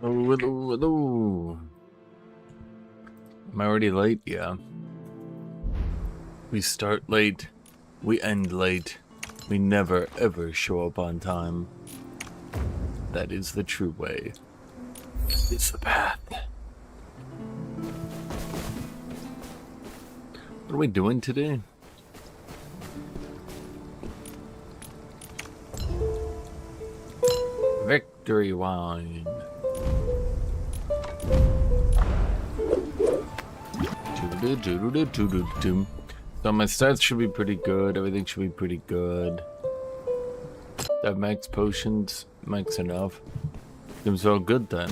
Hello, hello, hello. Am I already late? Yeah. We start late. We end late. We never ever show up on time. That is the true way. It's the path. What are we doing today? Victory wine. So my stats should be pretty good. Everything should be pretty good. That max potions, max enough. Seems all good then.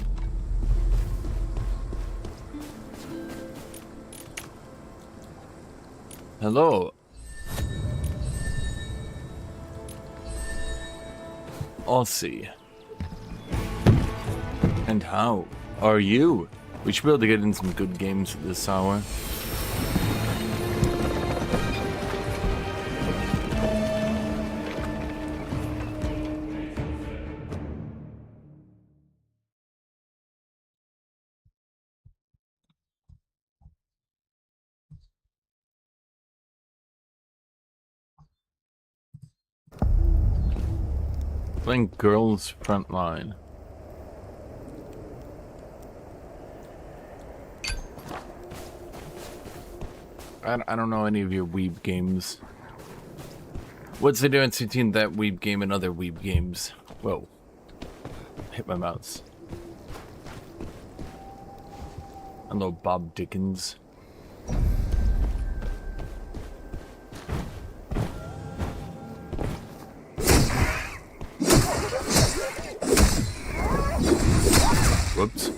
Hello. Aussie. And how are you? We should be able to get in some good games at this hour. Playing Girls Frontline. I don't know any of your weeb games. What's the difference between that weeb game and other weeb games? Whoa. Hit my mouse. Hello, Bob Dickens. Whoops.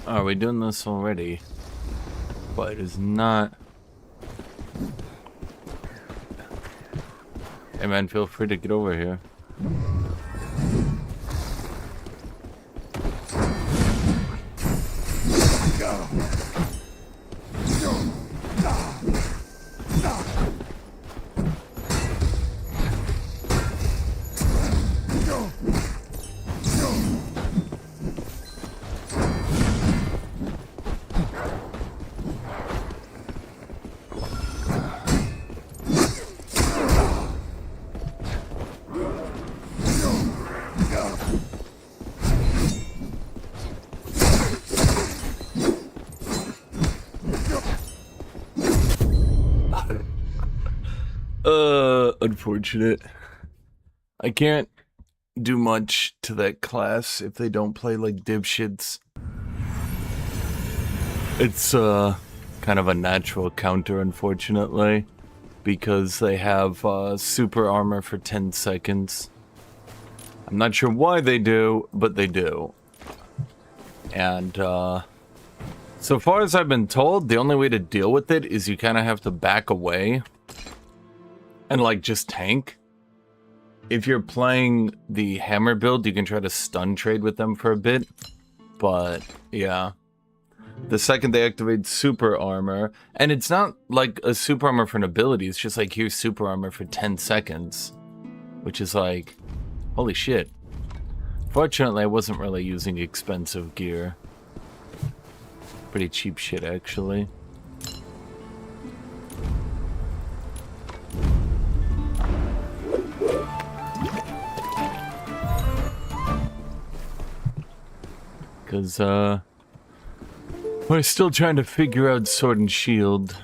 Are we doing this already? But it is not. Hey man, feel free to get over here. Unfortunate. I can't do much to that class if they don't play like dipshits. It's kind of a natural counter, unfortunately, because they have super armor for 10 seconds. I'm not sure why they do, but they do. And so far as I've been told, the only way to deal with it is you kind of have to back away and like just tank. If you're playing the hammer build, you can try to stun trade with them for a bit. But yeah, the second they activate super armor, and it's not like a super armor for an ability, it's just like here's super armor for 10 seconds, which is like, holy shit. Fortunately, I wasn't really using expensive gear. Pretty cheap shit, actually. Because, we're still trying to figure out Sword and Shield.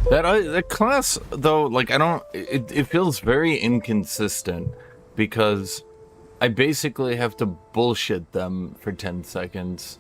That class, though, like, it feels very inconsistent, because I basically have to bullshit them for 10 seconds.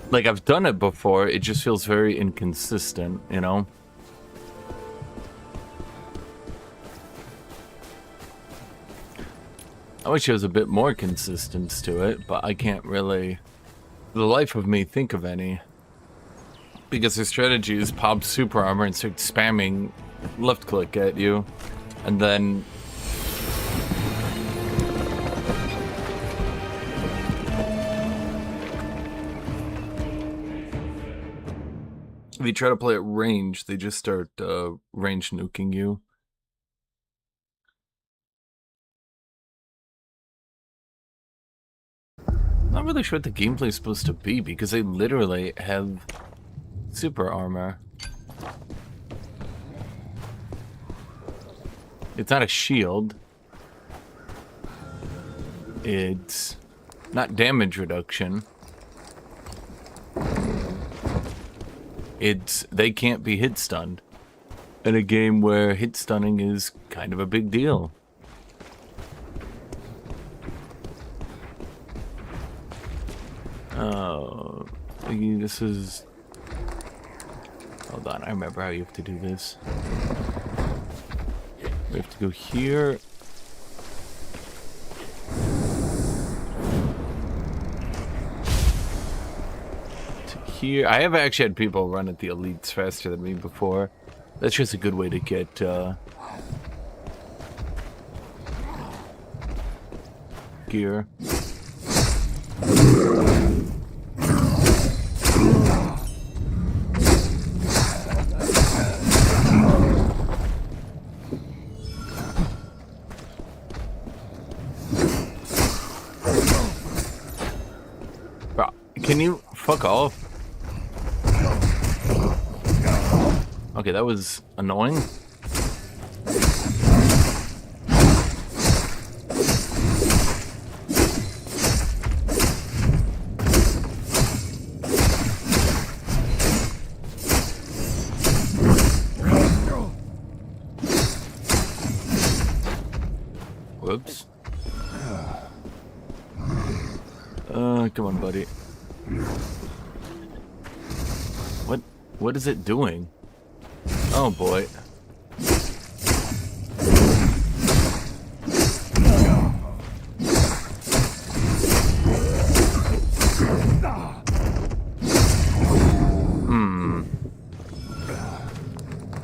Like, I've done it before, it just feels very inconsistent, you know? I wish there was a bit more consistency to it, but I can't really the life of me think of any. Because their strategy is pop super armor and start spamming left click at you. And then... if you try to play at range, they just start range nuking you. Not really sure what the gameplay is supposed to be because they literally have super armor. It's not a shield. It's not damage reduction. It's they can't be hit stunned in a game where hit stunning is kind of a big deal. Oh, this is... hold on, I remember how you have to do this. We have to go here. To here. I have actually had people run at the elites faster than me before. That's just a good way to get, gear. Can you fuck off? Okay, that was annoying. Whoops. Come on, buddy. What is it doing? Oh boy.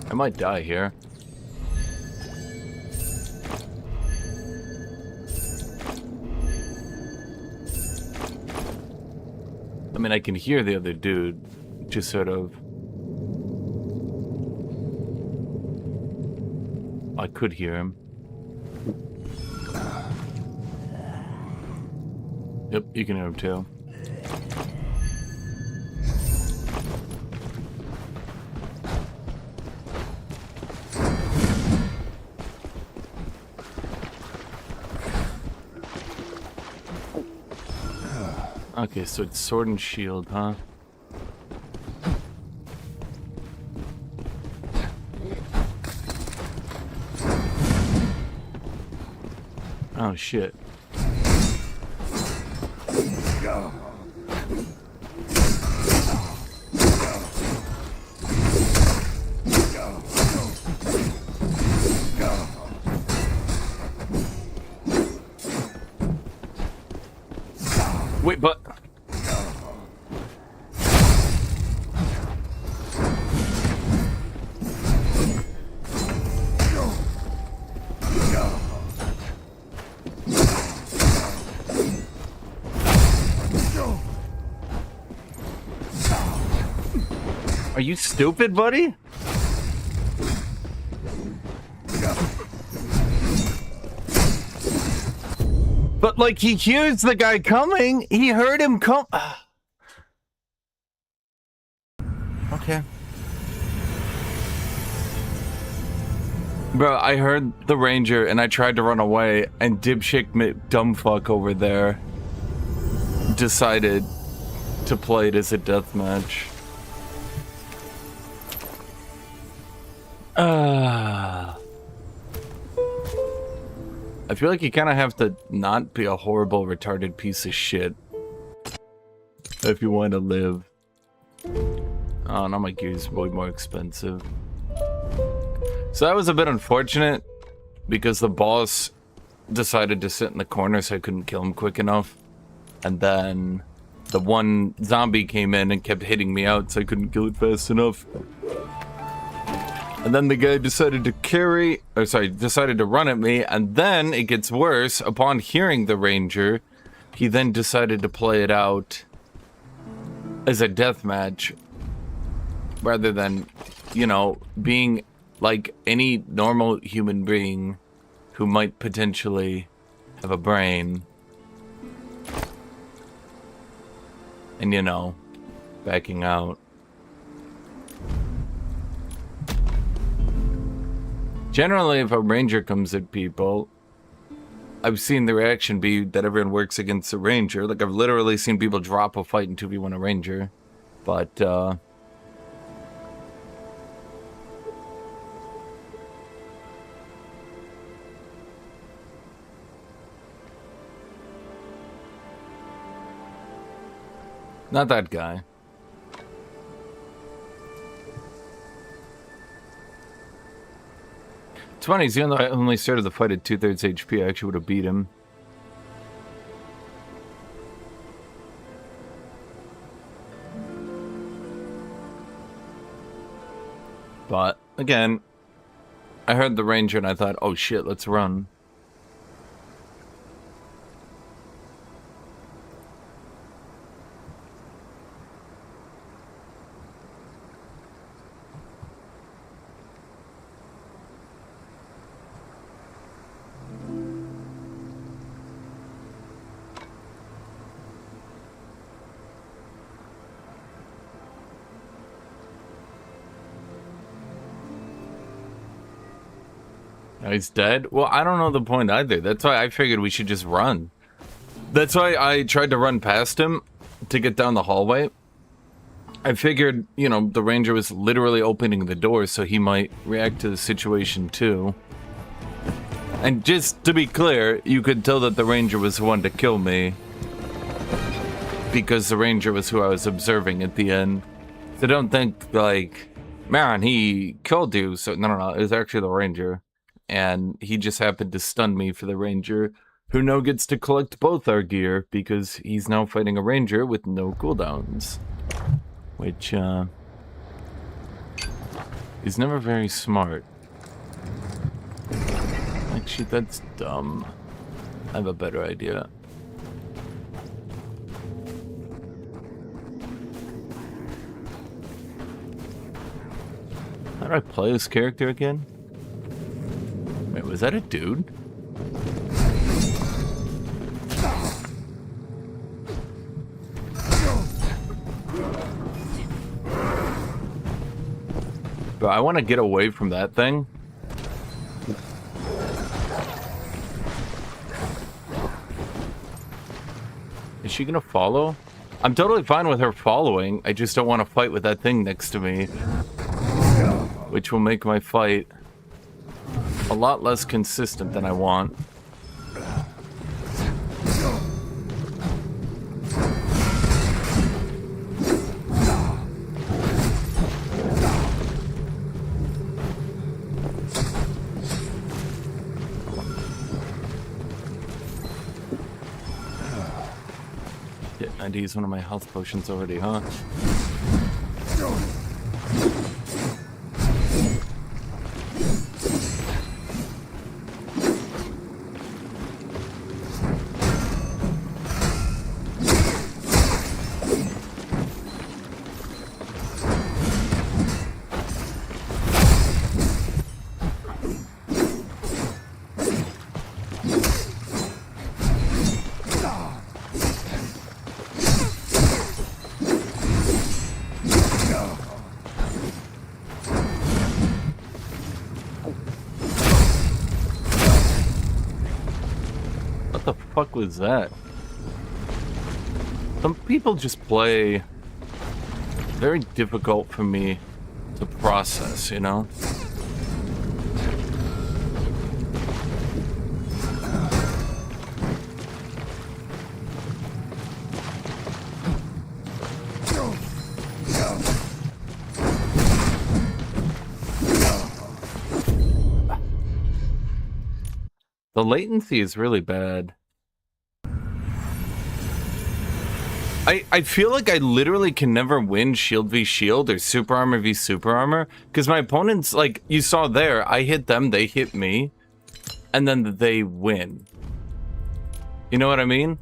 I might die here. I mean, I can hear the other dude just sort of... I could hear him. Yep, you can hear him too. Okay, so it's sword and shield, huh? Oh shit. Wait, but... Are you stupid, buddy? But, like, he hears the guy coming. He heard him come. Okay. Bro, I heard the ranger and I tried to run away, and dipshit dumbfuck over there decided to play it as a deathmatch. I feel like you kind of have to not be a horrible, retarded piece of shit if you want to live. Oh, now my gear's way more expensive. So that was a bit unfortunate because the boss decided to sit in the corner so I couldn't kill him quick enough. And then the one zombie came in and kept hitting me out, so I couldn't kill it fast enough. And then the guy decided to run at me, and then it gets worse. Upon hearing the ranger, he then decided to play it out as a deathmatch, rather than, you know, being like any normal human being who might potentially have a brain. And, you know, backing out. Generally, if a ranger comes at people, I've seen the reaction be that everyone works against the ranger. Like, I've literally seen people drop a fight and 2v1 a ranger. But, not that guy. It's funny, even though I only started the fight at 2/3 HP, I actually would have beat him. But, again, I heard the ranger and I thought, oh shit, let's run. He's dead? Well, I don't know the point either. That's why I figured we should just run. That's why I tried to run past him to get down the hallway. I figured, you know, the ranger was literally opening the door, so he might react to the situation too. And just to be clear, you could tell that the ranger was the one to kill me, because the ranger was who I was observing at the end. So don't think, like, man, he killed you. So no, it was actually the ranger. And he just happened to stun me for the ranger, who now gets to collect both our gear, because he's now fighting a ranger with no cooldowns. Which, is never very smart. Actually, that's dumb. I have a better idea. How do I play this character again? Wait, was that a dude? But I want to get away from that thing. Is she gonna follow? I'm totally fine with her following. I just don't want to fight with that thing next to me, which will make my fight a lot less consistent than I want. Yeah, I need to use one of my health potions already, huh? What the fuck was that? Some people just play very difficult for me to process, you know? The latency is really bad. I feel like I literally can never win shield v shield or super armor v super armor, because my opponents, like you saw there, I hit them, they hit me, and then they win. You know what I mean?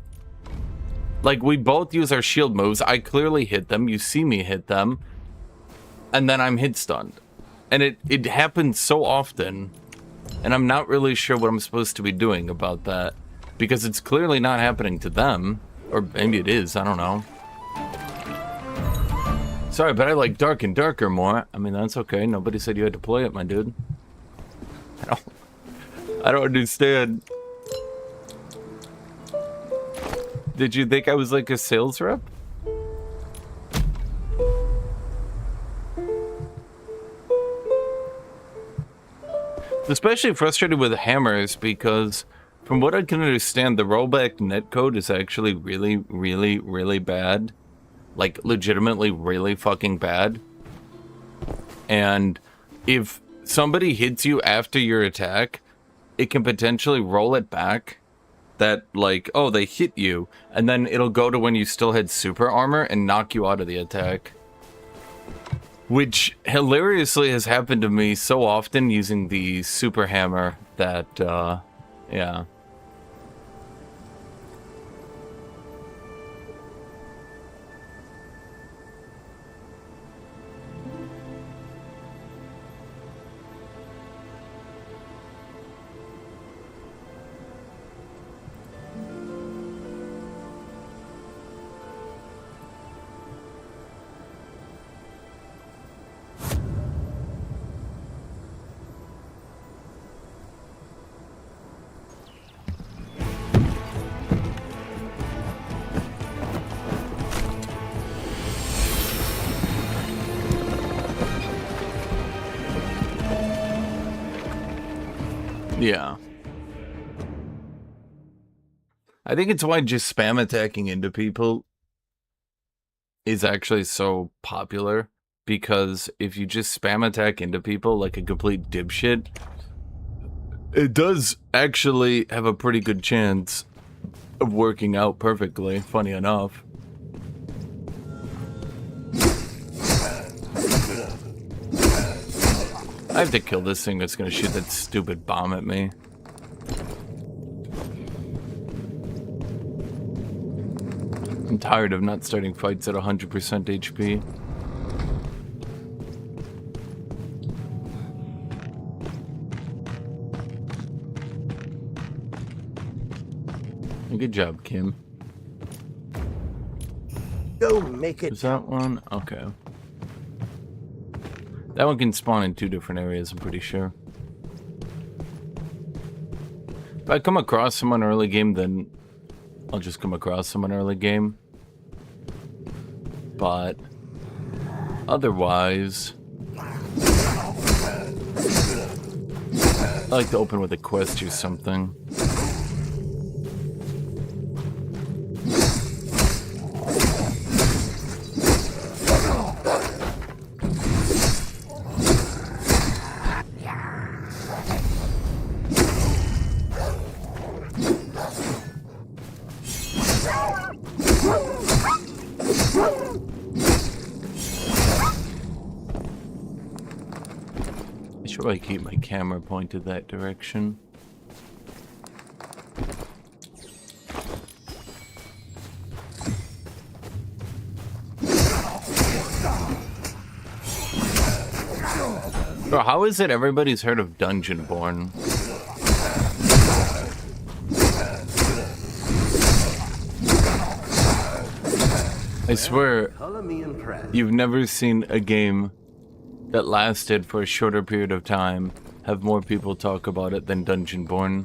Like, we both use our shield moves, I clearly hit them, you see me hit them, and then I'm hit stunned. And it happens so often, and I'm not really sure what I'm supposed to be doing about that, because it's clearly not happening to them. Or maybe it is, I don't know. Sorry, but I like dark and darker more. I mean, that's okay. Nobody said you had to play it, my dude. I don't understand. Did you think I was like a sales rep? Especially frustrated with hammers because from what I can understand, the rollback netcode is actually really, really, really bad. Like, legitimately really fucking bad. And if somebody hits you after your attack, it can potentially roll it back. That, like, oh, they hit you. And then it'll go to when you still had super armor and knock you out of the attack. Which, hilariously, has happened to me so often using the super hammer that, yeah. Yeah. I think it's why just spam attacking into people is actually so popular. Because if you just spam attack into people like a complete dipshit, it does actually have a pretty good chance of working out perfectly, funny enough. I have to kill this thing that's gonna shoot that stupid bomb at me. I'm tired of not starting fights at 100% HP. Good job, Kim. Go make it. Is that one? Okay. That one can spawn in 2 different areas, I'm pretty sure. If I come across someone early game, then I'll just come across someone early game. But otherwise, I like to open with a quest or something. I keep my camera pointed that direction. Bro, how is it everybody's heard of Dungeonborn? I swear, you've never seen a game that lasted for a shorter period of time have more people talk about it than Dungeonborn.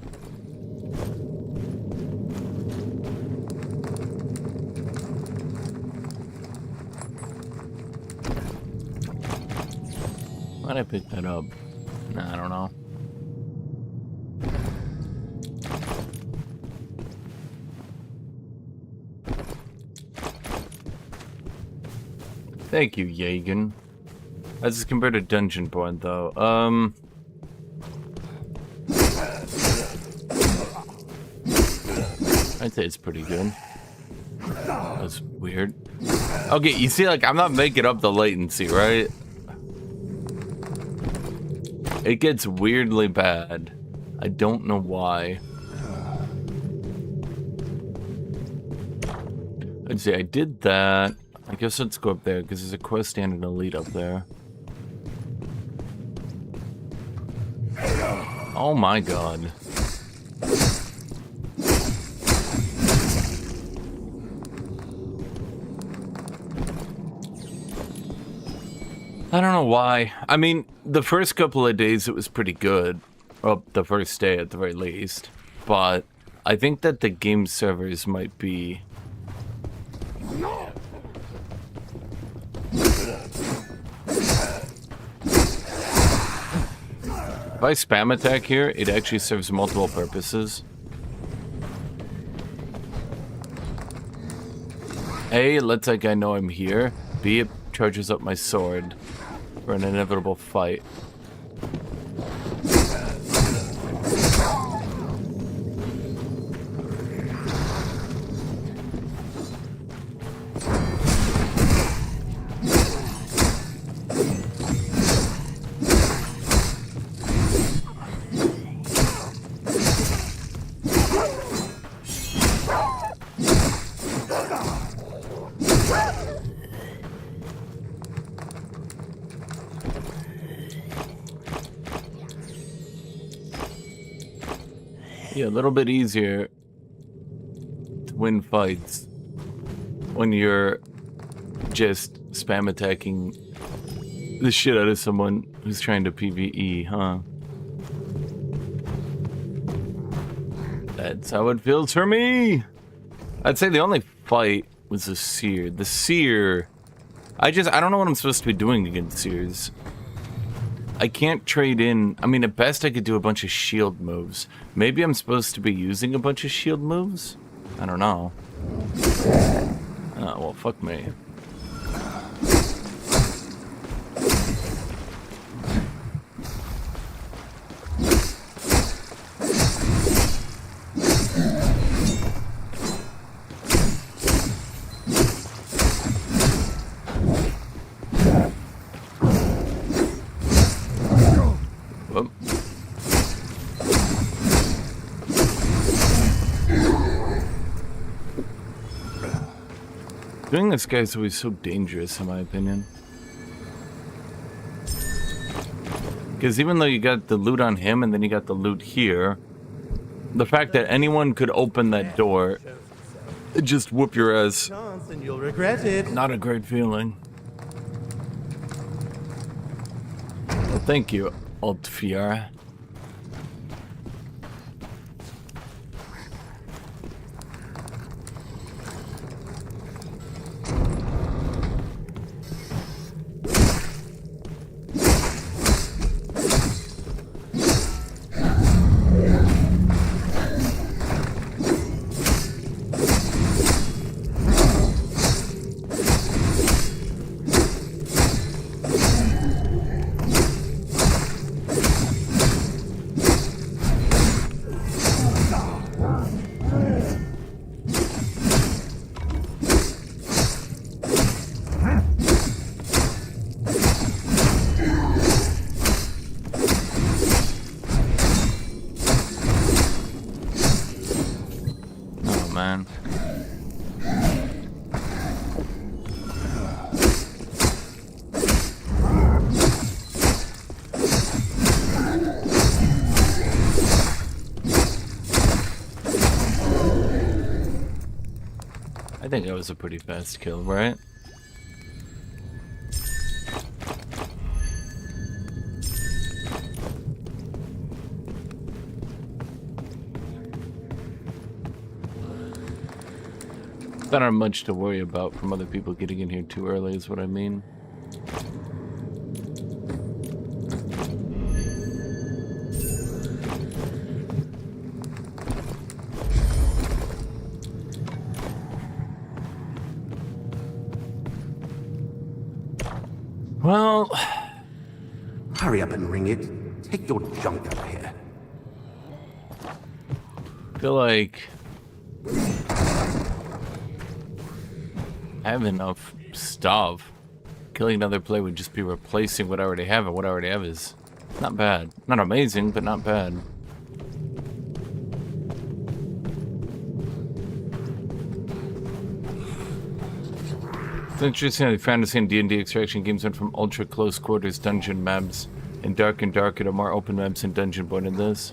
Why'd I pick that up? Nah, I don't know. Thank you, Jagen. As is compared to Dungeonborn, though. I'd say it's pretty good. That's weird. Okay, you see, like, I'm not making up the latency, right? It gets weirdly bad. I don't know why. Let's see, I did that. I guess let's go up there, because there's a quest and an elite up there. Oh my god. I don't know why. I mean, the first couple of days it was pretty good. Well, the first day at the very least. But I think that the game servers might be... If I spam attack here, it actually serves multiple purposes. A, it lets that guy know I'm here. B, it charges up my sword for an inevitable fight. Yeah, a little bit easier to win fights when you're just spam attacking the shit out of someone who's trying to PvE, huh? That's how it feels for me! I'd say the only fight was the Seer. The Seer... I don't know what I'm supposed to be doing against Seers. I can't trade in... I mean, at best I could do a bunch of shield moves. Maybe I'm supposed to be using a bunch of shield moves? I don't know. Oh, well, fuck me. Doing this guy is always so dangerous, in my opinion. Because even though you got the loot on him and then you got the loot here, the fact that anyone could open that door, just whoop your ass. And you'll regret it. Not a great feeling. Well, thank you, Altfiara. Man. I think that was a pretty fast kill, right? Not much to worry about from other people getting in here too early is what I mean. Well... Hurry up and ring it. Take your junk out of here. I feel like... I have enough stuff. Killing another player would just be replacing what I already have, and what I already have is not bad. Not amazing, but not bad. It's interesting how the fantasy and D&D extraction games went from ultra close quarters dungeon maps and darker to more open maps and dungeon board in this.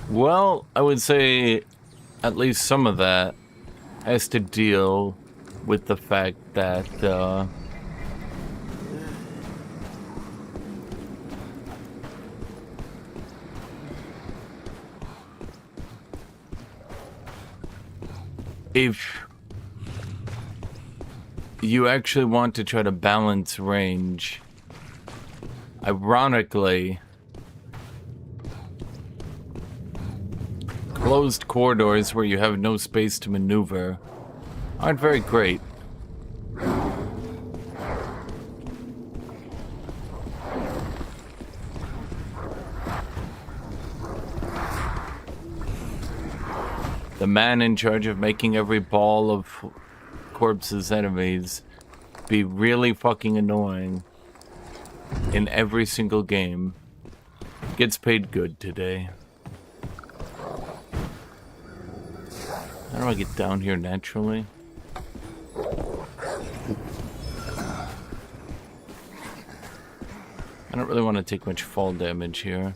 Well, I would say at least some of that has to deal with the fact that if you actually want to try to balance range, ironically, closed corridors where you have no space to maneuver aren't very great. The man in charge of making every ball of corpses enemies be really fucking annoying in every single game gets paid good today. How do I get down here naturally? I don't really want to take much fall damage here.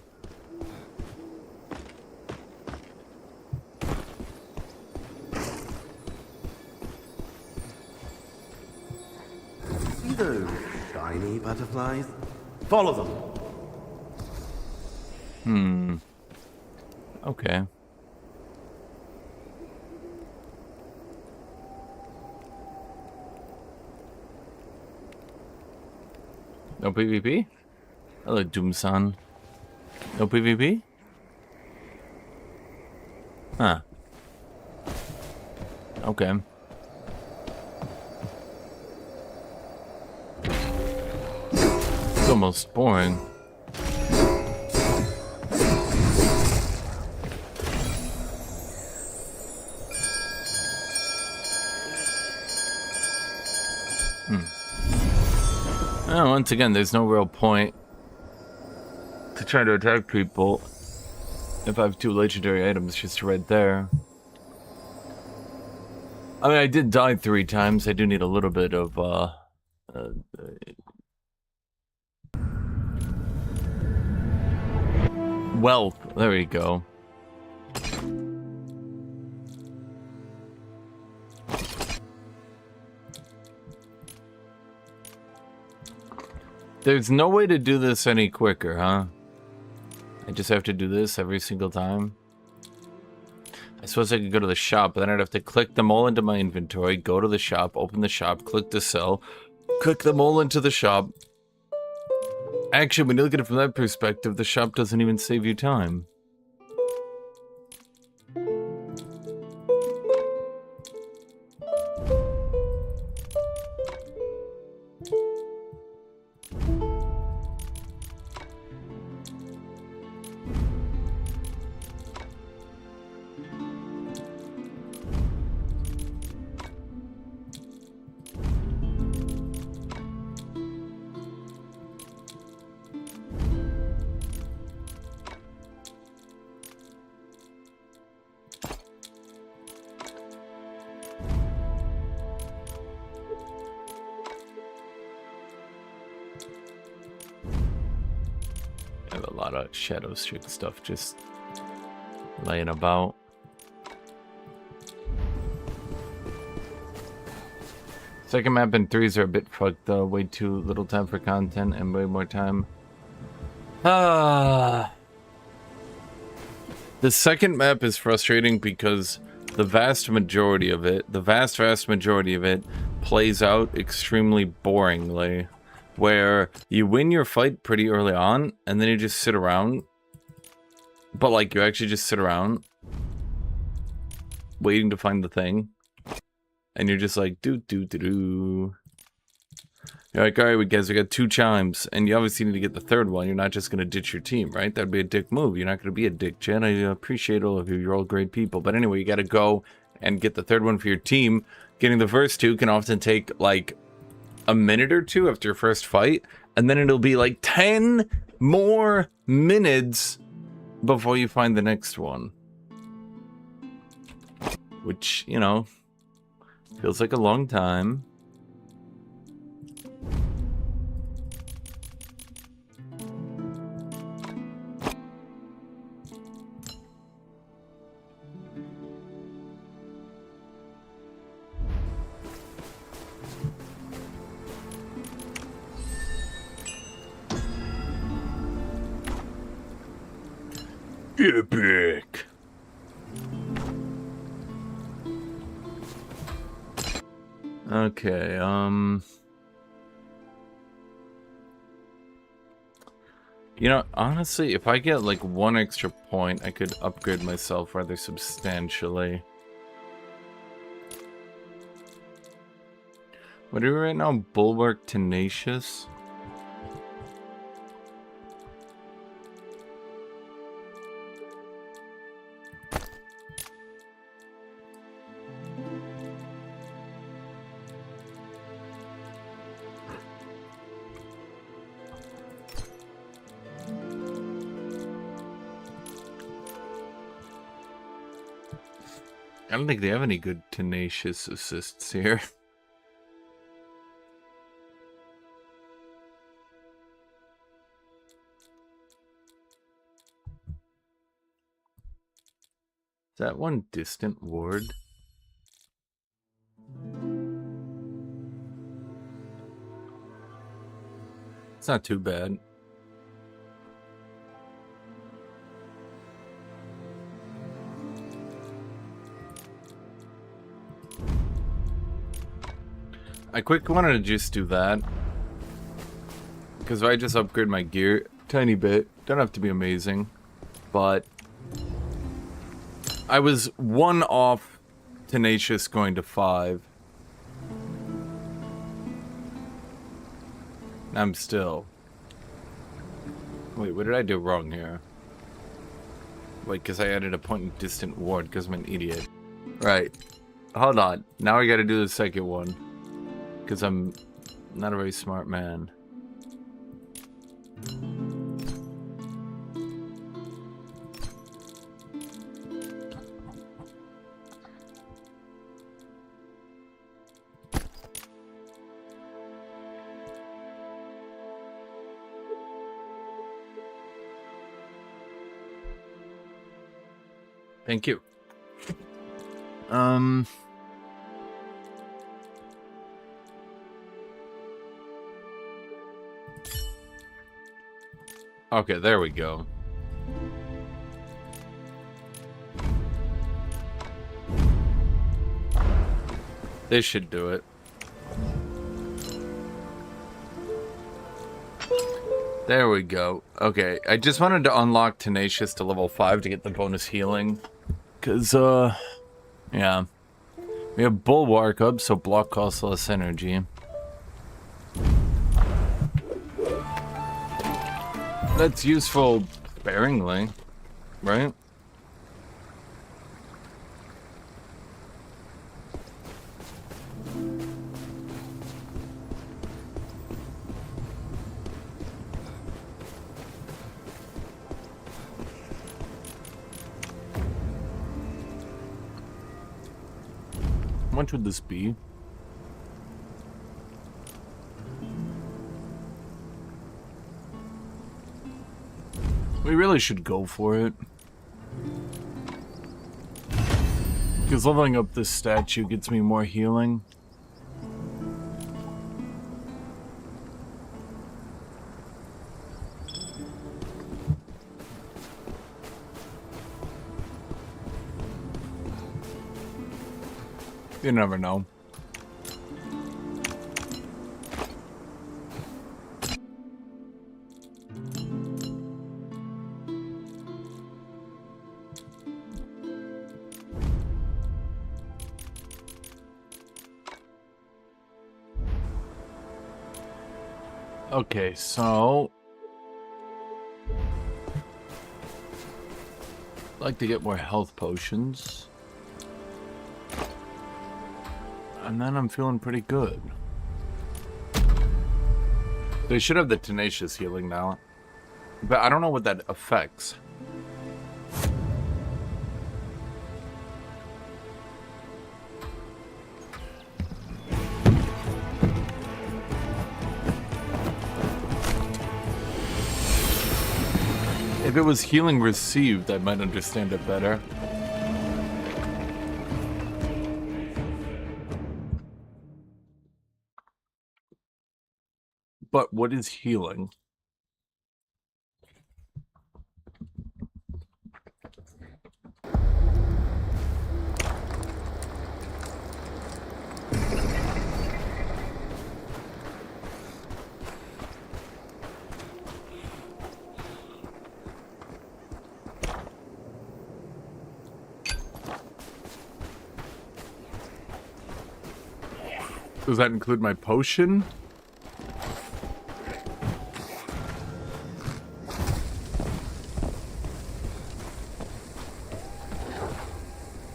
See those shiny butterflies? Follow them. Okay. No PvP? Hello, Doom-san. No PvP? Huh. Okay. It's almost boring. Oh, once again, there's no real point to try to attack people if I have 2 legendary items just right there. I mean, I did die 3 times. I do need a little bit of, wealth. There you go. There's no way to do this any quicker, huh? I just have to do this every single time. I suppose I could go to the shop, but then I'd have to click them all into my inventory, go to the shop, open the shop, click to sell, click them all into the shop. Actually, when you look at it from that perspective, the shop doesn't even save you time. I have a lot of Shadow Streak stuff just laying about. Second map and 3s are a bit fucked though. Way too little time for content and way more time. The second map is frustrating because the vast majority of it, plays out extremely boringly. Where you win your fight pretty early on, and then you just sit around. But like, you actually just sit around waiting to find the thing. And you're just like, do. You're like, all right, guys, we got 2 chimes, and you obviously need to get the 3rd one. You're not just going to ditch your team, right? That'd be a dick move. You're not going to be a dick, Jen. I appreciate all of you. You're all great people. But anyway, you got to go and get the 3rd one for your team. Getting the first 2 can often take, like, a minute or 2 after your first fight, and then it'll be, like, 10 more minutes before you find the next one. Which, you know, feels like a long time. Epic. Okay, you know, honestly, if I get like 1 extra point, I could upgrade myself rather substantially. What are we right now? Bulwark Tenacious? I don't think they have any good tenacious assists here. Is that one distant ward? It's not too bad. I quick wanted to just do that. Because if I just upgrade my gear tiny bit, don't have to be amazing. But I was 1 off Tenacious going to 5. I'm still. Wait, what did I do wrong here? Wait, because I added a point in distant ward because I'm an idiot. Right. Hold on. Now I gotta do the second one. Because I'm not a very smart man. Thank you. Okay, there we go. This should do it. There we go. Okay, I just wanted to unlock Tenacious to level 5 to get the bonus healing. Cause, yeah. We have Bulwark up, so block costs less energy. That's useful sparingly, right? How much would this be? We really should go for it. Because leveling up this statue gets me more healing. You never know. Okay, so I'd like to get more health potions. And then I'm feeling pretty good. They should have the tenacious healing now. But I don't know what that affects. If it was healing received, I might understand it better. But what is healing? Does that include my potion?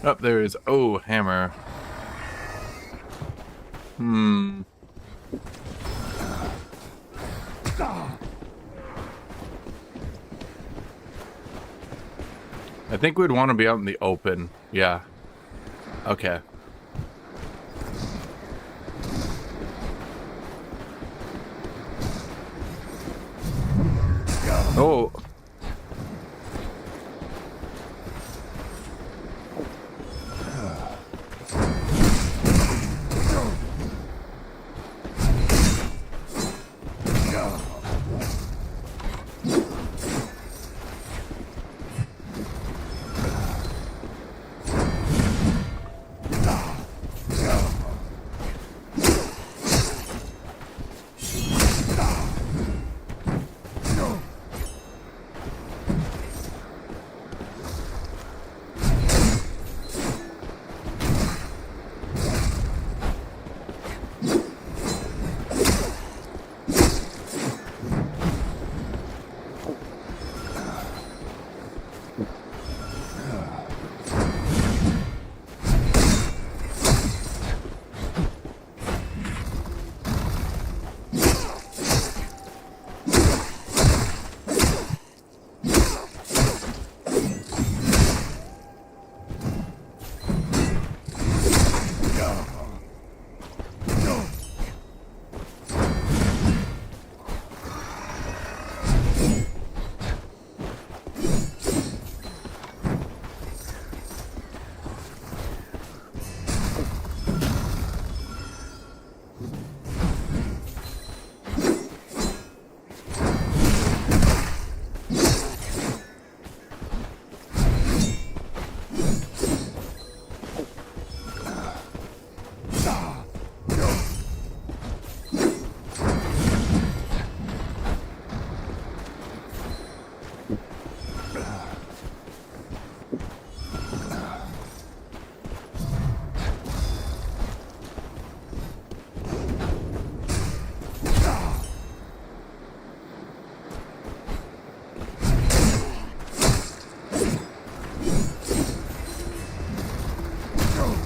Oh, there is. Oh, hammer. I think we'd want to be out in the open. Yeah. Okay. Oh.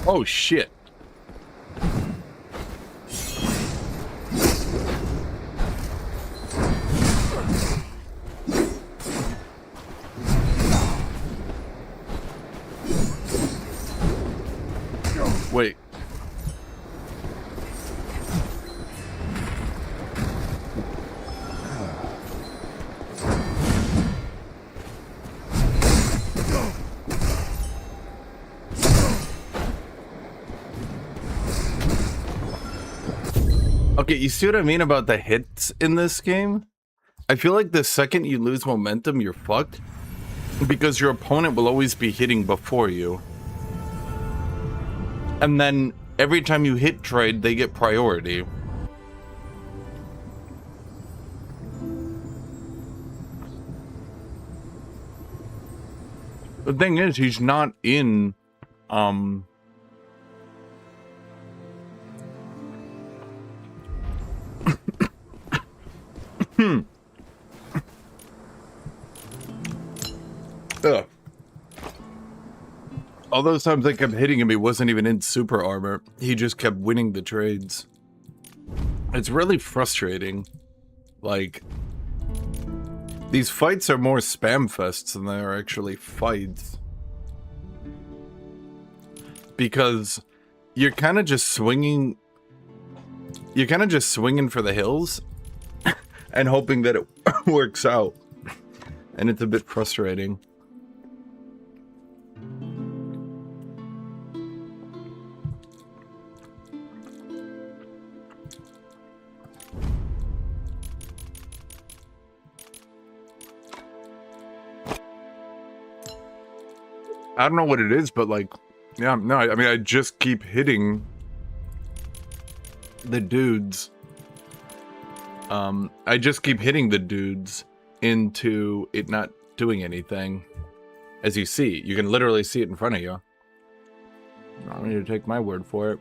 Oh, shit. Wait. Okay, you see what I mean about the hits in this game? I feel like the second you lose momentum, you're fucked. Because your opponent will always be hitting before you. And then every time you hit trade, they get priority. The thing is, he's not in, Ugh. All those times I kept hitting him, he wasn't even in super armor. He just kept winning the trades. It's really frustrating. Like, these fights are more spam fests than they are actually fights. Because you're kind of just swinging... You're kind of just swinging for the hills and hoping that it works out. And it's a bit frustrating. I don't know what it is, but like, yeah, no, I mean, I just keep hitting the dudes. I just keep hitting the dudes into it not doing anything. As you see, you can literally see it in front of you. I don't need to take my word for it.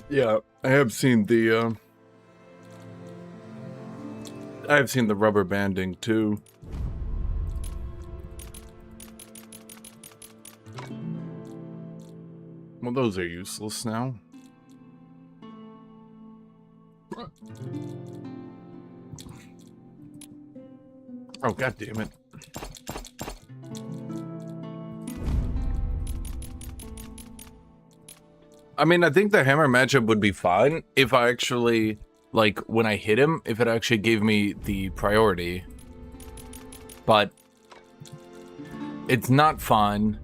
Yeah, I have seen the rubber banding too. Well, those are useless now. Oh, god damn it. I mean, I think the hammer matchup would be fine if I actually, like, when I hit him, if it actually gave me the priority. But it's not fun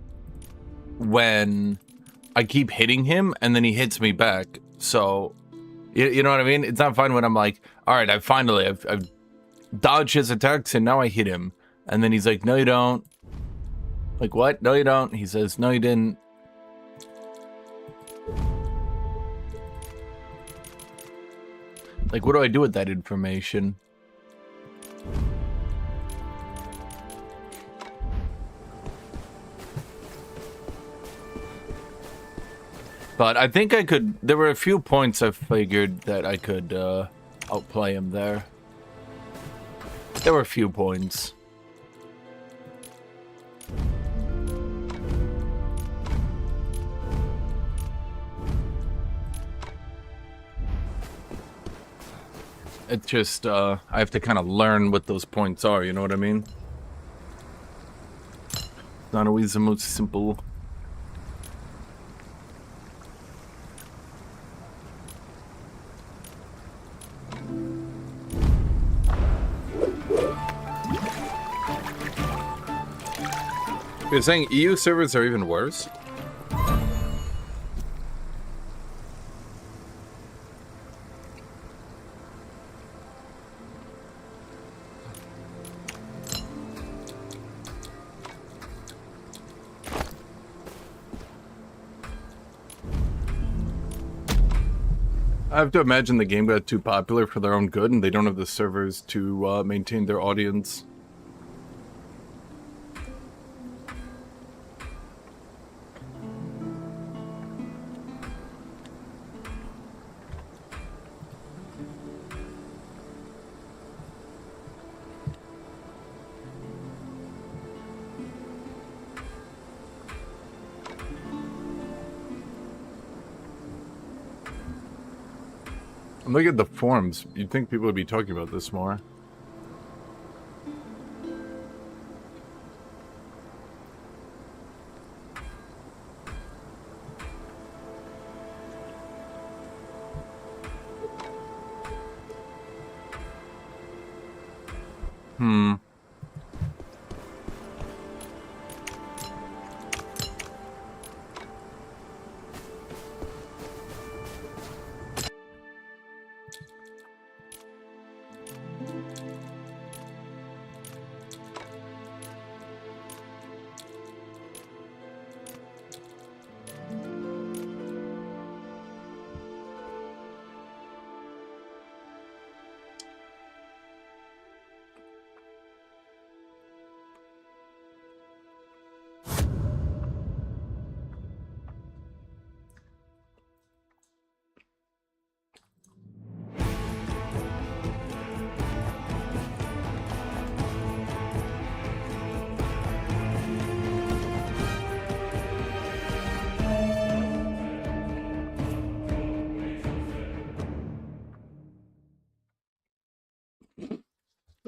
when I keep hitting him and then he hits me back. So, you know what I mean? It's not fun when I'm like, all right, I've dodged his attacks and now I hit him. And then he's like, no, you don't. Like, what? No, you don't. He says, no, you didn't. Like, what do I do with that information? But I think I could... There were a few points I figured that I could outplay him there. There were a few points. It's just, I have to kind of learn what those points are, you know what I mean? Not always the most simple. You're saying EU servers are even worse? I have to imagine the game got too popular for their own good and they don't have the servers to maintain their audience. Look at the forums. You'd think people would be talking about this more.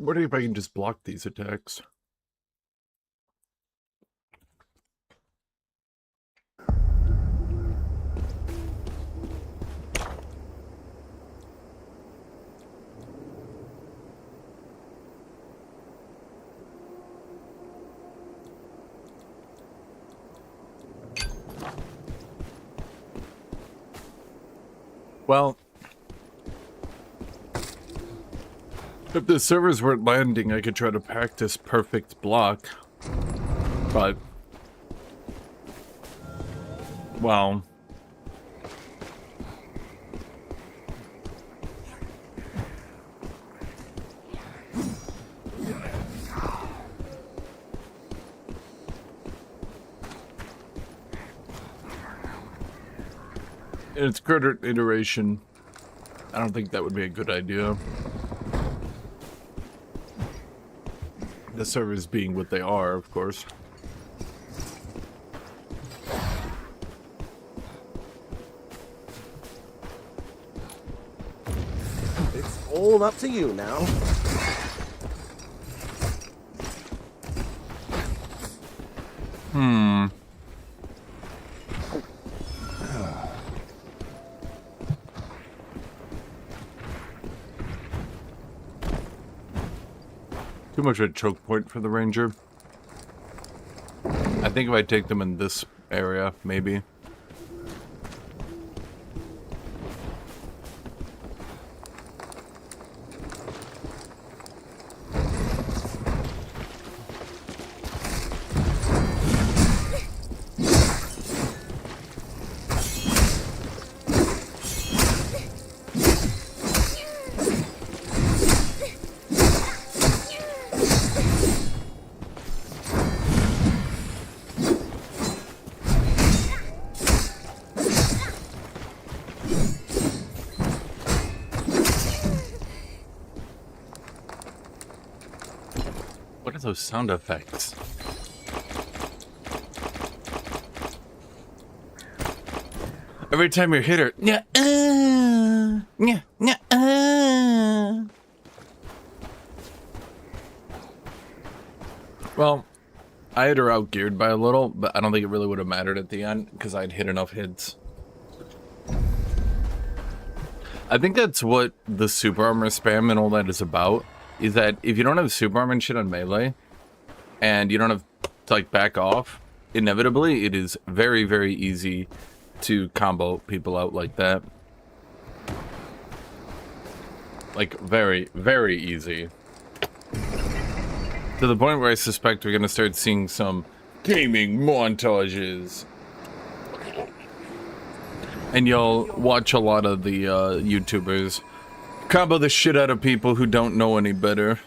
I'm wondering if I can just block these attacks. Well, if the servers weren't landing, I could try to practice perfect block. But, well, in its current iteration, I don't think that would be a good idea. The servers being what they are, of course. It's all up to you now. Too much of a choke point for the ranger. I think if I take them in this area, maybe. What are those sound effects? Every time you hit her, Well, I had her outgeared by a little, but I don't think it really would have mattered at the end because I'd hit enough hits. I think that's what the super armor spam and all that is about. Is that if you don't have super armor and shit on melee, and you don't have to like back off, inevitably it is very, very easy to combo people out like that. Like very, very easy. To the point where I suspect we're gonna start seeing some gaming montages. And you'll watch a lot of the YouTubers combo the shit out of people who don't know any better.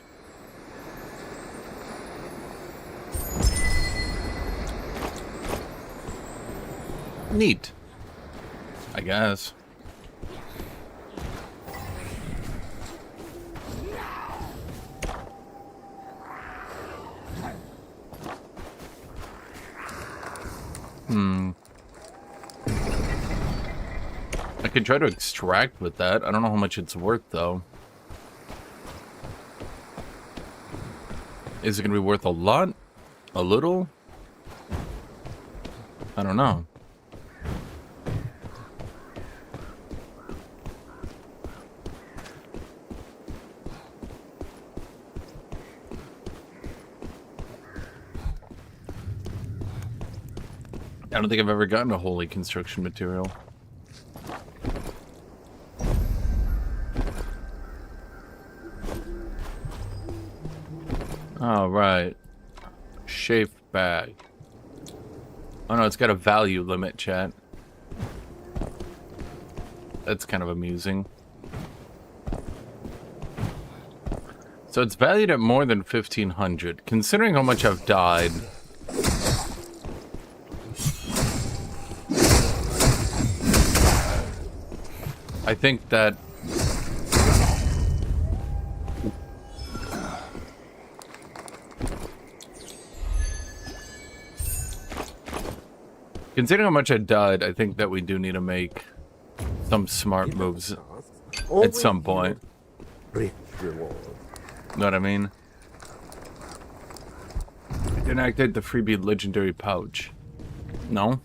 Neat, I guess. I could try to extract with that. I don't know how much it's worth, though. Is it going to be worth a lot? A little? I don't know. I don't think I've ever gotten a holy construction material. All right. Shape bag. Oh no, it's got a value limit, chat. That's kind of amusing. So it's valued at more than 1,500. Considering how much I've died. I think that considering how much I died, I think that we do need to make some smart moves at some point. Rich reward. Know what I mean? I didn't activate the freebie legendary pouch. No?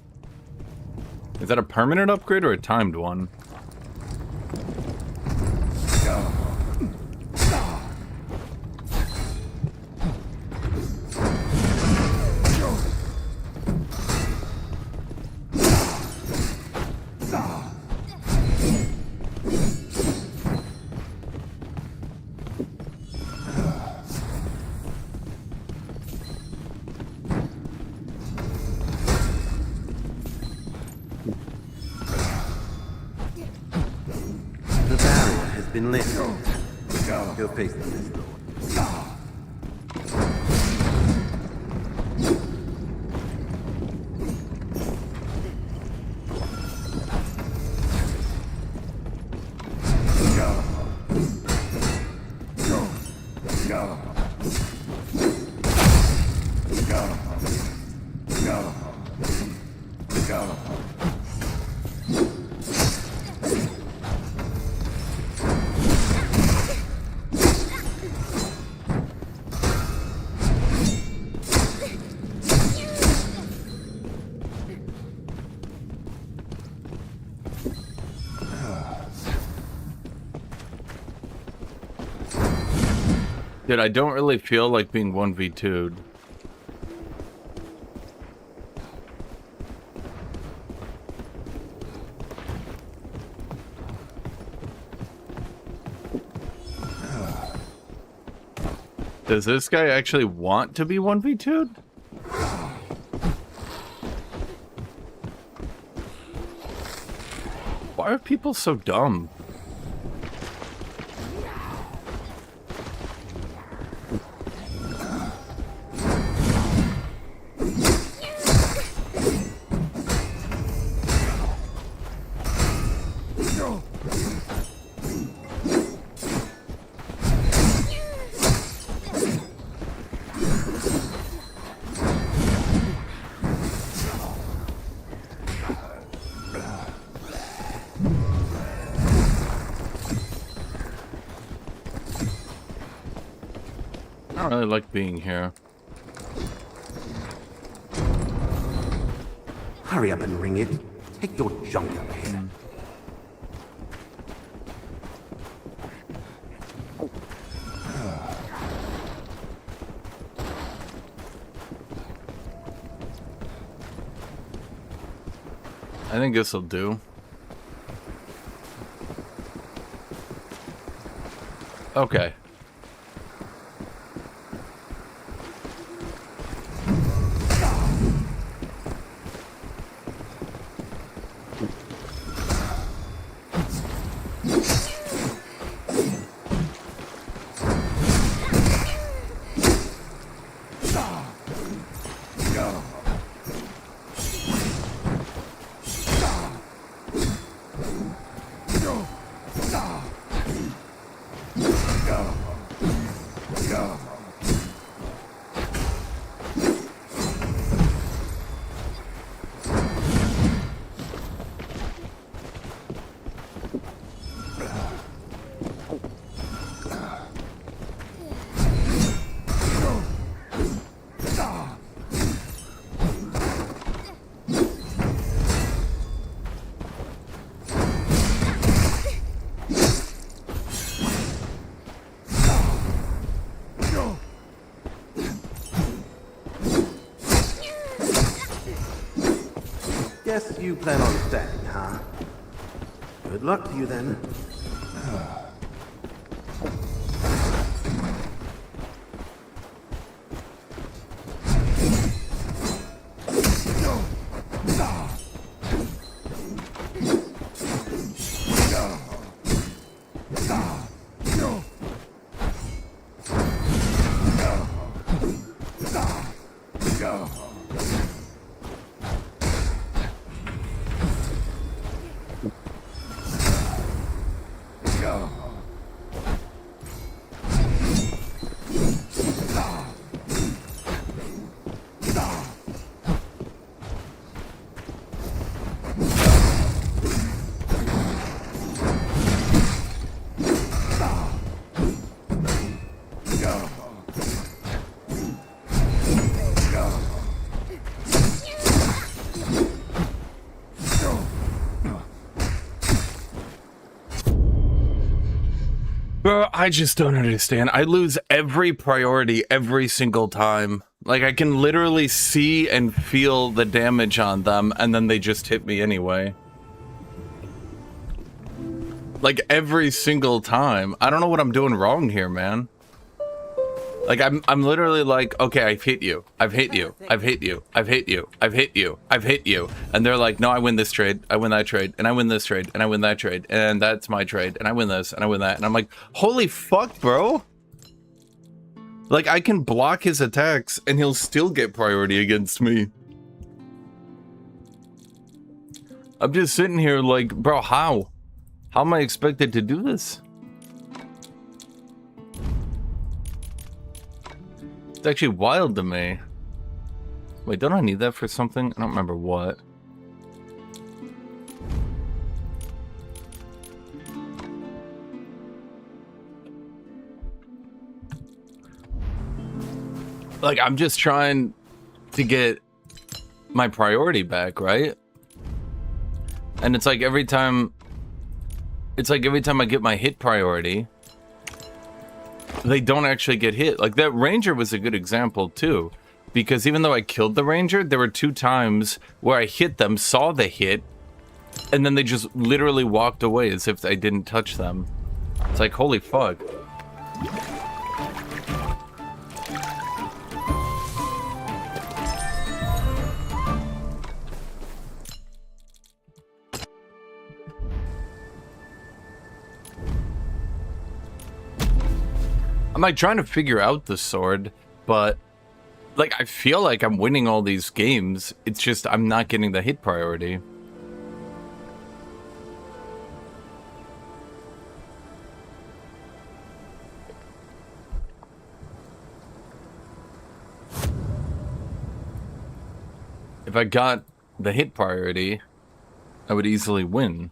Is that a permanent upgrade or a timed one? The barrier has been lifted. Go face the Mistfall. Dude, I don't really feel like being 1v2'd. Does this guy actually want to be 1v2'd? Why are people so dumb? I don't really like being here. Hurry up and ring it. Take your junk out of here. I think this'll do. Okay. Guess you plan on staying, huh? Good luck to you then. Bro, I just don't understand. I lose every priority every single time. Like, I can literally see and feel the damage on them, and then they just hit me anyway. Like, every single time. I don't know what I'm doing wrong here, man. Like, I'm literally like, okay, I've hit you. I've hit you. I've hit you. I've hit you. I've hit you. I've hit you. And they're like, no, I win this trade. I win that trade. And I win this trade. And I win that trade. And that's my trade. And I win this. And I win that. And I'm like, holy fuck, bro. Like, I can block his attacks and he'll still get priority against me. I'm just sitting here like, bro, how? How am I expected to do this? It's actually wild to me. Wait, don't I need that for something? I don't remember what. Like, I'm just trying to get my priority back, right? And it's like every time I get my hit priority, they don't actually get hit. Like, that ranger was a good example too, because even though I killed the ranger, there were 2 times where I hit them, saw the hit, and then they just literally walked away as if I didn't touch them. It's like, holy fuck. I'm like trying to figure out the sword, but like I feel like I'm winning all these games. It's just I'm not getting the hit priority. If I got the hit priority, I would easily win.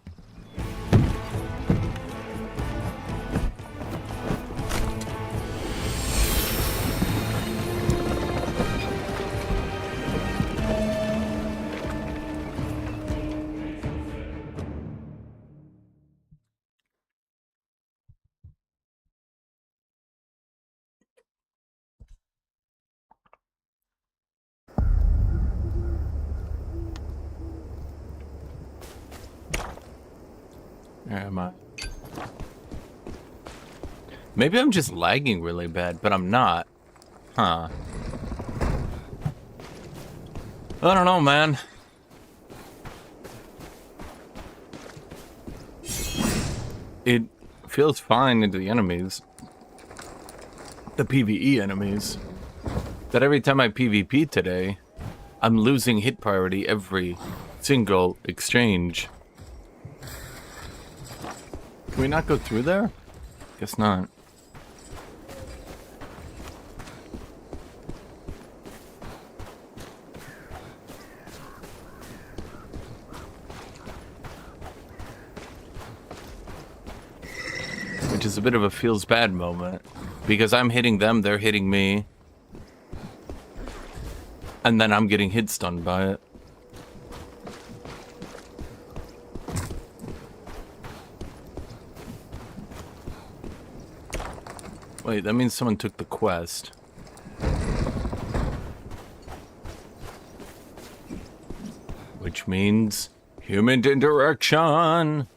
Where am I? Maybe I'm just lagging really bad, but I'm not. Huh. I don't know, man. It feels fine into the enemies. The PvE enemies. But every time I PvP today, I'm losing hit priority every single exchange. Can we not go through there? Guess not. Which is a bit of a feels bad moment. Because I'm hitting them, they're hitting me. And then I'm getting hit stunned by it. Wait, that means someone took the quest. Which means human interaction.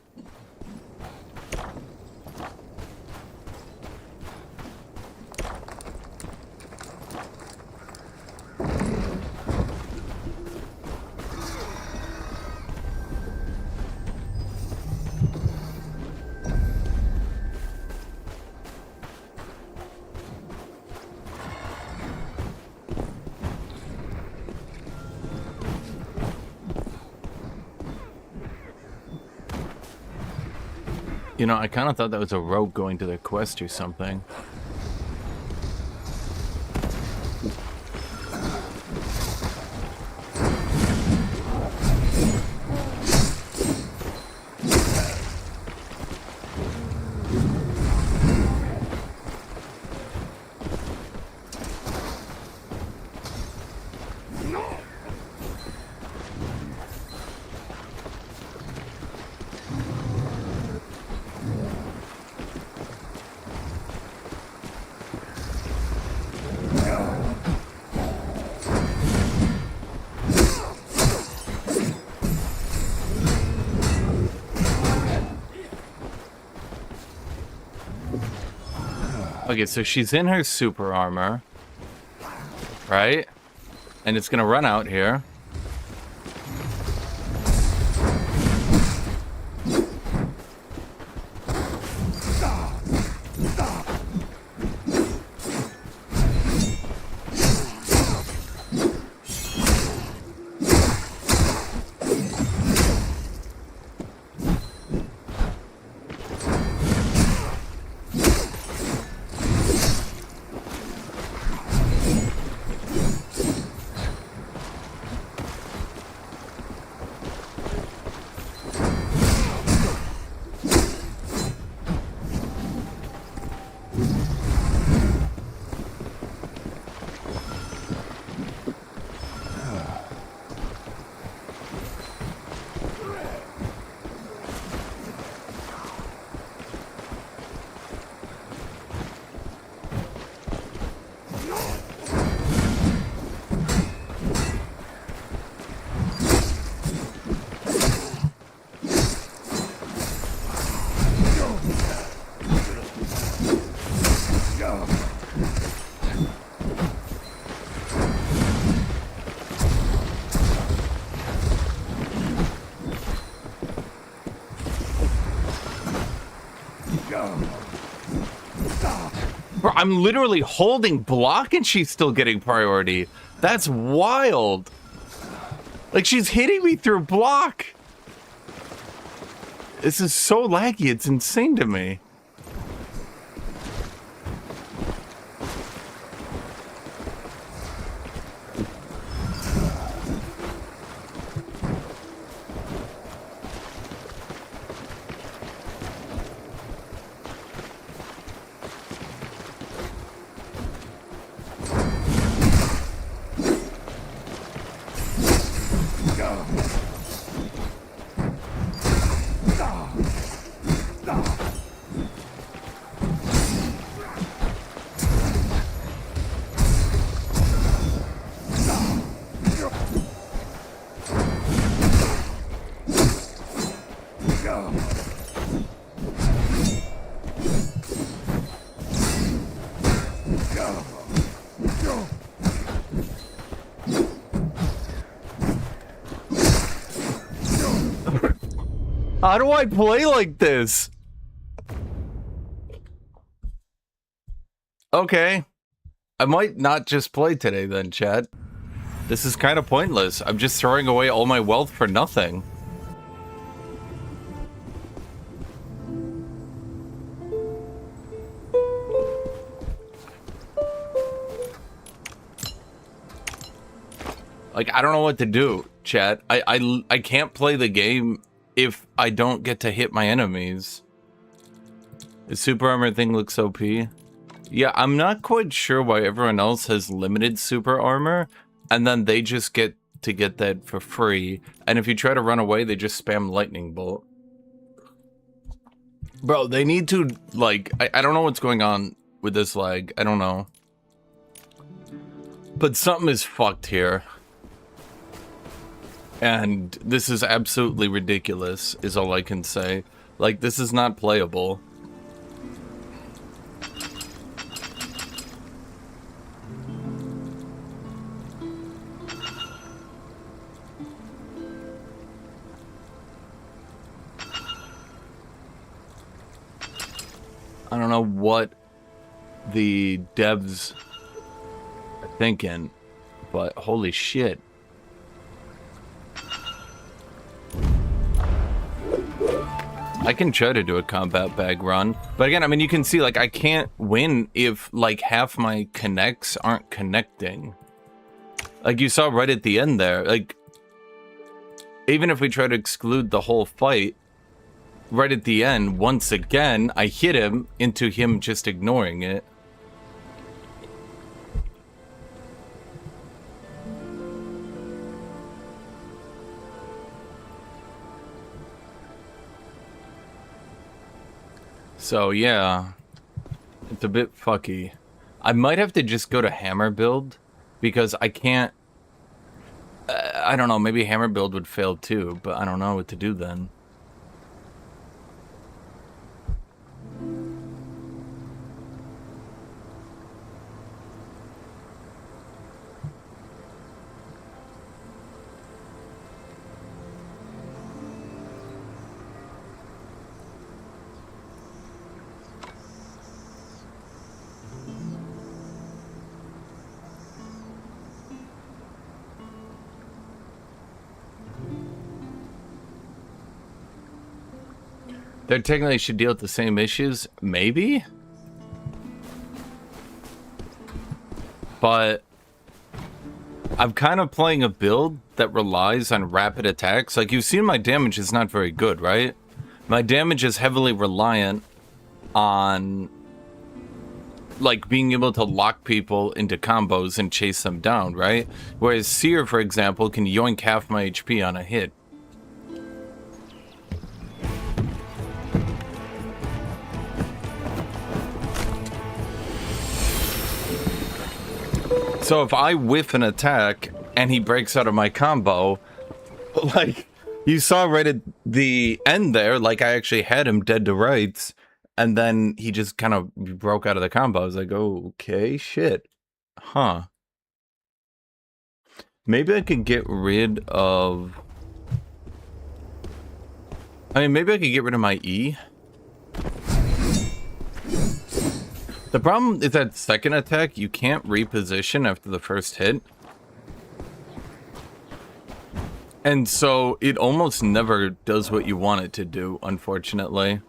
You know, I kind of thought that was a rogue going to the quest or something. Okay, so she's in her super armor, right? And it's gonna run out here. Bro, I'm literally holding block and she's still getting priority. That's wild. Like, she's hitting me through block. This is so laggy, it's insane to me. How do I play like this? Okay. I might not just play today then, chat. This is kind of pointless. I'm just throwing away all my wealth for nothing. Like, I don't know what to do, chat. I can't play the game if I don't get to hit my enemies. The super armor thing looks OP. Yeah, I'm not quite sure why everyone else has limited super armor, and then they just get to get that for free. And if you try to run away, they just spam lightning bolt. Bro, they need to, like, I don't know what's going on with this lag. I don't know. But something is fucked here. And this is absolutely ridiculous, is all I can say. Like, this is not playable. I don't know what the devs are thinking, but holy shit. I can try to do a combat bag run, but again, I mean, you can see, like, I can't win if, like, half my connects aren't connecting. Like, you saw right at the end there, like, even if we try to exclude the whole fight, right at the end, once again, I hit him into him just ignoring it. So, yeah, it's a bit fucky. I might have to just go to hammer build, because I can't... I don't know, maybe hammer build would fail too, but I don't know what to do then. They technically should deal with the same issues, maybe? But I'm kind of playing a build that relies on rapid attacks. Like, you've seen my damage is not very good, right? My damage is heavily reliant on, like, being able to lock people into combos and chase them down, right? Whereas Seer, for example, can yoink half my HP on a hit. So if I whiff an attack and he breaks out of my combo, like, you saw right at the end there, like, I actually had him dead to rights, and then he just kind of broke out of the combo. I was like, oh, okay, shit. Huh. Maybe I could get rid of... I mean, maybe I could get rid of my E. The problem is that second attack, you can't reposition after the first hit. And so it almost never does what you want it to do, unfortunately.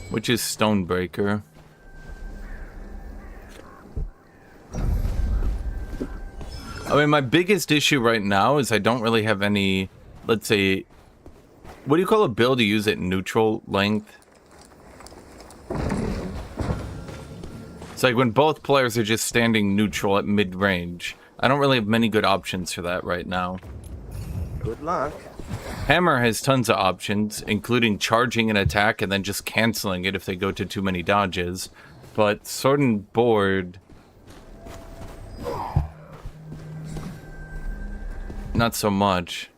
Which is Stonebreaker. I mean, my biggest issue right now is I don't really have any, let's say, what do you call a build you use at neutral length? It's like when both players are just standing neutral at mid-range. I don't really have many good options for that right now. Good luck. Hammer has tons of options, including charging an attack and then just canceling it if they go to too many dodges. But Sword and Board... not so much.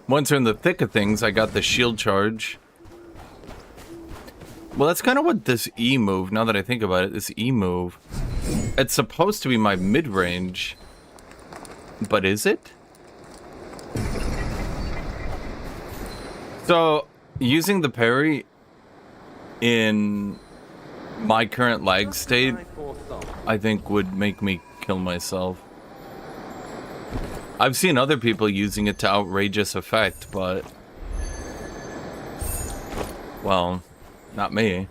Once we're in the thick of things, I got the shield charge. Well, that's kind of what this E move, now that I think about it, this E move... it's supposed to be my mid-range, but is it? So, using the parry in my current lag state, I think would make me kill myself. I've seen other people using it to outrageous effect, but... well, not me.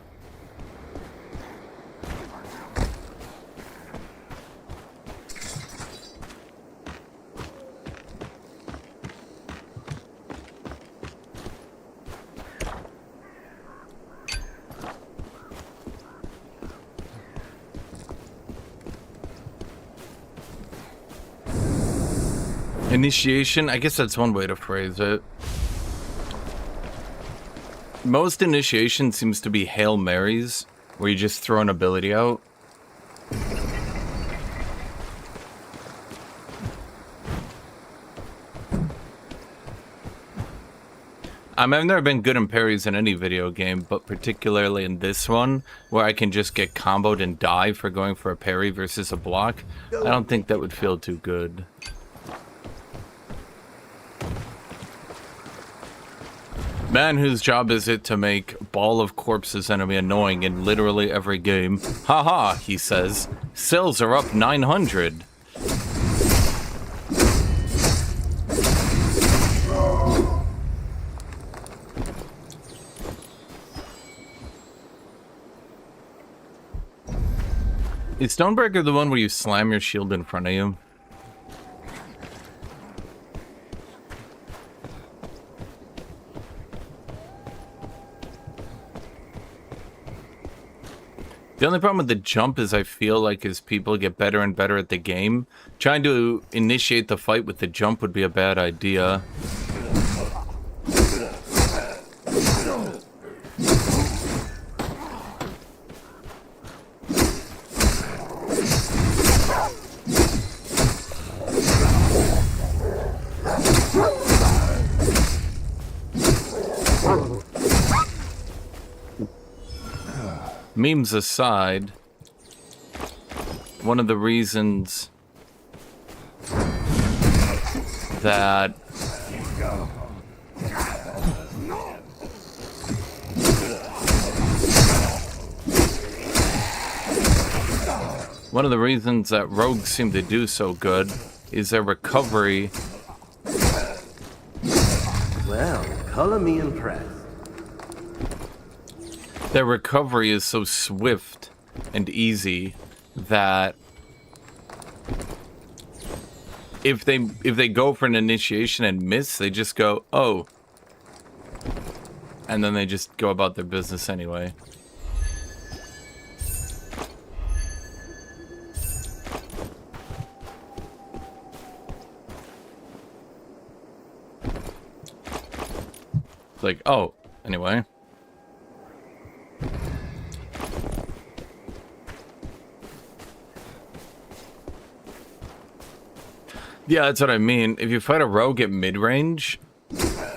Initiation, I guess that's one way to phrase it. Most initiation seems to be Hail Marys, where you just throw an ability out. I've never been good in parries in any video game, but particularly in this one, where I can just get comboed and die for going for a parry versus a block. I don't think that would feel too good. Man whose job is it to make Ball of Corpses enemy annoying in literally every game. Haha, he says. Sales are up 900. Is Stonebreaker the one where you slam your shield in front of you? The only problem with the jump is I feel like as people get better and better at the game, trying to initiate the fight with the jump would be a bad idea. Memes aside, one of the reasons that rogues seem to do so good is their recovery. Well, color me impressed. Their recovery is so swift and easy that if they go for an initiation and miss, they just go, oh. And then they just go about their business anyway. It's like, oh, anyway. Yeah, that's what I mean. If you fight a rogue at mid-range,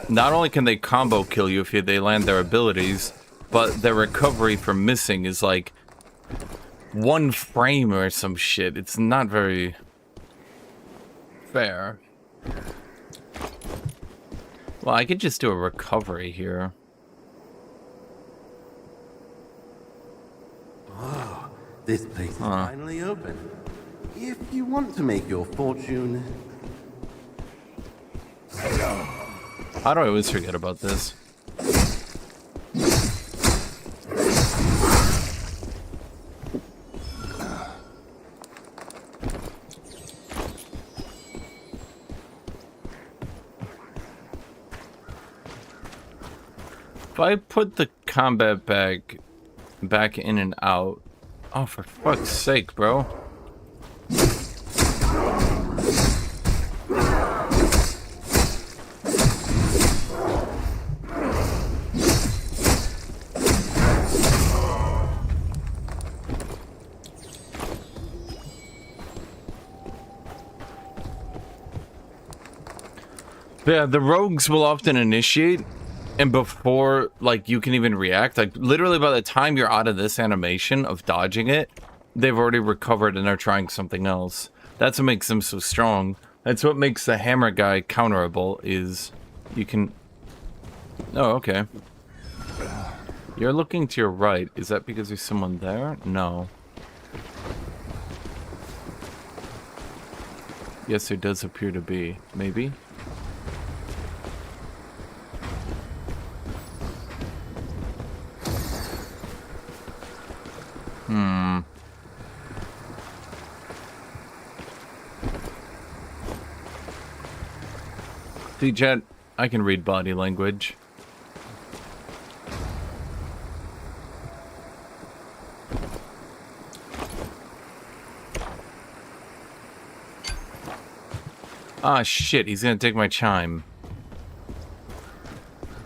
not only can they combo kill you if they land their abilities, but their recovery from missing is like 1 frame or some shit. It's not very fair. Well, I could just do a recovery here. Oh, this place is finally open. If you want to make your fortune... How do I always forget about this? If I put the combat bag back in and out... Oh, for fuck's sake, bro. Yeah, the rogues will often initiate, and before, like, you can even react, like, literally by the time you're out of this animation of dodging it, they've already recovered and are trying something else. That's what makes them so strong. That's what makes the hammer guy counterable, is you can... Oh, okay. You're looking to your right. Is that because there's someone there? No. Yes, there does appear to be. Maybe? See, Jet, I can read body language. Ah, shit, he's gonna take my chime.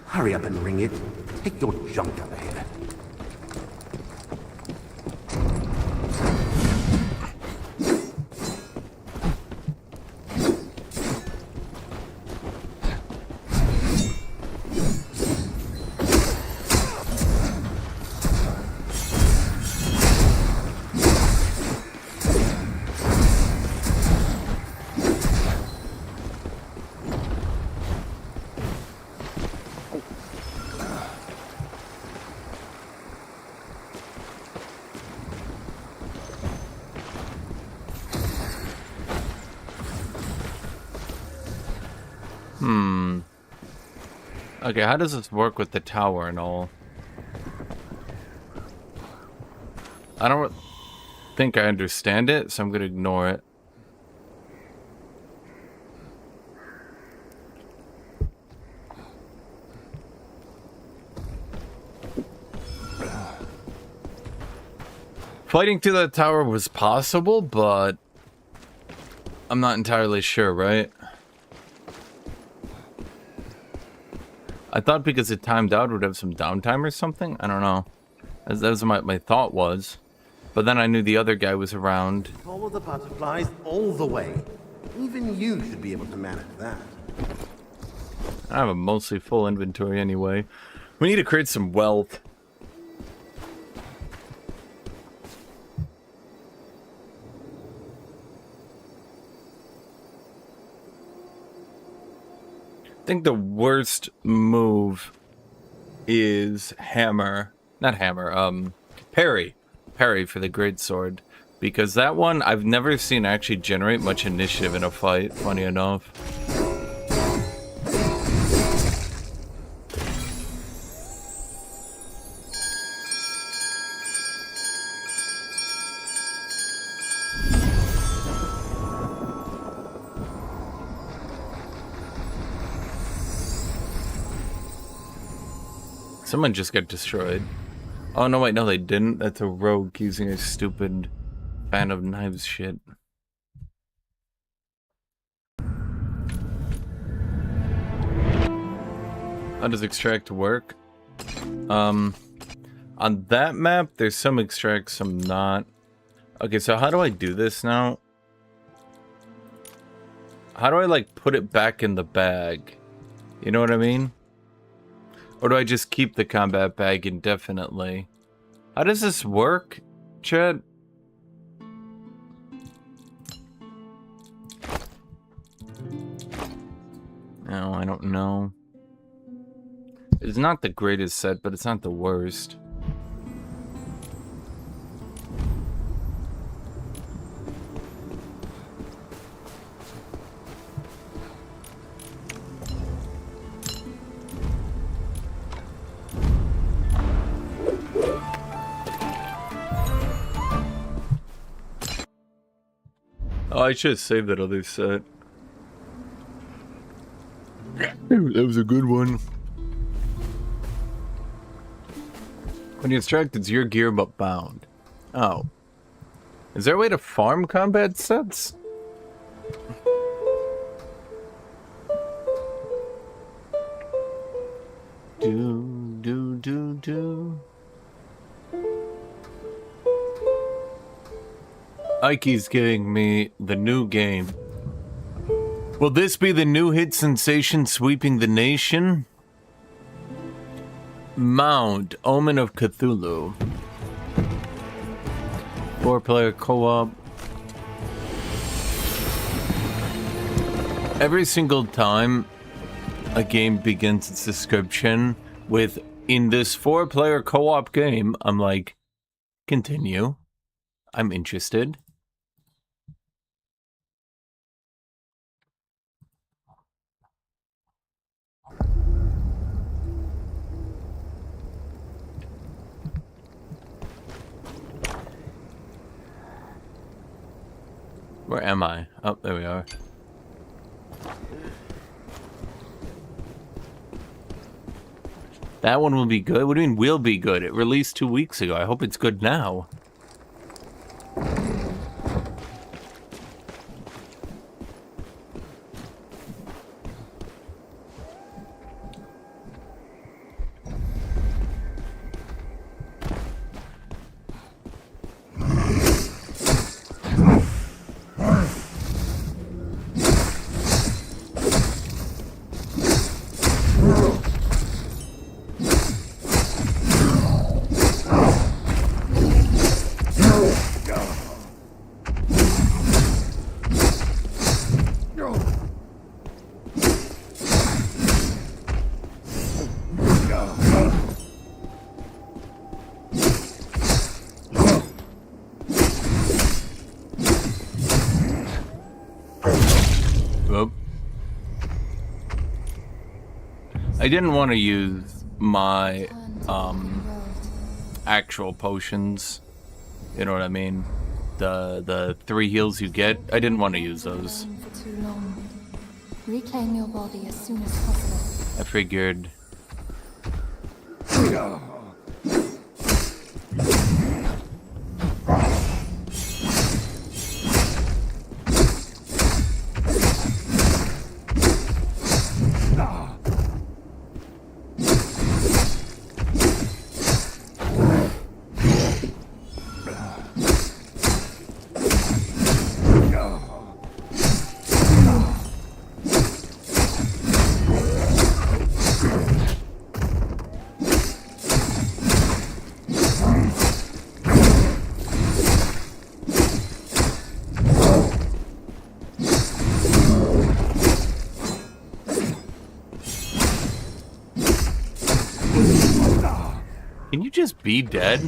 Hurry up and ring it. Take your junk out of here. Okay, how does this work with the tower and all? I don't think I understand it, so I'm gonna ignore it. Fighting through that tower was possible, but I'm not entirely sure, right? I thought because it timed out, it would have some downtime or something. I don't know. That was my thought was. But then I knew the other guy was around. Follow the butterflies all the way. Even you should be able to manage that. I have a mostly full inventory anyway. We need to create some wealth. think the worst move is hammer. Not hammer, parry. Parry for the great sword. Because that one, I've never seen actually generate much initiative in a fight, funny enough. Someone just got destroyed. Oh, no, wait, no, they didn't. That's a rogue using a stupid fan of knives shit. How does extract work? On that map, there's some extract, some not. Okay, so how do I do this now? How do I, like, put it back in the bag? You know what I mean? Or do I just keep the combat bag indefinitely? How does this work, chat? No, I don't know. It's not the greatest set, but it's not the worst. Oh, I should have saved that other set. That was a good one. When you extract, it's your gear but bound. Oh. Is there a way to farm combat sets? Do. Ikey's giving me the new game. Will this be the new hit sensation sweeping the nation? Mound, Omen of Cthulhu. 4-player co-op. Every single time a game begins its description with, in this 4-player co-op game, I'm like, continue. I'm interested. Where am I? Oh, there we are. That one will be good? What do you mean will be good? It released 2 weeks ago. I hope it's good now. I didn't want to use my actual potions. You know what I mean? The 3 heals you get. I didn't want to use those. Reclaim your body as soon as possible. I figured. Can you just be dead?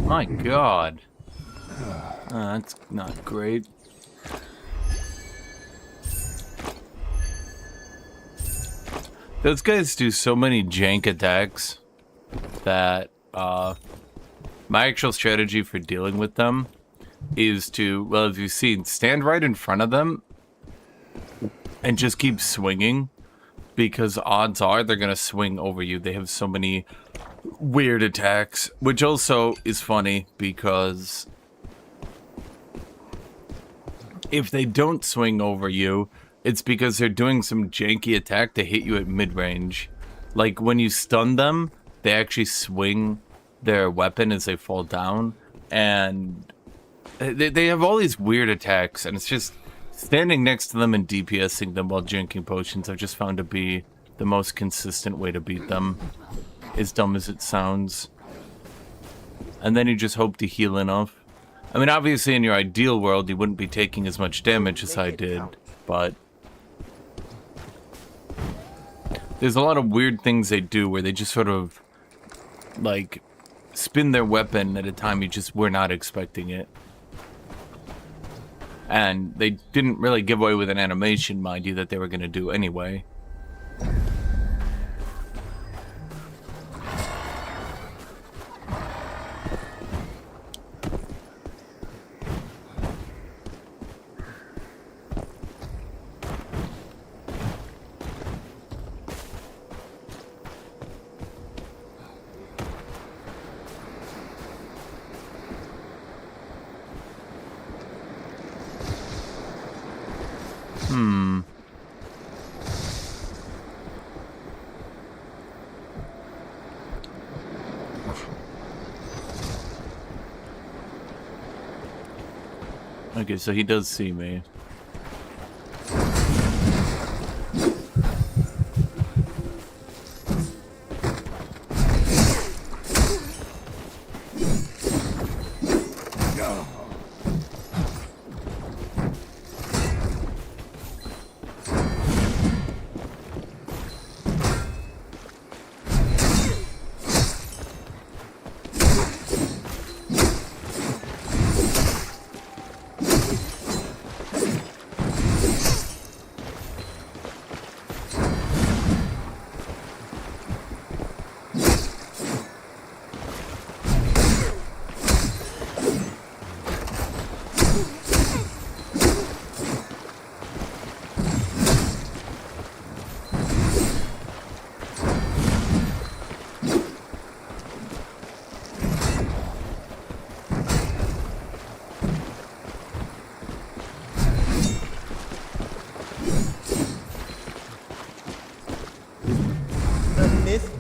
My god. That's not great. Those guys do so many jank attacks that my actual strategy for dealing with them is to, well, as you've seen, stand right in front of them and just keep swinging, because odds are they're gonna swing over you. They have so many weird attacks, which also is funny because if they don't swing over you, it's because they're doing some janky attack to hit you at mid-range. Like when you stun them, they actually swing their weapon as they fall down, and they have all these weird attacks, and it's just standing next to them and DPSing them while drinking potions I've just found to be the most consistent way to beat them, as dumb as it sounds. And then you just hope to heal enough. I mean, obviously in your ideal world you wouldn't be taking as much damage as I did, but there's a lot of weird things they do where they just sort of, like, spin their weapon at a time you just were not expecting it. And they didn't really give away with an animation, mind you, that they were going to do anyway. Okay, so he does see me.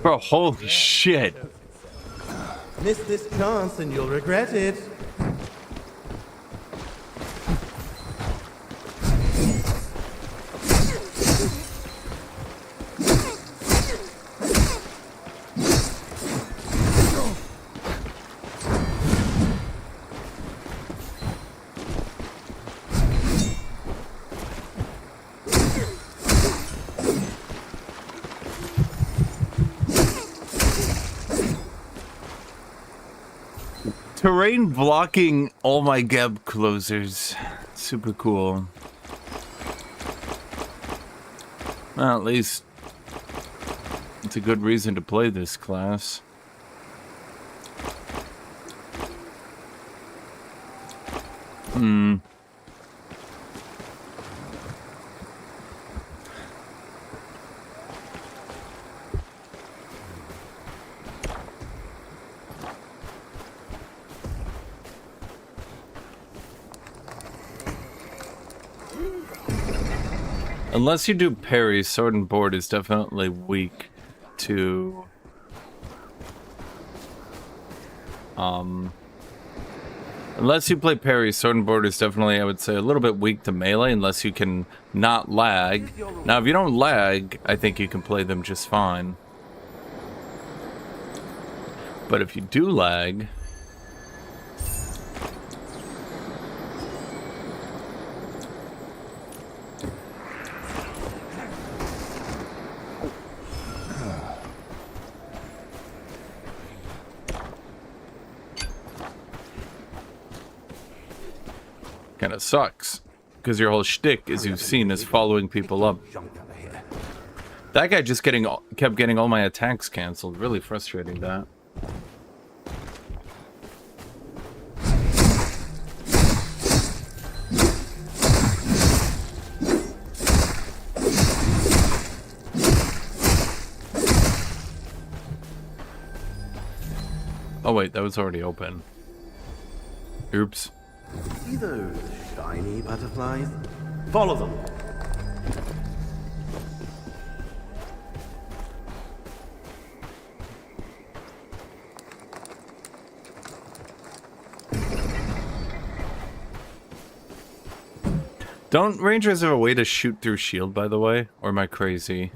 Bro, holy shit. Miss this chance and you'll regret it. Terrain blocking all my gap closers. Super cool. Well, at least it's a good reason to play this class. Unless you do parry, sword and board is definitely weak to unless you play parry, sword and board is definitely, I would say, a little bit weak to melee unless you can not lag. Now, if you don't lag, I think you can play them just fine. But if you do lag, Kind of sucks. Because your whole shtick, as you've seen, is following people up. That guy just kept getting all my attacks canceled. Really frustrating, that. Oh wait, that was already open. Oops. See those shiny butterflies? Follow them. Don't rangers have a way to shoot through shield, by the way? Or am I crazy?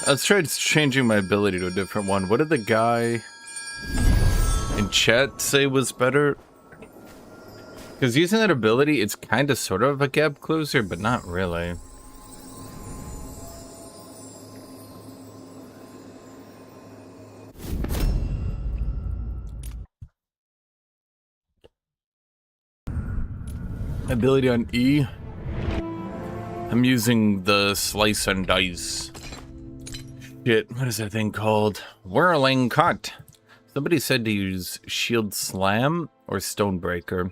Let's try changing my ability to a different one. What did the guy in chat say was better? Because using that ability, it's kind of sort of a gap closer, but not really. Ability on E. I'm using the slice and dice. Shit, what is that thing called? Whirling cut. Somebody said to use shield slam or stonebreaker.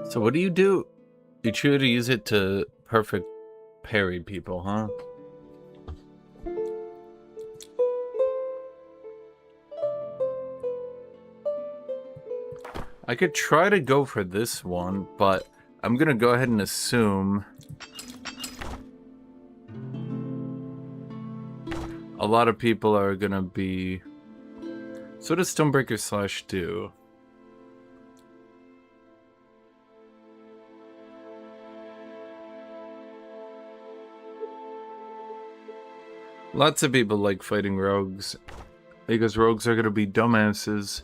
So what do? You try to use it to perfect parry people, huh? I could try to go for this one, but I'm gonna go ahead and assume a lot of people are gonna be... So what does Stonebreaker Slash do? Lots of people like fighting rogues, because rogues are gonna be dumbasses.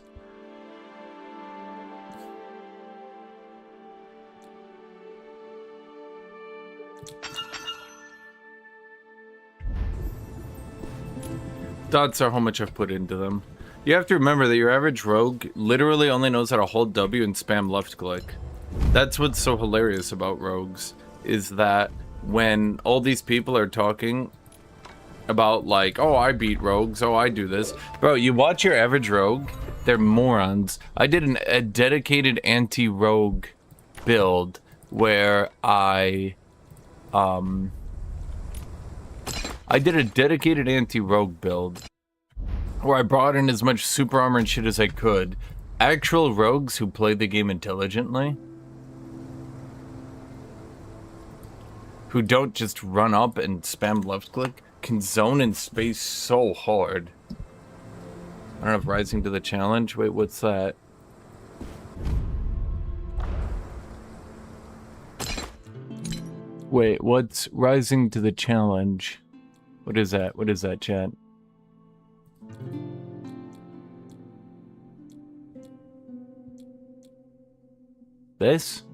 Dots are how much I've put into them. You have to remember that your average rogue literally only knows how to hold W and spam left click. That's what's so hilarious about rogues, is that when all these people are talking about like, oh, I beat rogues, oh, I do this. Bro, you watch your average rogue, they're morons. I did a dedicated anti-rogue build where I did a dedicated anti-rogue build where I brought in as much super armor and shit as I could. Actual rogues who played the game intelligently, who don't just run up and spam left click, can zone in space so hard. I don't know if rising to the challenge. Wait, what's that? Wait, what's rising to the challenge? What is that? What is that, chat? This?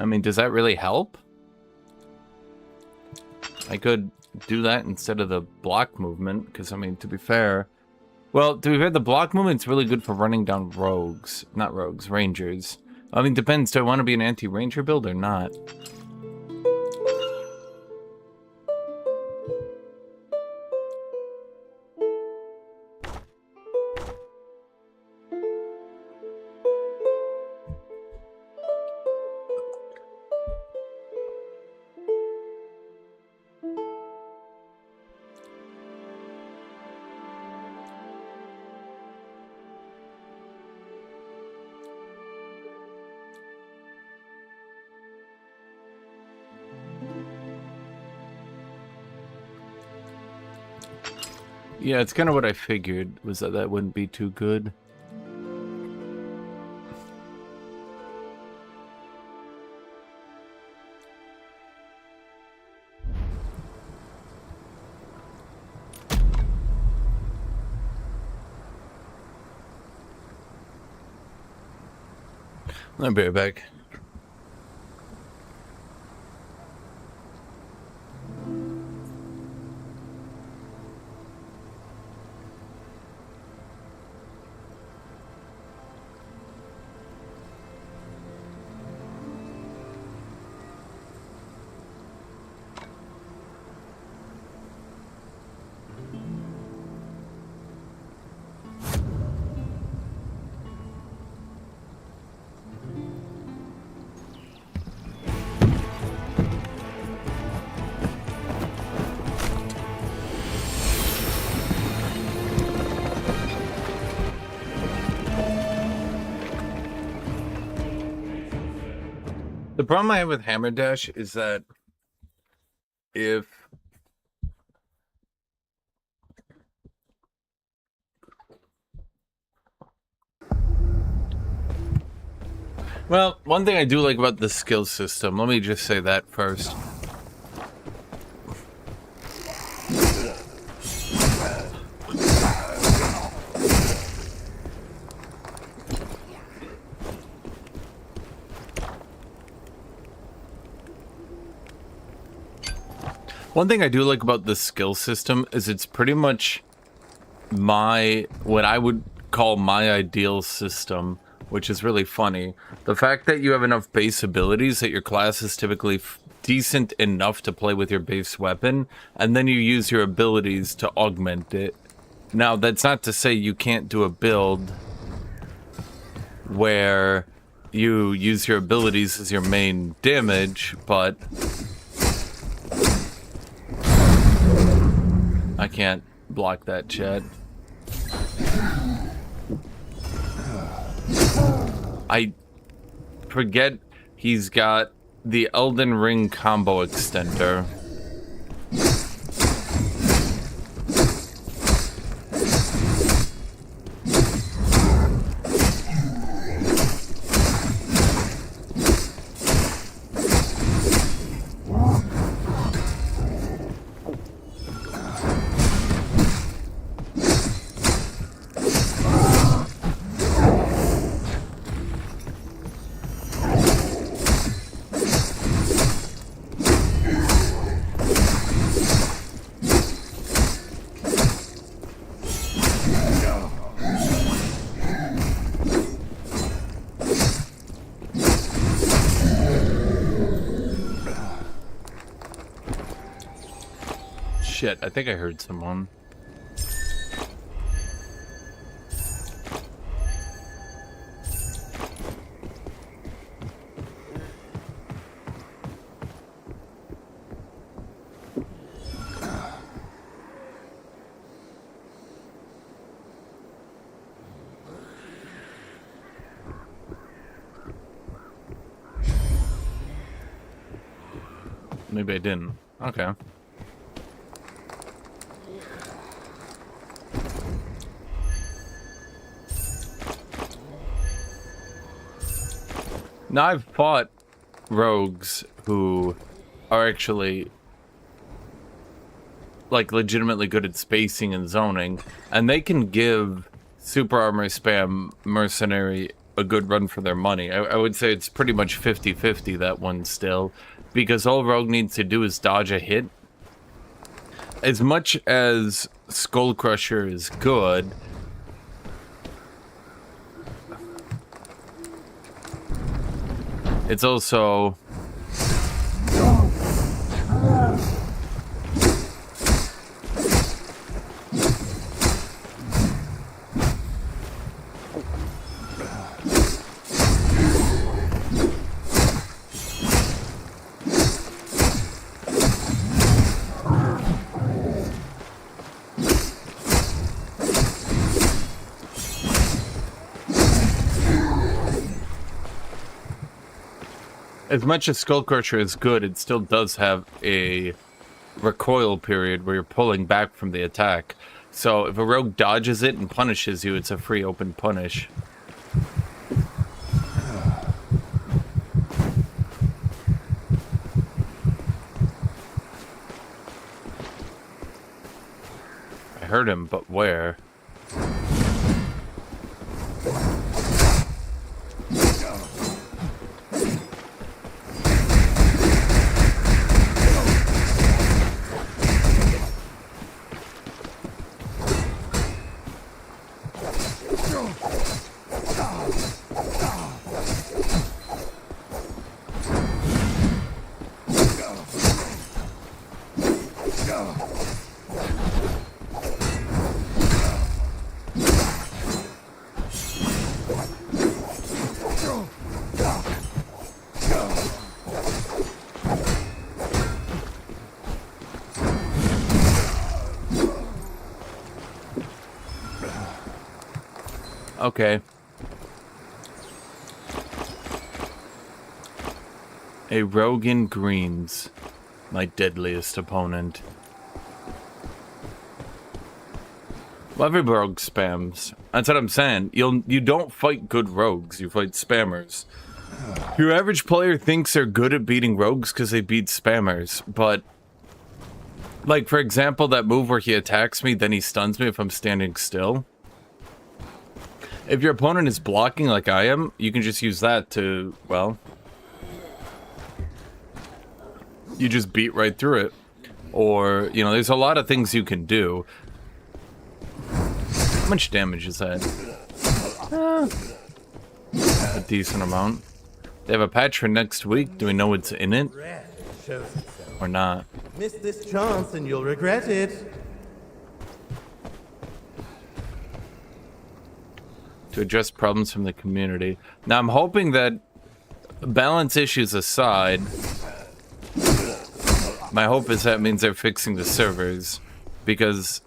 I mean, does that really help? I could do that instead of the block movement, because, I mean, to be fair... Well, to be fair, the block movement's really good for running down rogues. Not rogues, rangers. I mean, depends. Do I want to be an anti-ranger build or not? Yeah, it's kind of what I figured, was that that wouldn't be too good. I'll be right back. The problem I have with Hammer Dash is that if well, one thing I do like about the skill system, let me just say that first. One thing I do like about the skill system is it's pretty much what I would call my ideal system, which is really funny. The fact that you have enough base abilities that your class is typically decent enough to play with your base weapon, and then you use your abilities to augment it. Now, that's not to say you can't do a build where you use your abilities as your main damage, but I can't block that, chat. I forget he's got the Elden Ring combo extender. Shit, I think I heard someone. Maybe I didn't. Okay. Now, I've fought rogues who are actually, like, legitimately good at spacing and zoning, and they can give super armor spam Mercenary a good run for their money. I would say it's pretty much 50-50, that one still, because all Rogue needs to do is dodge a hit. As much as Skull Crusher is good, it's also as much as Skull Crusher is good, it still does have a recoil period where you're pulling back from the attack. So if a rogue dodges it and punishes you, it's a free open punish. I heard him, but where? Okay. A rogue in greens. My deadliest opponent. Well, every rogue spams. That's what I'm saying. You don't fight good rogues, you fight spammers. Your average player thinks they're good at beating rogues because they beat spammers, but like for example, that move where he attacks me, then he stuns me if I'm standing still. If your opponent is blocking like I am, you can just use that to, well, you just beat right through it. Or, you know, there's a lot of things you can do. How much damage is that? A decent amount. They have a patch for next week. Do we know what's in it? Or not? Miss this chance and you'll regret it. To address problems from the community. Now I'm hoping that, balance issues aside, my hope is that means they're fixing the servers, because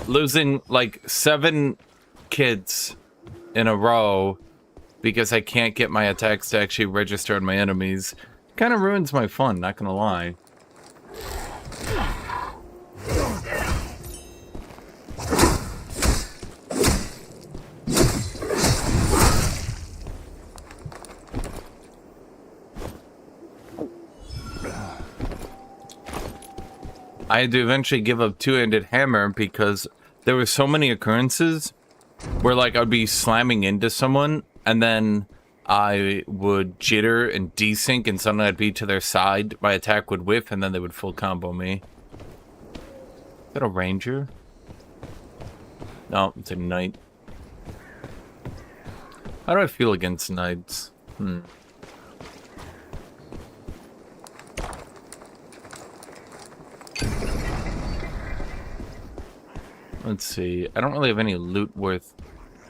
losing like 7 kids in a row because I can't get my attacks to actually register on my enemies kind of ruins my fun, not gonna lie. I had to eventually give up two-handed hammer because there were so many occurrences where like I'd be slamming into someone and then I would jitter and desync and suddenly I'd be to their side, my attack would whiff and then they would full combo me. Is that a ranger? No, it's a knight. How do I feel against knights? Let's see. I don't really have any loot worth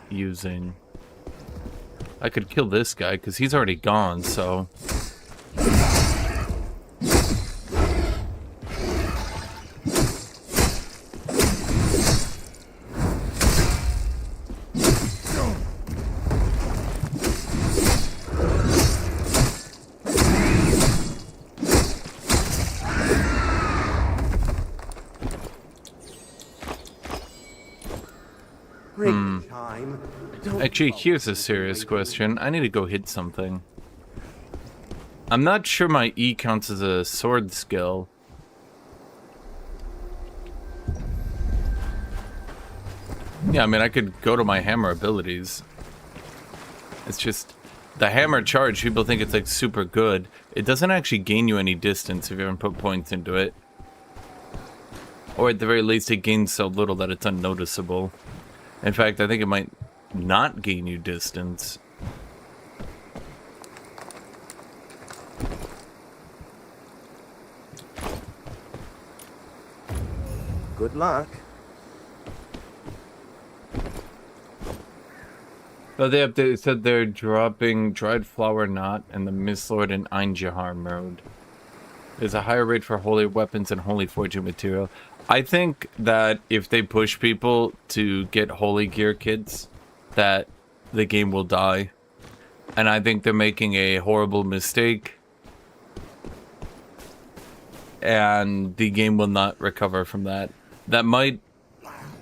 using. I could kill this guy because he's already gone, so. Actually, here's a serious question. I need to go hit something. I'm not sure my E counts as a sword skill. Yeah, I mean, I could go to my hammer abilities. It's just, the hammer charge, people think it's like super good. It doesn't actually gain you any distance if you haven't put points into it. Or at the very least, it gains so little that it's unnoticeable. In fact, I think it might not gain you distance. Good luck. But they said they're dropping Dried Flower Knot and the Mistlord and Einjahar mode. There's a higher rate for holy weapons and holy fortune material. I think that if they push people to get holy gear kits, that the game will die. And I think they're making a horrible mistake. And the game will not recover from that. That might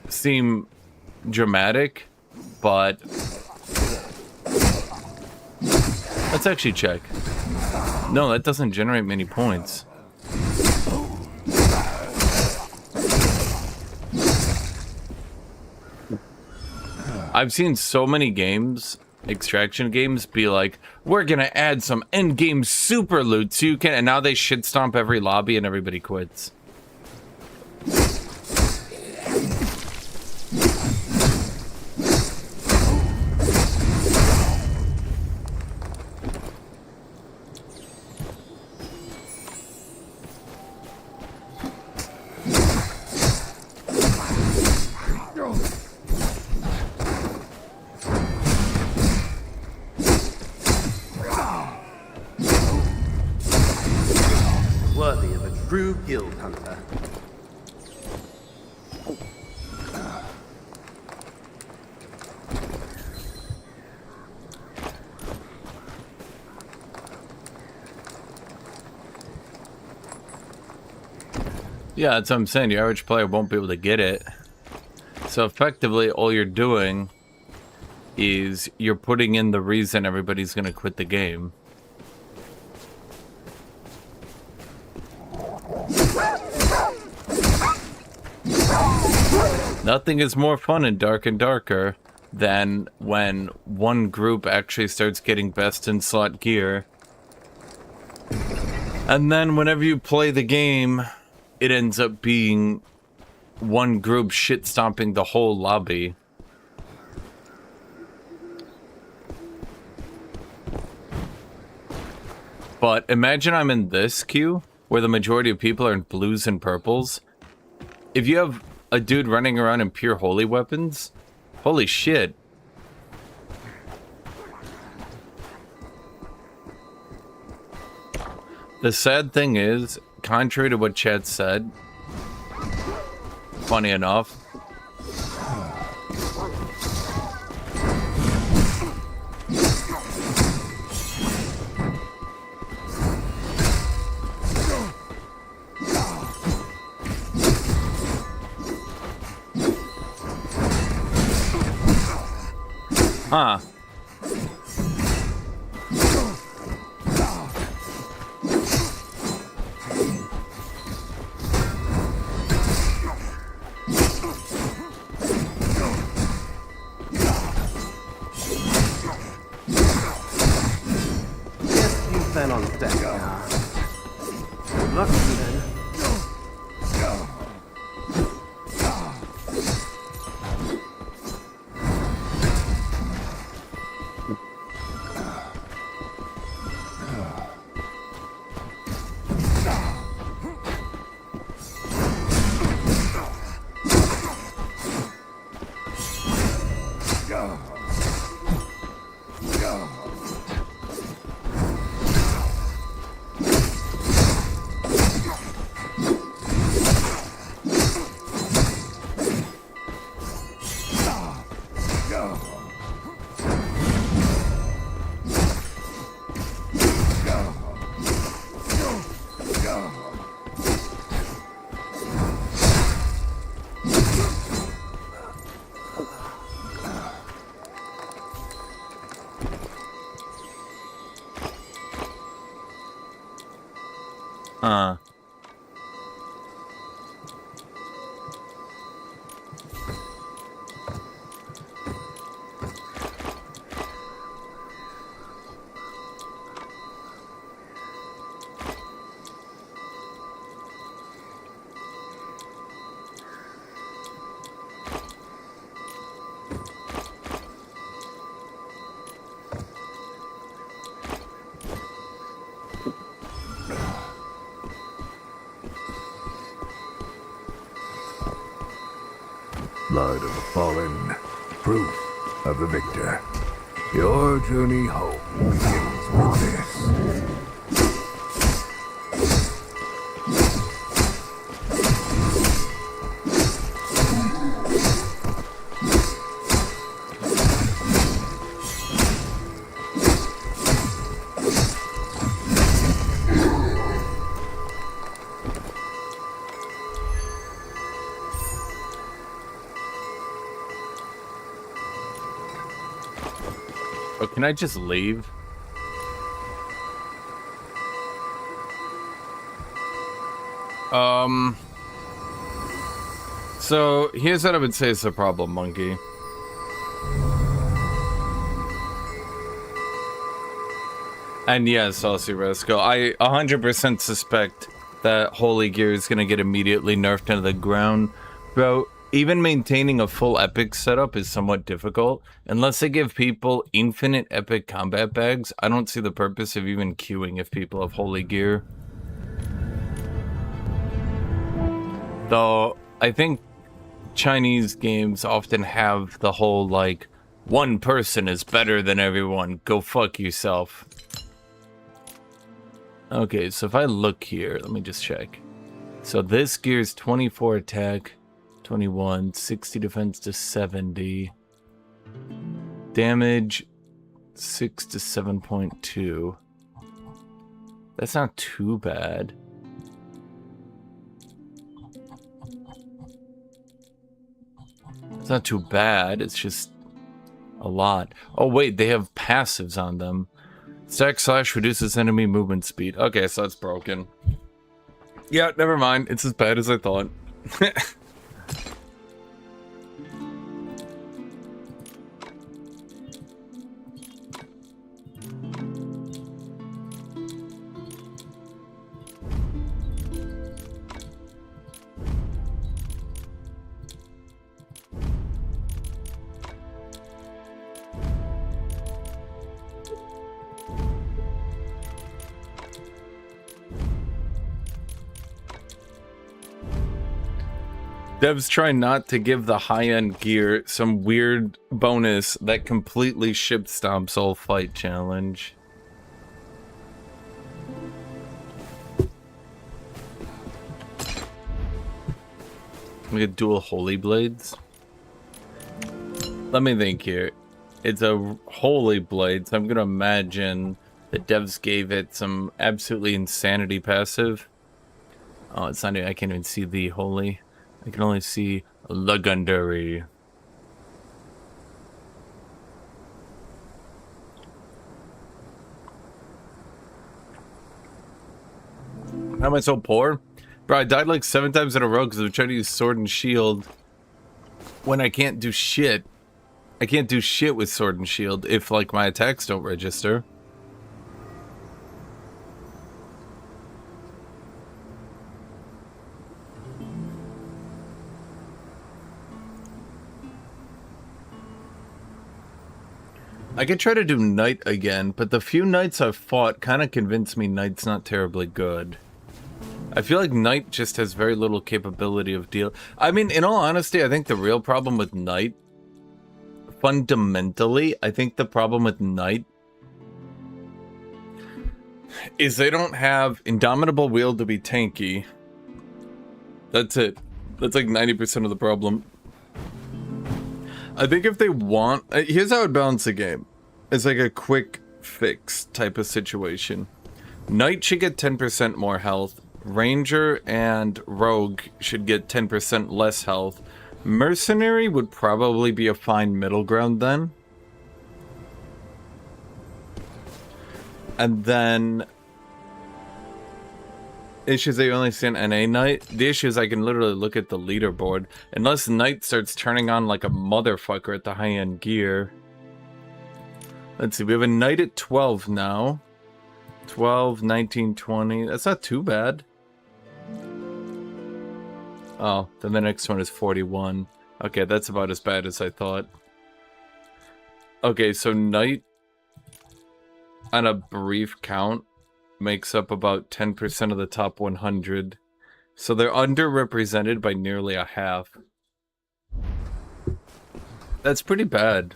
seem dramatic, but let's actually check. No, that doesn't generate many points. I've seen so many games, extraction games, be like, we're gonna add some endgame super loot so you can, and now they shit stomp every lobby and everybody quits. Worthy of a true guild hunter. Yeah, that's what I'm saying. Your average player won't be able to get it. So effectively, all you're doing is you're putting in the reason everybody's going to quit the game. Nothing is more fun in Dark and Darker than when one group actually starts getting best in slot gear. And then whenever you play the game, it ends up being one group shit stomping the whole lobby. But imagine I'm in this queue where the majority of people are in blues and purples. If you have a dude running around in pure holy weapons, holy shit. The sad thing is, contrary to what Chad said, funny enough, huh. Guess you plan on stacking now. Good luck to you then. Blood of the fallen, proof of the victor. Your journey home begins with this. Oh, can I just leave? So here's what I would say is the problem, Monkey. And yes, Saucy Rascal, I 100% suspect that Holy Gear is gonna get immediately nerfed into the ground. Bro, even maintaining a full epic setup is somewhat difficult. Unless they give people infinite epic combat bags, I don't see the purpose of even queuing if people have Holy Gear. Though, I think Chinese games often have the whole, like, one person is better than everyone, go fuck yourself. Okay, so if I look here, let me just check. So this gear's 24 attack, 21, 60 defense to 70. Damage, 6 to 7.2. That's not too bad. It's not too bad, it's just a lot. Oh wait, they have passives on them. Stack slash reduces enemy movement speed. Okay, so that's broken. Yeah, never mind. It's as bad as I thought. Devs try not to give the high-end gear some weird bonus that completely ship stomps all fight challenge. We get dual holy blades. Let me think here. It's a holy blade, so I'm gonna imagine the devs gave it some absolutely insanity passive. Oh, it's not. I can't even see the holy. I can only see legendary. How am I so poor? Bro, I died like 7 times in a row because I'm trying to use sword and shield when I can't do shit. I can't do shit with sword and shield if, like, my attacks don't register. I could try to do Knight again, but the few Knights I've fought kind of convinced me Knight's not terribly good. I feel like Knight just has very little capability of deal. I mean, in all honesty, I think the real problem with Knight, fundamentally, I think the problem with Knight is they don't have Indomitable Will to be tanky. That's it. That's like 90% of the problem. I think if they want... here's how I would balance the game. It's like a quick fix type of situation. Knight should get 10% more health. Ranger and Rogue should get 10% less health. Mercenary would probably be a fine middle ground then. And then... issues that you only see an NA Knight. The issue is I can literally look at the leaderboard. Unless Knight starts turning on like a motherfucker at the high-end gear. Let's see, we have a Knight at 12 now. 12, 19, 20. That's not too bad. Oh, then the next one is 41. Okay, that's about as bad as I thought. Okay, so Knight on a brief count makes up about 10% of the top 100. So they're underrepresented by nearly a half. That's pretty bad.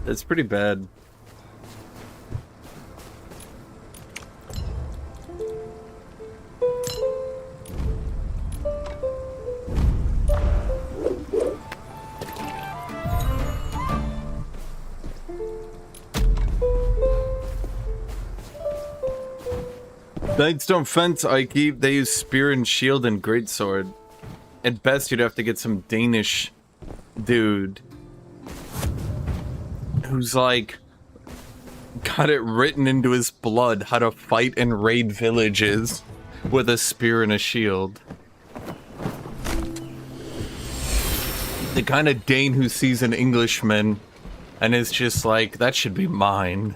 That's pretty bad. Knights don't fence, Ike. They use spear and shield and greatsword. At best, you'd have to get some Danish dude who's like got it written into his blood how to fight and raid villages with a spear and a shield. The kind of Dane who sees an Englishman and is just like, that should be mine.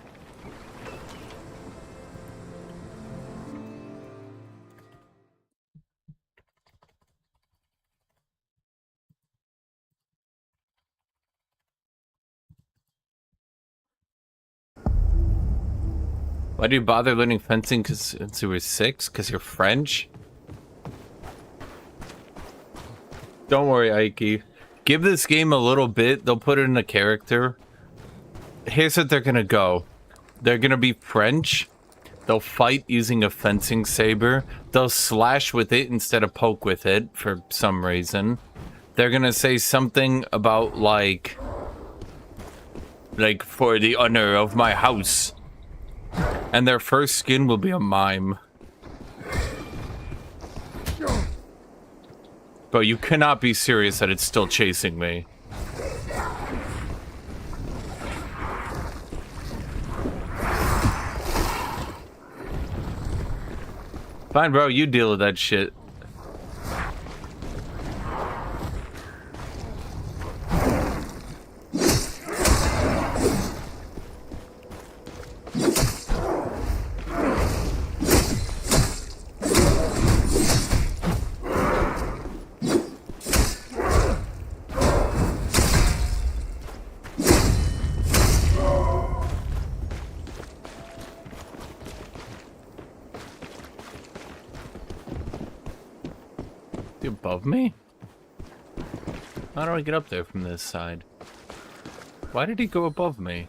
Why do you bother learning fencing since you were 6? Because you're French? Don't worry, Aiki. Give this game a little bit. They'll put it in a character. Here's what they're gonna go. They're gonna be French. They'll fight using a fencing saber. They'll slash with it instead of poke with it for some reason. They're gonna say something about like for the honor of my house. And their first skin will be a mime. But you cannot be serious that it's still chasing me. Fine, bro, you deal with that shit. Above me? How do I get up there from this side? Why did he go above me?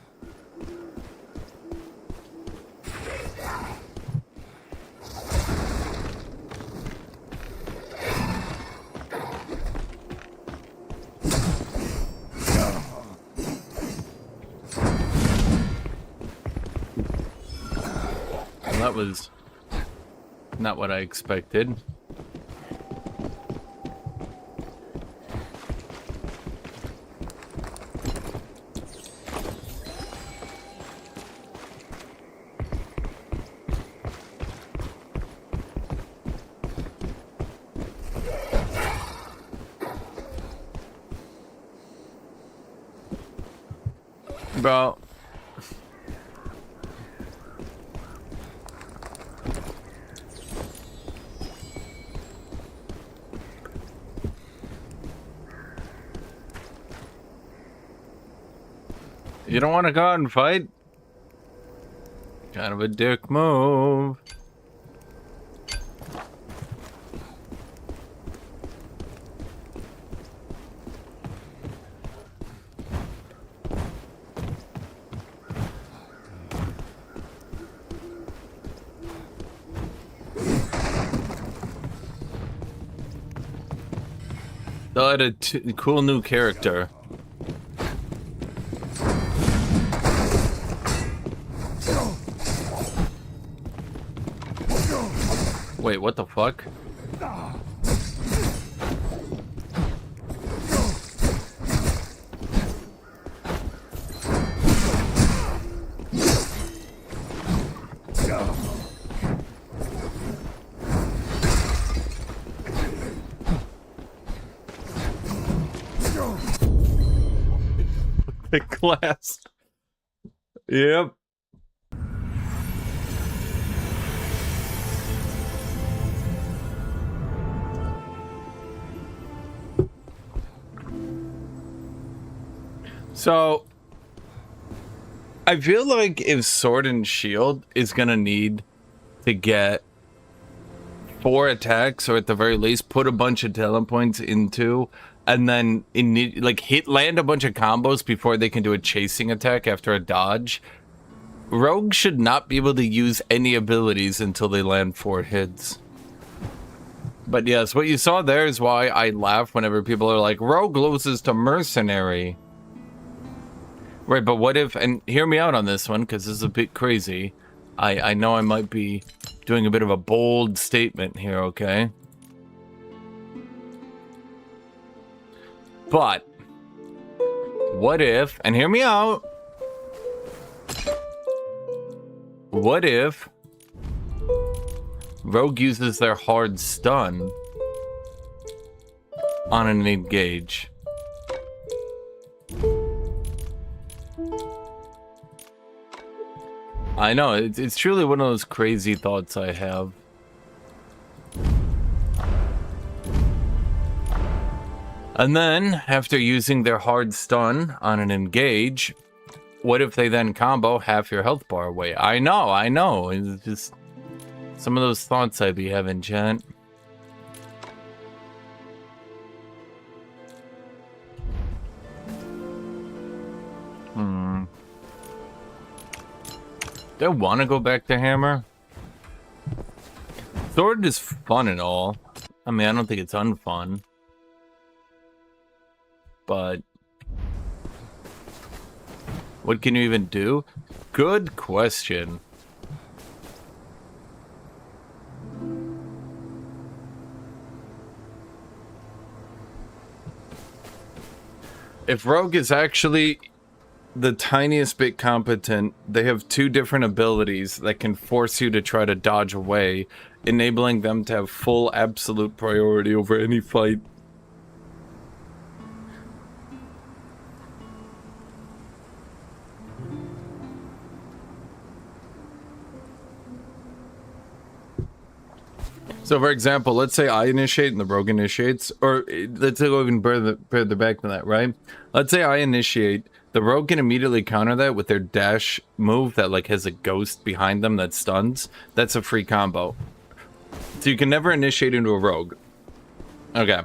Well, that was not what I expected. Bro. You don't want to go out and fight? Kind of a dick move. They'll add a cool new character. Wait, what the fuck? The glass. Yep. So, I feel like if Sword and Shield is gonna need to get 4 attacks, or at the very least put a bunch of talent points into, and then land a bunch of combos before they can do a chasing attack after a dodge, Rogue should not be able to use any abilities until they land 4 hits. But yes, what you saw there is why I laugh whenever people are like, Rogue loses to Mercenary. Right, but what if, and hear me out on this one, because this is a bit crazy. I know I might be doing a bit of a bold statement here, okay? But, what if, and hear me out, What if Rogue uses their hard stun on an engage? I know, it's truly one of those crazy thoughts I have. And then, after using their hard stun on an engage, what if they then combo half your health bar away? I know. It's just some of those thoughts I be having, chat. Do I want to go back to hammer? Sword is fun and all. I mean, I don't think it's unfun. But what can you even do? Good question. If Rogue is actually the tiniest bit competent, they have two different abilities that can force you to try to dodge away, enabling them to have full absolute priority over any fight. So, for example, let's say I initiate and the rogue initiates, or let's go even further back than that, right? Let's say I initiate, the rogue can immediately counter that with their dash move that like has a ghost behind them that stuns. That's a free combo. So you can never initiate into a rogue. Okay.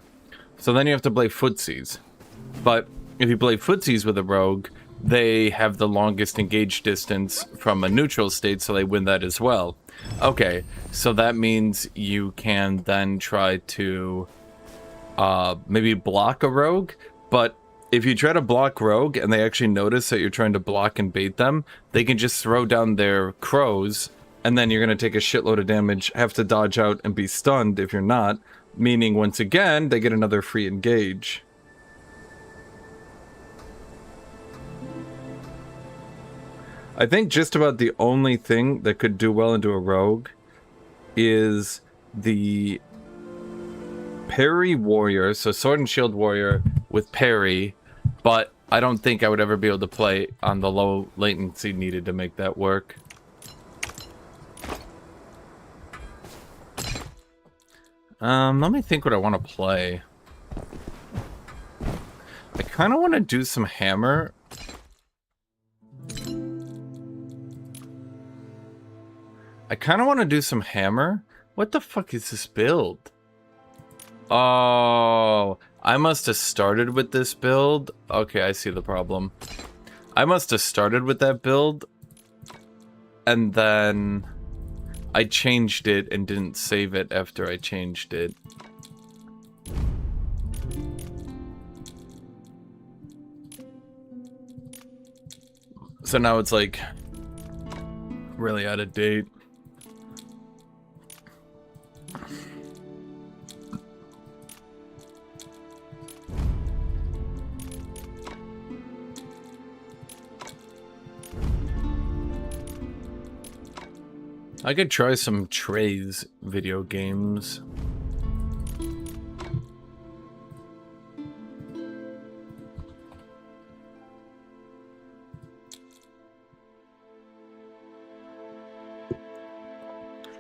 So then you have to play footsies. But if you play footsies with a rogue, they have the longest engage distance from a neutral state, so they win that as well. Okay, so that means you can then try to maybe block a rogue, but if you try to block rogue and they actually notice that you're trying to block and bait them, they can just throw down their crows, and then you're going to take a shitload of damage, have to dodge out and be stunned if you're not, meaning once again, they get another free engage. I think just about the only thing that could do well into a rogue is the parry warrior, so sword and shield warrior with parry, but I don't think I would ever be able to play on the low latency needed to make that work. Let me think what I want to play. I kind of want to do some hammer. What the fuck is this build? Oh, I must have started with this build. Okay, I see the problem. I must have started with that build, and then I changed it and didn't save it after I changed it. So now it's like really out of date. I could try some Trey's video games.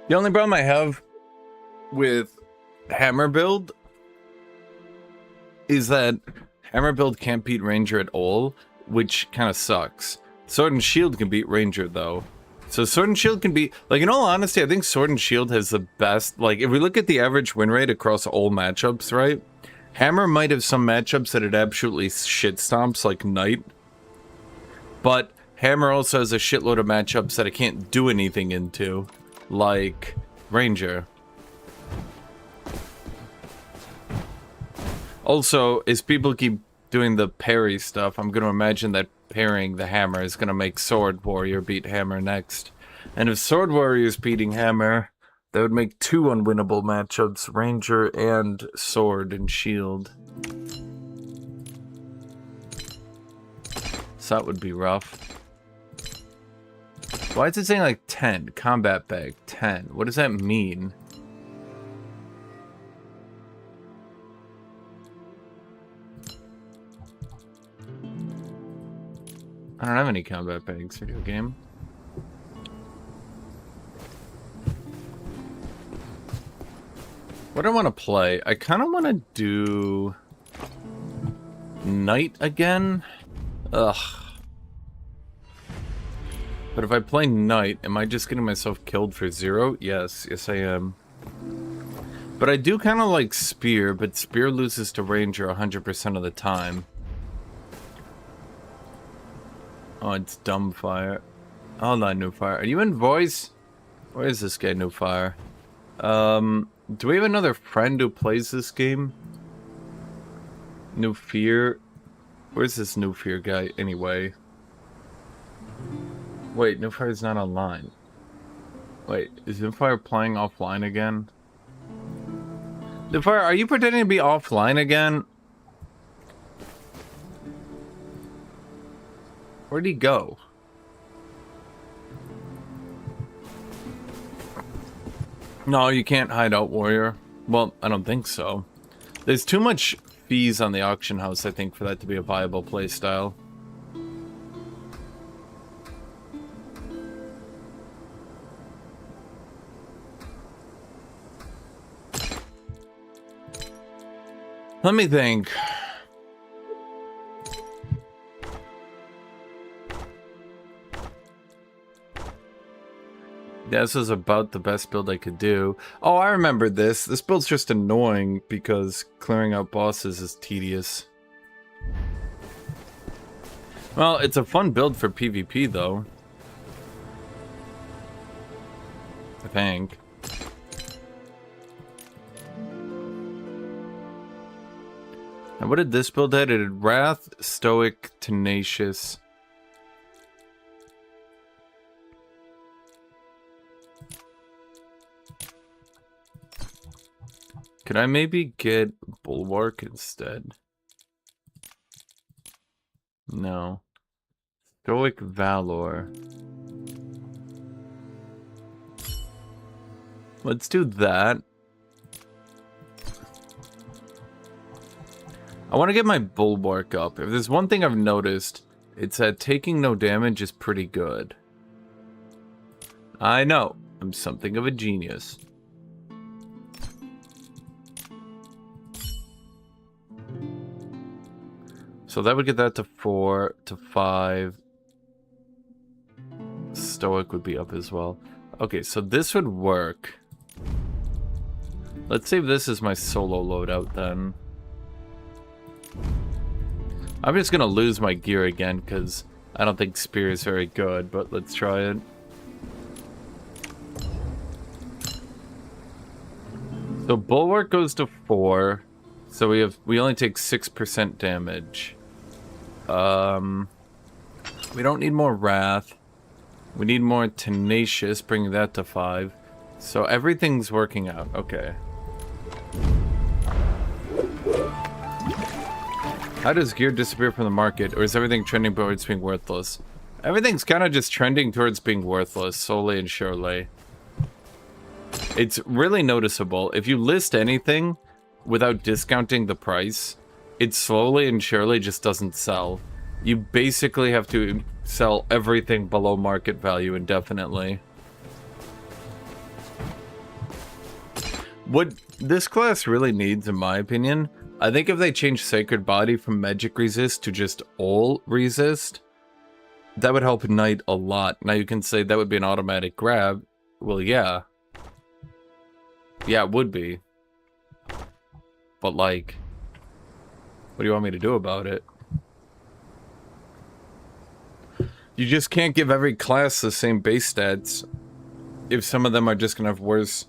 The only problem I have with hammer build is that hammer build can't beat ranger at all, which kind of sucks. Sword and shield can beat ranger though. So sword and shield can be, like, in all honesty, I think sword and shield has the best, like, if we look at the average win rate across all matchups, right? Hammer might have some matchups that it absolutely shit stomps, like knight. But hammer also has a shitload of matchups that it can't do anything into, like ranger. Also, as people keep doing the parry stuff, I'm going to imagine that pairing the hammer is going to make sword warrior beat hammer next. And if sword warrior is beating hammer, that would make two unwinnable matchups, ranger and sword and shield. So that would be rough. Why is it saying like 10? Combat bag, 10. What does that mean? I don't have any combat bags, video game. What do I want to play? I kind of want to do Knight again. Ugh. But if I play Knight, am I just getting myself killed for 0? Yes, yes I am. But I do kind of like Spear, but Spear loses to Ranger 100% of the time. Oh, it's Dumbfire. Hold on, New Fire. Are you in voice? Where is this guy, New Fire? Do we have another friend who plays this game? New Fear? Where's this New Fear guy, anyway? Wait, New Fire's not online. Wait, is New Fire playing offline again? New Fire, are you pretending to be offline again? Where'd he go? No, you can't hide out, Warrior. Well, I don't think so. There's too much fees on the auction house, I think, for that to be a viable playstyle. Let me think. Yeah, this is about the best build I could do. Oh, I remember this. This build's just annoying because clearing out bosses is tedious. Well, it's a fun build for PvP, though. I think. And what did this build add? It had Wrath, Stoic, Tenacious. Could I maybe get Bulwark instead? No. Stoic Valor. Let's do that. I want to get my Bulwark up. If there's one thing I've noticed, it's that taking no damage is pretty good. I know. I'm something of a genius. So that would get that to 4, to 5. Stoic would be up as well. Okay, so this would work. Let's save this as my solo loadout then. I'm just gonna lose my gear again because I don't think Spear is very good, but let's try it. So Bulwark goes to 4. So we only take 6% damage. We don't need more Wrath. We need more Tenacious, bringing that to 5. So everything's working out. Okay. How does gear disappear from the market, or is everything trending towards being worthless? Everything's kind of just trending towards being worthless, slowly and surely. It's really noticeable. If you list anything without discounting the price, it slowly and surely just doesn't sell. You basically have to sell everything below market value indefinitely. What this class really needs, in my opinion, I think if they change Sacred Body from Magic Resist to just All Resist, that would help Knight a lot. Now you can say that would be an automatic grab. Well, yeah. Yeah, it would be. But like, what do you want me to do about it? You just can't give every class the same base stats if some of them are just gonna have worse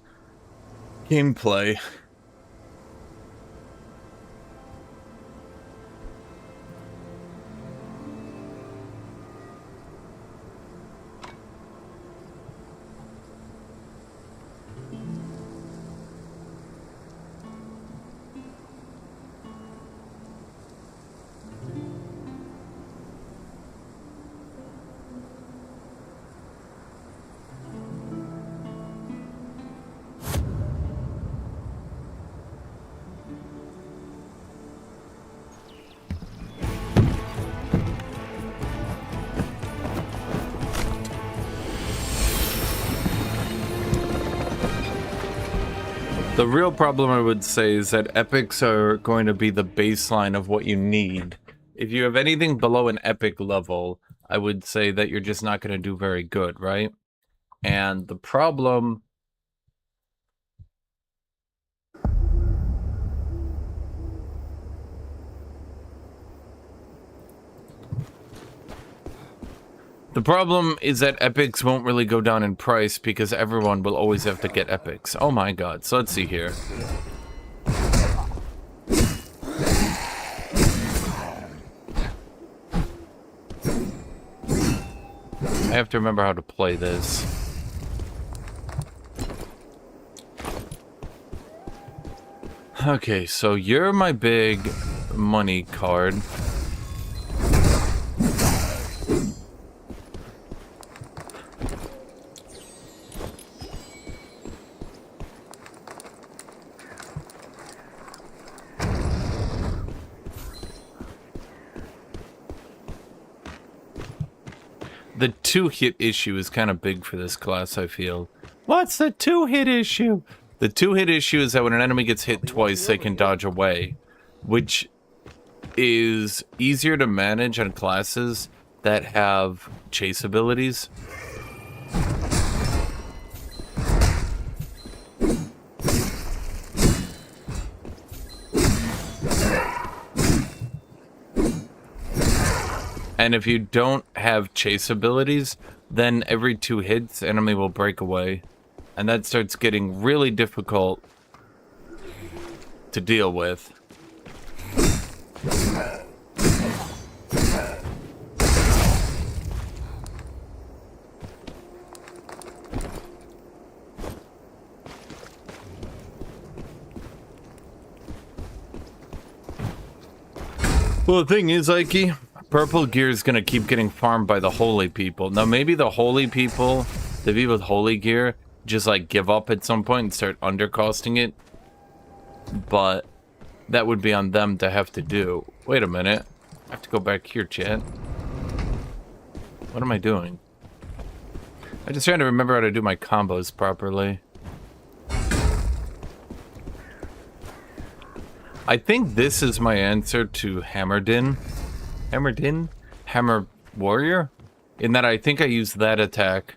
gameplay. The real problem, I would say, is that epics are going to be the baseline of what you need. If you have anything below an epic level, I would say that you're just not going to do very good, right? And the problem... The problem is that epics won't really go down in price because everyone will always have to get epics. Oh my god, so let's see here. I have to remember how to play this. Okay, so you're my big money card. The 2-hit issue is kind of big for this class, I feel. What's the 2-hit issue? The 2-hit issue is that when an enemy gets hit twice, they can dodge away, which is easier to manage on classes that have chase abilities. And if you don't have chase abilities, then every 2 hits, enemy will break away. And that starts getting really difficult to deal with. Well, the thing is, Ike, purple gear is going to keep getting farmed by the holy people. Now, maybe the holy people, the people with holy gear, just like give up at some point and start undercosting it. But that would be on them to have to do. Wait a minute. I have to go back here, chat. What am I doing? I'm just trying to remember how to do my combos properly. I think this is my answer to Hammerdin. Hammerdin? Hammer Warrior? In that I think I use that attack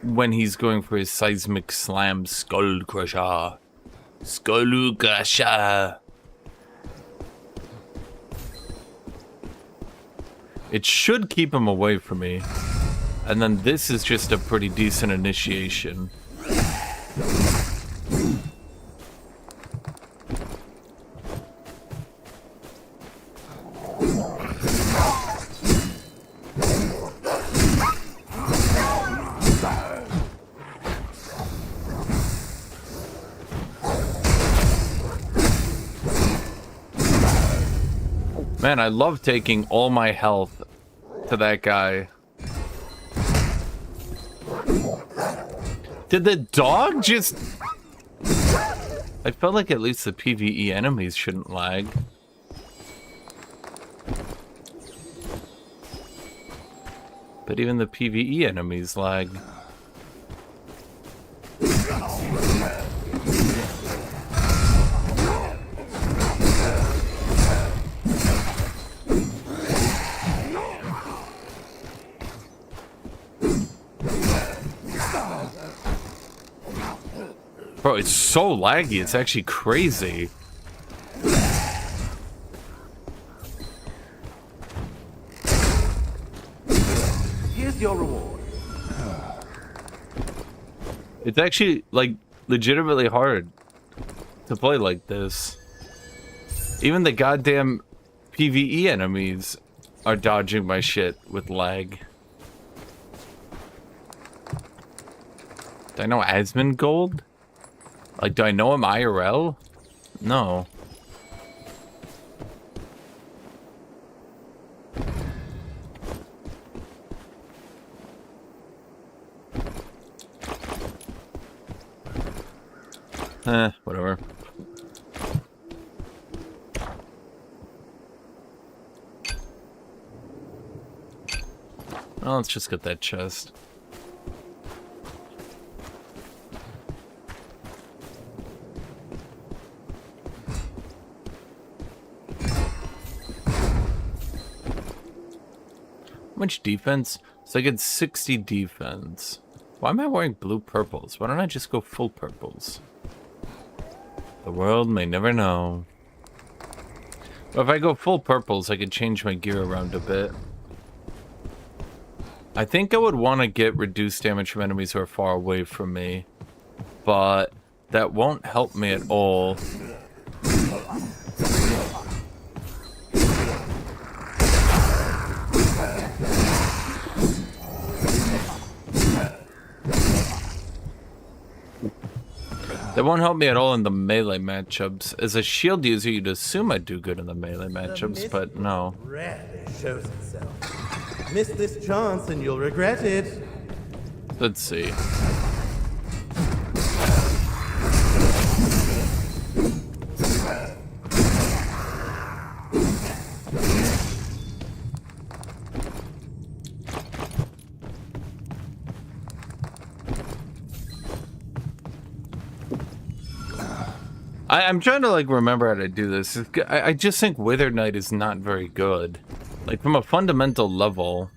when he's going for his Seismic Slam Skull Crusher. Skull Crusher. It should keep him away from me. And then this is just a pretty decent initiation. Man, I love taking all my health to that guy. Did the dog just... I felt like at least the PvE enemies shouldn't lag. But even the PvE enemies lag. Bro, it's so laggy, it's actually crazy. Here's your reward. It's actually, like, legitimately hard to play like this. Even the goddamn PvE enemies are dodging my shit with lag. Do I know Asmongold? Like, do I know him IRL? No. Whatever. Well, let's just get that chest. much defense? So I get 60 defense. Why am I wearing blue purples? Why don't I just go full purples? The world may never know. But if I go full purples, I could change my gear around a bit. I think I would want to get reduced damage from enemies who are far away from me. But that won't help me at all. That won't help me at all in the melee matchups. As a shield user, you'd assume I'd do good in the melee matchups, but no. Rarely shows itself. Miss this chance and you'll regret it. Let's see. I'm trying to like remember how to do this. I just think Withered Knight is not very good. Like from a fundamental level,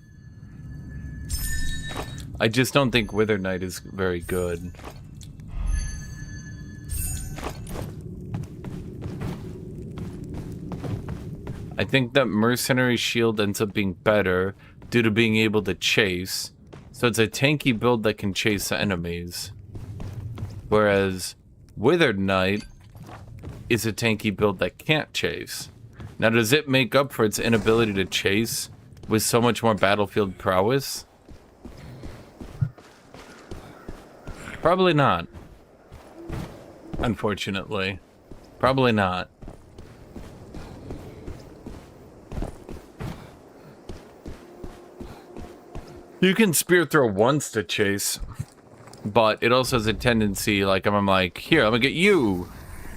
I just don't think Withered Knight is very good. I think that Mercenary shield ends up being better due to being able to chase. So it's a tanky build that can chase enemies. Whereas Withered Knight is a tanky build that can't chase. Now, does it make up for its inability to chase with so much more battlefield prowess? Probably not. Unfortunately. Probably not. You can spear throw once to chase, but it also has a tendency, like, I'm like, here, I'm gonna get you.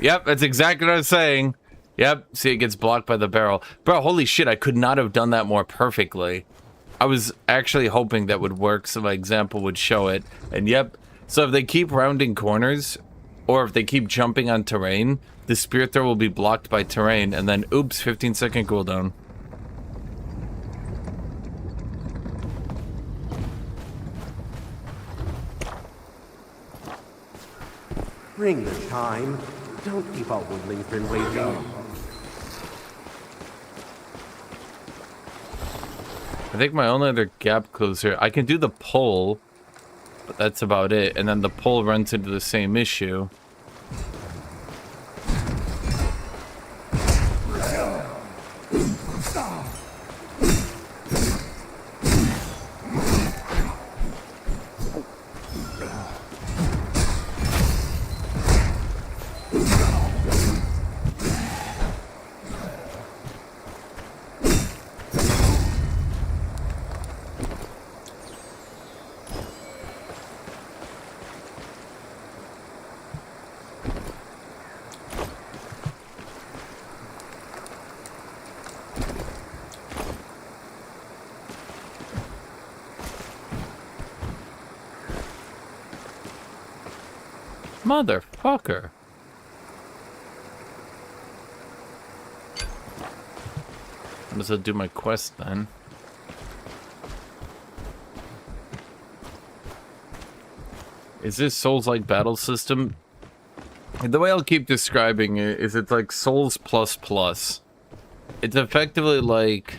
Yep, that's exactly what I was saying. Yep, see, it gets blocked by the barrel. Bro, holy shit, I could not have done that more perfectly. I was actually hoping that would work, so my example would show it. And yep, so if they keep rounding corners, or if they keep jumping on terrain, the spear throw will be blocked by terrain, and then, oops, 15-second cooldown. Ring the chime. Don't keep our woodlings been waiting. I think my only other gap closer, I can do the pull, but that's about it. And then the pull runs into the same issue. Motherfucker. I must do my quest then. Is this Souls-like battle system? The way I'll keep describing it is it's like Souls plus. It's effectively like...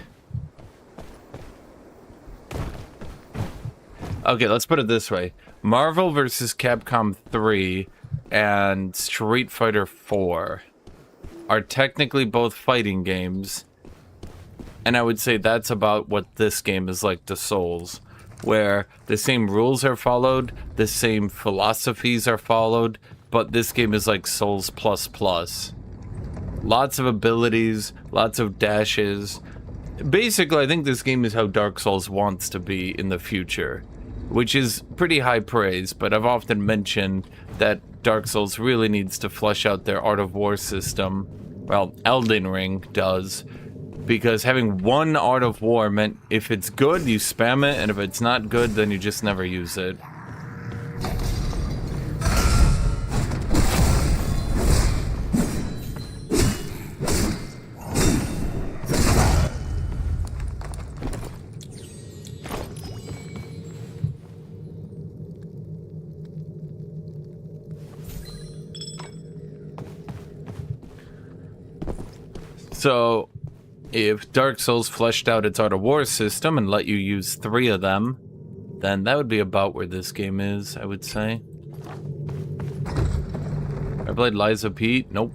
Okay, let's put it this way. Marvel vs. Capcom 3 and Street Fighter 4 are technically both fighting games. And I would say that's about what this game is like to Souls, where the same rules are followed, the same philosophies are followed, but this game is like Souls plus. Lots of abilities, lots of dashes. Basically, I think this game is how Dark Souls wants to be in the future, which is pretty high praise, but I've often mentioned that Dark Souls really needs to flesh out their Art of War system. Well, Elden Ring does, because having one Art of War meant if it's good, you spam it, and if it's not good, then you just never use it. So, if Dark Souls fleshed out its Art of War system and let you use 3 of them, then that would be about where this game is, I would say. I played Liza Pete. Nope.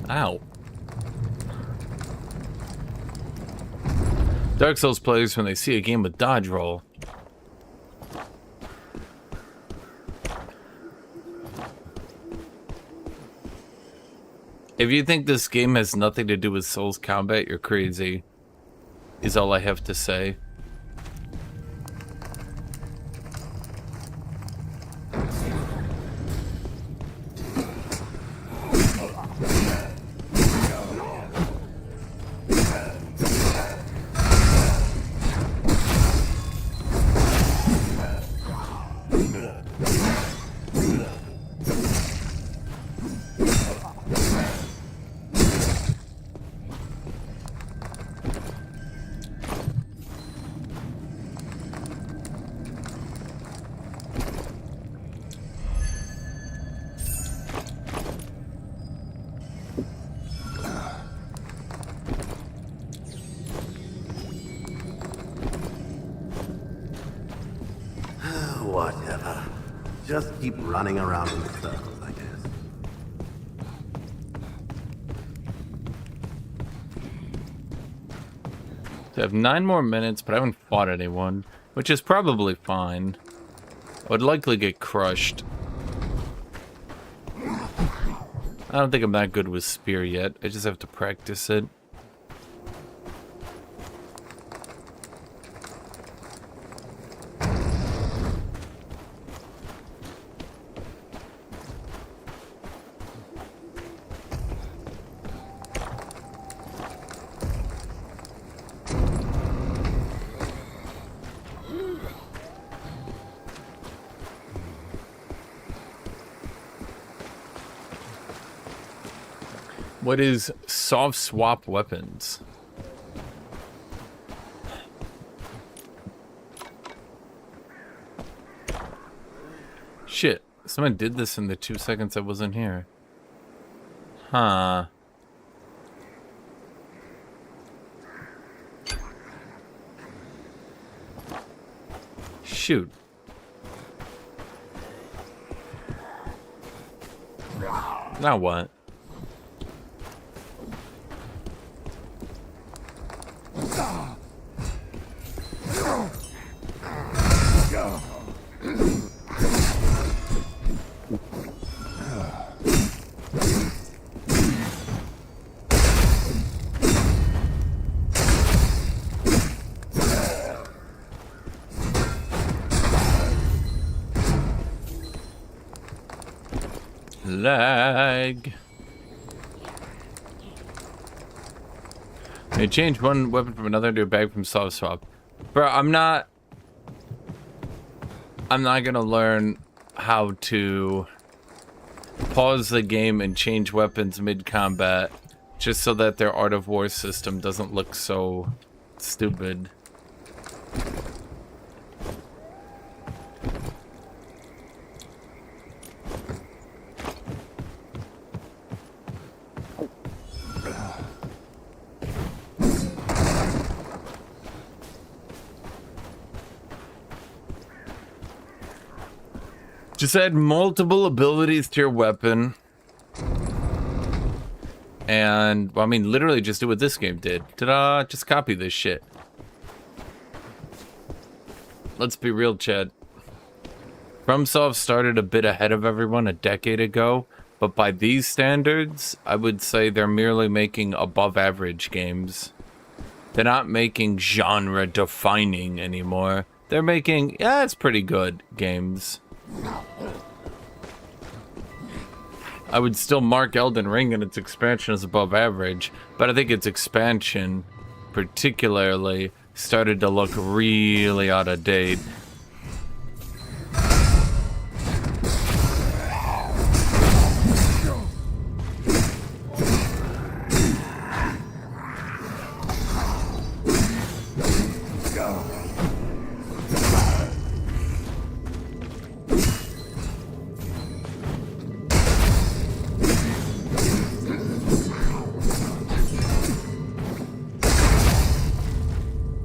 Ow. Dark Souls players, when they see a game with dodge roll, if you think this game has nothing to do with Souls combat, you're crazy, is all I have to say. Whatever. Just keep running around in circles, I guess. I have 9 more minutes, but I haven't fought anyone, which is probably fine. I would likely get crushed. I don't think I'm that good with spear yet. I just have to practice it. What is soft swap weapons? Shit, someone did this in the 2 seconds I wasn't here. Huh. Shoot. Now what? Lag. They change one weapon from another to a bag from soft swap. Bro, I'm not gonna learn how to pause the game and change weapons mid-combat just so that their Art of War system doesn't look so stupid. Just add multiple abilities to your weapon. And, well, I mean, literally just do what this game did. Ta-da! Just copy this shit. Let's be real, Chad. FromSoft started a bit ahead of everyone a decade ago, but by these standards, I would say they're merely making above-average games. They're not making genre-defining anymore. They're making, yeah, it's pretty good games. I would still mark Elden Ring and its expansion as above average, but I think its expansion, particularly, started to look really out of date.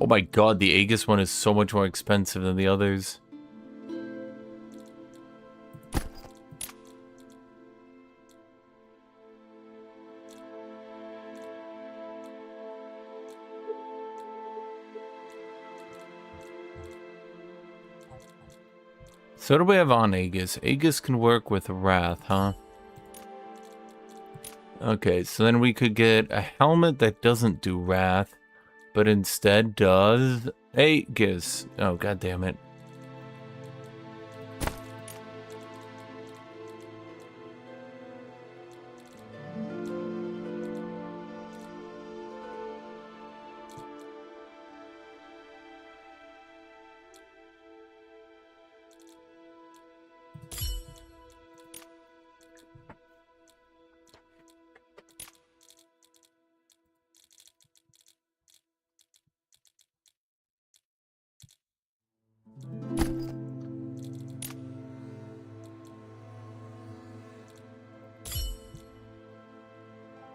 Oh my god, the Aegis one is so much more expensive than the others. So what do we have on Aegis? Aegis can work with Wrath, huh? Okay, so then we could get a helmet that doesn't do Wrath, but instead does Aegis. Oh, god damn it.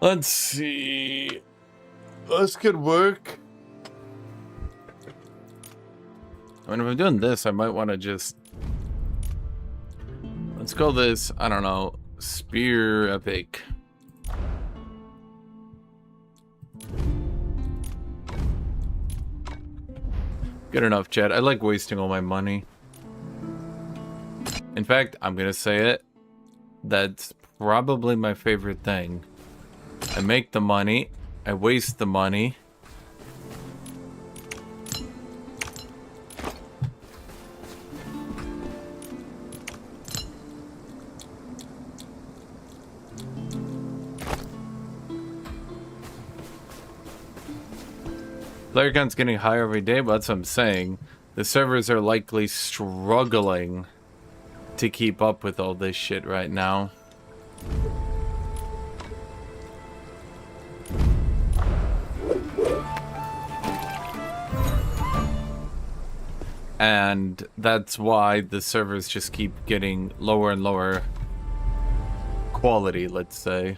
Let's see. This could work. I mean, if I'm doing this, I might want to just... Let's call this, I don't know, Spear Epic. Good enough, Chad. I like wasting all my money. In fact, I'm gonna say it. That's probably my favorite thing. I make the money, I waste the money. Player count's getting higher every day, but that's what I'm saying. The servers are likely struggling to keep up with all this shit right now. And that's why the servers just keep getting lower and lower quality, let's say.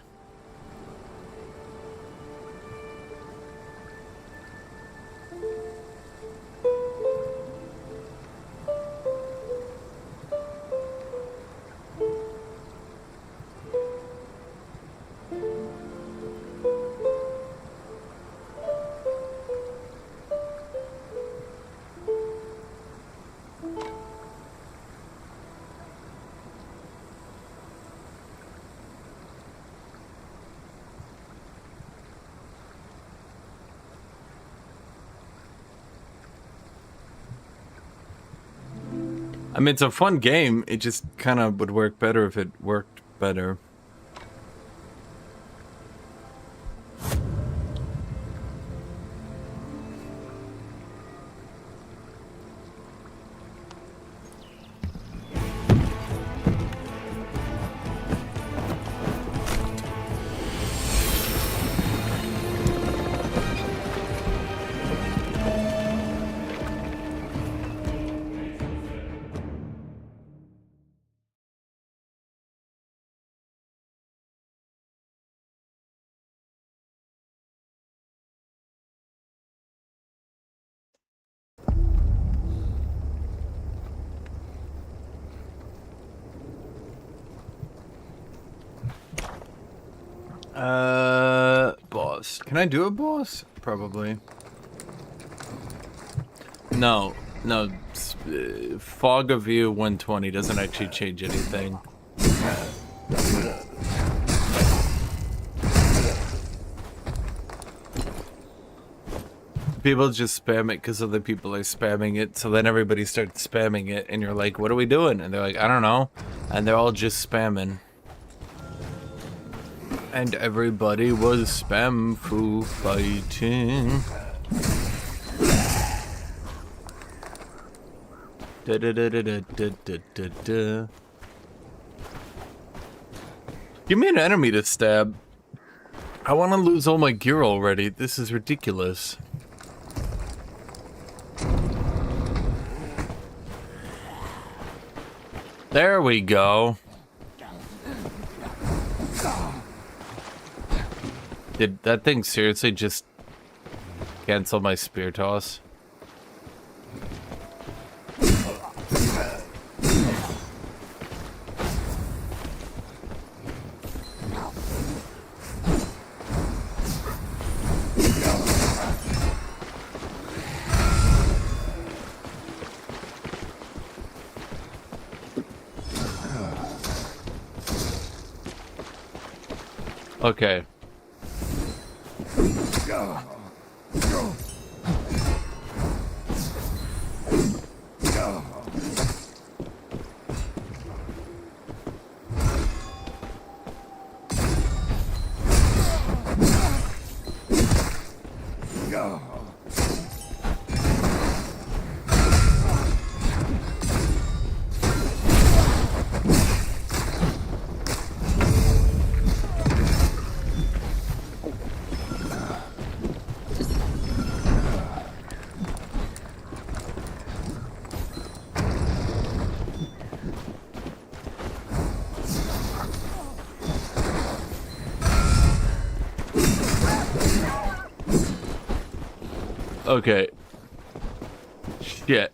I mean, it's a fun game. It just kind of would work better if it worked better. Boss. Can I do a boss? Probably. No. No. Fog of View 120 doesn't actually change anything. People just spam it because other people are spamming it, so then everybody starts spamming it, and you're like, what are we doing? And they're like, I don't know. And they're all just spamming. And everybody was spam foo fighting. Da da da da da da da da da. Give me an enemy to stab. I want to lose all my gear already. This is ridiculous. There we go. Did that thing seriously just cancel my spear toss? Okay. Okay. Shit.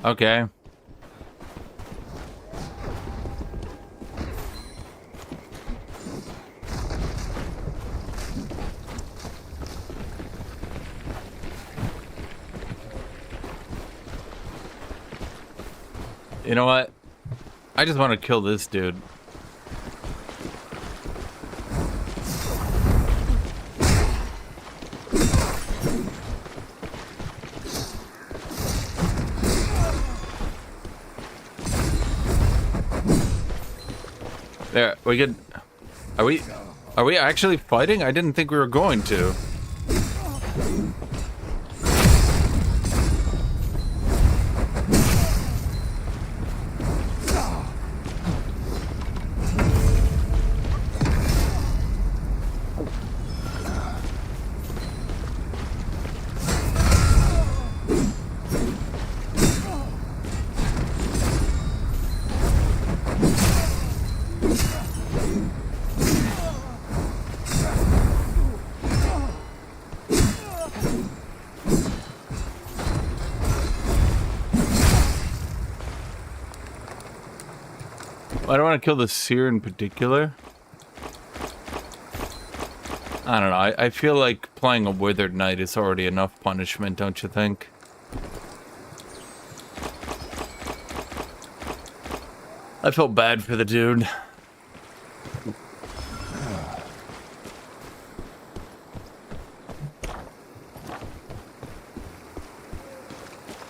Okay. You know what? I just want to kill this dude. There, we could... Are we actually fighting? I didn't think we were going to. I don't want to kill the seer in particular. I don't know. I feel like playing a Withered Knight is already enough punishment, don't you think? I felt bad for the dude.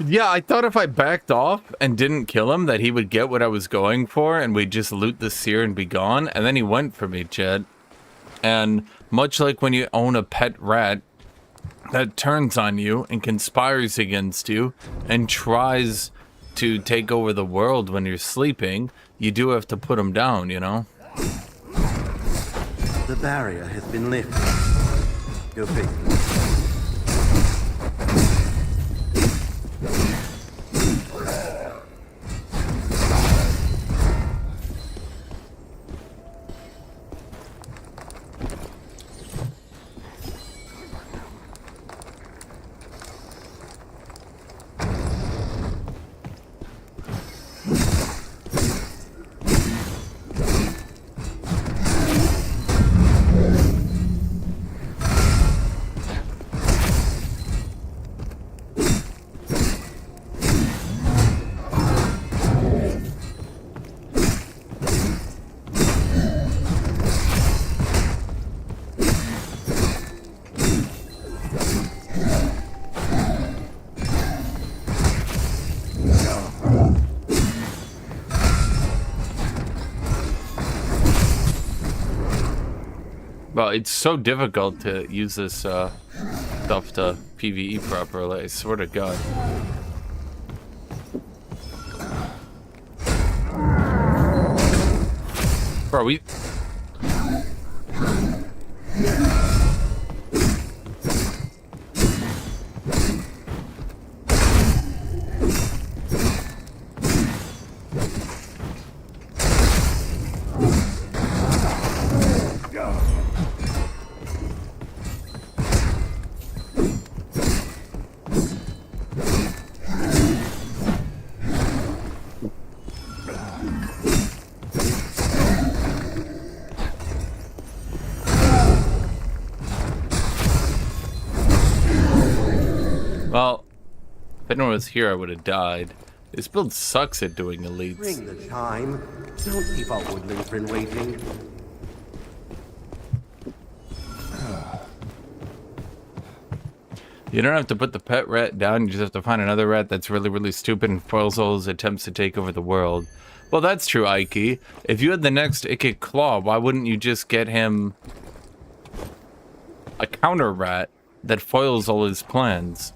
Yeah, I thought if I backed off and didn't kill him that he would get what I was going for and we'd just loot the seer and be gone. And then he went for me, Chet. And much like when you own a pet rat that turns on you and conspires against you and tries to take over the world when you're sleeping, you do have to put him down, you know? The barrier has been lifted. Go fix it. Well, it's so difficult to use this stuff to PvE properly, I swear to God. Bro, we... Well, if anyone was here, I would have died. This build sucks at doing elites. Ring the chime. Don't keep our woodland waiting. You don't have to put the pet rat down, you just have to find another rat that's really, really stupid and foils all his attempts to take over the world. Well, that's true, Ike. If you had the next Ikit Claw, why wouldn't you just get him a counter rat that foils all his plans?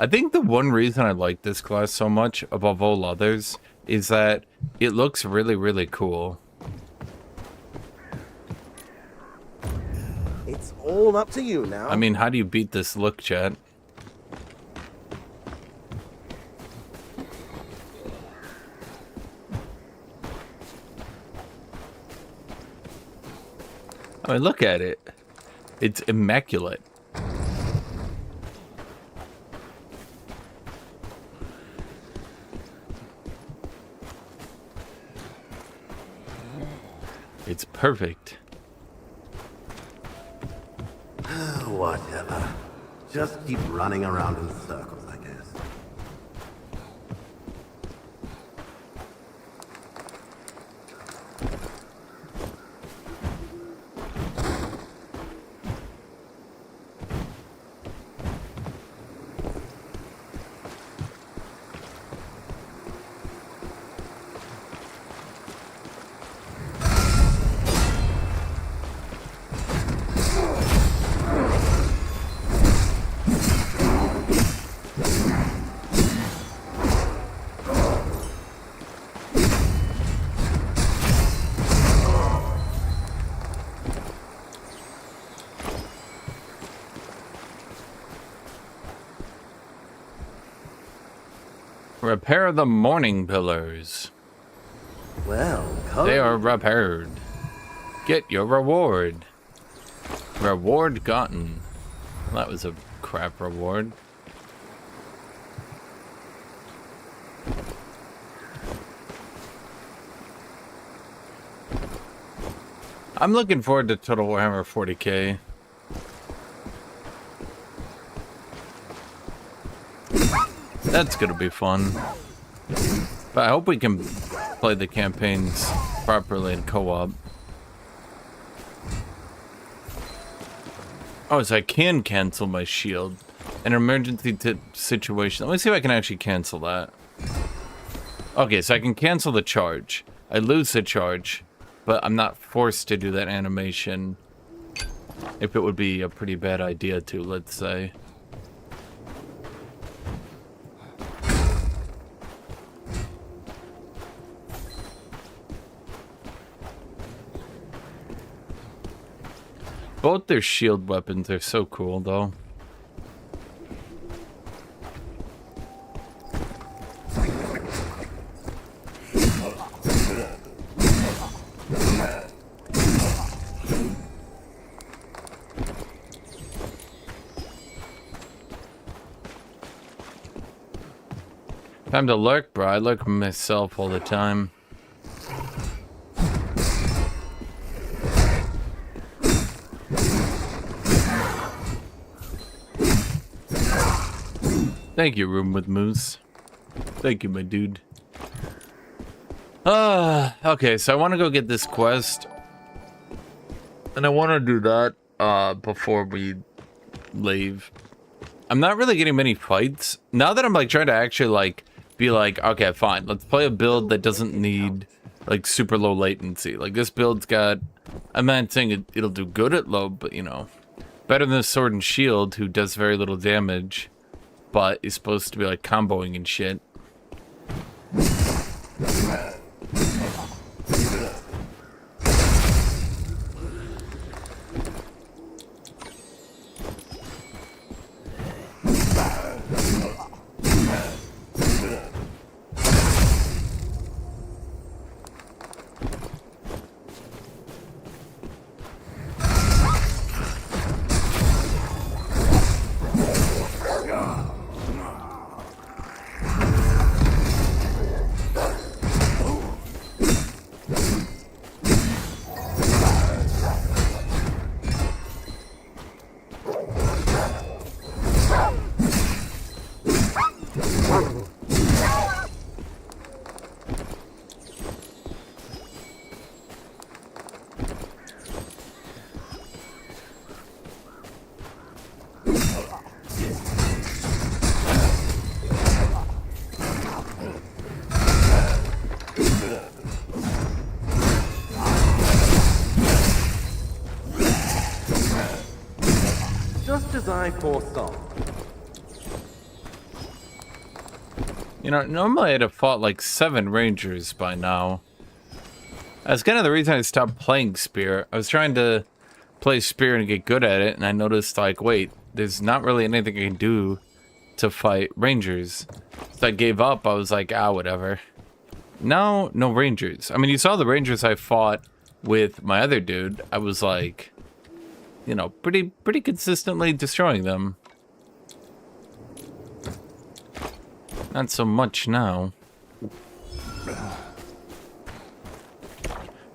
I think the one reason I like this class so much above all others is that it looks really, really cool. It's all up to you now. I mean, how do you beat this look, chat? I mean, look at it. It's immaculate. It's perfect. Whatever. Just keep running around in circles, I guess. Repair the morning pillars. Well, They are repaired. Get your reward. Reward gotten. Well, that was a crap reward. I'm looking forward to Total Warhammer 40k. That's gonna be fun. But I hope we can play the campaigns properly in co-op. Oh, so I can cancel my shield. An emergency situation. Let me see if I can actually cancel that. Okay, so I can cancel the charge. I lose the charge, but I'm not forced to do that animation. If it would be a pretty bad idea to, let's say. Both their shield weapons are so cool, though. Time to lurk, bro. I lurk myself all the time. Thank you, Room with Moose. Thank you, my dude. Okay, so I want to go get this quest. And I want to do that before we leave. I'm not really getting many fights. Now that I'm like trying to actually like be like, okay, fine, let's play a build that doesn't need like super low latency. Like this build's got, I'm not saying it'll do good at low, but you know, better than the Sword and Shield who does very little damage, but is supposed to be like comboing and shit. Just as I foresaw. You know, normally I'd have fought like 7 rangers by now. That's kind of the reason I stopped playing Spear. I was trying to play Spear and get good at it, and I noticed like, wait, there's not really anything I can do to fight rangers. So I gave up. I was like, ah, whatever. Now, no rangers. I mean, you saw the rangers I fought with my other dude. I was like, you know, pretty consistently destroying them. Not so much now.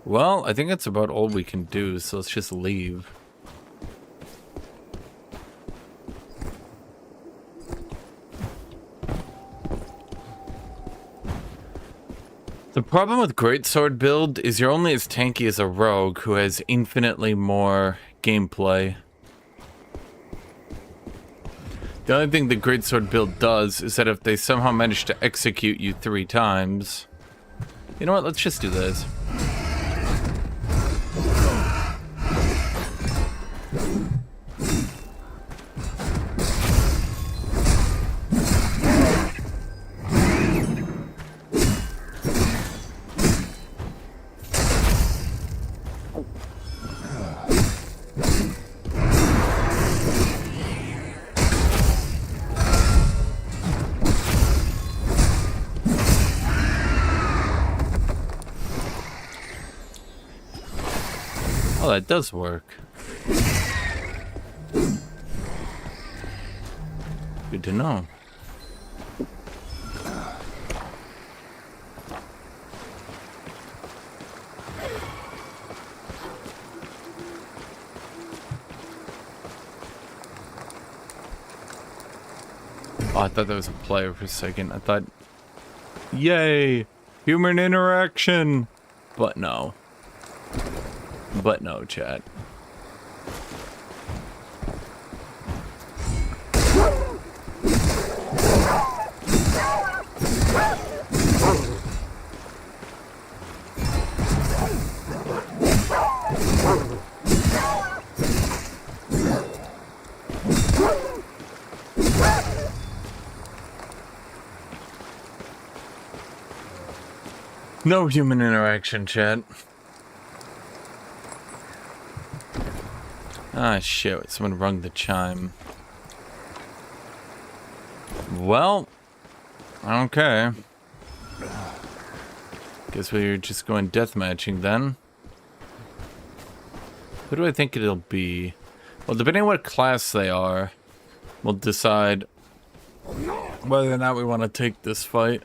Well, I think that's about all we can do, so let's just leave. The problem with Greatsword build is you're only as tanky as a rogue who has infinitely more gameplay. The only thing the Greatsword build does is that if they somehow manage to execute you 3 times... You know what, let's just do this. Oh, that does work. Good to know. Oh, I thought that was a player for a second. I thought, yay, human interaction. But no. But no, chat. No human interaction, chat. Ah, shit. Someone rung the chime. Well, okay. Guess we're just going deathmatching then. Who do I think it'll be? Well, depending on what class they are, we'll decide whether or not we want to take this fight.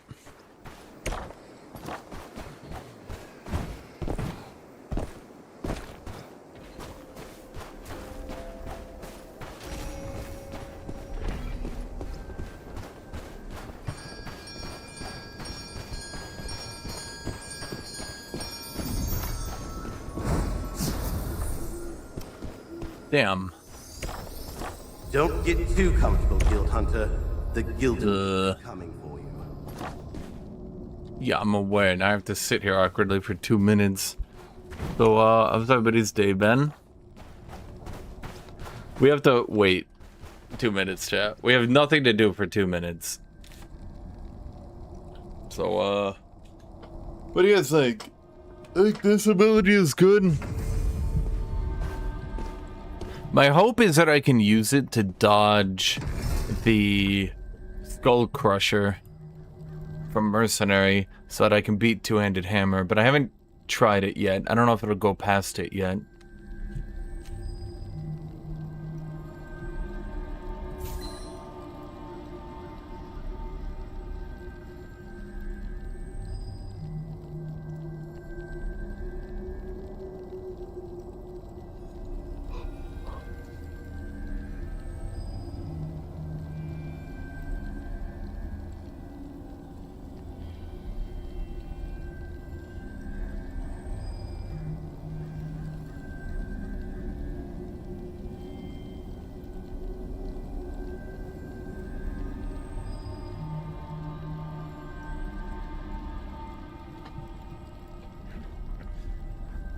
Damn. Don't get too comfortable, Guthuk. Hunter. The Guilded is coming for you. Yeah, I'm aware, and I have to sit here awkwardly for 2 minutes. So, how's everybody's day been? We have to wait 2 minutes, chat. We have nothing to do for 2 minutes. So, what do you guys think? I think this ability is good. My hope is that I can use it to dodge the Skull Crusher from Mercenary so that I can beat Two-Handed Hammer, but I haven't tried it yet. I don't know if it'll go past it yet.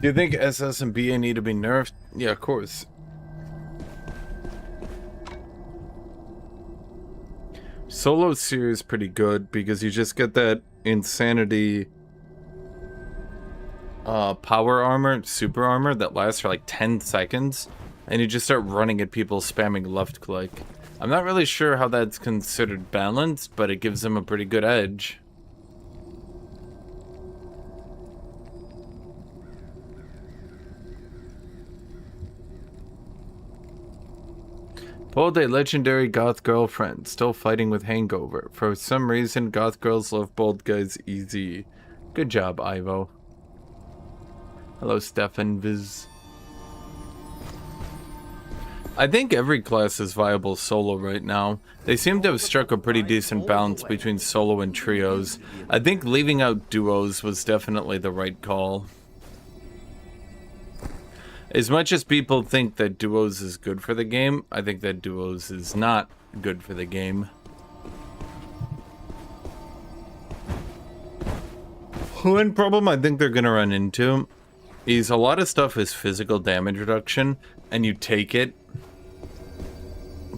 Do you think SS and BA need to be nerfed? Yeah, of course. Solo Seer is pretty good because you just get that insanity power armor, super armor that lasts for like 10 seconds, and you just start running at people spamming left click. I'm not really sure how that's considered balanced, but it gives them a pretty good edge. Bold a legendary goth girlfriend, still fighting with hangover. For some reason, goth girls love bold guys easy. Good job, Ivo. Hello, Stefan Viz. I think every class is viable solo right now. They seem to have struck a pretty decent balance between solo and trios. I think leaving out duos was definitely the right call. As much as people think that duos is good for the game, I think that duos is not good for the game. One problem I think they're gonna run into is a lot of stuff is physical damage reduction, and you take it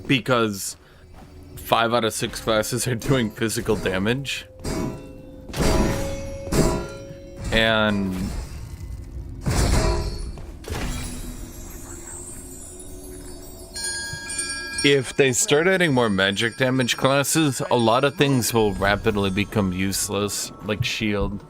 because 5 out of 6 classes are doing physical damage. And if they start adding more magic damage classes, a lot of things will rapidly become useless, like shield.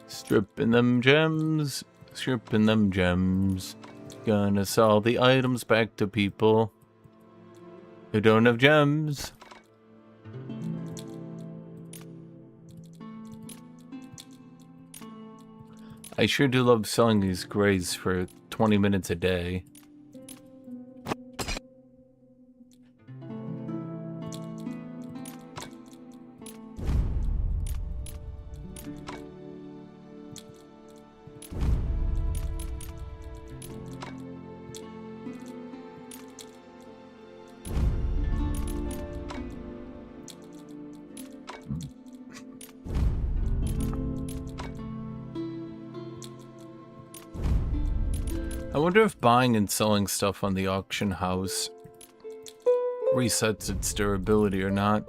Stripping them gems, stripping them gems. Gonna sell the items back to people who don't have gems. I sure do love selling these grays for 20 minutes a day. I wonder if buying and selling stuff on the auction house resets its durability or not.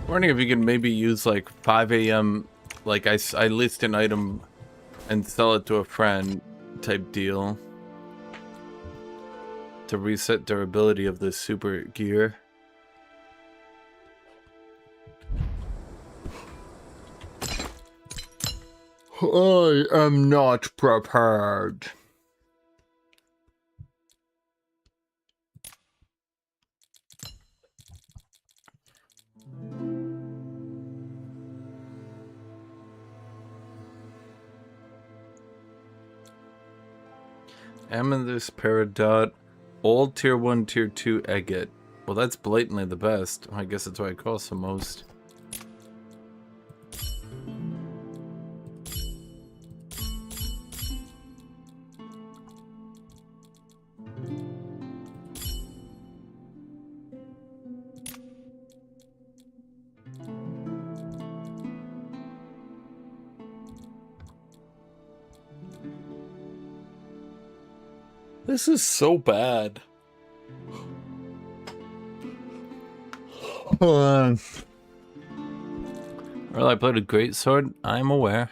Wondering if you could maybe use like 5 a.m. like I list an item and sell it to a friend type deal to reset durability of this super gear. I am not prepared. Amethyst Peridot, old tier 1, tier 2 agate. Well, that's blatantly the best. I guess that's why it costs the most. This is so bad. Well, I played a great sword. I'm aware.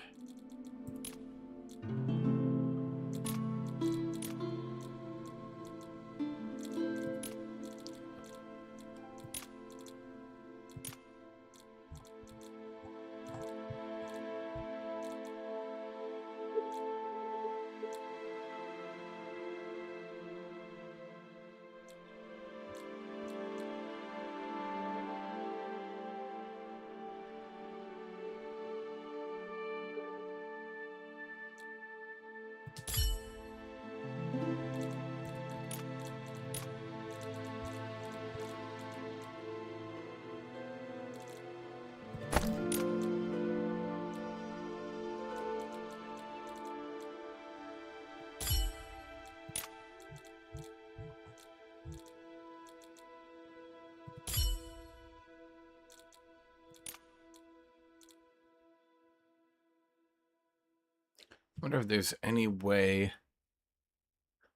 Wonder if there's any way.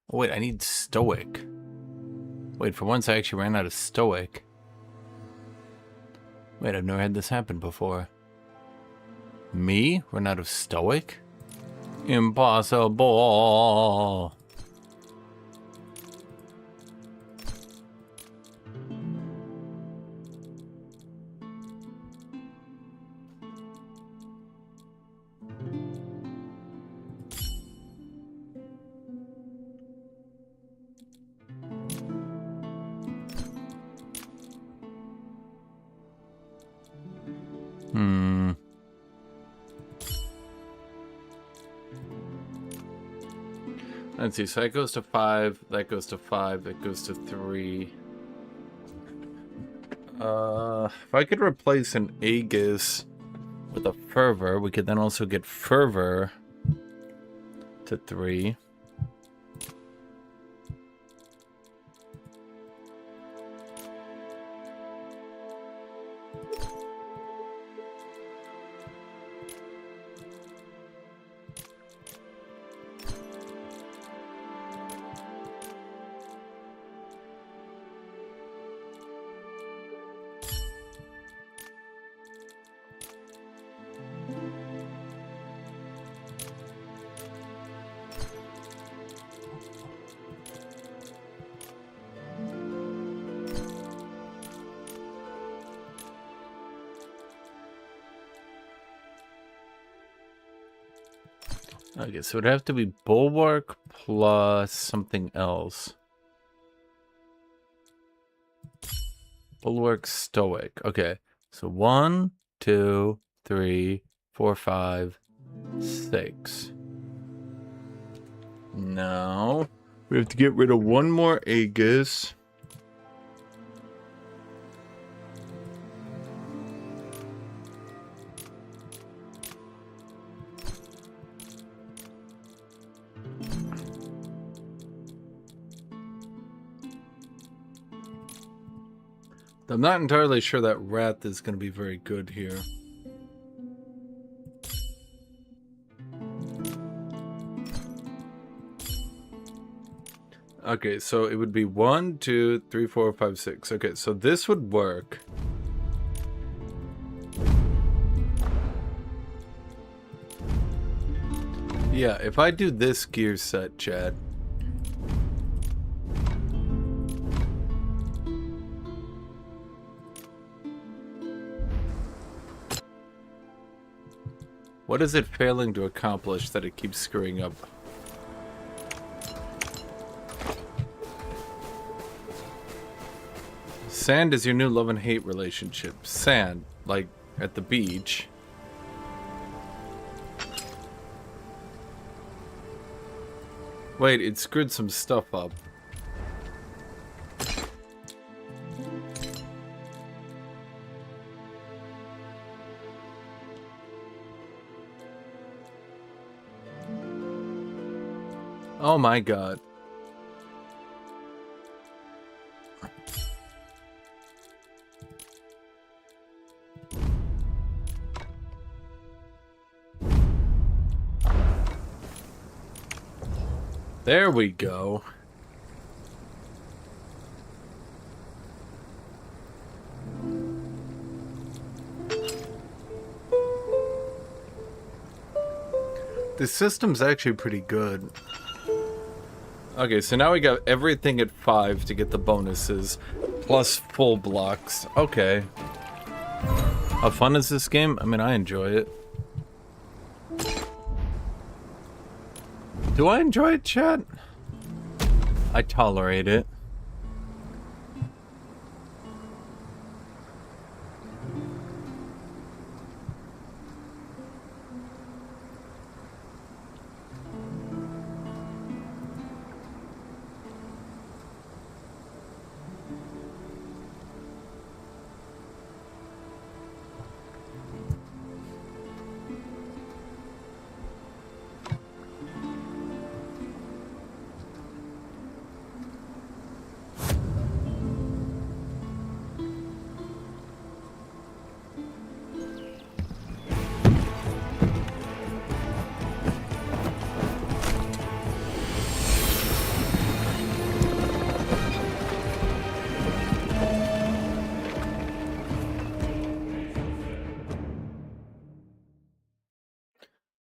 Oh wait, I need stoic. Wait, for once I actually ran out of stoic. Wait, I've never had this happen before. Me? Run out of stoic? Impossible. Let's see, so that goes to 5, that goes to 5, that goes to 3. If I could replace an Aegis with a Fervor, we could then also get Fervor to 3. Okay, so it'd have to be Bulwark plus something else. Bulwark Stoic. Okay, so 1, 2, 3, 4, 5, 6. Now we have to get rid of one more Aegis. I'm not entirely sure that Wrath is going to be very good here. Okay, so it would be 1, 2, 3, 4, 5, 6. Okay, so this would work. Yeah, if I do this gear set, Chad. What is it failing to accomplish that it keeps screwing up? Sand is your new love and hate relationship. Sand, like at the beach. Wait, it screwed some stuff up. Oh my god. There we go. The system's actually pretty good. Okay, so now we got everything at 5 to get the bonuses, plus full blocks. Okay. How fun is this game? I mean, I enjoy it. Do I enjoy it, chat? I tolerate it.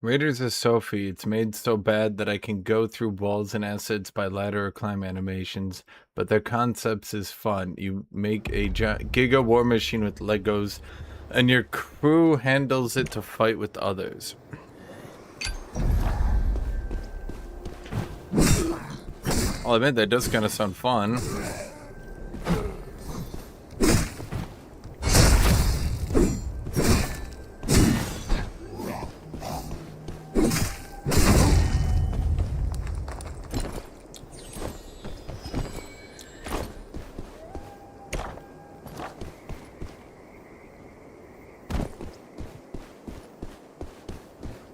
Raiders of Sophie, it's made so bad that I can go through walls and assets by ladder or climb animations, but their concepts is fun. You make a giga war machine with Legos, and your crew handles it to fight with others. I'll admit, that does kind of sound fun.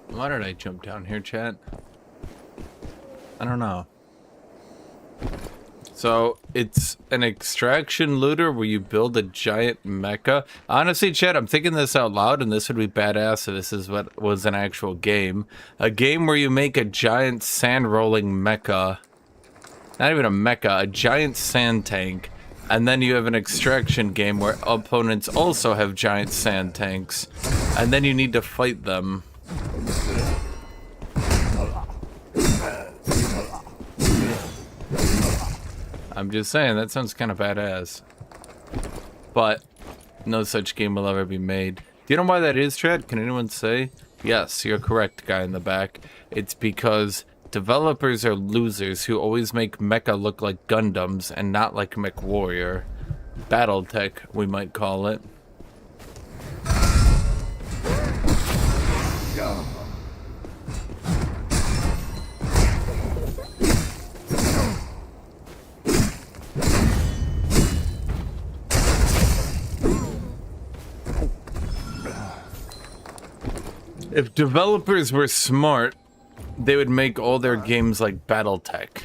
Why did I jump down here, chat? I don't know. So, it's an extraction looter where you build a giant mecha. Honestly, chat, I'm thinking this out loud, and this would be badass if this is what was an actual game. A game where you make a giant sand-rolling mecha. Not even a mecha, a giant sand tank. And then you have an extraction game where opponents also have giant sand tanks. And then you need to fight them. I'm just saying, that sounds kind of badass. But no such game will ever be made. Do you know why that is, Chad? Can anyone say? Yes, you're correct, guy in the back. It's because developers are losers who always make mecha look like Gundams and not like MechWarrior. Battletech, we might call it. If developers were smart, they would make all their games like Battletech.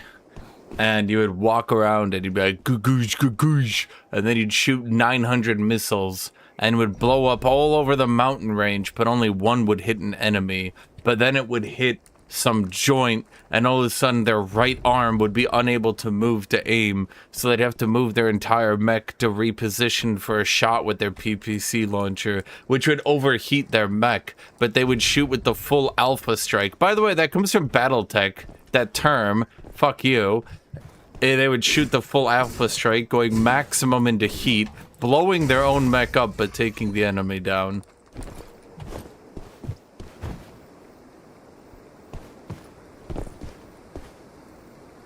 And you would walk around and you'd be like, "Gugoosh, gugoosh," and then you'd shoot 900 missiles and would blow up all over the mountain range, but only one would hit an enemy. But then it would hit some joint, and all of a sudden their right arm would be unable to move to aim, so they'd have to move their entire mech to reposition for a shot with their PPC launcher, which would overheat their mech, but they would shoot with the full alpha strike. By the way, that comes from Battletech, that term, fuck you. They would shoot the full alpha strike, going maximum into heat, blowing their own mech up, but taking the enemy down.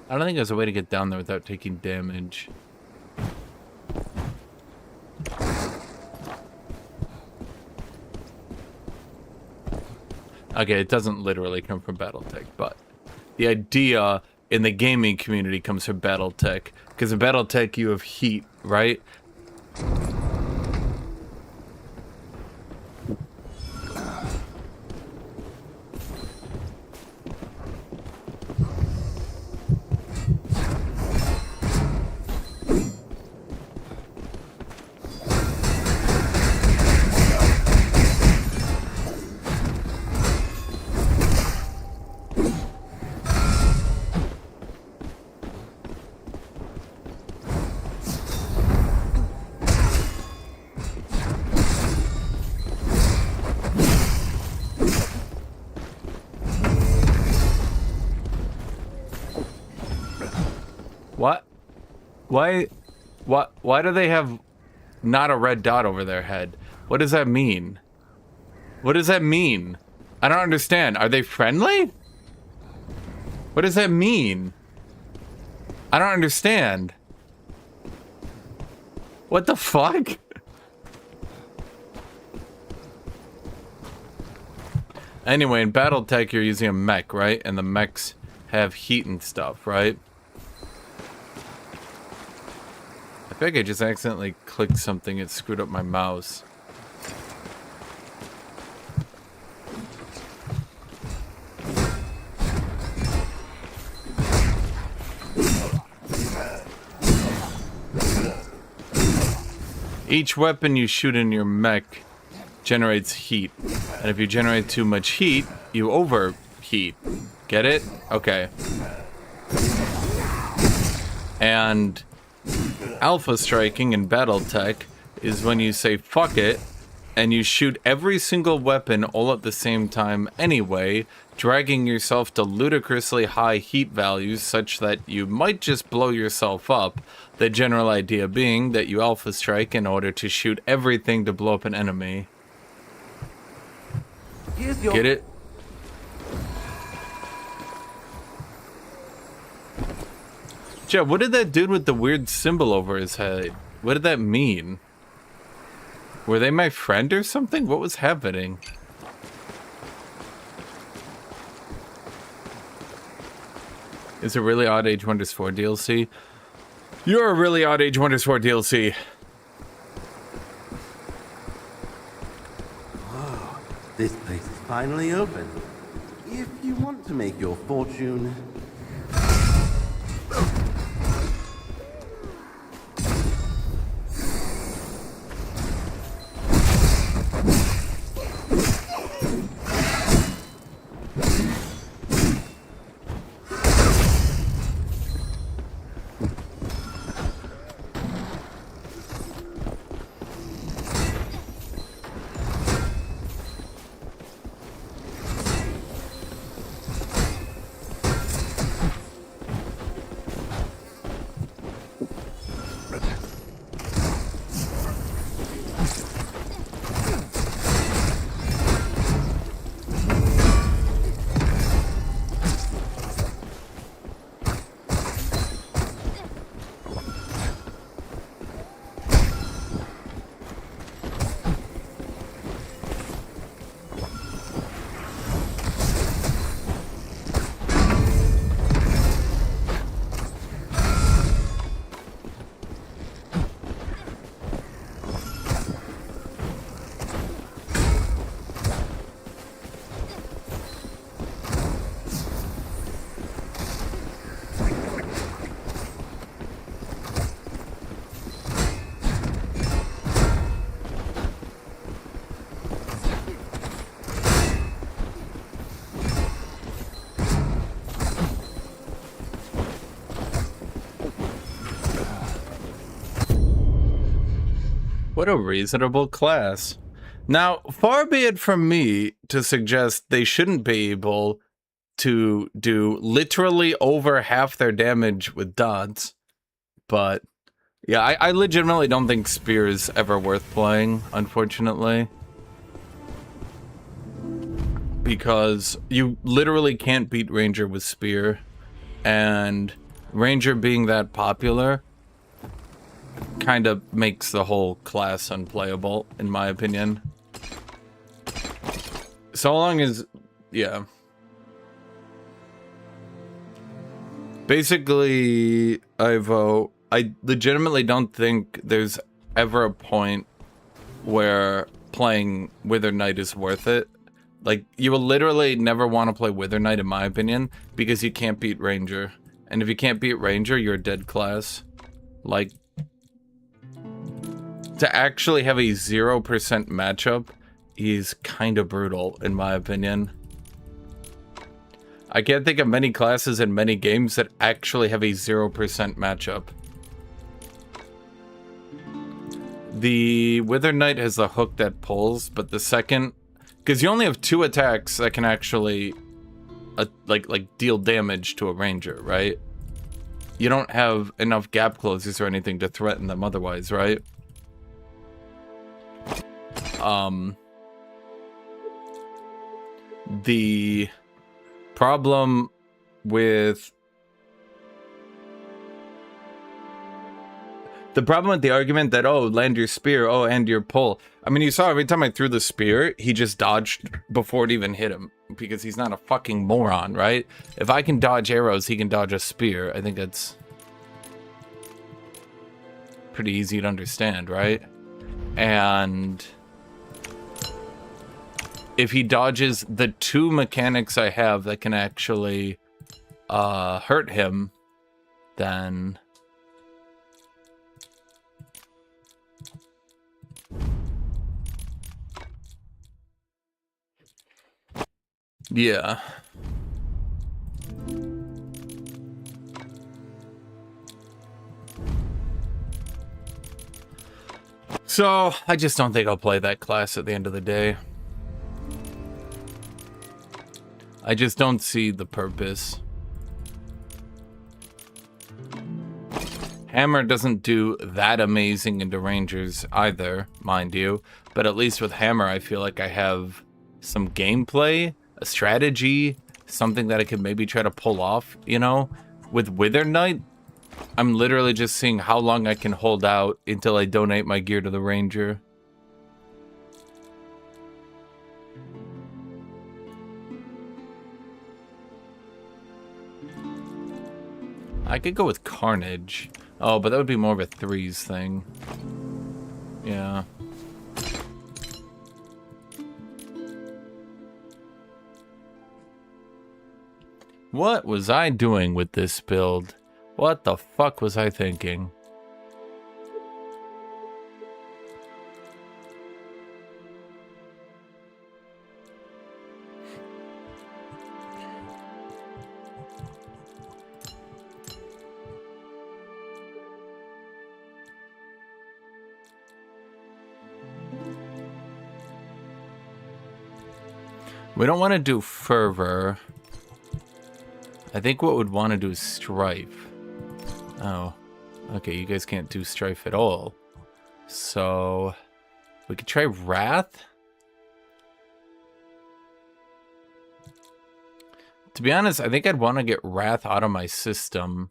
I don't think there's a way to get down there without taking damage. Okay, it doesn't literally come from Battletech, but the idea in the gaming community comes from Battletech. Because in Battletech you have heat, right? Why do they have not a red dot over their head? What does that mean? What does that mean? I don't understand. Are they friendly? What does that mean? I don't understand. What the fuck? Anyway, in Battletech you're using a mech, right? And the mechs have heat and stuff, right? I feel like I just accidentally clicked something. It screwed up my mouse. Each weapon you shoot in your mech generates heat. And if you generate too much heat, you overheat. Get it? Okay. And alpha striking in Battletech is when you say fuck it and you shoot every single weapon all at the same time anyway, dragging yourself to ludicrously high heat values such that you might just blow yourself up. The general idea being that you alpha strike in order to shoot everything to blow up an enemy. Get it? Jeff, what did that dude with the weird symbol over his head? What did that mean? Were they my friend or something? What was happening? Is it really Odd Age Wonders 4 DLC? You're a really Odd Age Wonders 4 DLC. Oh, this place is finally open. If you want to make your fortune... What a reasonable class. Now, far be it from me to suggest they shouldn't be able to do literally over half their damage with dots. But, yeah, I legitimately don't think Spear is ever worth playing, unfortunately. Because you literally can't beat Ranger with Spear. And Ranger being that popular kind of makes the whole class unplayable, in my opinion. So long as, yeah. Basically, I vote. I legitimately don't think there's ever a point where playing Wither Knight is worth it. Like, you will literally never want to play Wither Knight, in my opinion, because you can't beat Ranger. And if you can't beat Ranger, you're a dead class. Like, to actually have a 0% matchup is kind of brutal, in my opinion. I can't think of many classes in many games that actually have a 0% matchup. The Wither Knight has a hook that pulls, but the second... Because you only have 2 attacks that can actually, like deal damage to a Ranger, right? You don't have enough gap closers or anything to threaten them otherwise, right? The problem with the argument that, oh, land your spear, oh, and your pull. I mean, you saw every time I threw the spear, he just dodged before it even hit him, because he's not a fucking moron, right? If I can dodge arrows, he can dodge a spear. I think that's pretty easy to understand, right? And if he dodges the 2 mechanics I have that can actually hurt him, then... yeah. So, I just don't think I'll play that class at the end of the day. I just don't see the purpose. Hammer doesn't do that amazing into Rangers either, mind you. But at least with Hammer, I feel like I have some gameplay, a strategy, something that I could maybe try to pull off, you know? With Wither Knight, I'm literally just seeing how long I can hold out until I donate my gear to the Ranger. I could go with Carnage. Oh, but that would be more of a 3s thing. Yeah. What was I doing with this build? What the fuck was I thinking? We don't want to do Fervor. I think what we'd want to do is Strife. Oh. Okay, you guys can't do Strife at all. So... we could try Wrath? To be honest, I think I'd want to get Wrath out of my system.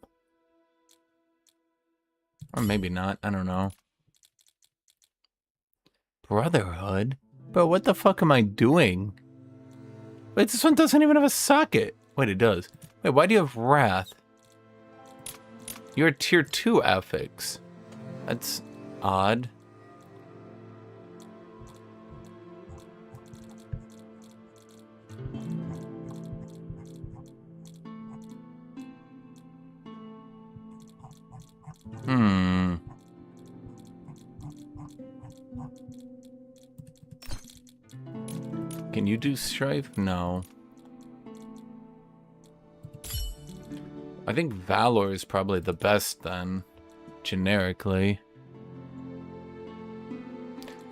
Or maybe not, I don't know. Brotherhood? Bro, what the fuck am I doing? Wait, this one doesn't even have a socket. Wait, it does. Wait, why do you have Wrath? You're a tier 2 affix. That's odd. Can you do Strife? No. I think Valor is probably the best then, generically.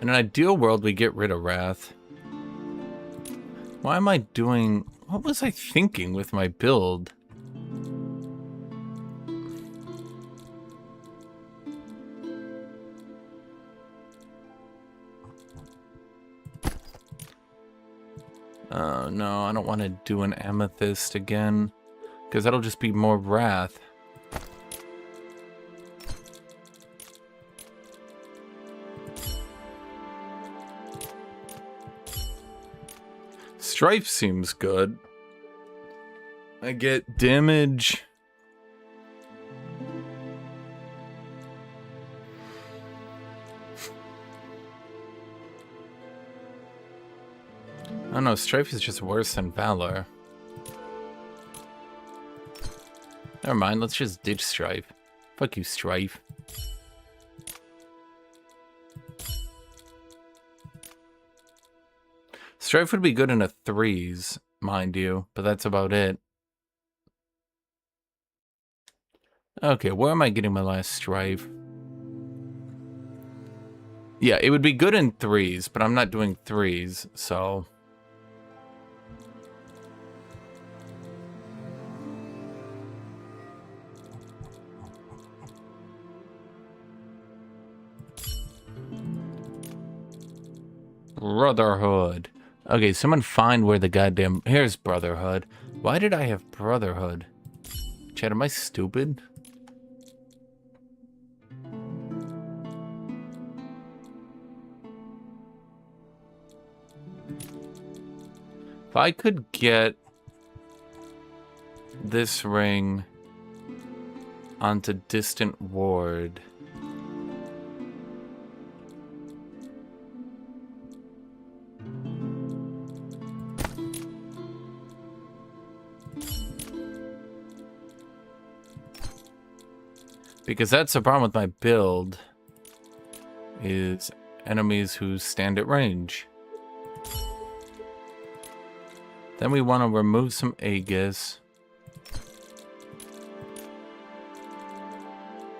In an ideal world, we get rid of Wrath. Why am I doing... What was I thinking with my build? Oh, no, I don't want to do an Amethyst again. Because that'll just be more Wrath. Strife seems good. I get damage. I don't know, Strife is just worse than Valor. Never mind, let's just ditch Strife. Fuck you, Strife. Strife would be good in a 3s, mind you, but that's about it. Okay, where am I getting my last Strife? Yeah, it would be good in 3s, but I'm not doing 3s, so... Brotherhood. Okay, someone find where the goddamn... Here's Brotherhood. Why did I have Brotherhood? Chad, am I stupid? If I could get this ring onto Distant Ward... Because that's the problem with my build, is enemies who stand at range. Then we want to remove some Aegis.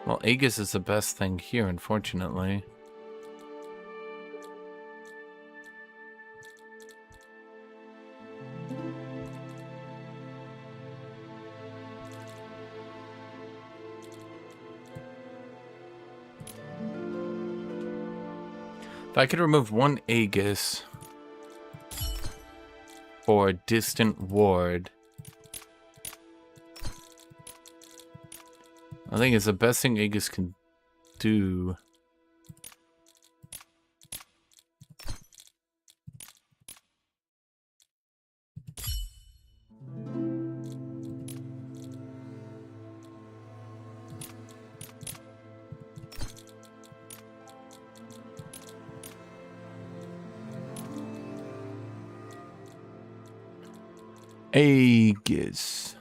Well, Aegis is the best thing here, unfortunately. If I could remove one Aegis for a Distant Ward, I think it's the best thing Aegis can do. Aegis.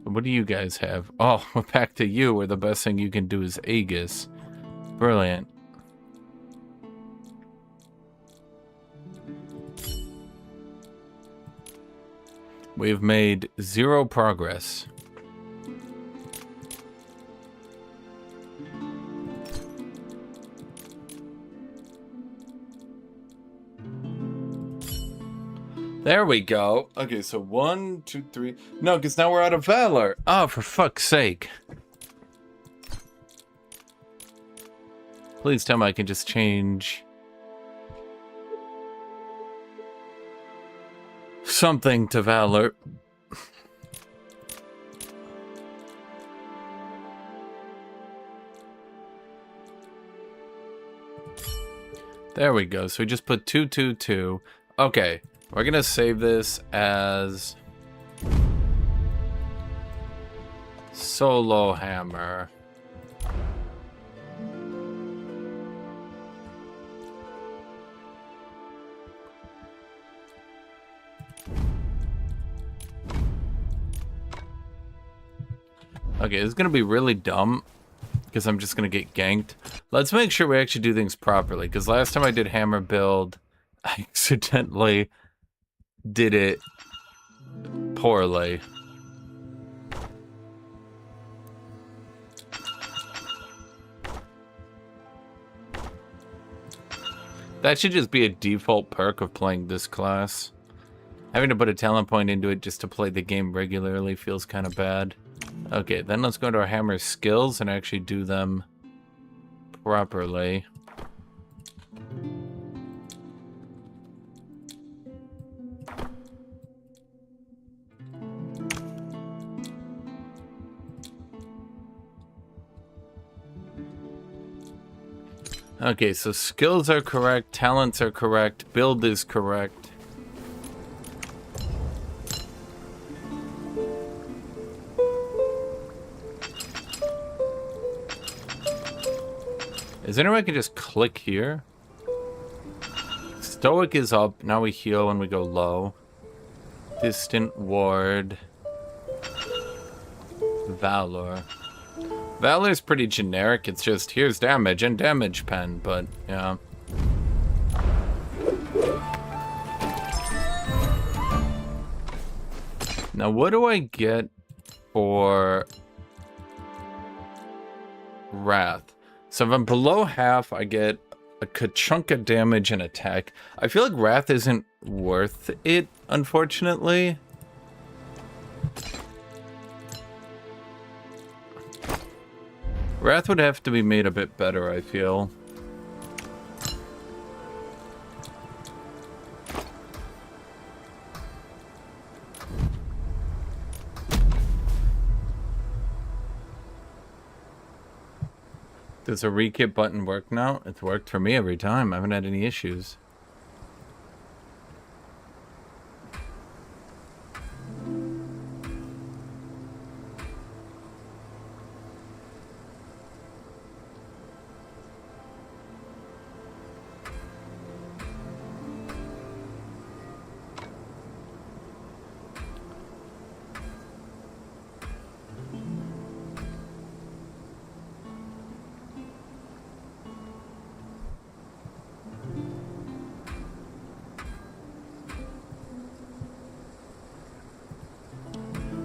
What do you guys have? Oh, we're back to you, where the best thing you can do is Aegis. Brilliant. We've made 0 progress. There we go. Okay, so 1, 2, 3. No, because now we're out of Valor. Oh, for fuck's sake. Please tell me I can just change something to Valor. There we go. So we just put 2, 2, 2. Okay. We're gonna save this as Solo Hammer. Okay, this is gonna be really dumb because I'm just gonna get ganked. Let's make sure we actually do things properly, because last time I did hammer build, I accidentally did it poorly. That should just be a default perk of playing this class. Having to put a talent point into it just to play the game regularly feels kind of bad. Okay, then let's go to our hammer skills and actually do them properly. Okay, so skills are correct, talents are correct, build is correct. Is there any way I can just click here? Stoic is up, now we heal and we go low. Distant ward. Valor. Valor's pretty generic, it's just here's damage and damage pen, but yeah. Now what do I get for Wrath? So if I'm below half, I get a chunk of damage and attack. I feel like Wrath isn't worth it, unfortunately. Wrath would have to be made a bit better, I feel. Does a rekit button work now? It's worked for me every time. I haven't had any issues.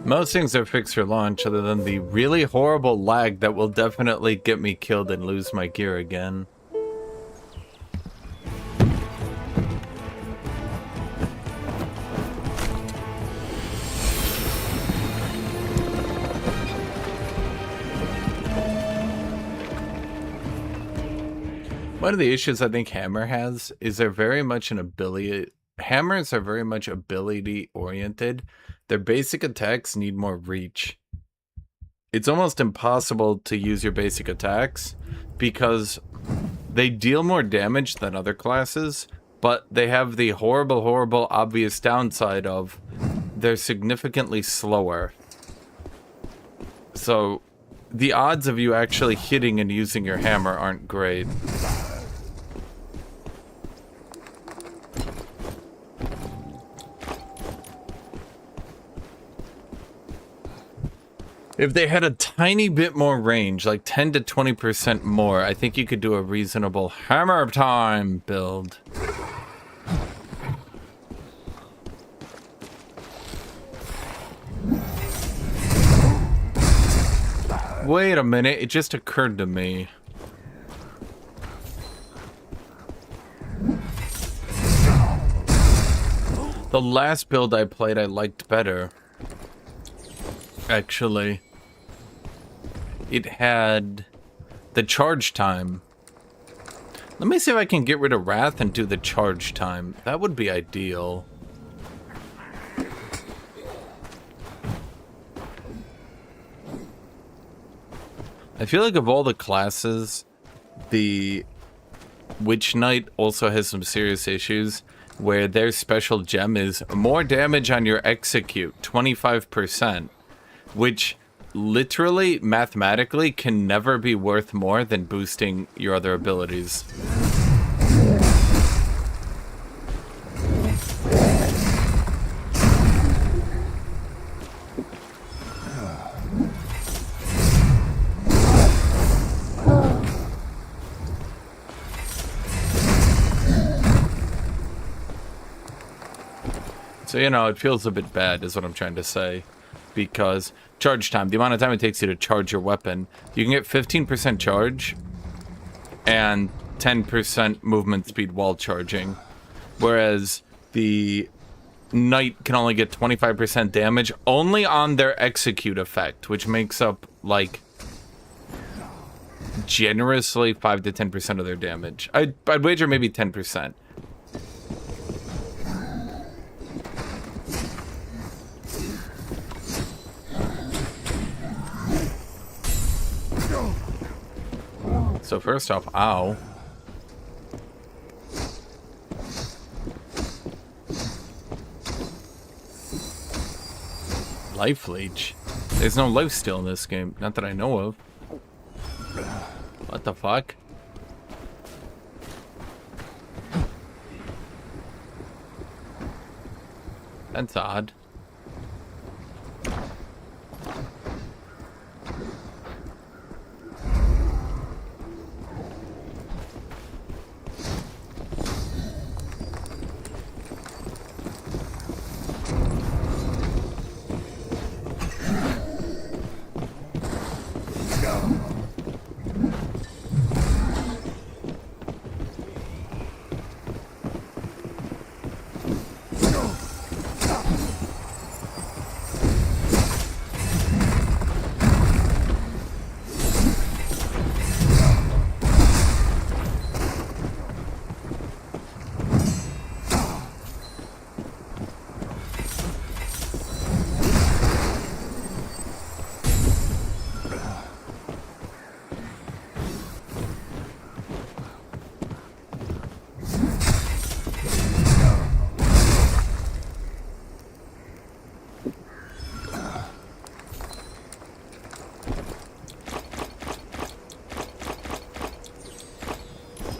Most things are fixed for launch other than the really horrible lag that will definitely get me killed and lose my gear again. One of the issues I think Hammer has is they're very much an ability. Hammers are very much ability oriented. Their basic attacks need more reach. It's almost impossible to use your basic attacks because they deal more damage than other classes, but they have the horrible, horrible, obvious downside of they're significantly slower. So the odds of you actually hitting and using your hammer aren't great. If they had a tiny bit more range, like 10 to 20% more, I think you could do a reasonable hammer time build. Wait a minute, it just occurred to me. The last build I played I liked better. Actually. It had the charge time. Let me see if I can get rid of Wrath and do the charge time. That would be ideal. I feel like of all the classes, the Witch Knight also has some serious issues where their special gem is more damage on your execute, 25%, which literally, mathematically, can never be worth more than boosting your other abilities. So, you know, it feels a bit bad is what I'm trying to say. Because charge time, the amount of time it takes you to charge your weapon, you can get 15% charge and 10% movement speed while charging. Whereas the Knight can only get 25% damage only on their execute effect, which makes up, like, generously 5 to 10% of their damage. I'd wager maybe 10%. So first off, ow. Life leech. There's no life steal in this game, not that I know of. What the fuck? That's odd.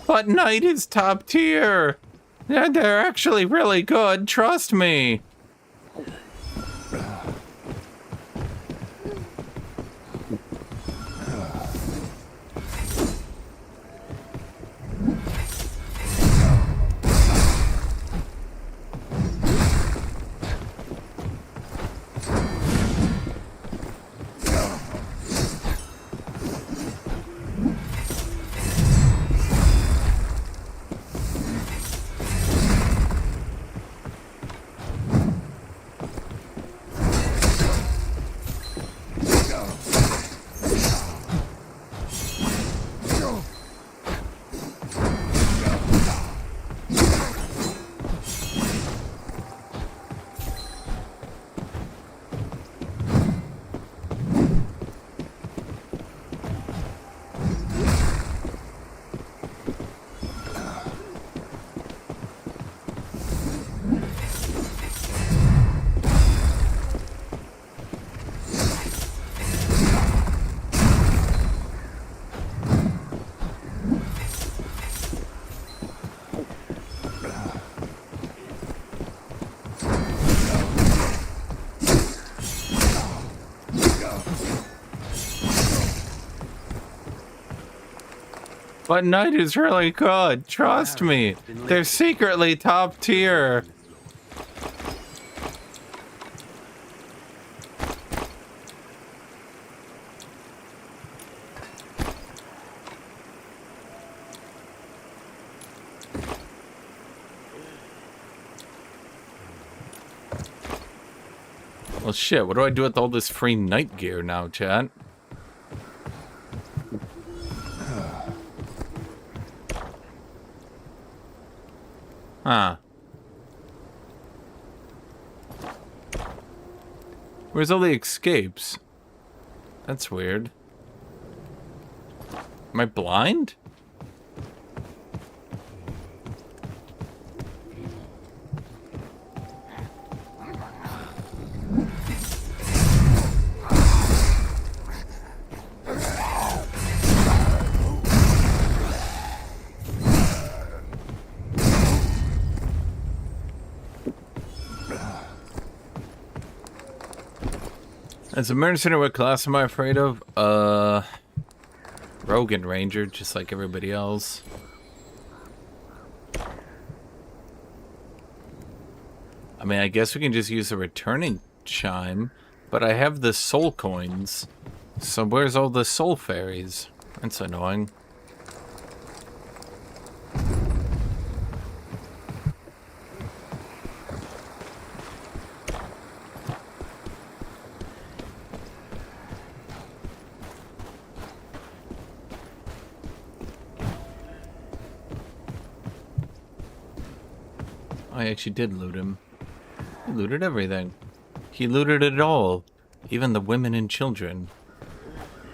But Knight is top tier. They're actually really good, trust me. But Knight is really good, trust me. They're secretly top tier. Well, shit, what do I do with all this free Knight gear now, chat? Huh. Where's all the escapes? That's weird. Am I blind? As a mercenary, what class am I afraid of? Rogue and Ranger, just like everybody else. mean, I guess we can just use a returning chime, but I have the soul coins. So where's all the soul fairies? That's annoying. I actually did loot him. He looted everything. He looted it all. Even the women and children.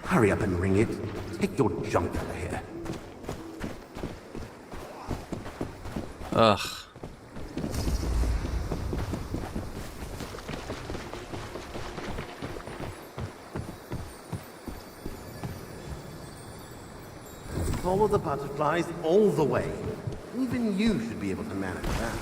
Hurry up and ring it. Take your junk out of here. Ugh. Follow the butterflies all the way. Even you should be able to manage that.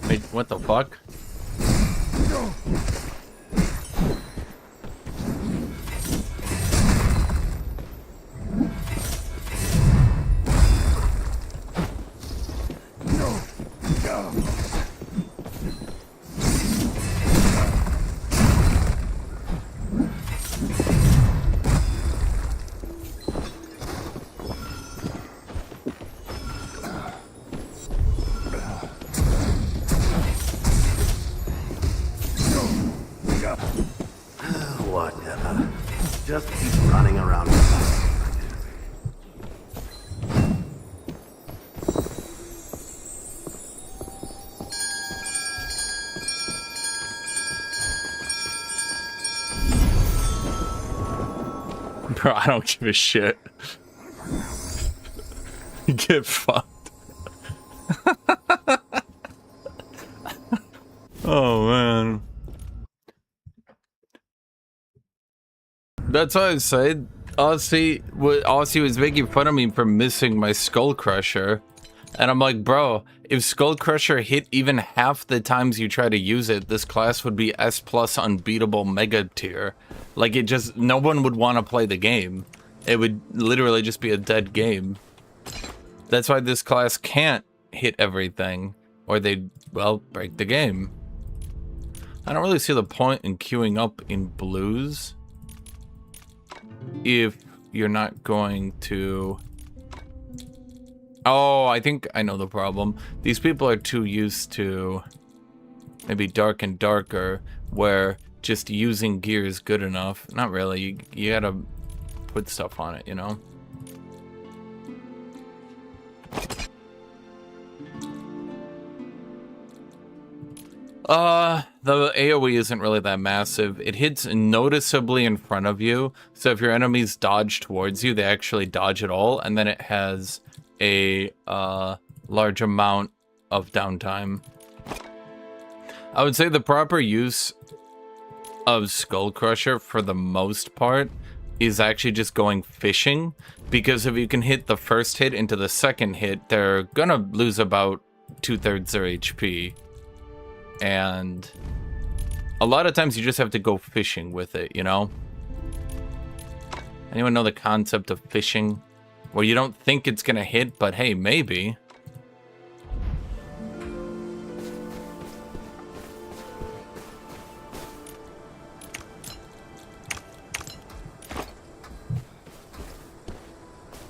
Wait, what the fuck? Whatever. Just keep running around. Bro, I don't give a shit. Get fucked. Oh, man. That's what I said. Aussie was making fun of me for missing my Skull Crusher. And I'm like, bro, if Skull Crusher hit even half the times you try to use it, this class would be S+ unbeatable mega tier. Like, it just, no one would want to play the game. It would literally just be a dead game. That's why this class can't hit everything, or they'd, well, break the game. I don't really see the point in queuing up in blues if you're not going to... Oh, I think I know the problem. These people are too used to maybe dark and darker, where just using gear is good enough. Not really. You gotta put stuff on it, you know? The AoE isn't really that massive. It hits noticeably in front of you, so if your enemies dodge towards you, they actually dodge it all, and then it has a large amount of downtime. I would say the proper use of Skull Crusher, for the most part, is actually just going fishing, because if you can hit the first hit into the second hit, they're gonna lose about 2/3 their HP. And a lot of times you just have to go fishing with it, you know? Anyone know the concept of fishing? Where you don't think it's gonna hit, but hey, maybe.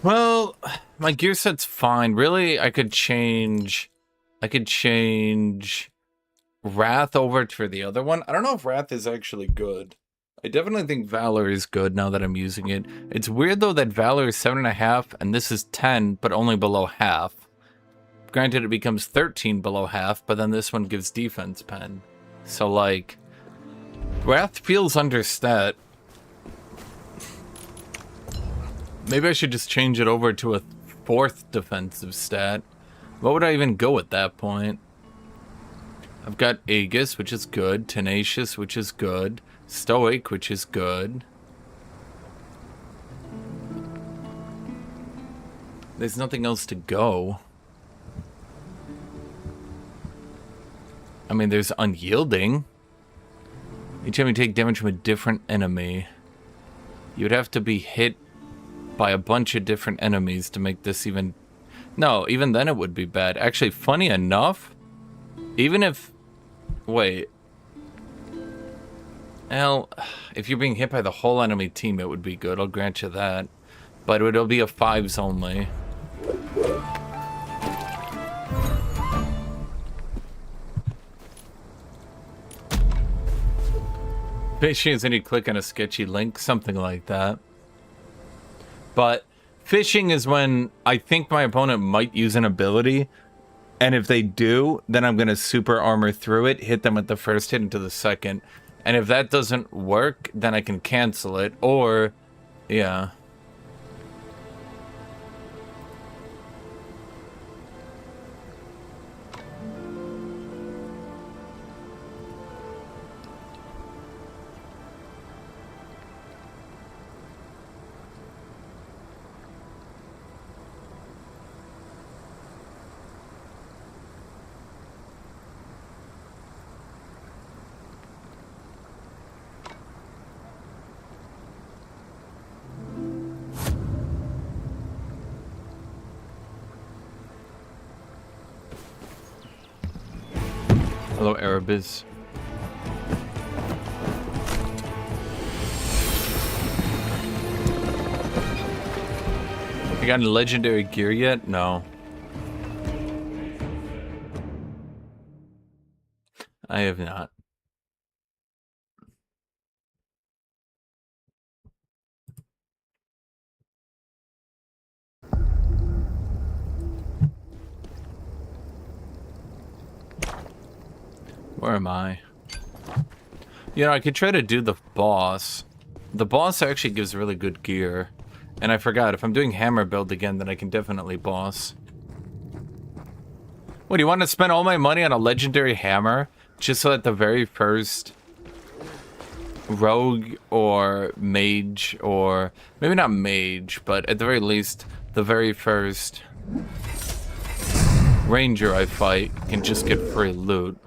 Well, my gear set's fine. Really, I could change Wrath over to the other one. I don't know if Wrath is actually good. I definitely think Valor is good now that I'm using it. It's weird though that Valor is 7.5 and this is 10, but only below half. Granted, it becomes 13 below half, but then this one gives defense pen. So, like, Wrath feels understat. Maybe I should just change it over to a 4th defensive stat. What would I even go at that point? I've got Aegis, which is good. Tenacious, which is good. Stoic, which is good. There's nothing else to go. I mean, there's Unyielding. Each time you take damage from a different enemy, you would have to be hit by a bunch of different enemies to make this even... No, even then it would be bad. Actually, funny enough, even if... Wait. Well, if you're being hit by the whole enemy team, it would be good. I'll grant you that. But it'll be a 5s only. Fishing is when you click on a sketchy link, something like that. But fishing is when I think my opponent might use an ability, and if they do, then I'm going to super armor through it, hit them with the first hit into the second. And if that doesn't work, then I can cancel it, or... yeah. Hello, Arabiz. You got any legendary gear yet? No. I have not. Where am I? You know, I could try to do the boss. The boss actually gives really good gear. And I forgot, if I'm doing hammer build again, then I can definitely boss. What, do you want to spend all my money on a legendary hammer? Just so that the very first rogue or mage, or maybe not mage, but at the very least, the very first ranger I fight can just get free loot.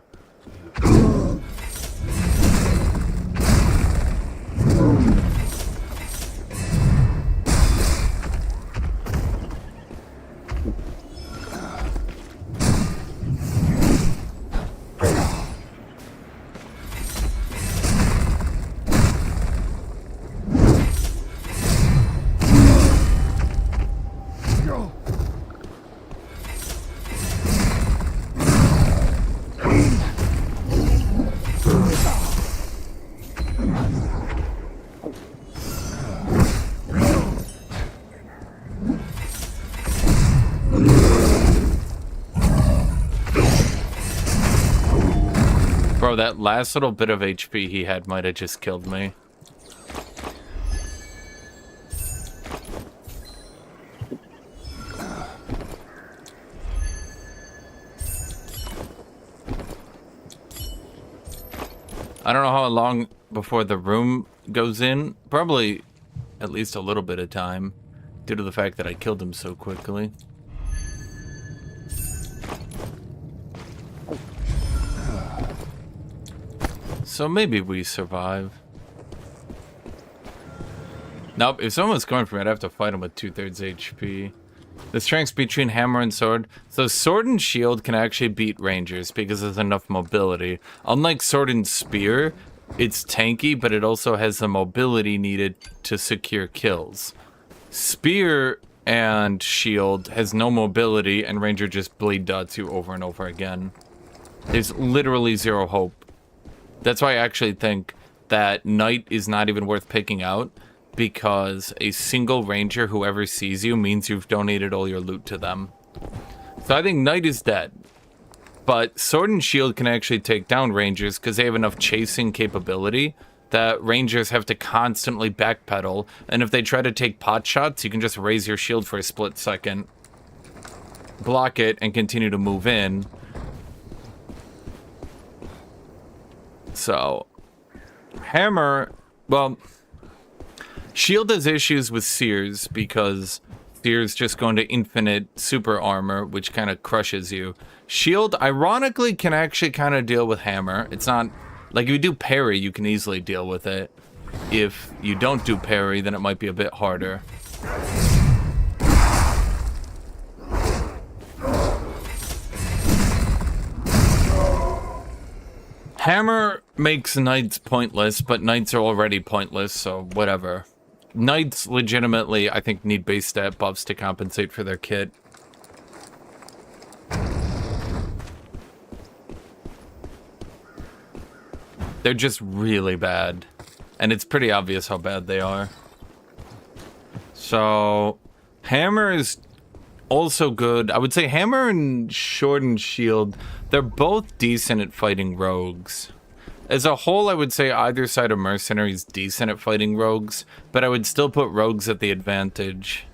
Bro, that last little bit of HP he had might have just killed me. I don't know how long before the room goes in. Probably at least a little bit of time, due to the fact that I killed him so quickly. So maybe we survive. Nope, if someone's coming for me, I'd have to fight him with 2/3 HP. The strengths between hammer and sword. So sword and shield can actually beat rangers because there's enough mobility. Unlike sword and spear, it's tanky, but it also has the mobility needed to secure kills. Spear and shield has no mobility, and ranger just bleed dots you over and over again. There's literally zero hope. That's why I actually think that knight is not even worth picking out, because a single ranger, whoever sees you, means you've donated all your loot to them. So I think Knight is dead. But Sword and Shield can actually take down Rangers because they have enough chasing capability that Rangers have to constantly backpedal. And if they try to take pot shots, you can just raise your shield for a split second, block it, and continue to move in. So, Hammer, well, Shield has issues with Sears because Sears just go into infinite super armor, which kind of crushes you. Shield, ironically, can actually kind of deal with Hammer. It's not, like if you do parry, you can easily deal with it. If you don't do parry, then it might be a bit harder. Hammer makes Knights pointless, but Knights are already pointless, so whatever. Knights legitimately, I think, need base stat buffs to compensate for their kit. They're just really bad. And it's pretty obvious how bad they are. So, Hammer is also good. I would say Hammer and Sword and Shield, they're both decent at fighting rogues. As a whole, I would say either side of Mercenary is decent at fighting rogues, but I would still put rogues at the advantage.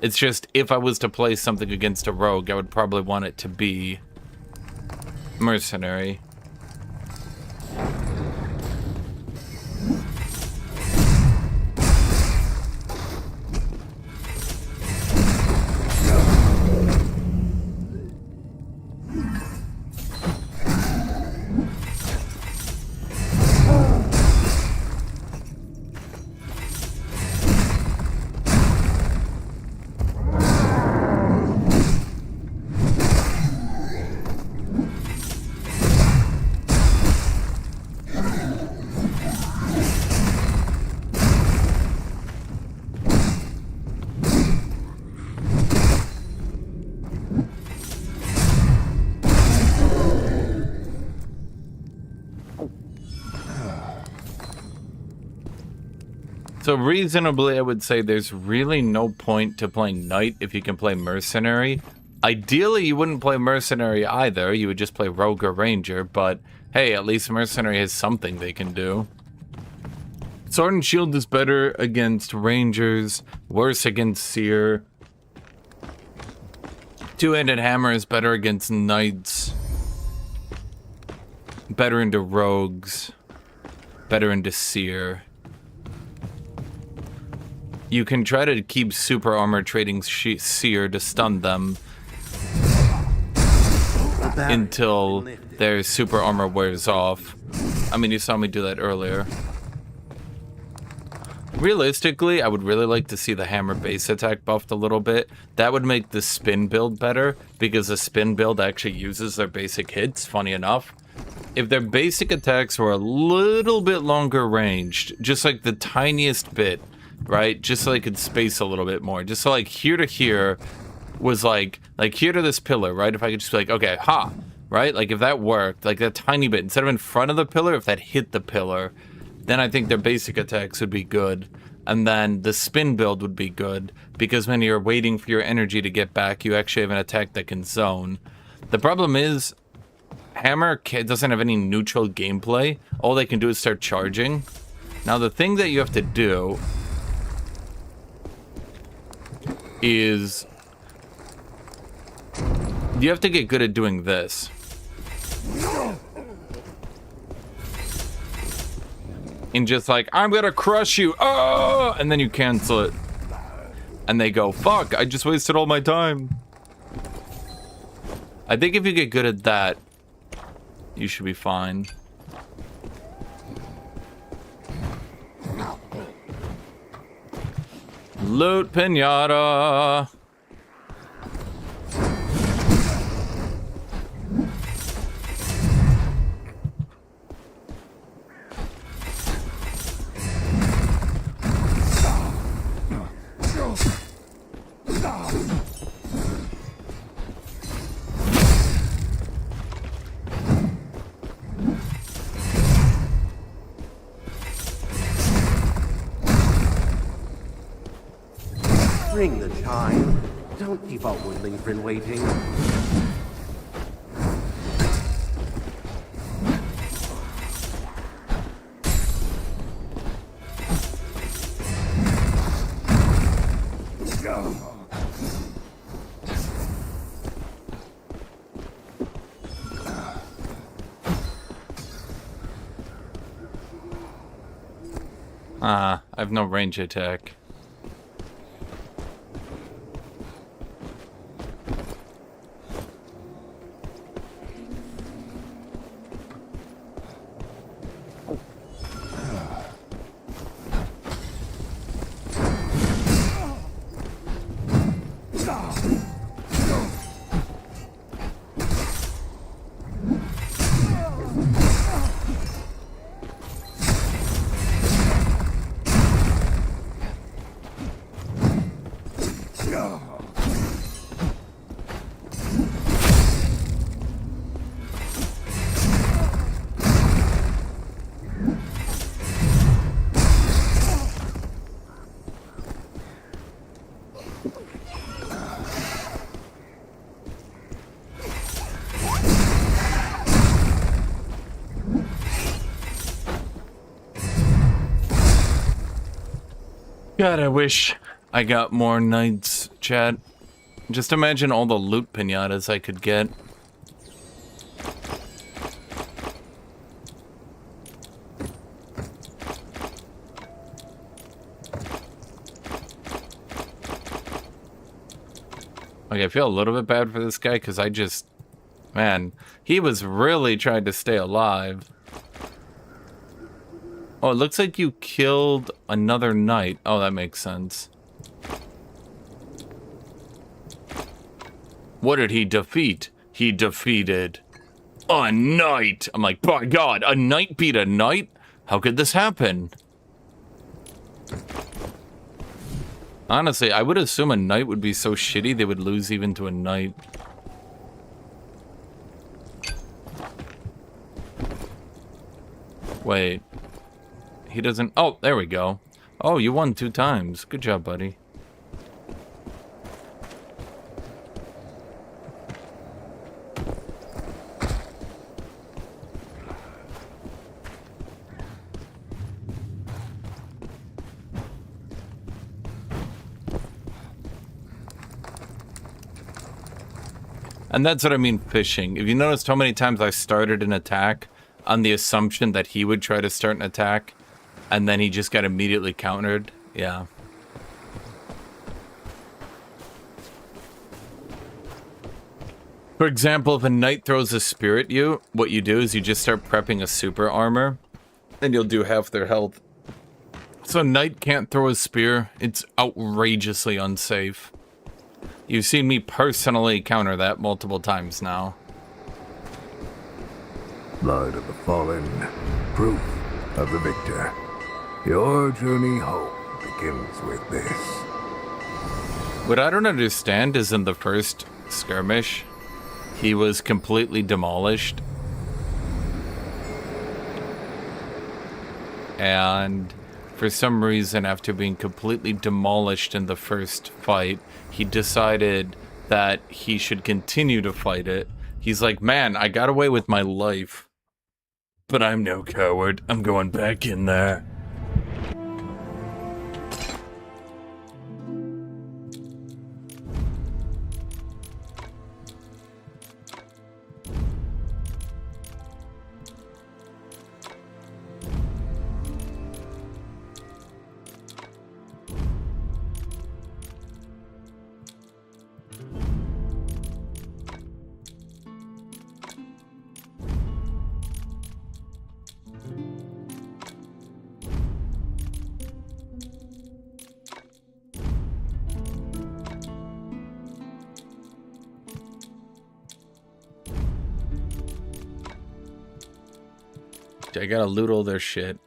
It's just, if I was to play something against a rogue, I would probably want it to be Mercenary. So reasonably, I would say there's really no point to playing Knight if you can play Mercenary. Ideally, you wouldn't play Mercenary either. You would just play Rogue or Ranger, but hey, at least Mercenary has something they can do. Sword and Shield is better against Rangers, worse against Seer. Two-handed Hammer is better against Knights. Better into Rogues. Better into Seer. You can try to keep super armor trading Seer to stun them until their super armor wears off. I mean, you saw me do that earlier. Realistically, I would really like to see the Hammer base attack buffed a little bit. That would make the spin build better, because the spin build actually uses their basic hits, funny enough. If their basic attacks were a little bit longer ranged, just like the tiniest bit, right? Just so I could space a little bit more. Just so like here to here was like here to this pillar, right? If I could just be like, okay, ha, right? Like if that worked, like that tiny bit, instead of in front of the pillar, if that hit the pillar, then I think their basic attacks would be good. And then the spin build would be good, because when you're waiting for your energy to get back, you actually have an attack that can zone. The problem is, Hammer doesn't have any neutral gameplay. All they can do is start charging. Now the thing that you have to do is you have to get good at doing this. And just like, I'm gonna crush you, oh! And then you cancel it. And they go, fuck, I just wasted all my time. I think if you get good at that, you should be fine. Loot pinata. Ring the chime. Don't keep our woodling friend waiting. I have no range attack. God, I wish I got more knights, chat. Just imagine all the loot pinatas I could get. Like, I feel a little bit bad for this guy because I just... Man, he was really trying to stay alive. Oh, it looks like you killed another knight. Oh, that makes sense. What did he defeat? He defeated a knight. I'm like, by God, a knight beat a knight? How could this happen? Honestly, I would assume a knight would be so shitty they would lose even to a knight. Wait. He doesn't... Oh, there we go. Oh, you won 2 times. Good job, buddy. And that's what I mean fishing. If you noticed how many times I started an attack on the assumption that he would try to start an attack, and then he just got immediately countered, yeah. For example, if a knight throws a spear at you, what you do is you just start prepping a super armor, and you'll do half their health. So a knight can't throw a spear. It's outrageously unsafe. You've seen me personally counter that multiple times now. Blood of the fallen, proof of the victor. Your journey home begins with this. What I don't understand is in the first skirmish, he was completely demolished. And for some reason, after being completely demolished in the first fight, he decided that he should continue to fight it. He's like, man, I got away with my life, but I'm no coward. I'm going back in there. I gotta loot all their shit.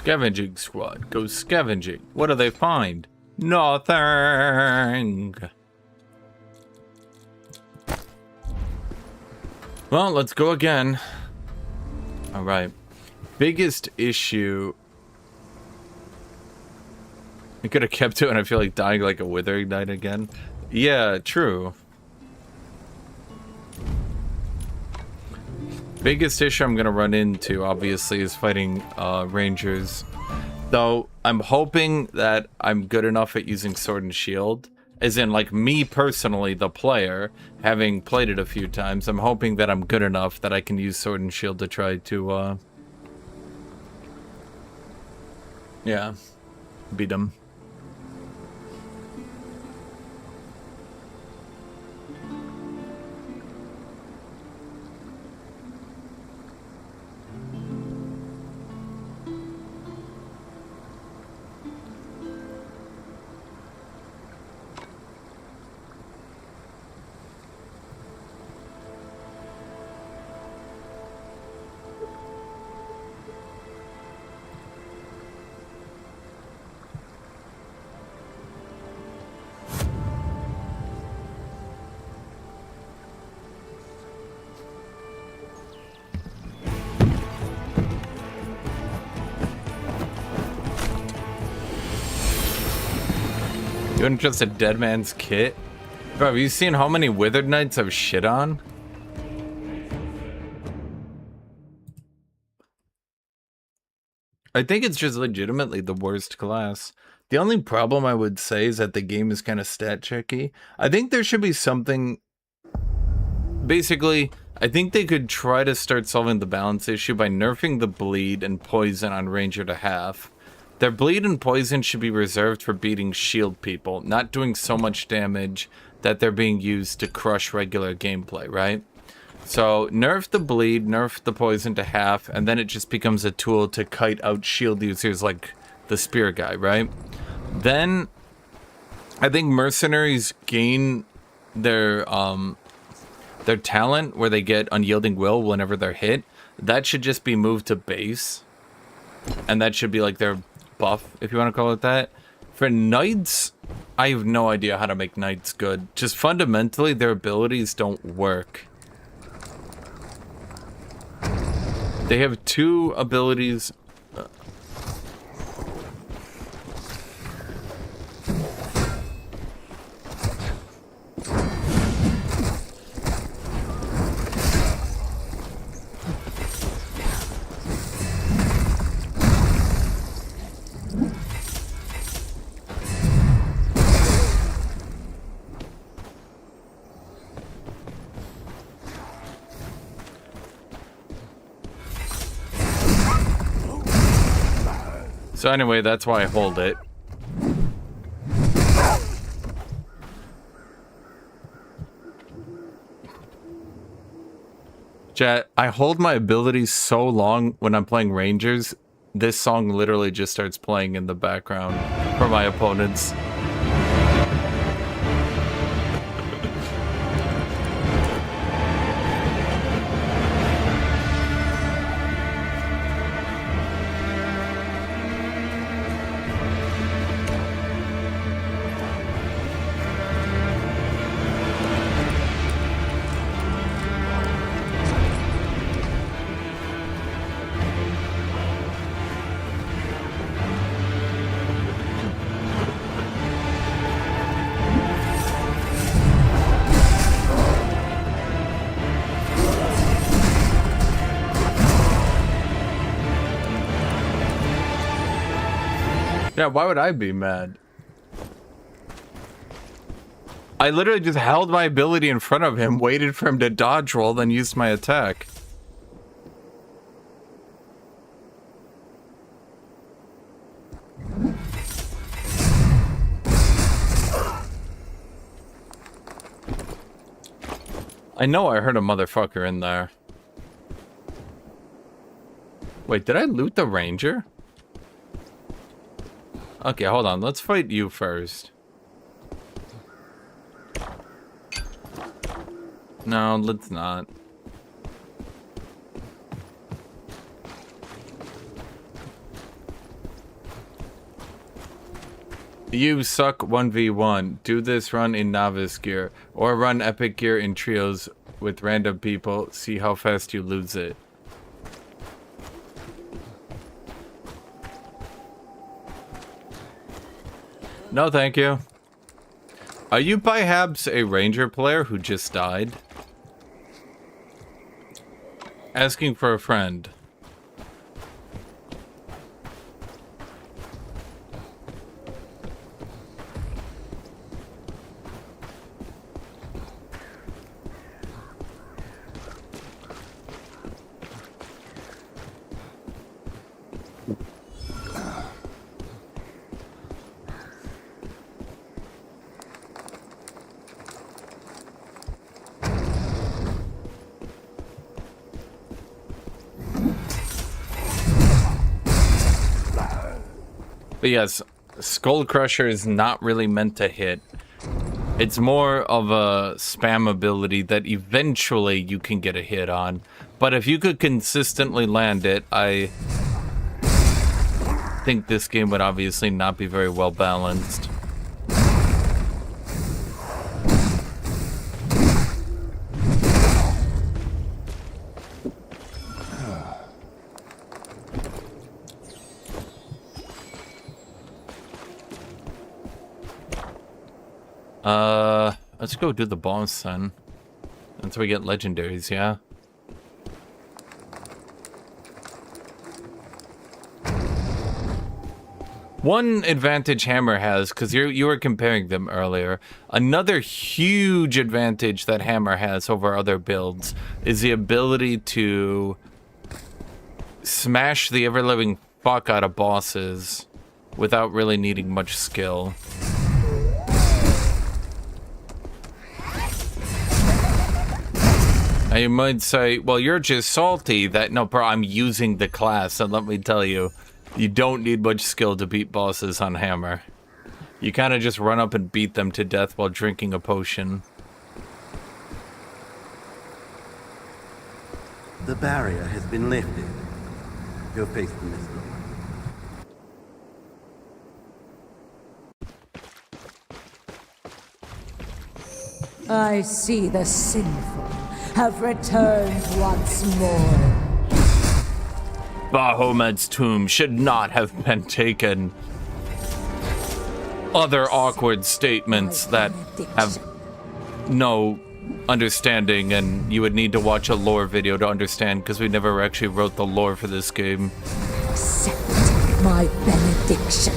Scavenging squad. Go scavenging. What do they find? Nothing. Well, let's go again. Alright. Biggest issue. I could have kept it and I feel like dying like a wither ignite again. Yeah, true. Biggest issue I'm gonna run into, obviously, is fighting rangers. Though I'm hoping that I'm good enough at using sword and shield. As in, like, me personally, the player, having played it a few times, I'm hoping that I'm good enough that I can use sword and shield to try to, yeah, beat them. Doing just a dead man's kit? Bro, have you seen how many withered knights I've shit on? I think it's just legitimately the worst class. The only problem I would say is that the game is kind of stat checky. I think there should be something... Basically, I think they could try to start solving the balance issue by nerfing the bleed and poison on Ranger to half. Their bleed and poison should be reserved for beating shield people, not doing so much damage that they're being used to crush regular gameplay, right? So nerf the bleed, nerf the poison to half, and then it just becomes a tool to kite out shield users like the spear guy, right? Then I think mercenaries gain their talent where they get unyielding will whenever they're hit. That should just be moved to base, and that should be like their buff, if you want to call it that. For knights, I have no idea how to make knights good. Just fundamentally, their abilities don't work. They have two abilities. So anyway, that's why I hold it. Chat, I hold my abilities so long when I'm playing Rangers, this song literally just starts playing in the background for my opponents. Yeah, why would I be mad? I literally just held my ability in front of him, waited for him to dodge roll, then used my attack. I know I heard a motherfucker in there. Wait, did I loot the ranger? Okay, hold on. Let's fight you first. No, let's not. You suck 1v1. Do this run in novice gear. Or run epic gear in trios with random people. See how fast you lose it. No, thank you. Are you perhaps a ranger player who just died? Asking for a friend. But yes, Skull Crusher is not really meant to hit. It's more of a spam ability that eventually you can get a hit on. But if you could consistently land it, I think this game would obviously not be very well balanced. Let's go do the boss then. That's where we get legendaries, yeah? One advantage Hammer has, because you were comparing them earlier, another huge advantage that Hammer has over other builds is the ability to smash the ever-living fuck out of bosses without really needing much skill. Now you might say, well, you're just salty that, no, bro, I'm using the class, and let me tell you, you don't need much skill to beat bosses on Hammer. You kind of just run up and beat them to death while drinking a potion. The barrier has been lifted. Go face the Mistfall. I see the sinful have returned once more. Bahamut's tomb should not have been taken. Other awkward statements that have no understanding, and you would need to watch a lore video to understand, because we never actually wrote the lore for this game. Accept my benediction.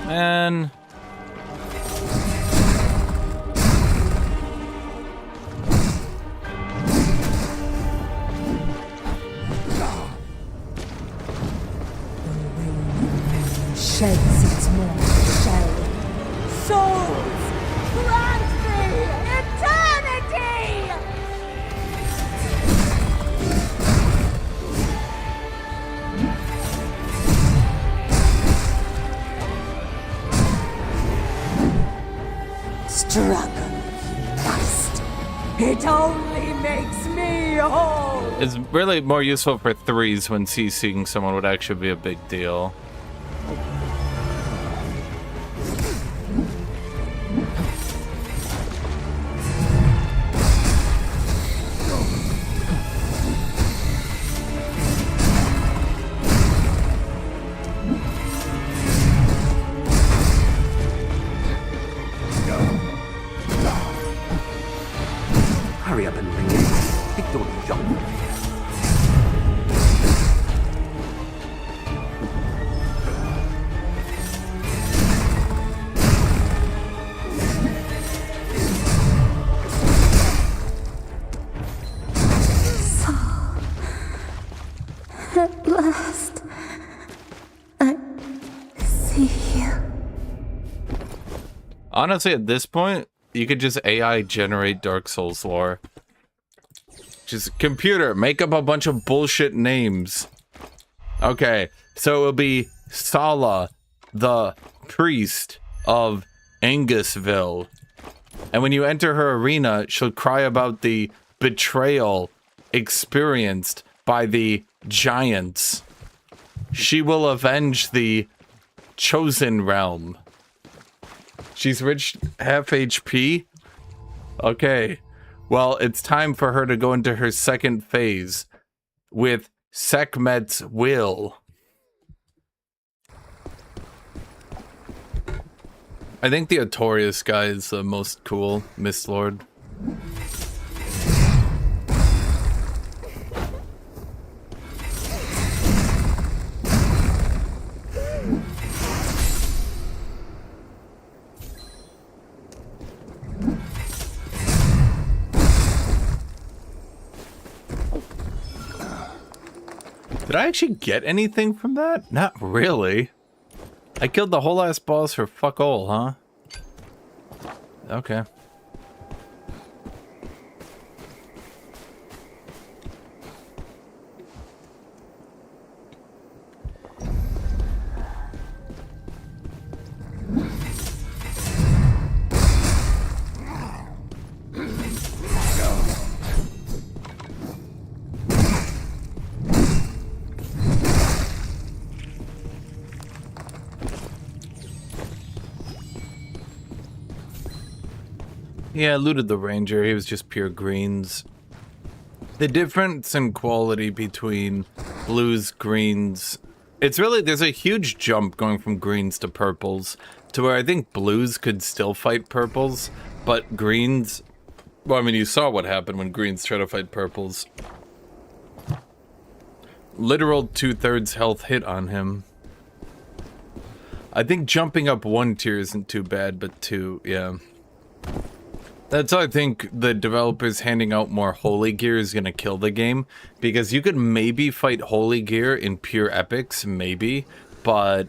Man. Sheds its mortal shell. Souls, grant me eternity! Struggle, you must. It only makes me whole. It's really more useful for threes when CCing someone would actually be a big deal. Hurry up and ring it. Big door to jump. At last, I see you. Honestly, at this point, you could just AI generate Dark Souls lore. Just computer, make up a bunch of bullshit names. Okay, so it'll be Sala, the priest of Angusville. And when you enter her arena, she'll cry about the betrayal experienced by the giants. She will avenge the chosen realm. She's reached half HP? Okay. Well, it's time for her to go into her second phase with Sekhmet's will. I think the Artorias guy is the most cool, Mist Lord. Did I actually get anything from that? Not really. I killed the whole ass boss for fuck all, huh? Okay. Yeah, I looted the ranger. He was just pure greens. The difference in quality between blues, greens... It's really... There's a huge jump going from greens to purples, to where I think blues could still fight purples, but greens... Well, I mean, you saw what happened when greens tried to fight purples. Literal 2/3 health hit on him. I think jumping up 1 tier isn't too bad, but 2, yeah. That's why I think the developers handing out more holy gear is going to kill the game. Because you could maybe fight holy gear in pure epics, maybe. But...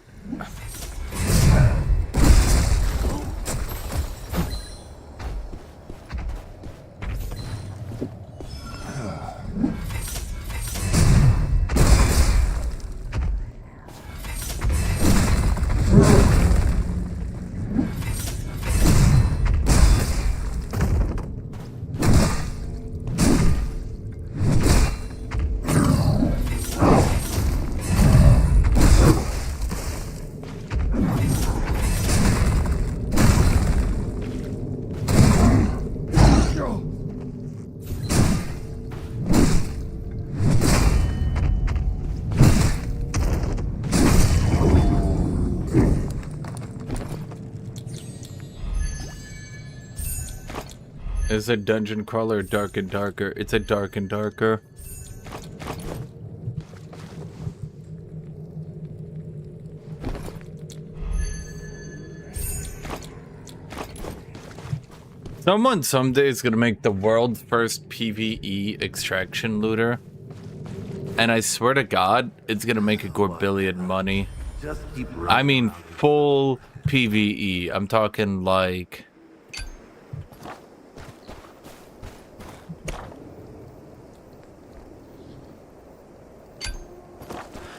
Is a dungeon crawler dark and darker? It's a dark and darker. Someone someday is gonna make the world's first PvE extraction looter. And I swear to God, it's gonna make a gorbillion money. Just keep running. I mean, full PvE. I'm talking like...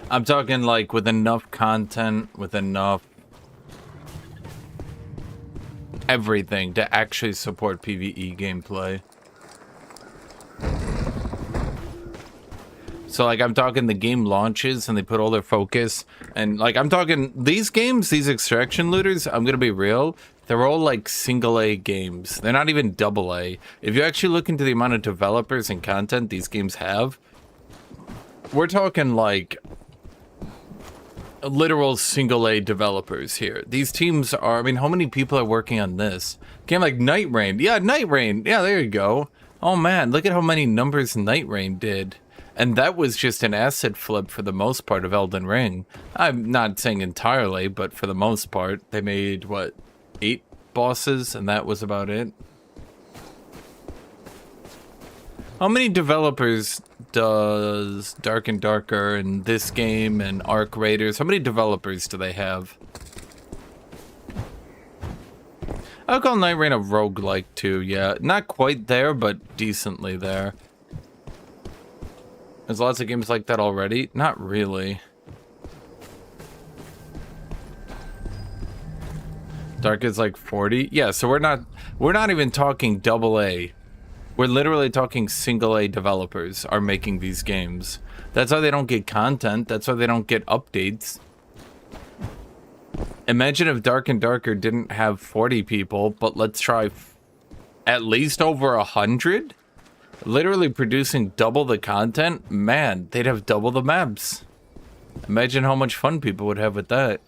I'm talking like with enough content, with enough everything to actually support PvE gameplay. So like I'm talking the game launches and they put all their focus and like I'm talking these games, these extraction looters, I'm gonna be real, they're all like single A games. They're not even double A. If you actually look into the amount of developers and content these games have, we're talking like literal single A developers here. These teams are, I mean, how many people are working on this? Game like Night Rain. Yeah, Night Rain. Yeah, there you go. Oh man, look at how many numbers Night Rain did. And that was just an asset flip for the most part of Elden Ring. I'm not saying entirely, but for the most part, they made, what, 8 bosses, and that was about it. How many developers does Dark and Darker and this game and Arc Raiders, how many developers do they have? I'll call Night Rain a roguelike too, yeah. Not quite there, but decently there. There's lots of games like that already? Not really. Dark is like 40. Yeah, so we're not even talking double A. We're literally talking single A developers are making these games. That's why they don't get content. That's why they don't get updates. Imagine if Dark and Darker didn't have 40 people, but let's try at least over 100? Literally producing double the content? Man, they'd have double the maps. Imagine how much fun people would have with that.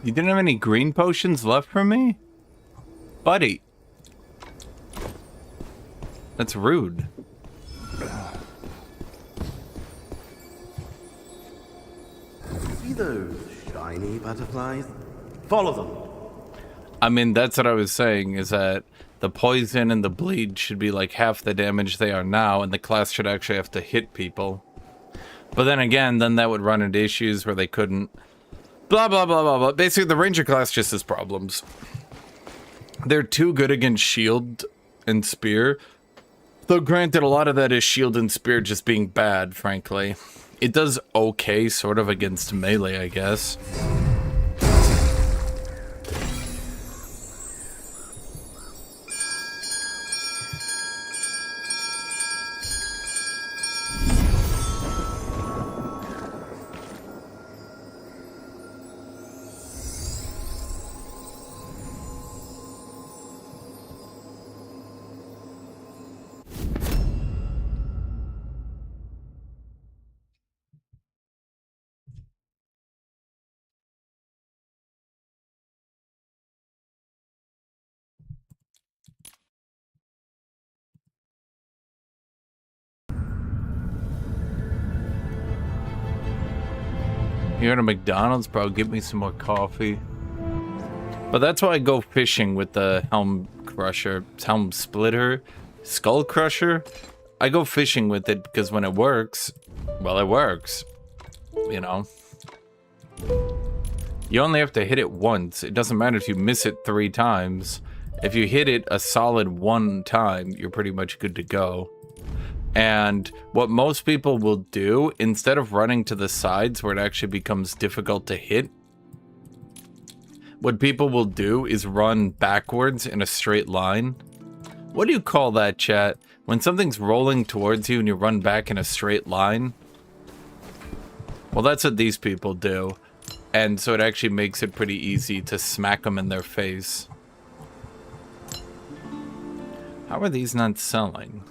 You didn't have any green potions left for me? Buddy. That's rude. See those shiny butterflies? Follow them. I mean, that's what I was saying, is that the poison and the bleed should be like half the damage they are now, and the class should actually have to hit people. But then again, then that would run into issues where they couldn't. Blah, blah, blah, blah, blah. Basically, the Ranger class just has problems. They're too good against shield and spear. Though granted, a lot of that is shield and spear just being bad, frankly. It does okay, sort of, against melee, I guess. Here at a McDonald's, bro, get me some more coffee. But that's why I go fishing with the Helm Crusher, Helm Splitter, Skull Crusher. I go fishing with it because when it works, well, it works. You know? You only have to hit it once. It doesn't matter if you miss it 3 times. If you hit it a solid 1 time, you're pretty much good to go. And what most people will do, instead of running to the sides where it actually becomes difficult to hit, what people will do is run backwards in a straight line. What do you call that, chat? When something's rolling towards you and you run back in a straight line? Well, that's what these people do. And so it actually makes it pretty easy to smack them in their face. How are these not selling?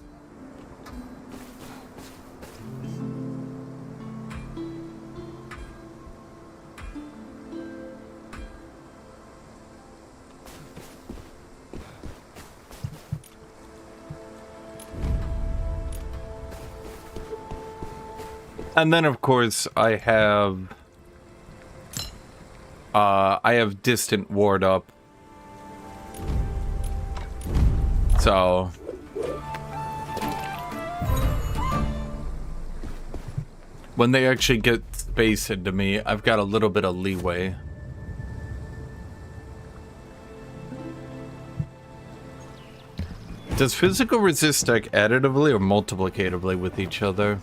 And then, of course, I have distant ward up. So when they actually get space into me, I've got a little bit of leeway. Does physical resist stack additively or multiplicatively with each other?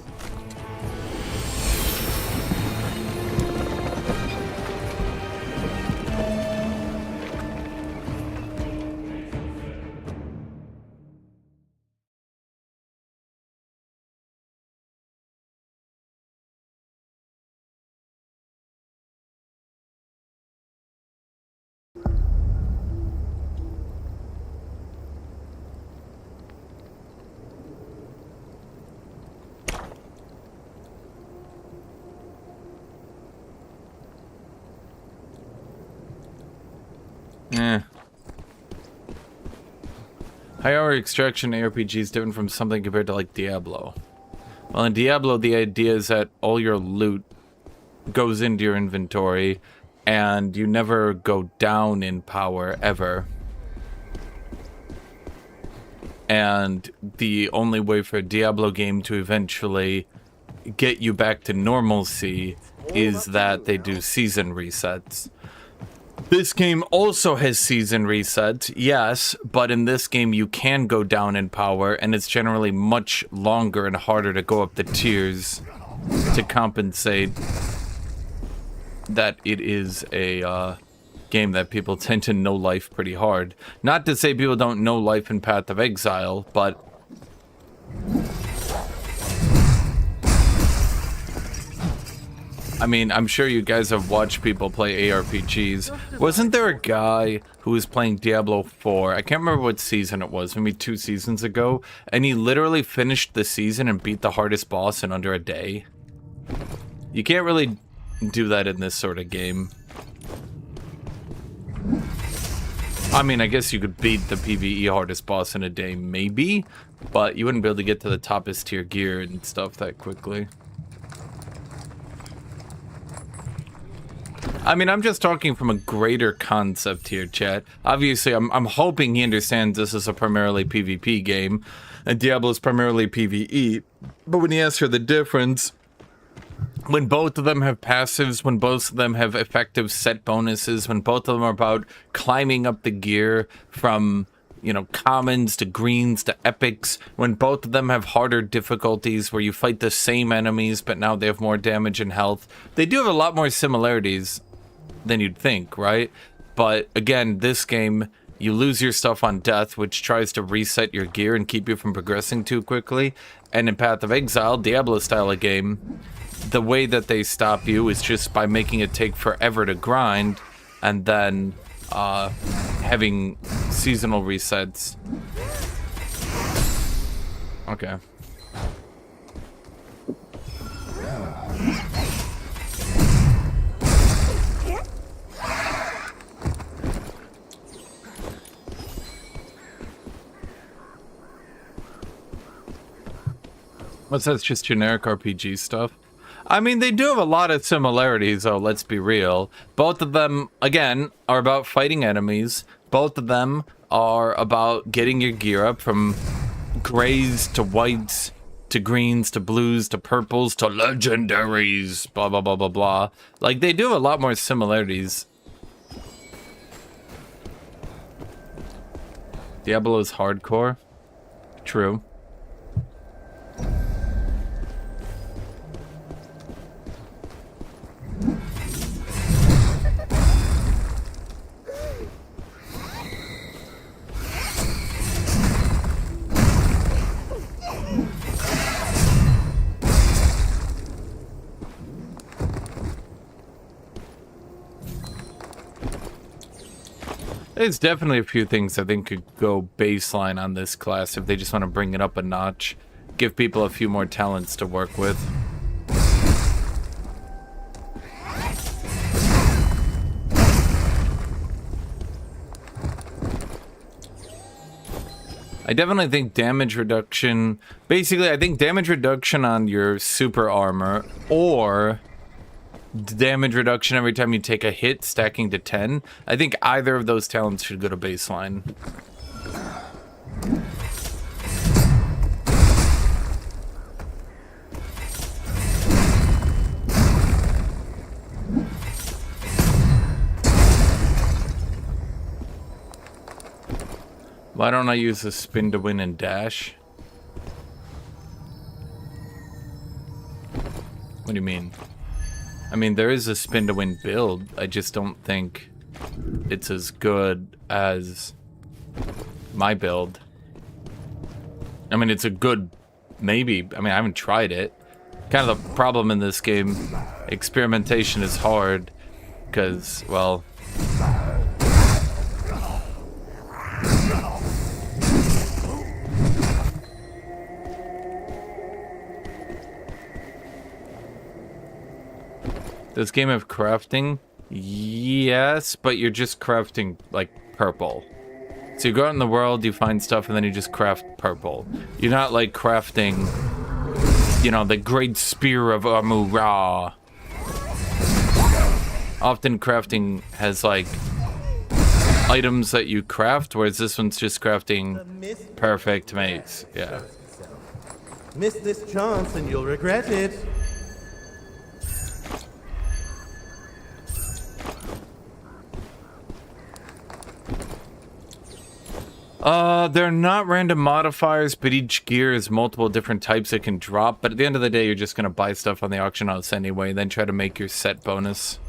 High-hour extraction ARPG is different from something compared to, like, Diablo. Well, in Diablo, the idea is that all your loot goes into your inventory, and you never go down in power, ever. And the only way for a Diablo game to eventually get you back to normalcy is that they do season resets. This game also has season resets, yes, but in this game you can go down in power, and it's generally much longer and harder to go up the tiers to compensate that it is a game that people tend to know life pretty hard. Not to say people don't know life in Path of Exile, but I mean, I'm sure you guys have watched people play ARPGs. Wasn't there a guy who was playing Diablo 4? I can't remember what season it was, maybe 2 seasons ago, and he literally finished the season and beat the hardest boss in under a day. You can't really do that in this sort of game. I mean, I guess you could beat the PvE hardest boss in a day, maybe, but you wouldn't be able to get to the toppest tier gear and stuff that quickly. I mean, I'm just talking from a greater concept here, chat. Obviously, I'm hoping he understands this is a primarily PvP game, and Diablo is primarily PvE. But when he asks for the difference, when both of them have passives, when both of them have effective set bonuses, when both of them are about climbing up the gear from, you know, commons to greens to epics, when both of them have harder difficulties where you fight the same enemies, but now they have more damage and health, they do have a lot more similarities than you'd think, right? But again, this game, you lose your stuff on death, which tries to reset your gear and keep you from progressing too quickly. And in Path of Exile, Diablo style of game, the way that they stop you is just by making it take forever to grind, and then having seasonal resets. Okay. What's that? Just generic RPG stuff? I mean, they do have a lot of similarities, though, let's be real. Both of them, again, are about fighting enemies. Both of them are about getting your gear up from grays to whites to greens to blues to purples to legendaries, blah, blah, blah, blah, blah. Like, they do have a lot more similarities. Diablo's hardcore. True. There's definitely a few things I think could go baseline on this class if they just want to bring it up a notch. Give people a few more talents to work with. I definitely think damage reduction... Basically, I think damage reduction on your super armor, or damage reduction every time you take a hit, stacking to 10. I think either of those talents should go to baseline. Why don't I use the spin to win and dash? What do you mean? I mean, there is a spin to win build. I just don't think it's as good as my build. I mean, it's a good, maybe. I mean, I haven't tried it. Kind of the problem in this game, experimentation is hard because, well, does game have crafting? Yes, but you're just crafting like purple. So you go out in the world, you find stuff, and then you just craft purple. You're not like crafting, you know, the great spear of Amura. Often crafting has like items that you craft, whereas this one's just crafting perfect mates. Yeah. Miss this chance and you'll regret it. They're not random modifiers, but each gear is multiple different types it can drop. But at the end of the day, you're just gonna buy stuff on the auction house anyway, then try to make your set bonus.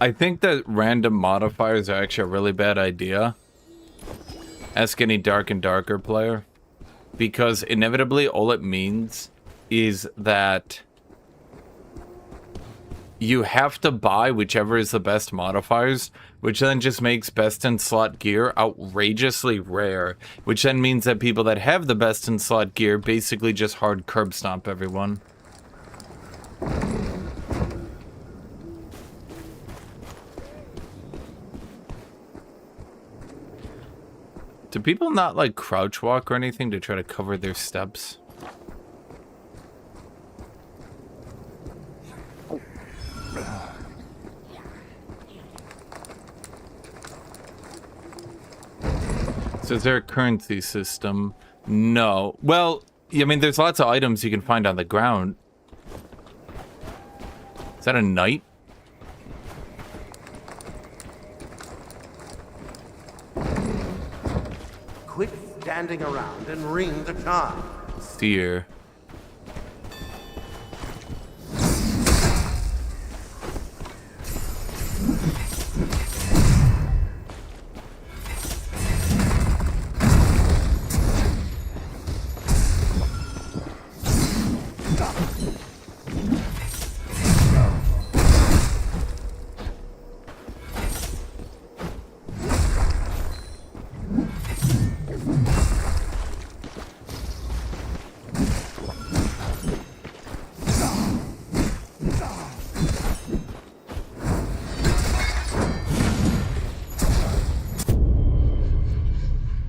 I think that random modifiers are actually a really bad idea. Ask any Dark and Darker player. Because inevitably all it means is that you have to buy whichever is the best modifiers, which then just makes best in slot gear outrageously rare, which then means that people that have the best in slot gear basically just hard curb stomp everyone. Do people not like crouch walk or anything to try to cover their steps? So is there a currency system? No. Well, I mean, there's lots of items you can find on the ground. Is that a knight? Quit standing around and ring the chime. Steer.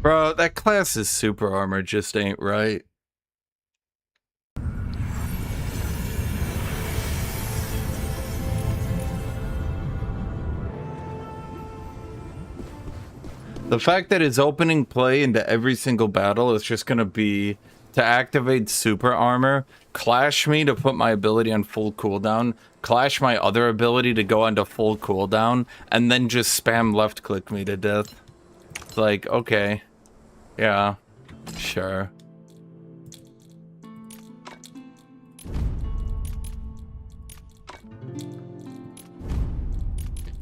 Bro, that class's super armor just ain't right. The fact that his opening play into every single battle is just gonna be to activate super armor, clash me to put my ability on full cooldown, clash my other ability to go onto full cooldown, and then just spam left click me to death. It's like, okay. Yeah, sure.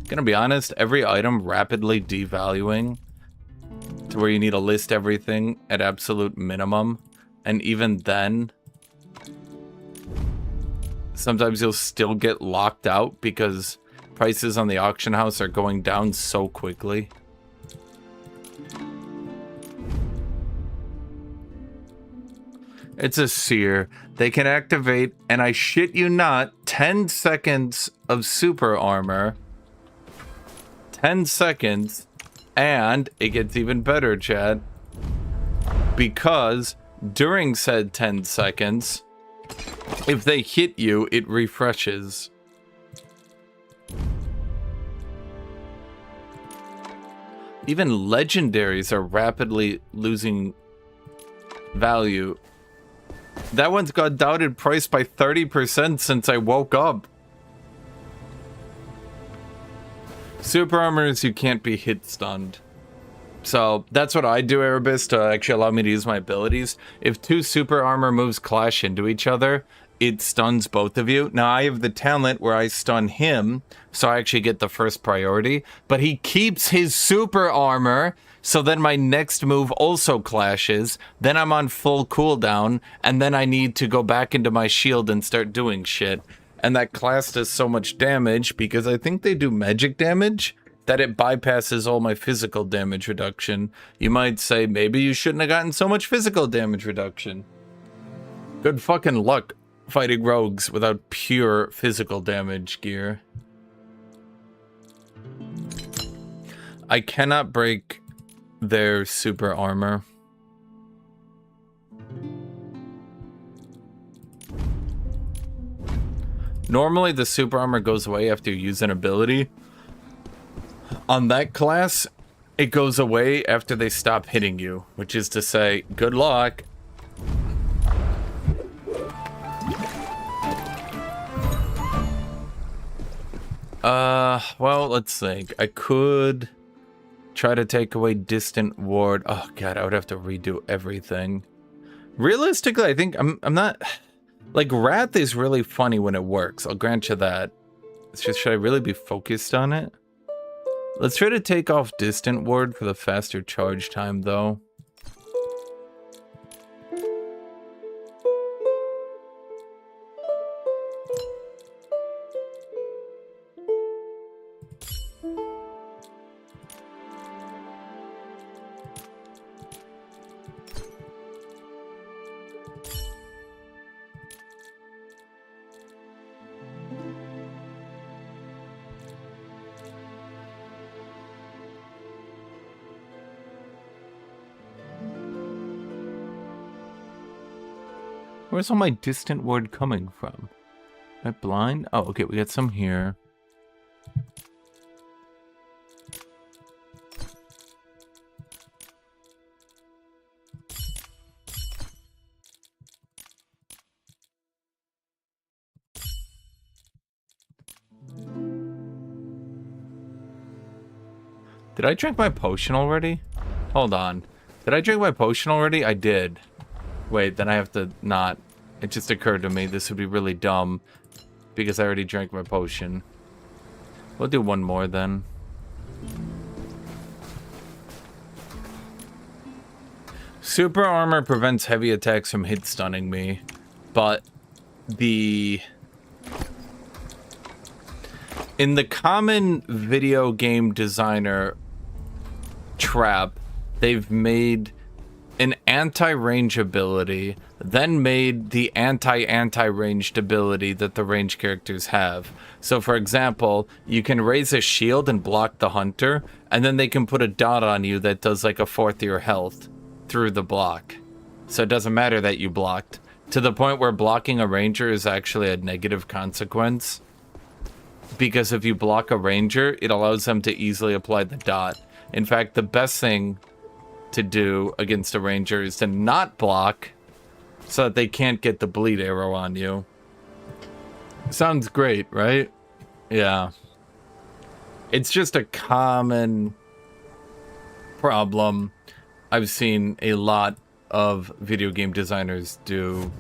Gonna be honest, every item rapidly devaluing to where you need to list everything at absolute minimum. And even then, sometimes you'll still get locked out because prices on the auction house are going down so quickly. It's a seer. They can activate, and I shit you not, 10 seconds of super armor. 10 seconds, and it gets even better, Chad. Because during said 10 seconds, If they hit you, it refreshes. Even legendaries are rapidly losing value. That one's got doubted price by 30% since I woke up. Super armors, you can't be hit stunned. So that's what I do, Erebus, to actually allow me to use my abilities. If two super armor moves clash into each other, it stuns both of you. Now, I have the talent where I stun him, so I actually get the first priority. But he keeps his super armor, so then my next move also clashes. Then I'm on full cooldown, and then I need to go back into my shield and start doing shit. And that class does so much damage, because I think they do magic damage, that it bypasses all my physical damage reduction. You might say, maybe you shouldn't have gotten so much physical damage reduction. Good fucking luck fighting rogues without pure physical damage gear. I cannot break their super armor. Normally the super armor goes away after you use an ability. On that class, it goes away after they stop hitting you, which is to say, good luck. Well, let's think. I could try to take away distant ward. Oh god, I would have to redo everything. Realistically, I think I'm not like Wrath is really funny when it works. I'll grant you that. It's just, should I really be focused on it? Let's try to take off distant ward for the faster charge time though. Where's all my distant ward coming from? Am I blind? Oh, okay, we got some here. Did I drink my potion already? Hold on. Did I drink my potion already? I did. Wait, then I have to not. It just occurred to me this would be really dumb because I already drank my potion. We'll do one more then. Super armor prevents heavy attacks from hit stunning me, but in the common video game designer trap, they've made an anti-range ability, then made the anti-ranged ability that the range characters have. So for example, you can raise a shield and block the hunter, and then they can put a dot on you that does like a fourth your health through the block. So it doesn't matter that you blocked, to the point where blocking a ranger is actually a negative consequence. Because if you block a ranger, it allows them to easily apply the dot. In fact, the best thing to do against a ranger is to not block so that they can't get the bleed arrow on you. Sounds great, right? Yeah. It's just a common problem I've seen a lot of video game designers do.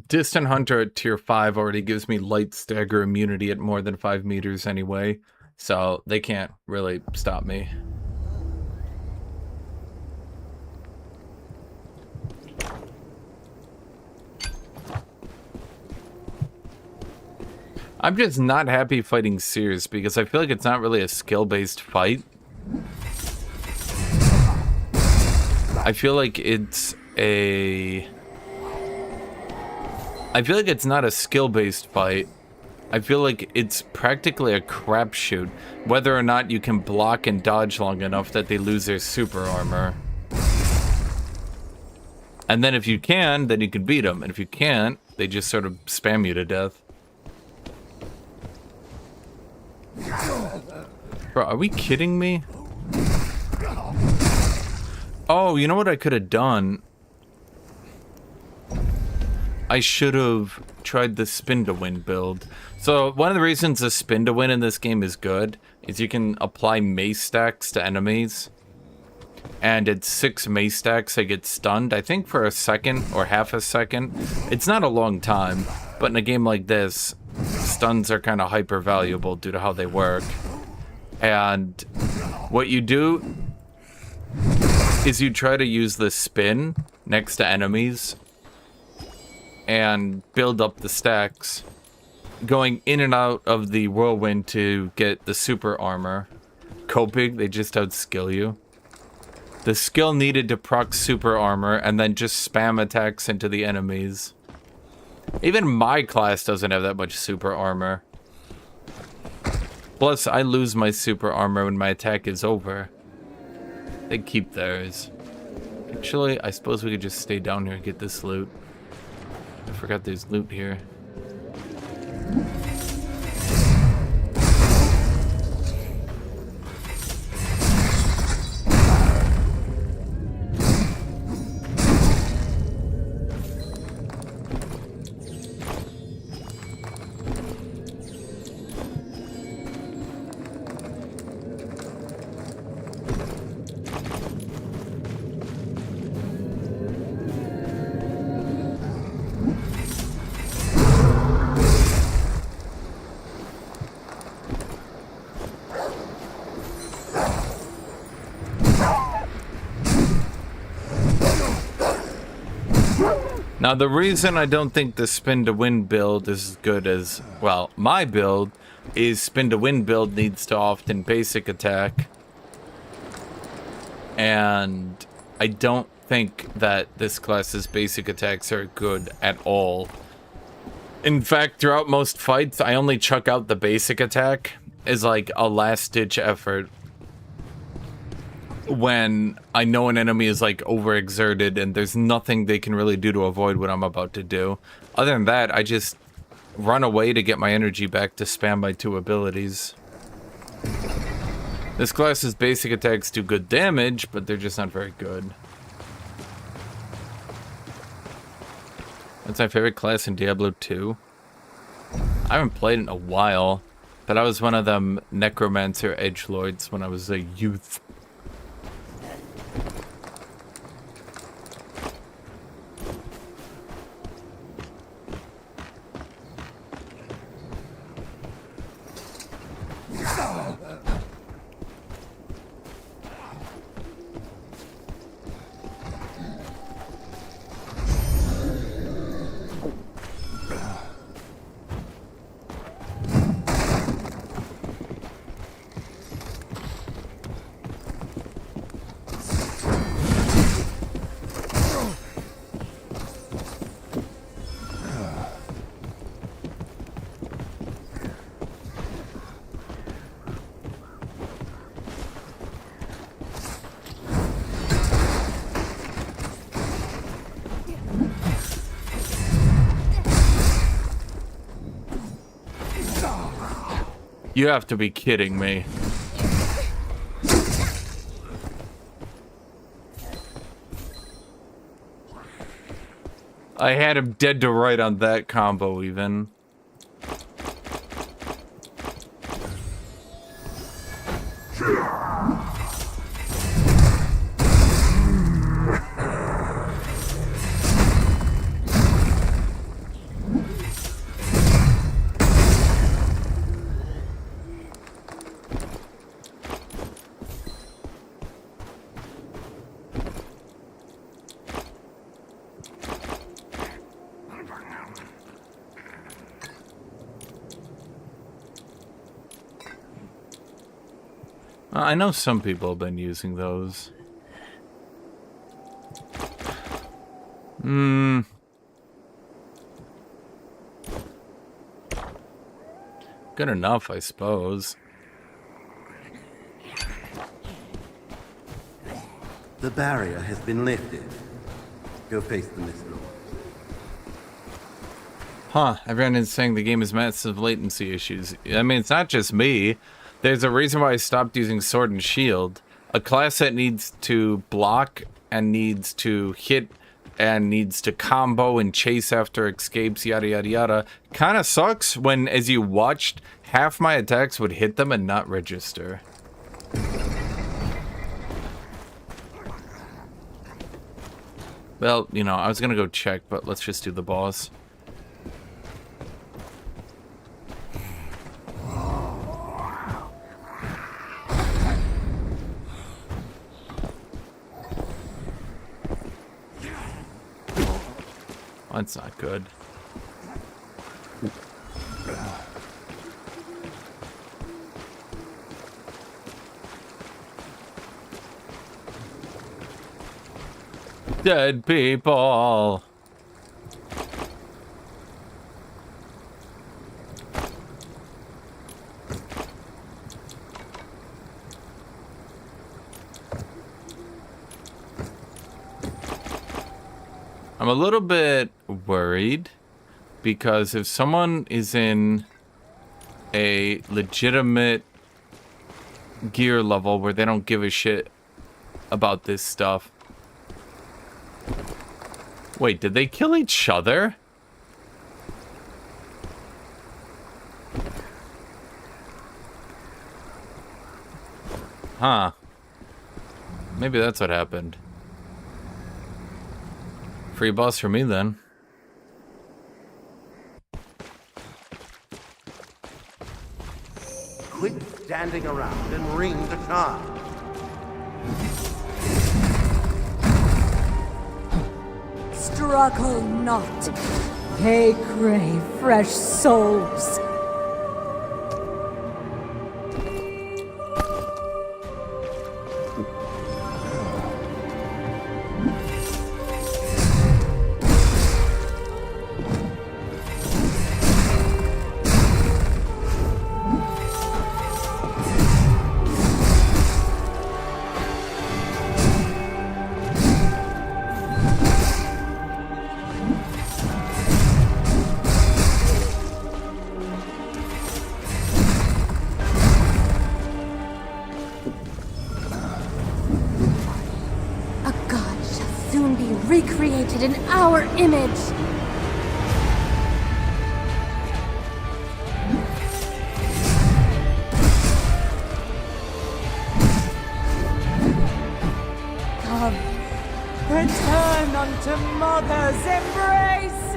Distant Hunter at tier 5 already gives me light stagger immunity at more than 5 meters anyway, so they can't really stop me. I'm just not happy fighting Sears because I feel like it's not really a skill-based fight. I feel like it's not a skill-based fight. I feel like it's practically a crapshoot, whether or not you can block and dodge long enough that they lose their super armor. And then if you can, then you can beat them. And if you can't, they just sort of spam you to death. Bro, are we kidding me? Oh, you know what I could have done? I should have tried the spin to win build. So one of the reasons the spin to win in this game is good is you can apply mace stacks to enemies. And it's 6 mace stacks that get stunned, I think for a second or half a second. It's not a long time, but in a game like this, stuns are kind of hyper valuable due to how they work. And what you do is you try to use the spin next to enemies and build up the stacks, going in and out of the whirlwind to get the super armor. Coping, they just outskill you. The skill needed to proc super armor and then just spam attacks into the enemies. Even my class doesn't have that much super armor. Plus, I lose my super armor when my attack is over. They keep theirs. Actually, I suppose we could just stay down here and get this loot. I forgot there's loot here. Now, the reason I don't think the spin to win build is as good as, well, my build is spin to win build needs to often basic attack. And I don't think that this class's basic attacks are good at all. In fact, throughout most fights, I only chuck out the basic attack as like a last-ditch effort when I know an enemy is like overexerted and there's nothing they can really do to avoid what I'm about to do. Other than that, I just run away to get my energy back to spam my 2 abilities. This class's basic attacks do good damage, but they're just not very good. That's my favorite class in Diablo 2. I haven't played in a while, but I was one of them necromancer edgelords when I was a youth. You have to be kidding me. I had him dead to right on that combo even. I know some people have been using those. Good enough, I suppose. The barrier has been lifted. Go face the Mistfall. Huh, everyone is saying the game has massive latency issues. I mean, it's not just me. There's a reason why I stopped using Sword and Shield. A class that needs to block and needs to hit and needs to combo and chase after escapes, yada yada yada, kind of sucks when, as you watched, half my attacks would hit them and not register. Well, you know, I was gonna go check, but let's just do the boss. That's not good. Dead people. I'm a little bit worried because if someone is in a legitimate gear level where they don't give a shit about this stuff. Wait, did they kill each other? Huh. Maybe that's what happened. Free boss for me then. Quit standing around and ring the charm. Struggle not. They crave fresh souls. Recreated in our image. Come, return unto Mother's embrace.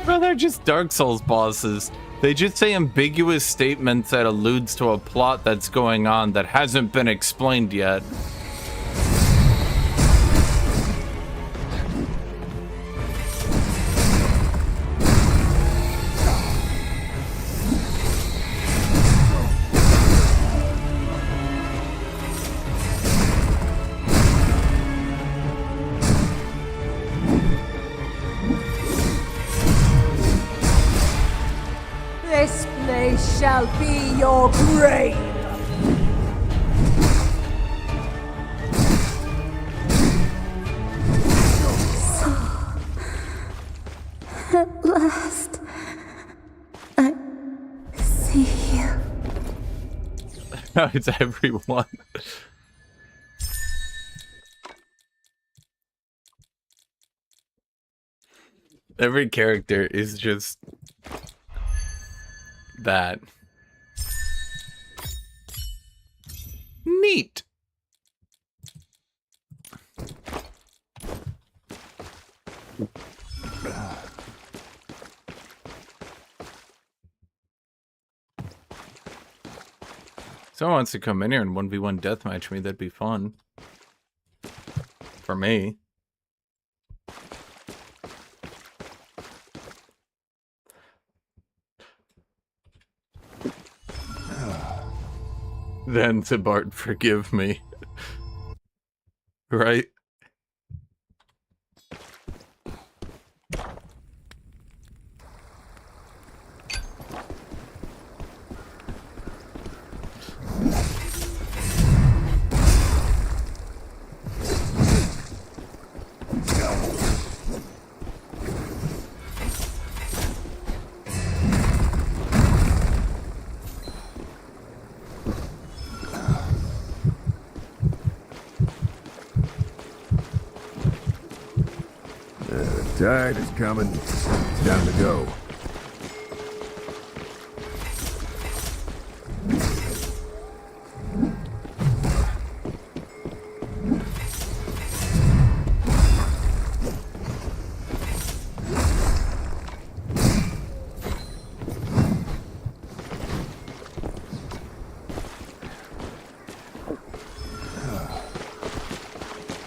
Bro, they're just Dark Souls bosses. They just say ambiguous statements that alludes to a plot that's going on that hasn't been explained yet. This place shall be your grave. At last, I see you. No, it's everyone. Every character is just that. Neat. Someone wants to come in here and 1v1 deathmatch me, that'd be fun. For me. Zanzibar, forgive me. Right? Tide is coming. It's time to go.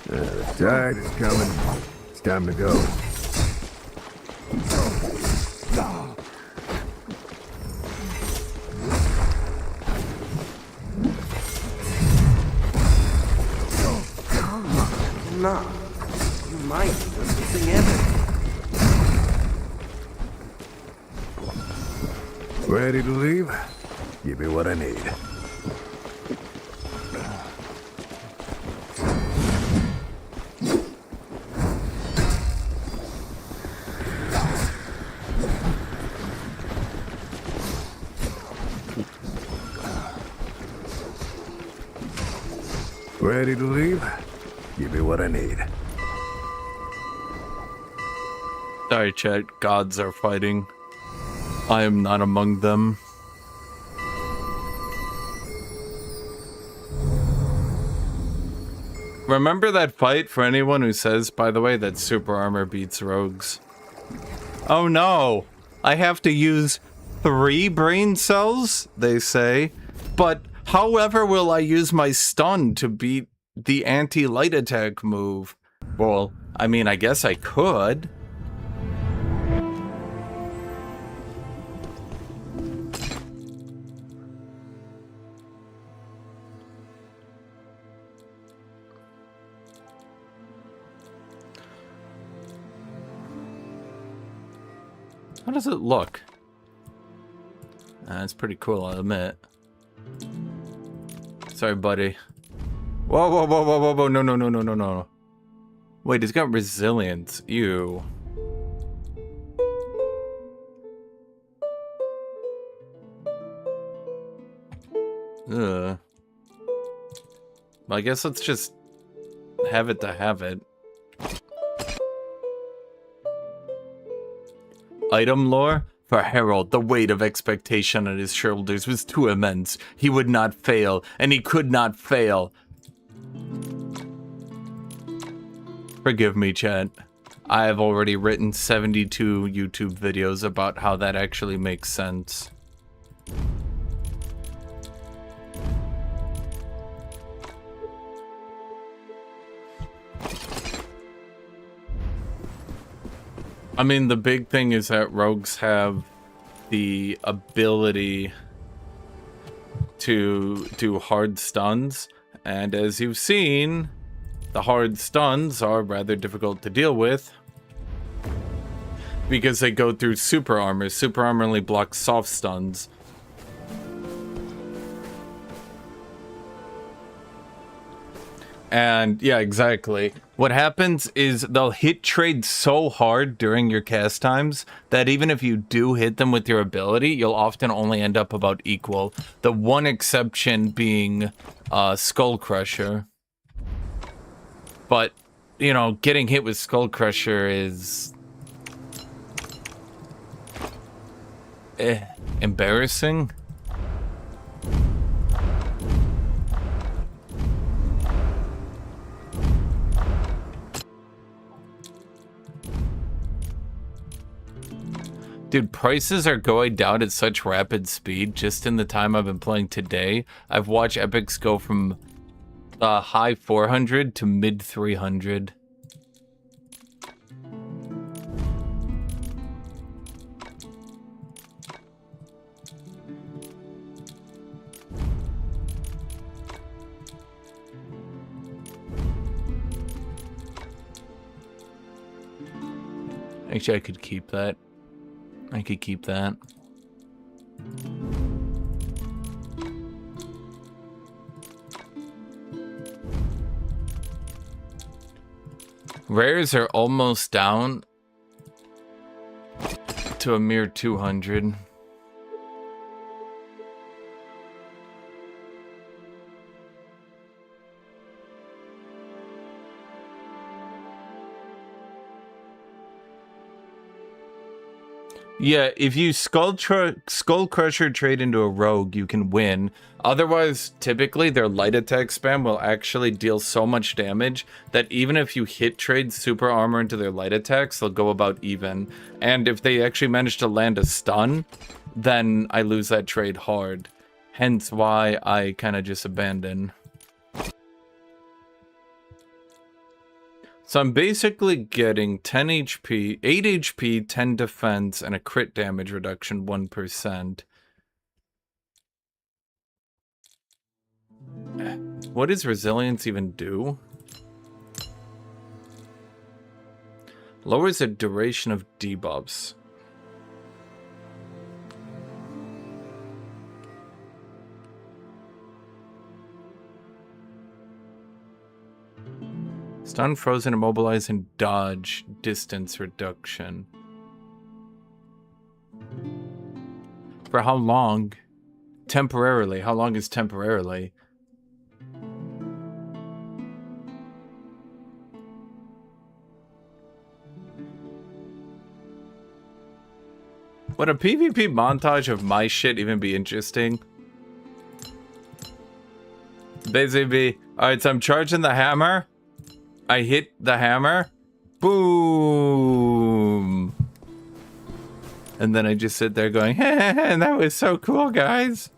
The tide is coming. It's time to go. No. You might be missing evidence. Ready to leave? Give me what I need. Ready to leave? Give me what I need. Sorry, chat. Gods are fighting. I am not among them. Remember that fight for anyone who says, by the way, that super armor beats rogues. Oh no! I have to use 3 brain cells, they say. But however will I use my stun to beat the anti-light attack move? Well, I mean, I guess I could. How does it look? It's pretty cool, I'll admit. Sorry, buddy. Whoa, whoa, whoa, whoa, whoa, whoa, no, no, no, no, no, no. Wait, it's got resilience. Ew. Ugh. I guess let's just have it to have it. Item lore? For Harold, the weight of expectation on his shoulders was too immense. He would not fail, and he could not fail. Forgive me, chat. I have already written 72 YouTube videos about how that actually makes sense. I mean, the big thing is that rogues have the ability to do hard stuns, and as you've seen, the hard stuns are rather difficult to deal with because they go through super armor. Super armor only blocks soft stuns. And yeah, exactly. What happens is they'll hit trade so hard during your cast times that even if you do hit them with your ability, you'll often only end up about equal. The one exception being Skull Crusher. But, you know, getting hit with Skull Crusher is embarrassing. Dude, prices are going down at such rapid speed. Just in the time I've been playing today, I've watched epics go from high 400 to mid 300. Actually, I could keep that. I could keep that. Rares are almost down to a mere 200. Yeah, if you Skull Crusher trade into a rogue, you can win. Otherwise, typically, their light attack spam will actually deal so much damage that even if you hit trade super armor into their light attacks, they'll go about even. And if they actually manage to land a stun, then I lose that trade hard. Hence why I kind of just abandon. So I'm basically getting 10 HP, 8 HP, 10 defense, and a crit damage reduction 1%. What does resilience even do? Lowers the duration of debuffs. Stun, frozen, immobilize, and dodge distance reduction. For how long? Temporarily. How long is temporarily? Would a PvP montage of my shit even be interesting? Basically, alright, so I'm charging the hammer. I hit the hammer. Boom. And then I just sit there going, hey, that was so cool, guys.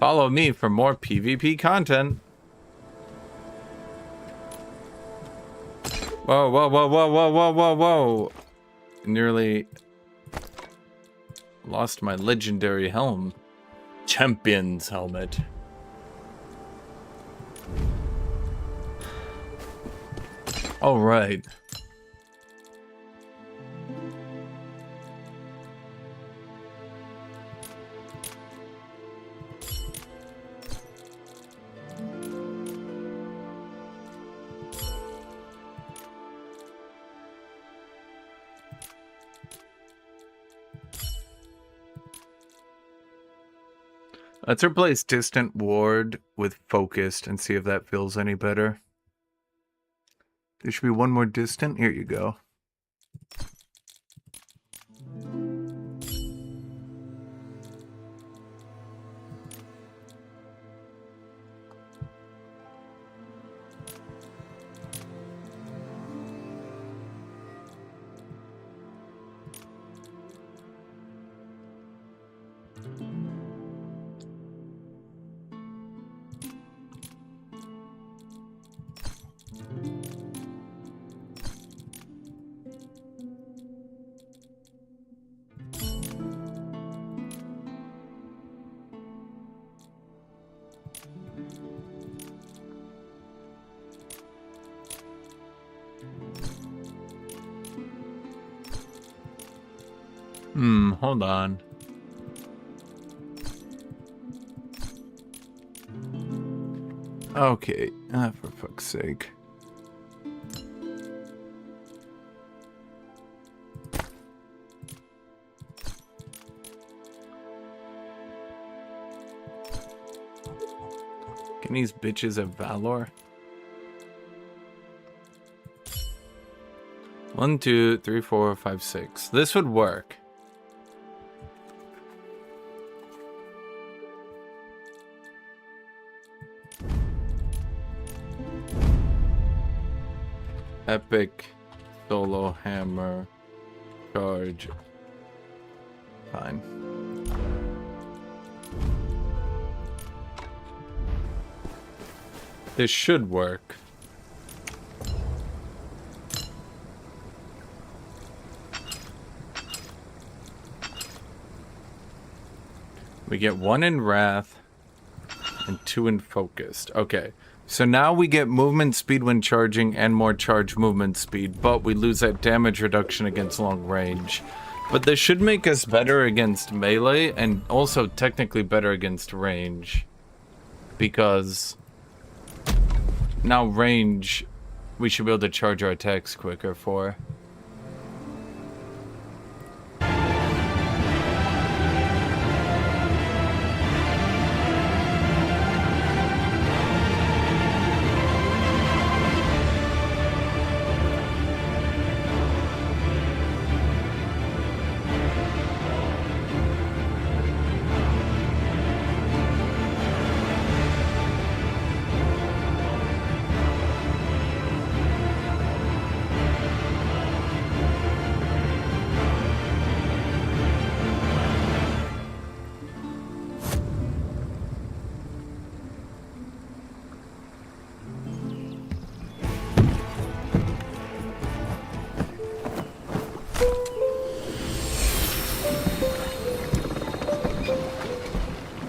Follow me for more PvP content. Whoa, whoa, whoa, whoa, whoa, whoa, whoa, whoa. Nearly lost my legendary helm. Champion's helmet. All right. Let's replace Distant Ward with Focused and see if that feels any better. There should be one more distant. Here you go. Hold on. Okay, for fuck's sake. Can these bitches of Valor? 1, 2, 3, 4, 5, 6. This would work. Epic solo hammer charge. Fine. This should work. We get 1 in Wrath and 2 in Focused. Okay. So now we get movement speed when charging and more charge movement speed, but we lose that damage reduction against long range. But this should make us better against melee and also technically better against range. Because now range, we should be able to charge our attacks quicker for.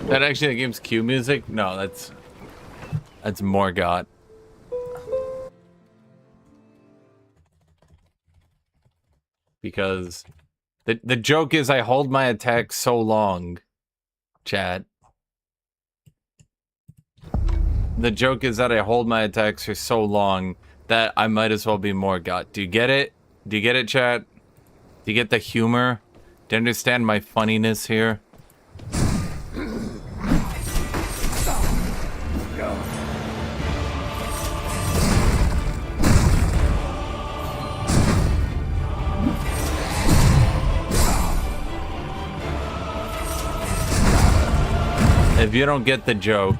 That actually the game's cue music? No, that's Morgott. Because the joke is I hold my attack so long, chat. The joke is that I hold my attacks for so long that I might as well be Morgott. Do you get it? Do you get it, chat? Do you get the humor? Do you understand my funniness here? If you don't get the joke,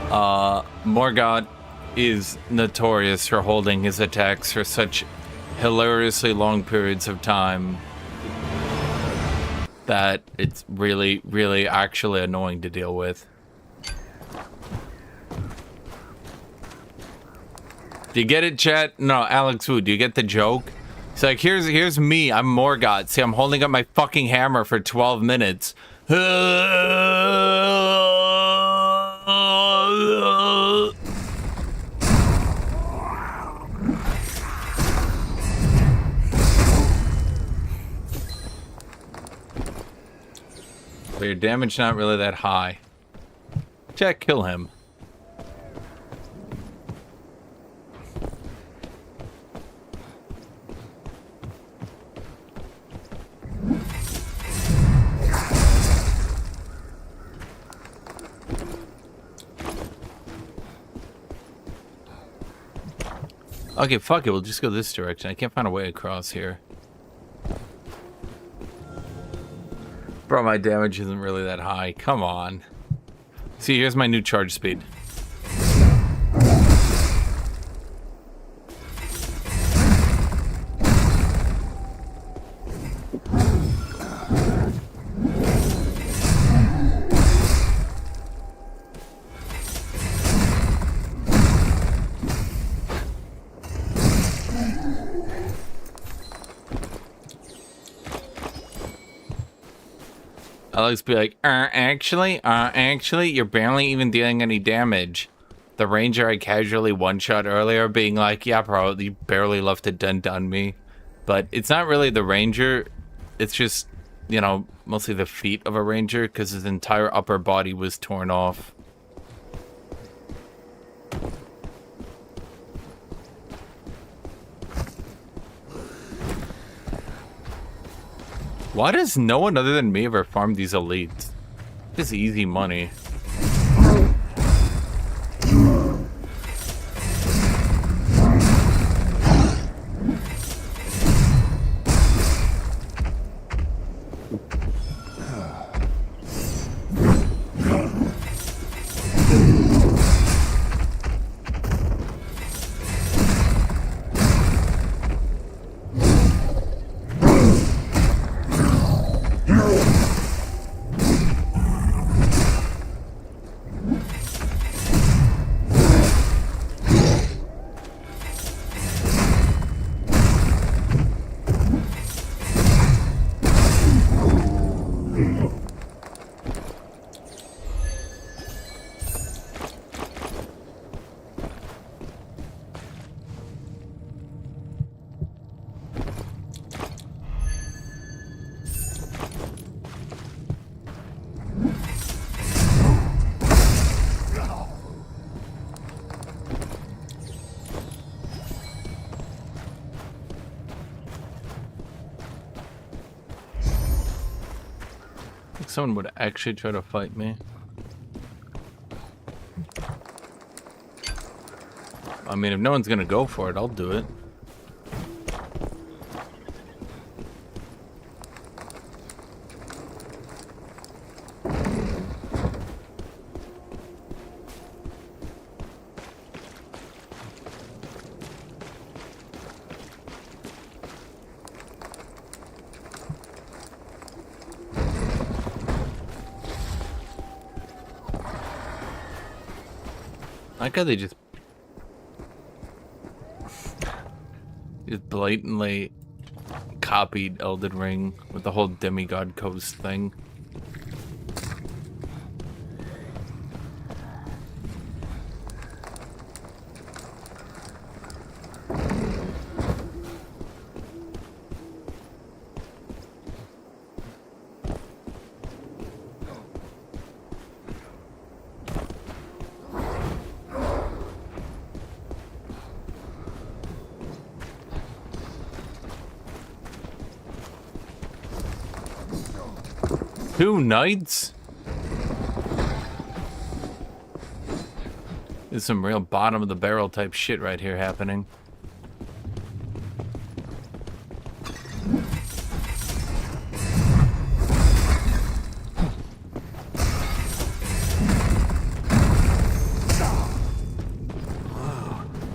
Morgott is notorious for holding his attacks for such hilariously long periods of time that it's really, really actually annoying to deal with. Do you get it, chat? No, Alex Wu, do you get the joke? It's like, here's me, I'm Morgott. See, I'm holding up my fucking hammer for 12 minutes. But your damage not really that high. Jack, kill him. Okay, fuck it, we'll just go this direction. I can't find a way across here. Bro, my damage isn't really that high. Come on. See, here's my new charge speed. Alex be like, actually, you're barely even dealing any damage. The ranger I casually one-shot earlier being like, yeah, bro, you barely left a dent on me. But it's not really the ranger. It's just, you know, mostly the feet of a ranger because his entire upper body was torn off. Why does no one other than me ever farm these elites? Just easy money. think someone would actually try to fight me. I mean, if no one's gonna go for it, I'll do it. I like how they just blatantly copied Elden Ring with the whole demigod coast thing. Two knights? There's some real bottom of the barrel type shit right here happening.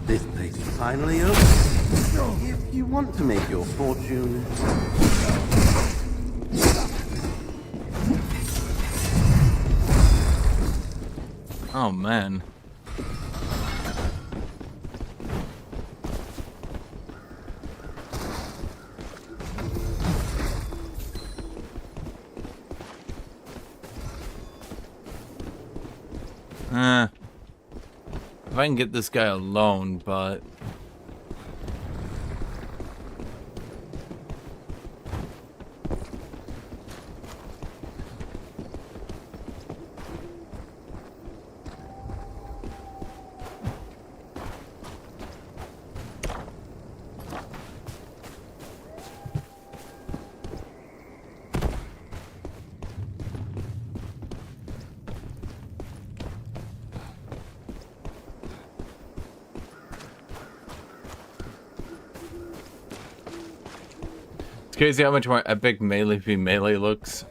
This place is finally open. If you want to make your fortune, Oh man. If I can get this guy alone, but it's crazy how much more epic melee v melee looks.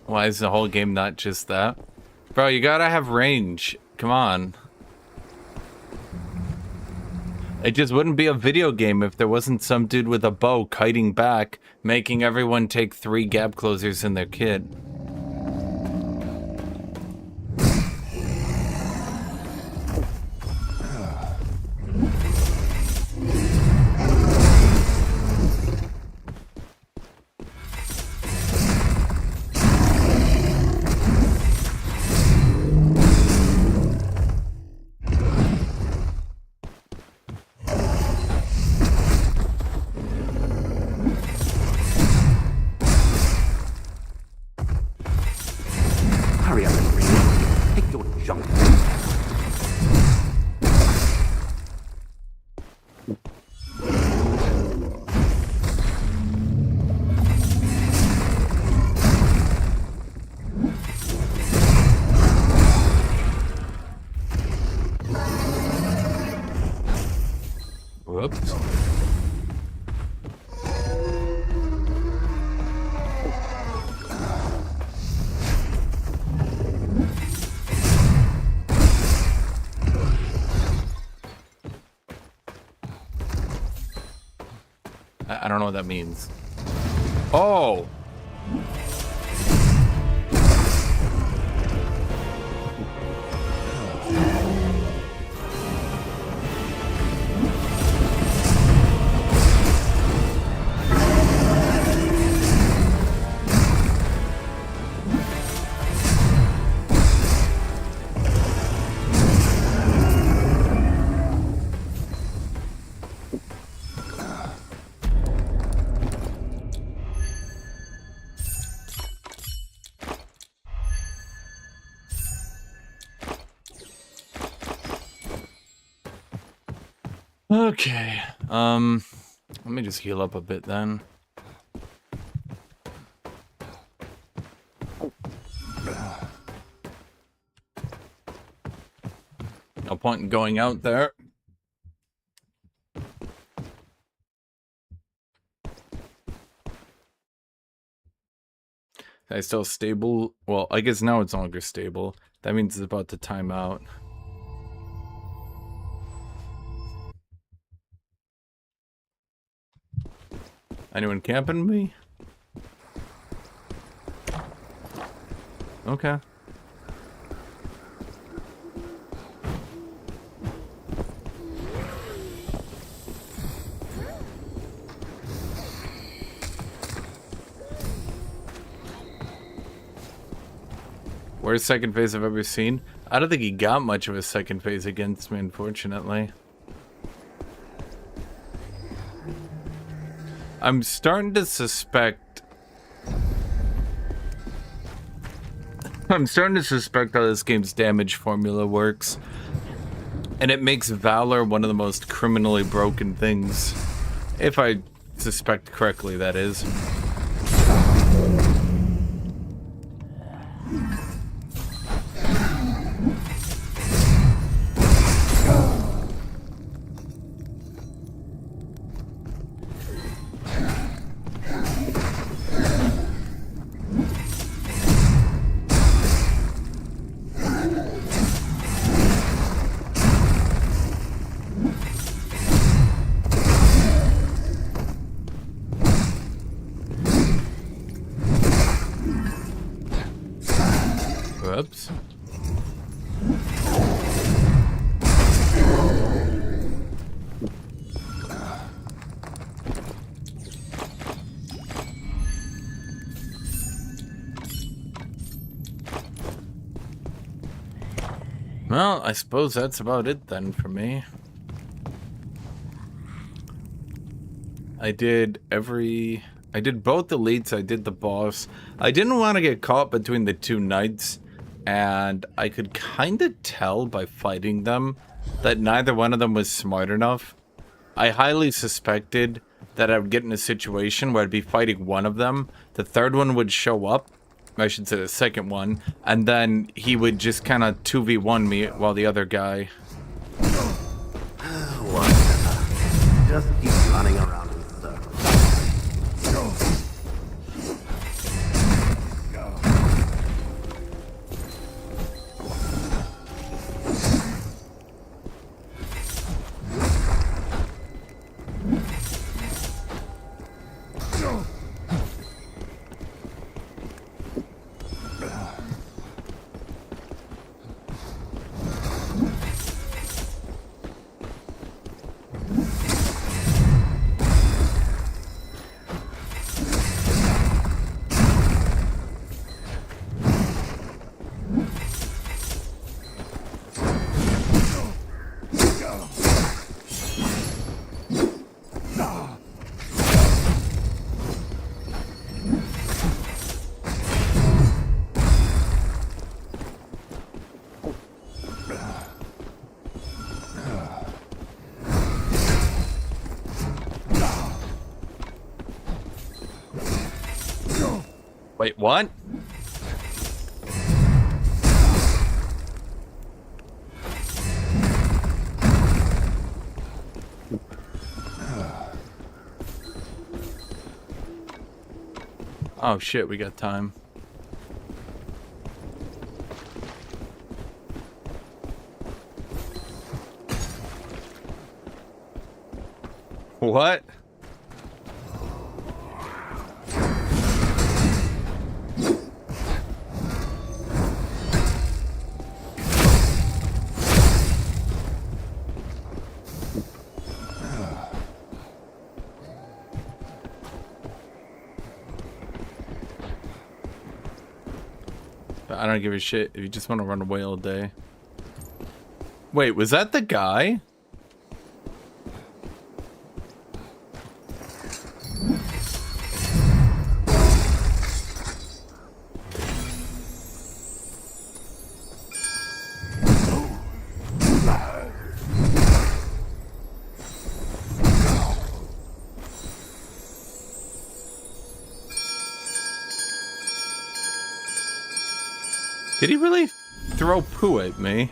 Why is the whole game not just that? Bro, you gotta have range. Come on. It just wouldn't be a video game if there wasn't some dude with a bow kiting back, making everyone take 3 gap closers in their kit. hurry up and bring it. Take your junk. Whoops. I don't know what that means. Oh! Okay, let me just heal up a bit then. No point in going out there. Is it still stable? Well, I guess now it's no longer stable. That means it's about to time out. Anyone camping me? Okay. Worst second phase I've ever seen. I don't think he got much of a second phase against me, unfortunately. I'm starting to suspect... how this game's damage formula works. And it makes Valor one of the most criminally broken things. If I suspect correctly, that is. Whoops. Well, I suppose that's about it then for me. I did both elites, I did the boss. I didn't want to get caught between the two knights, and I could kind of tell by fighting them that neither one of them was smart enough. I highly suspected that I would get in a situation where I'd be fighting one of them, the third one would show up, I should say the second one, and then he would just kind of 2v1 me while the other guy... Whatever. Just keep running around in circles. Wait, what? Oh shit, we got time. What? I don't give a shit if you just want to run away all day. Wait, was that the guy? Did he really throw poo at me?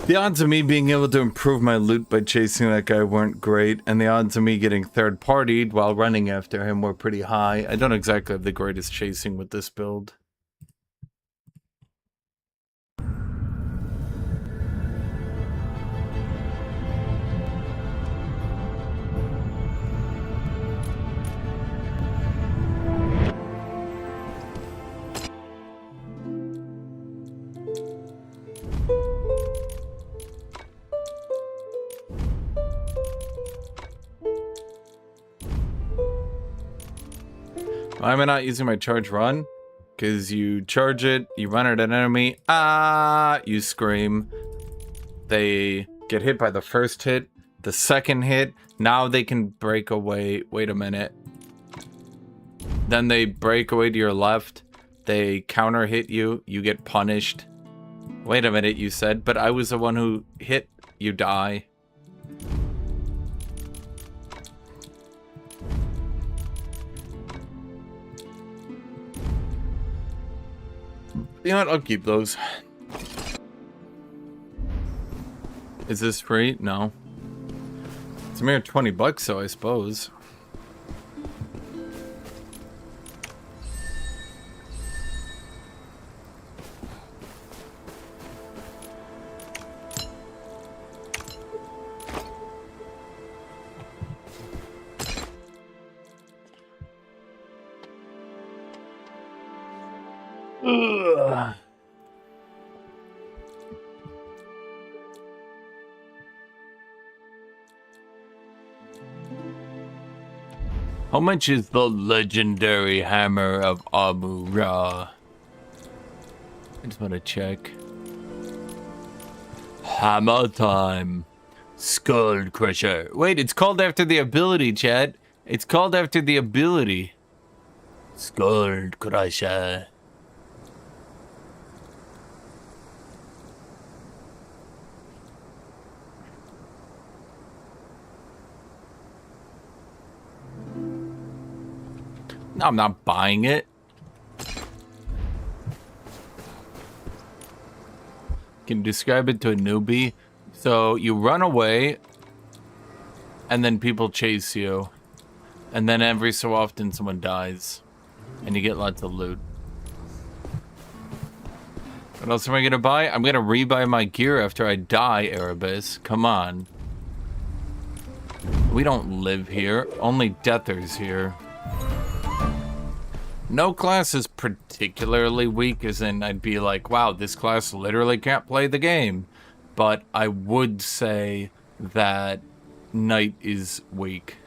The odds of me being able to improve my loot by chasing that guy weren't great, and the odds of me getting third-partied while running after him were pretty high. I don't exactly have the greatest chasing with this build. Why am I not using my charge run? Because you charge it, you run at an enemy, you scream. They get hit by the first hit, the second hit, now they can break away. Wait a minute. Then they break away to your left, they counter hit you, you get punished. Wait a minute, you said, but I was the one who hit, you die. You know what? I'll keep those. Is this free? No. It's a mere 20 bucks, so I suppose. Ugh. How much is the legendary hammer of Amu-Ra? I just want to check. Hammer time. Skull Crusher. Wait, it's called after the ability, Chad. It's called after the ability. Skull Crusher. No, I'm not buying it. Can describe it to a newbie. So you run away, and then people chase you, and then every so often someone dies, and you get lots of loot. What else am I gonna buy? I'm gonna rebuy my gear after I die, Erebus. Come on. We don't live here. Only Deathers here. No class is particularly weak, as in I'd be like, wow, this class literally can't play the game. But I would say that Knight is weak.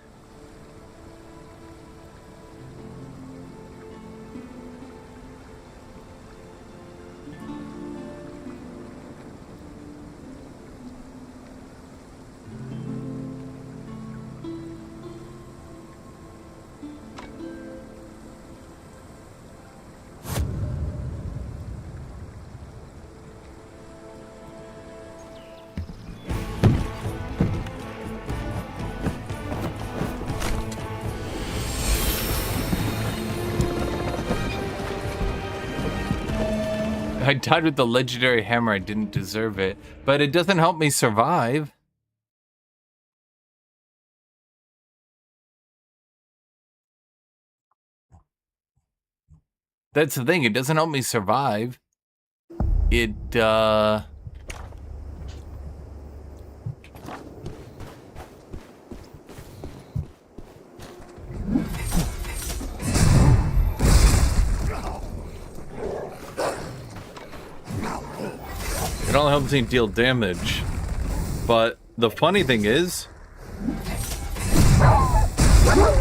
I died with the legendary hammer. I didn't deserve it, but it doesn't help me survive. That's the thing. It doesn't help me survive. It, It only helps me deal damage. But the funny thing is,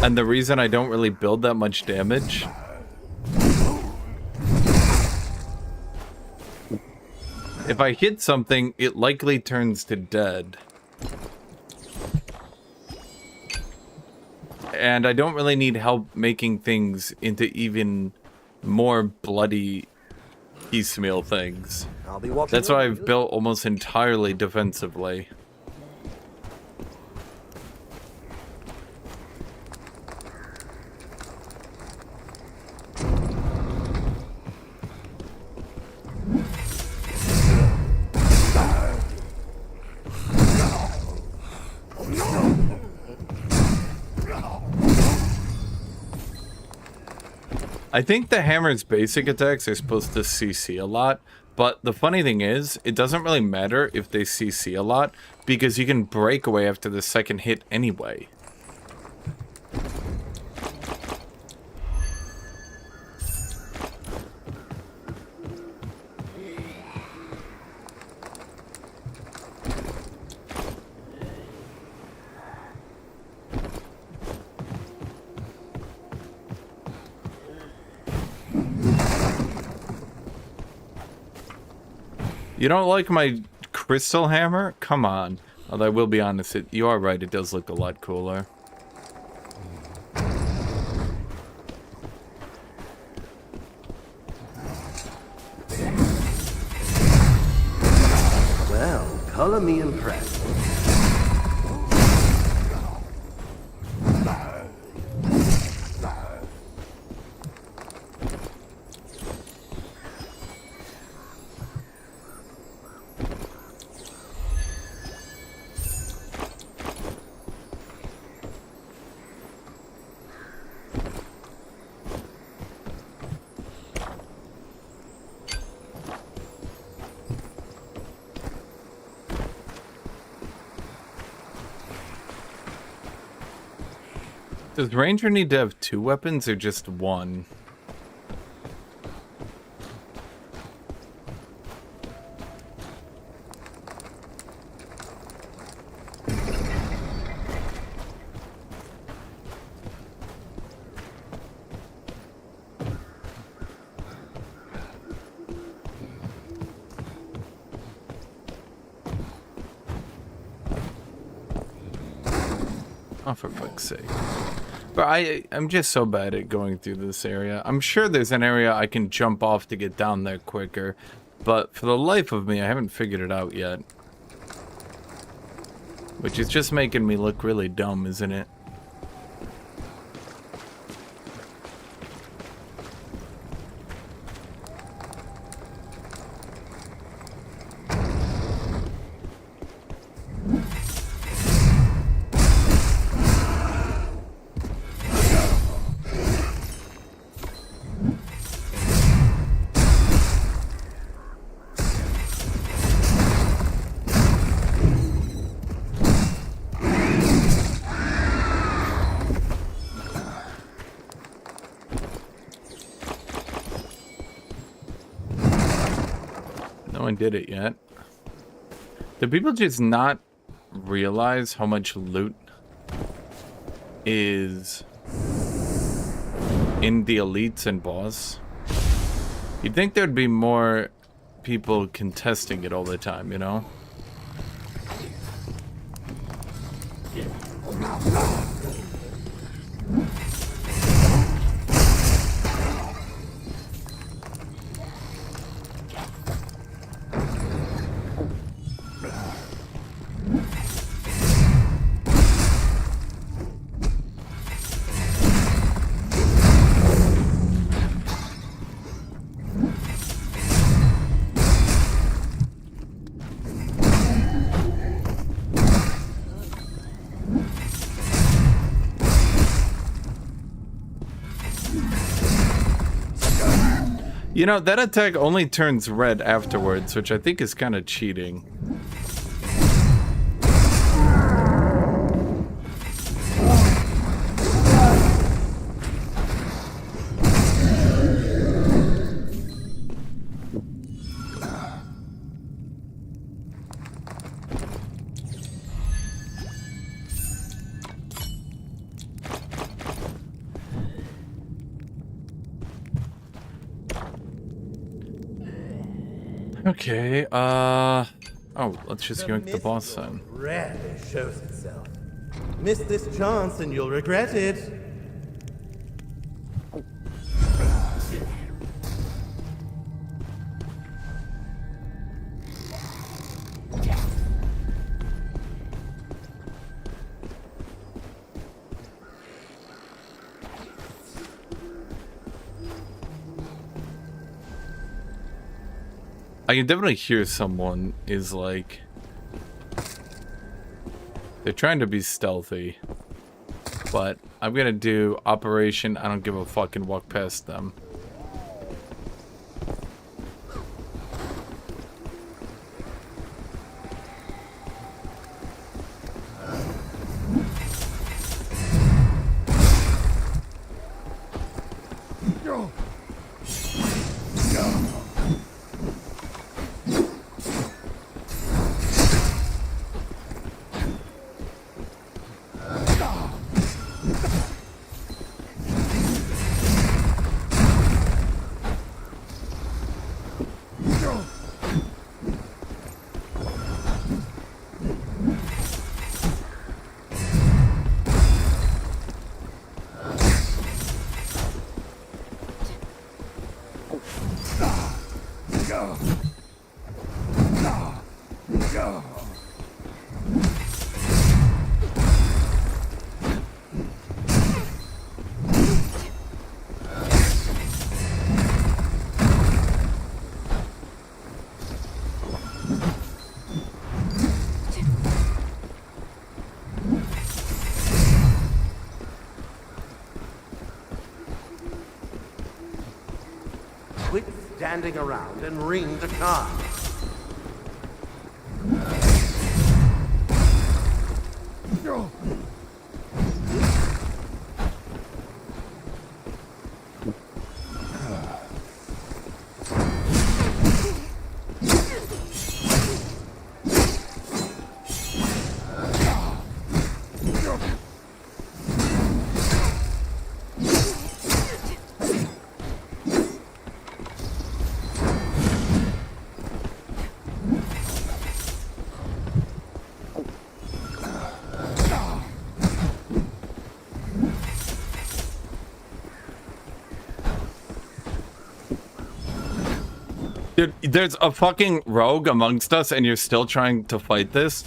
and the reason I don't really build that much damage, if I hit something, it likely turns to dead. And I don't really need help making things into even more bloody piecemeal things. That's why I've built almost entirely defensively. I think the hammer's basic attacks are supposed to CC a lot, but the funny thing is, it doesn't really matter if they CC a lot, because you can break away after the second hit anyway. You don't like my crystal hammer? Come on. Although I will be honest, you are right, it does look a lot cooler. Well, color me impressed. Does Ranger need to have 2 weapons or just 1? Oh, for fuck's sake. But I'm just so bad at going through this area. I'm sure there's an area I can jump off to get down there quicker, but for the life of me, I haven't figured it out yet. Which is just making me look really dumb, isn't it? No one did it yet. Do people just not realize how much loot is in the elites and boss? You'd think there'd be more people contesting it all the time, you know? You know, that attack only turns red afterwards, which I think is kind of cheating. Okay, oh, let's just yoink the boss then. Rarely shows itself. Miss this chance and you'll regret it. I can definitely hear someone is like... They're trying to be stealthy. But I'm gonna do Operation I don't give a fuck and walk past them. Quit standing around and ring the car. Dude, there's a fucking rogue amongst us and you're still trying to fight this?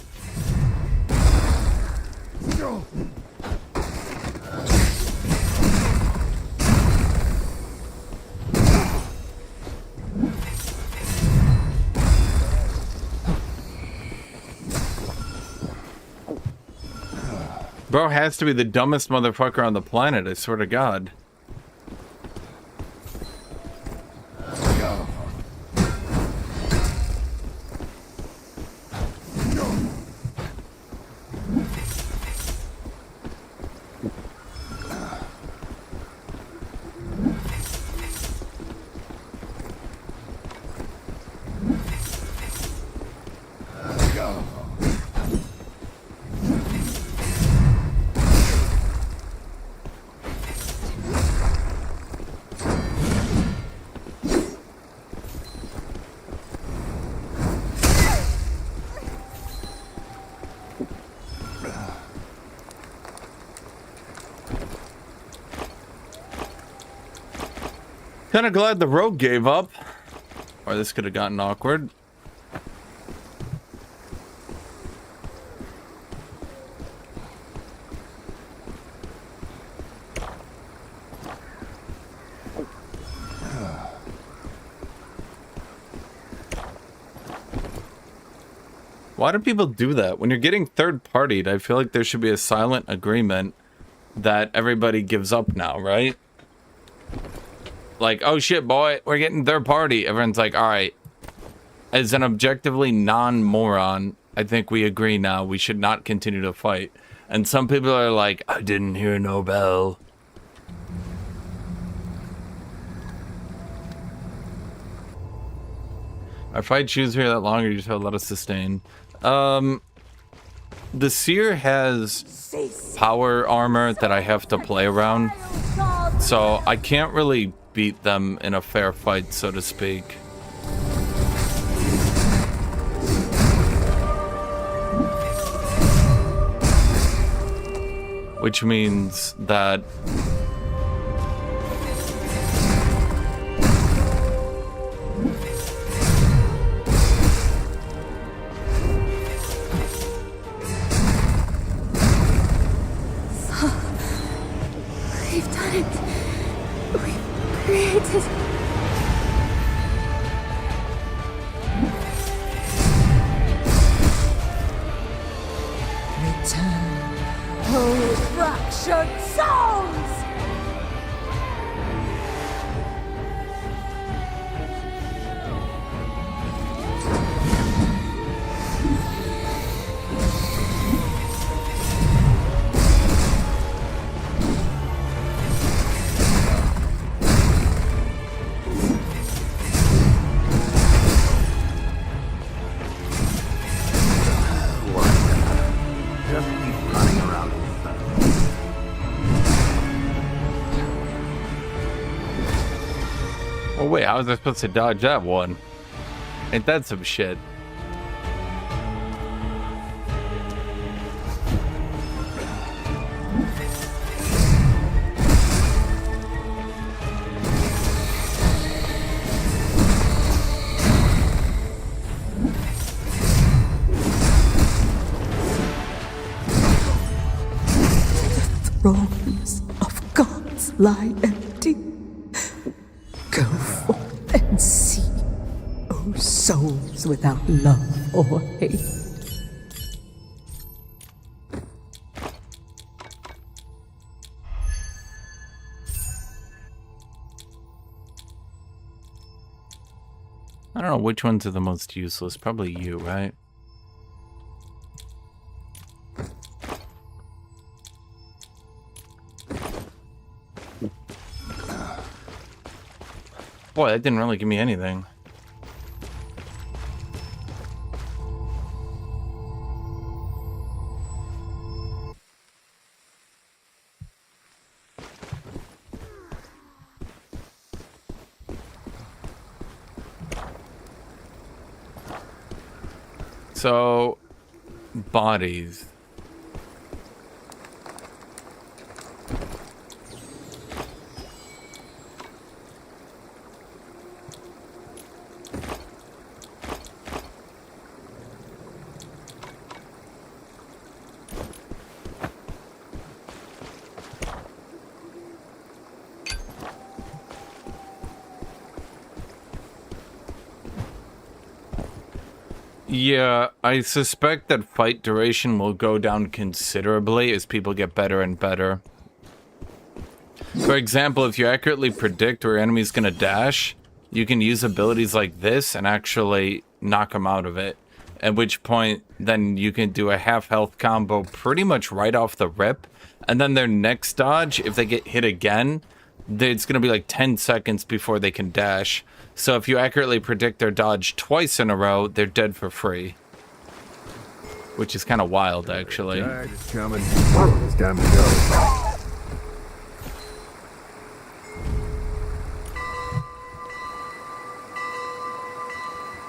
Bro has to be the dumbest motherfucker on the planet, I swear to God. Kinda glad the rogue gave up. Or this could have gotten awkward. Why do people do that? When you're getting third-partied, I feel like there should be a silent agreement that everybody gives up now, right? Like, oh shit, boy, we're getting third party. Everyone's like, all right. As an objectively non-moron, I think we agree now we should not continue to fight. And some people are like, I didn't hear no bell. Our fight shoes here that long, or you just have a lot of sustain. The seer has power armor that I have to play around. So I can't really beat them in a fair fight, so to speak. Which means that We've done it. We've created. Return, whole fraction tortured souls! Just keep running around in circles. Oh wait, how was I supposed to dodge that one? Ain't that some shit? Thrones of gods lie empty. Go forth and see, O souls without love or hate. I don't know which ones are the most useless. Probably you, right? Boy, that didn't really give me anything. So, bodies. Yeah, I suspect that fight duration will go down considerably as people get better and better. For example, if you accurately predict where your enemy's gonna dash, you can use abilities like this and actually knock them out of it. At which point, then you can do a half-health combo pretty much right off the rip. And then their next dodge, if they get hit again, it's gonna be like 10 seconds before they can dash. So if you accurately predict their dodge twice in a row, they're dead for free. Which is kind of wild, actually. Tide is coming. It's time to go.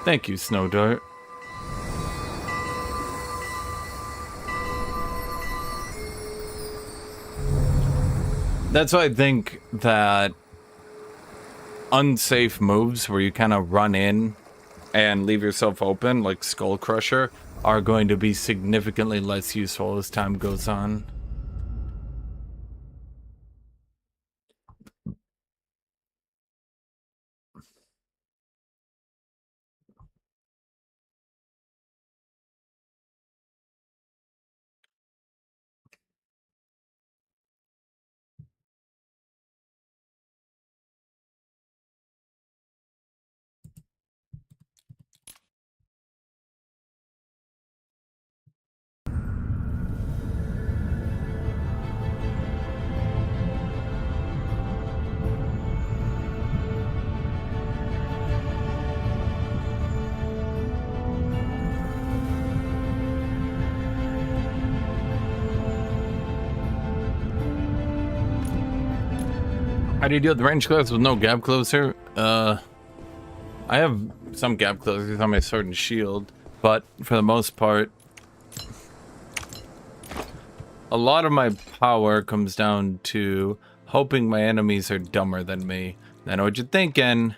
Thank you, Snow Dart. That's why I think that unsafe moves where you kind of run in and leave yourself open, like Skull Crusher, are going to be significantly less useful as time goes on. How do you deal with range close with no gap closer? I have some gap closers on my sword and shield, but for the most part, a lot of my power comes down to hoping my enemies are dumber than me. I know what you're thinking.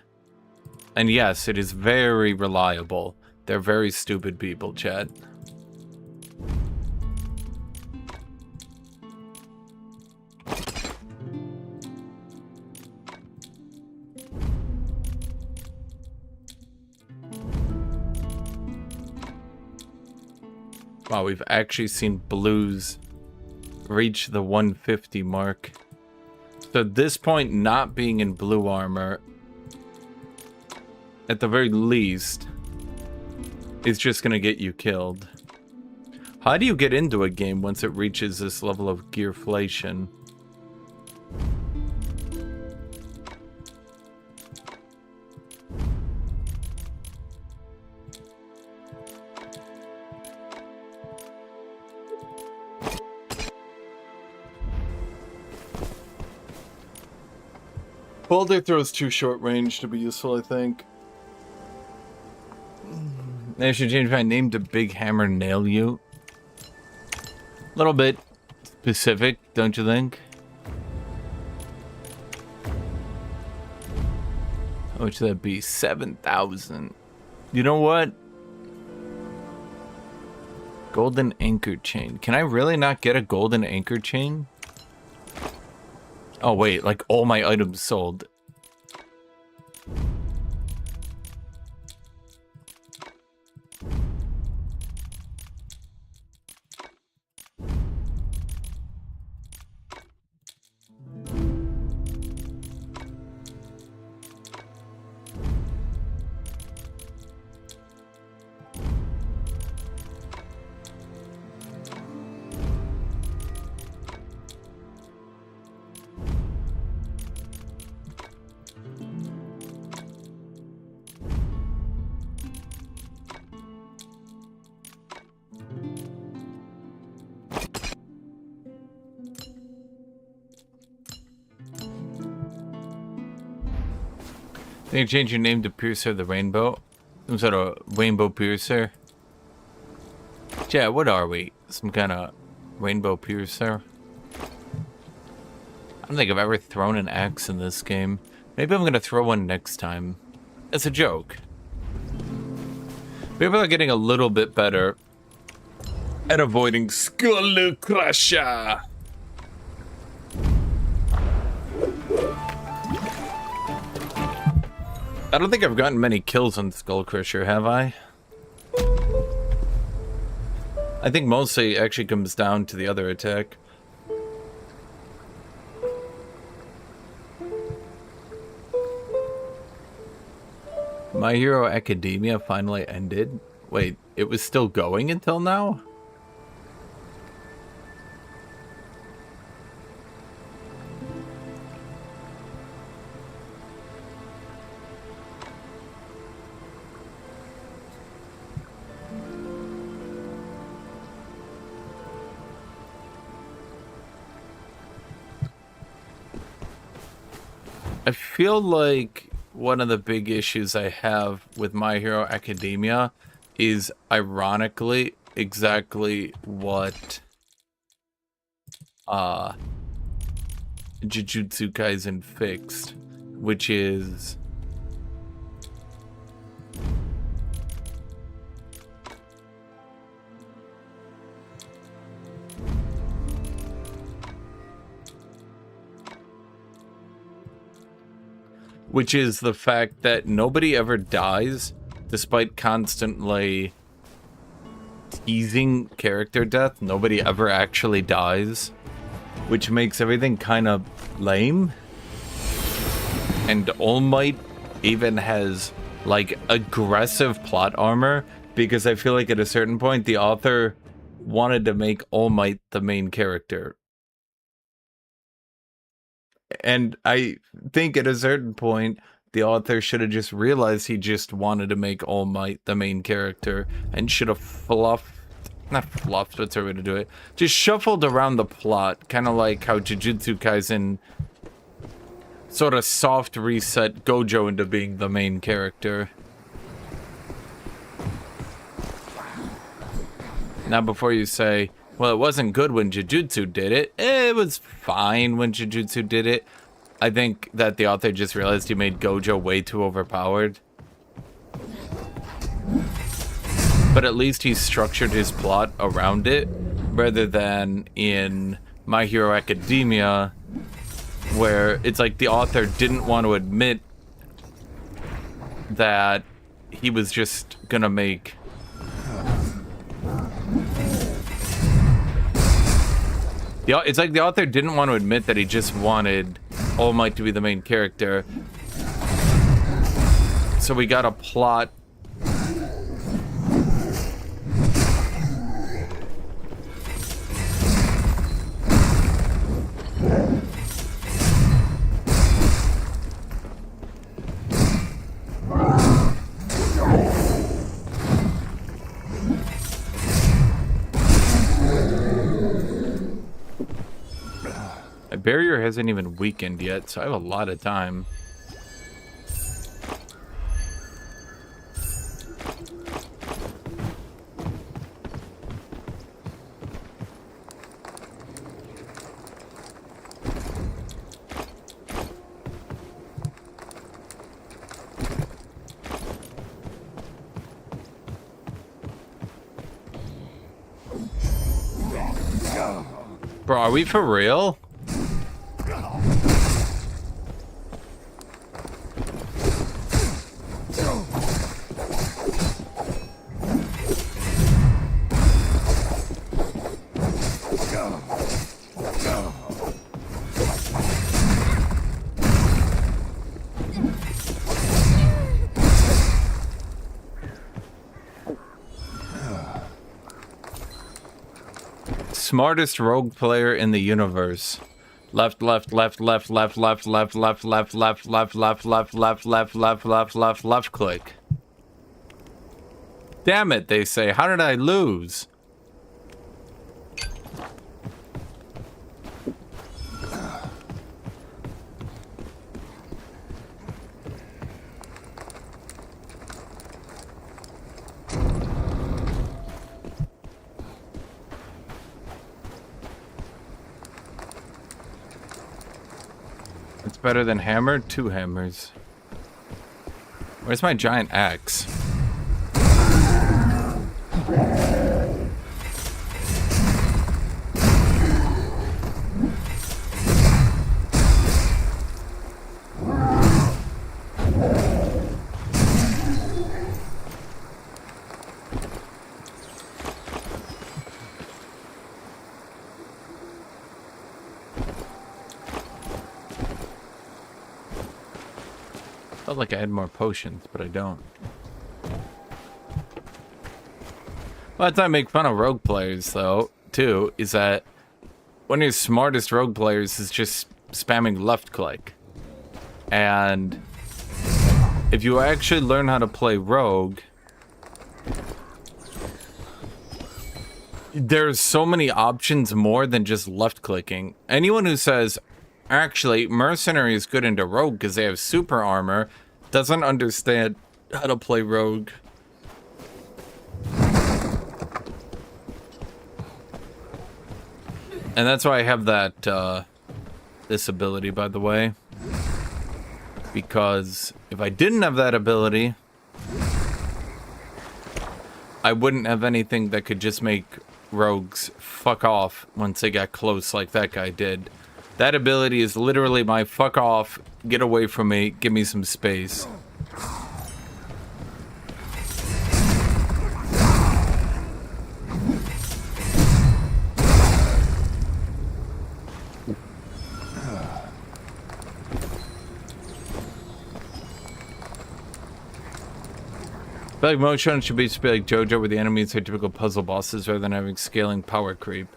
And yes, it is very reliable. They're very stupid people, chat. Wow, we've actually seen blues reach the 150 mark. So at this point, not being in blue armor, at the very least, is just gonna get you killed. How do you get into a game once it reaches this level of gearflation? Boulder throw's too short range to be useful, I think. I should change my name to Big Hammer Nail You. A little bit specific, don't you think? How much would that be? 7,000. You know what? Golden anchor chain. Can I really not get a golden anchor chain? Oh wait, like all my items sold. Can you change your name to Piercer the Rainbow? Some sort of rainbow piercer? Yeah, what are we? Some kind of rainbow piercer? I don't think I've ever thrown an axe in this game. Maybe I'm gonna throw one next time. It's a joke. People are getting a little bit better at avoiding Skull Crusher. I don't think I've gotten many kills on Skull Crusher, have I? I think mostly it actually comes down to the other attack. My Hero Academia finally ended? Wait, it was still going until now? I feel like one of the big issues I have with My Hero Academia is ironically exactly what Jujutsu Kaisen fixed, which is the fact that nobody ever dies, despite constantly teasing character death. Nobody ever actually dies, which makes everything kind of lame. And All Might even has, like, aggressive plot armor, because I feel like at a certain point the author wanted to make All Might the main character. And I think at a certain point, the author should have just realized he just wanted to make All Might the main character and should have not fluffed, what's the way to do it? Just shuffled around the plot, kind of like how Jujutsu Kaisen sort of soft reset Gojo into being the main character. Now before you say, well, it wasn't good when Jujutsu did it. It was fine when Jujutsu did it. I think that the author just realized he made Gojo way too overpowered. But at least he structured his plot around it, rather than in My Hero Academia, where it's like the author didn't want to admit that he was just gonna make It's like the author didn't want to admit that he just wanted All Might to be the main character. So we got a plot. My barrier hasn't even weakened yet, so I have a lot of time. Bro, are we for real? Smartest rogue player in the universe. Left, left, left, left, left, left, left, left, left, left, left, left, left, left, left, left, left, left click. Damn it, they say. How did I lose? It's better than hammer? 2 hammers. Where's my giant axe? Felt like I had more potions, but I don't. Well, that's why I make fun of rogue players, though, too, is that one of your smartest rogue players is just spamming left click. And if you actually learn how to play rogue, there's so many options more than just left clicking. Anyone who says, actually, Mercenary is good into rogue because they have super armor, doesn't understand how to play rogue. And that's why I have that, this ability, by the way. Because if I didn't have that ability, I wouldn't have anything that could just make rogues fuck off once they got close like that guy did. That ability is literally my fuck off, get away from me, give me some space. I feel like most shonen should be like JoJo, where the enemies are typical puzzle bosses rather than having scaling power creep.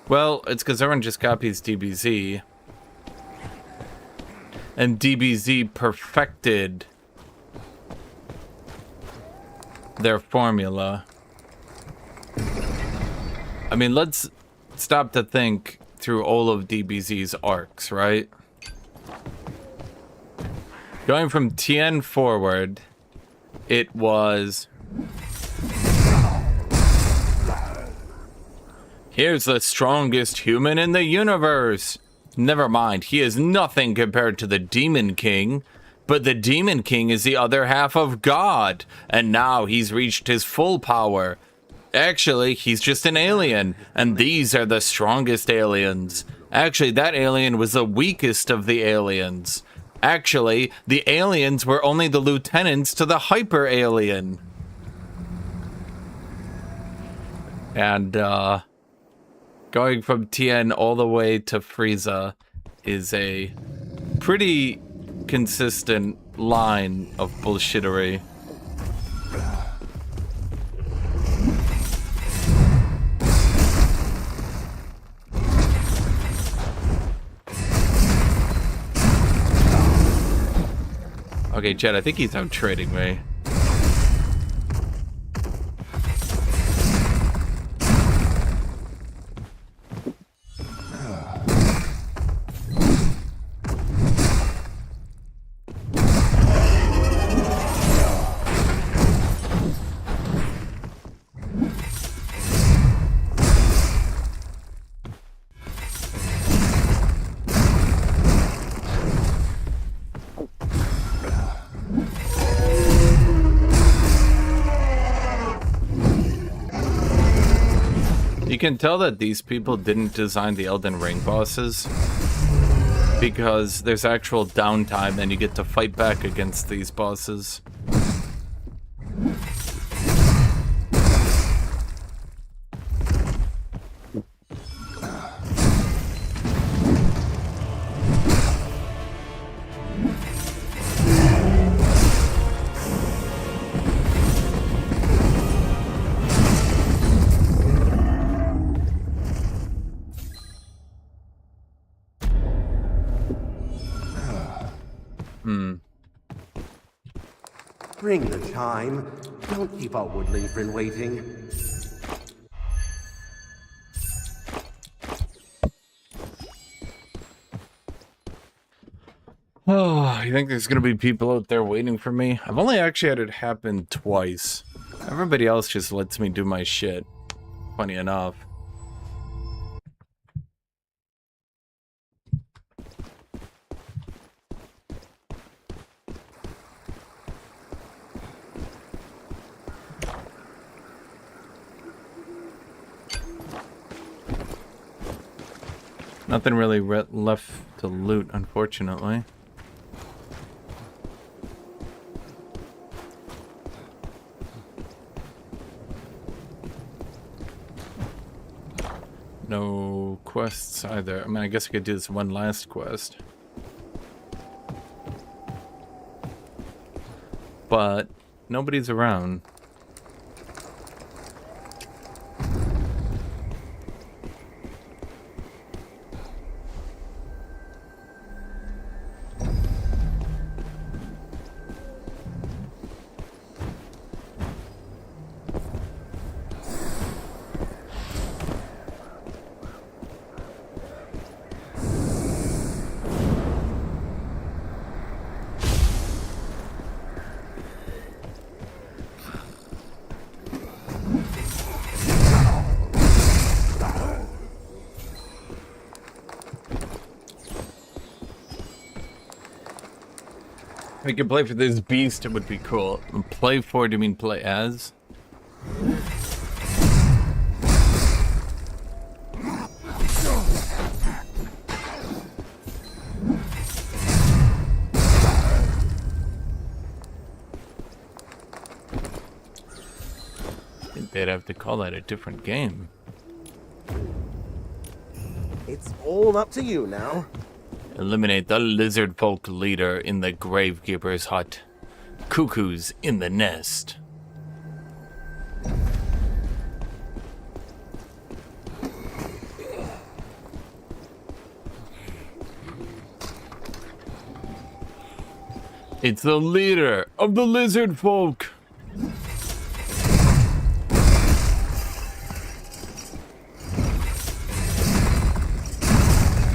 Well, it's because everyone just copies DBZ. And DBZ perfected their formula. I mean, let's stop to think through all of DBZ's arcs, right? Going from Tien forward, it was... Here's the strongest human in the universe. Never mind, he is nothing compared to the Demon King. But the Demon King is the other half of God. And now he's reached his full power. Actually, he's just an alien. And these are the strongest aliens. Actually, that alien was the weakest of the aliens. Actually, the aliens were only the lieutenants to the hyper alien. Going from Tien all the way to Frieza is a pretty consistent line of bullshittery. Okay, Chad, I think he's out trading me. You can tell that these people didn't design the Elden Ring bosses because there's actual downtime and you get to fight back against these bosses. Ring the chime. Don't keep our woodling friend waiting. Oh, you think there's gonna be people out there waiting for me? I've only actually had it happen twice. Everybody else just lets me do my shit. Funny enough. Nothing really left to loot, unfortunately. No quests either. I mean, I guess I could do this one last quest. But nobody's around. If we could play for this beast, it would be cool. Play for, do you mean play as? I think they'd have to call that a different game. It's all up to you now. Eliminate the lizard folk leader in the gravekeeper's hut. Cuckoos in the nest. It's the leader of the lizard folk.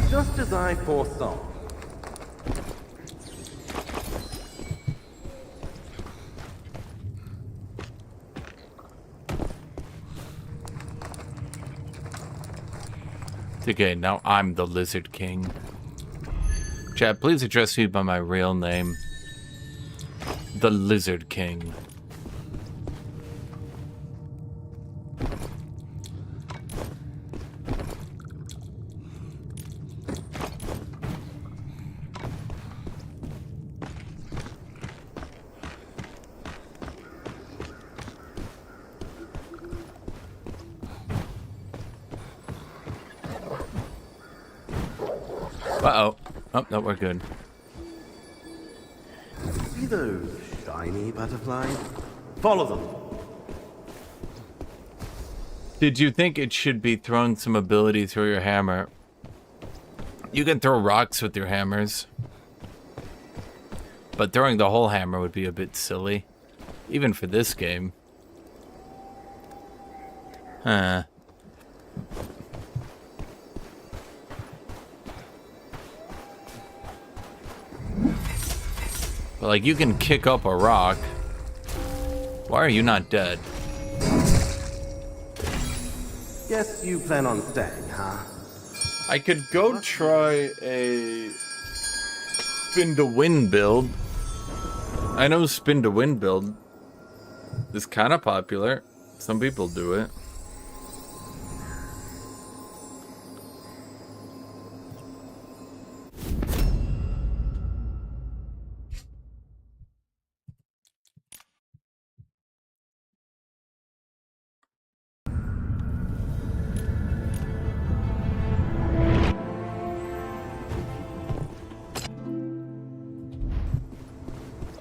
Just as I foresaw. Okay, now I'm the Lizard King. Chat, please address me by my real name. The Lizard King. Uh-oh. Oh, no, we're good. See those shiny butterflies? Follow them. Did you think it should be throwing some ability through your hammer? You can throw rocks with your hammers. But throwing the whole hammer would be a bit silly. Even for this game. Huh. But like, you can kick up a rock. Why are you not dead? Guess you plan on staying, huh? I could go try a spin to win build. I know spin to win build is kind of popular. Some people do it.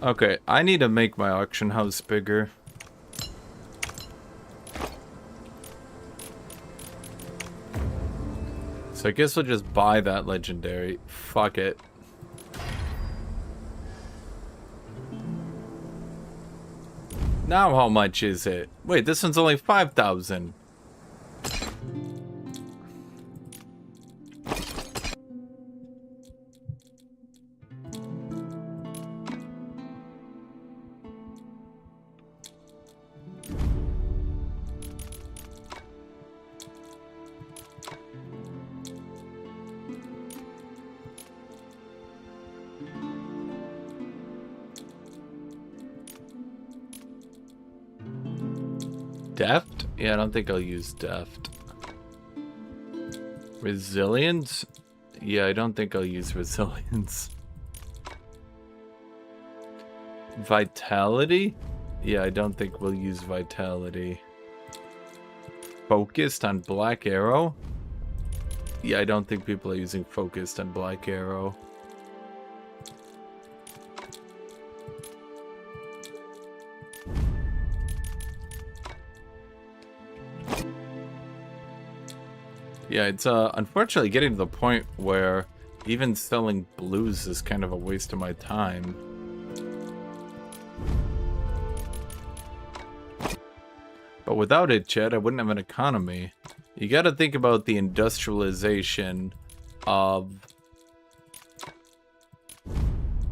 Okay, I need to make my auction house bigger. So I guess we'll just buy that legendary. Fuck it. Now how much is it? Wait, this one's only 5,000. Deft? Yeah, I don't think I'll use deft. Resilience? Yeah, I don't think I'll use resilience. Vitality? Yeah, I don't think we'll use vitality. Focused on Black Arrow? Yeah, I don't think people are using focused on Black Arrow. Yeah, it's unfortunately getting to the point where even selling blues is kind of a waste of my time. But without it, Chad, I wouldn't have an economy. You gotta think about the industrialization of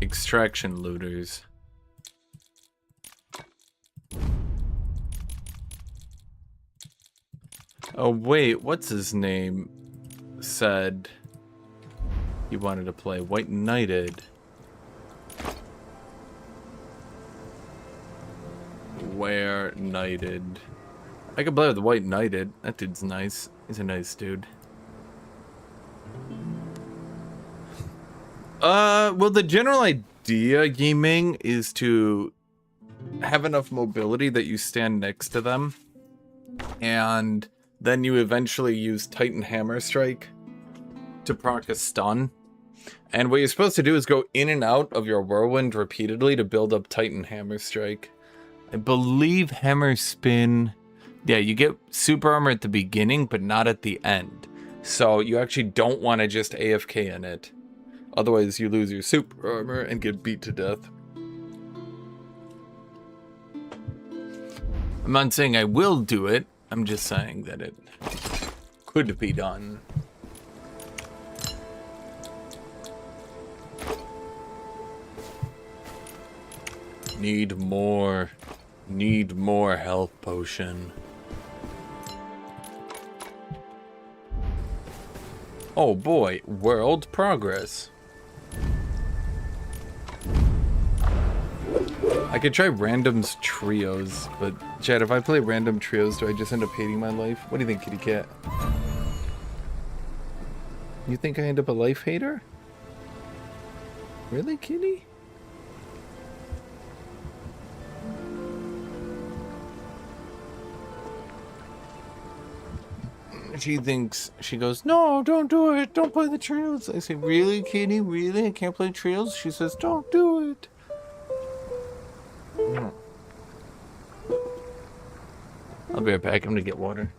extraction looters. Oh wait, what's his name said he wanted to play White Knighted. Where Knighted? I can play with White Knighted. That dude's nice. He's a nice dude. Well, the general idea, Yiming, is to have enough mobility that you stand next to them, and then you eventually use Titan Hammer Strike to proc a stun. And what you're supposed to do is go in and out of your Whirlwind repeatedly to build up Titan Hammer Strike. I believe Hammer Spin... Yeah, you get super armor at the beginning, but not at the end. So you actually don't want to just AFK in it. Otherwise you lose your super armor and get beat to death. I'm not saying I will do it. I'm just saying that it could be done. Need more health potion. Oh boy, world progress. I could try randoms trios, but Chad, if I play random trios, do I just end up hating my life? What do you think, kitty cat? You think I end up a life hater? Really, kitty? she thinks, she goes, no, don't do it. Don't play the trios. I say, really, Katie? Really? I can't play trios? She says, don't do it. I'll be right back. I'm gonna get water.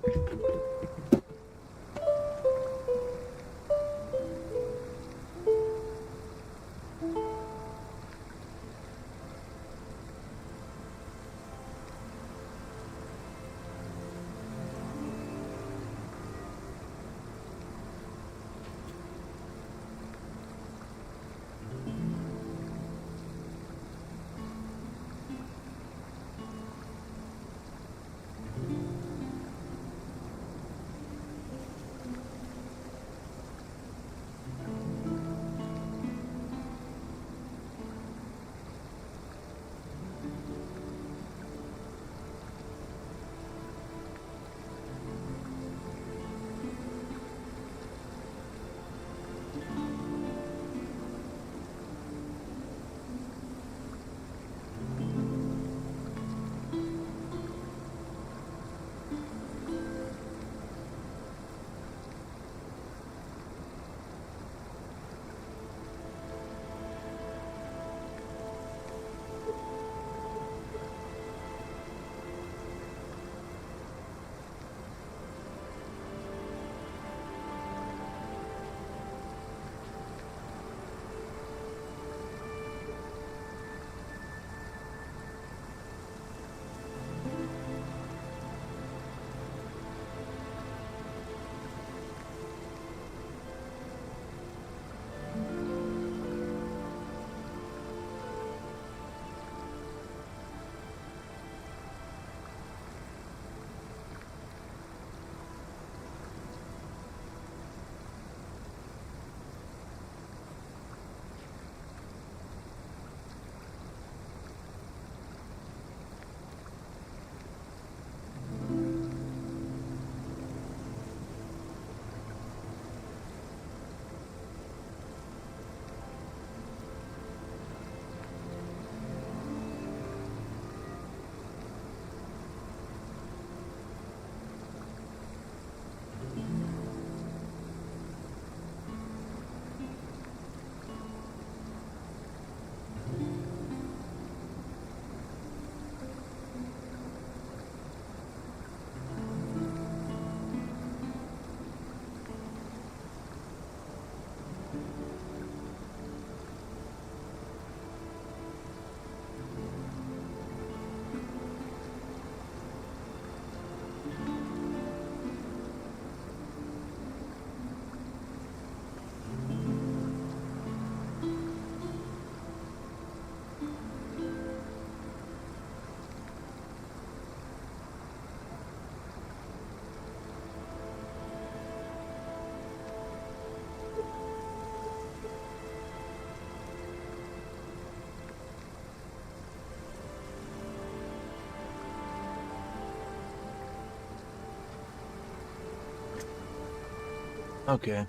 Okay.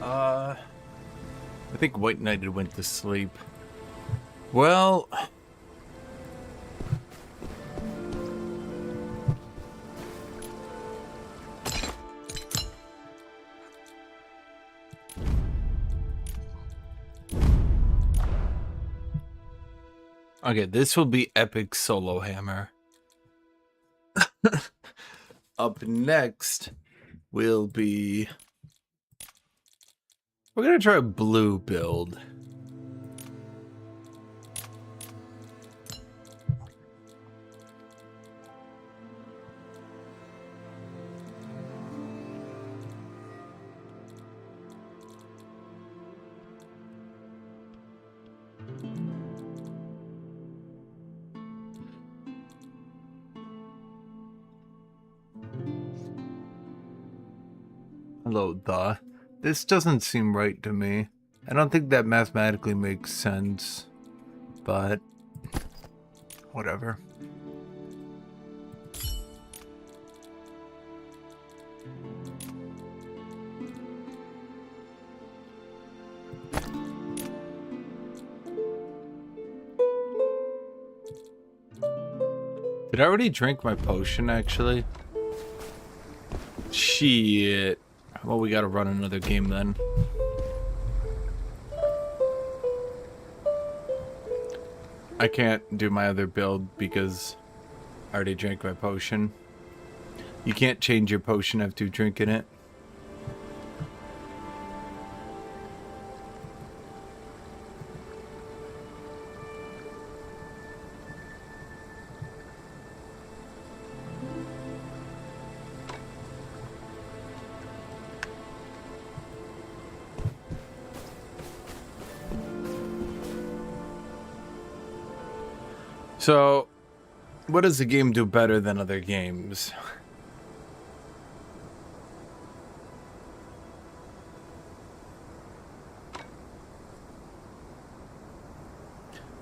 I think White Knight had went to sleep. Well... Okay, this will be epic solo hammer. Up next will be... We're gonna try a blue build. Hello, This doesn't seem right to me. I don't think that mathematically makes sense, but whatever. Did I already drink my potion, actually? Shit. Well, we gotta run another game then. I can't do my other build because I already drank my potion. You can't change your potion after drinking it. So, what does the game do better than other games?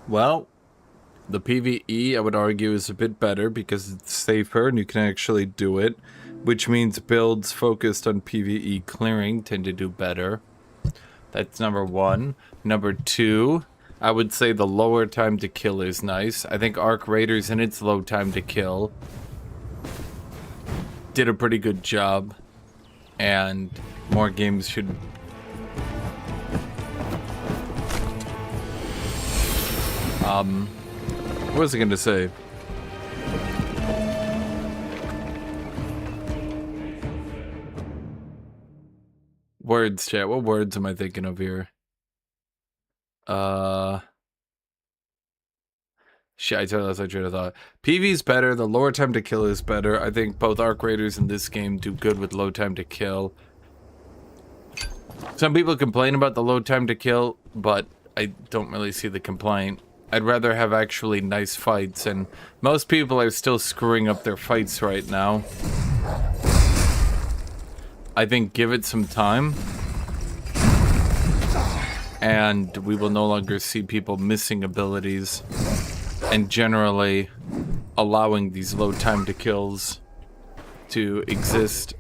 Well, the PvE, I would argue, is a bit better because it's safer and you can actually do it, which means builds focused on PvE clearing tend to do better. That's number one. Number two, I would say the lower time to kill is nice. I think Arc Raiders in its low time to kill did a pretty good job, and more games should... What was I going to say? Words, chat. What words am I thinking of here? Shit, I totally lost my train of thought. Pv's better, the lower time to kill is better. I think both Arc Raiders in this game do good with low time to kill. Some people complain about the low time to kill, but I don't really see the complaint. I'd rather have actually nice fights, and most people are still screwing up their fights right now. I think give it some time, and we will no longer see people missing abilities and generally allowing these low time to kills to exist.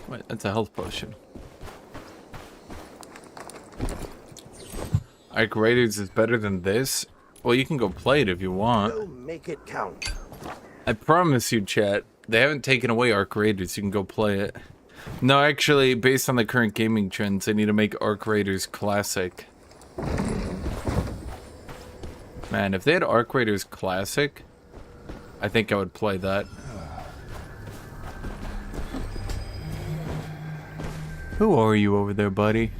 Wait, that's a health potion. Arc Raiders is better than this? Well, you can go play it if you want. Make it count. I promise you, chat, they haven't taken away Arc Raiders. You can go play it. No, actually, based on the current gaming trends, they need to make Arc Raiders Classic. Man, if they had Arc Raiders Classic, I think I would play that. Who are you over there, buddy?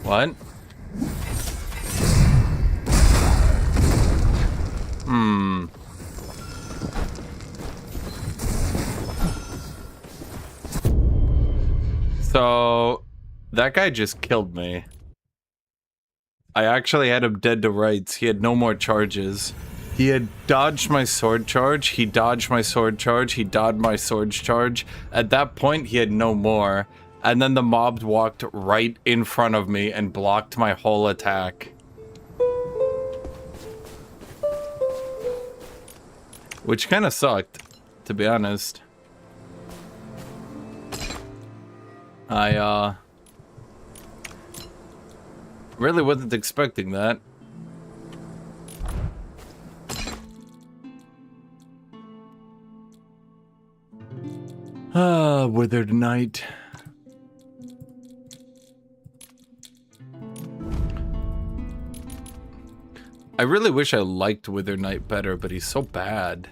What? So, that guy just killed me. I actually had him dead to rights. He had no more charges. He had dodged my sword charge, he dodged my sword charge, he dodged my sword charge. At that point, he had no more. And then the mob walked right in front of me and blocked my whole attack. Which kind of sucked, to be honest. I really wasn't expecting that. Ah, Withered Knight. I really wish I liked Withered Knight better, but he's so bad.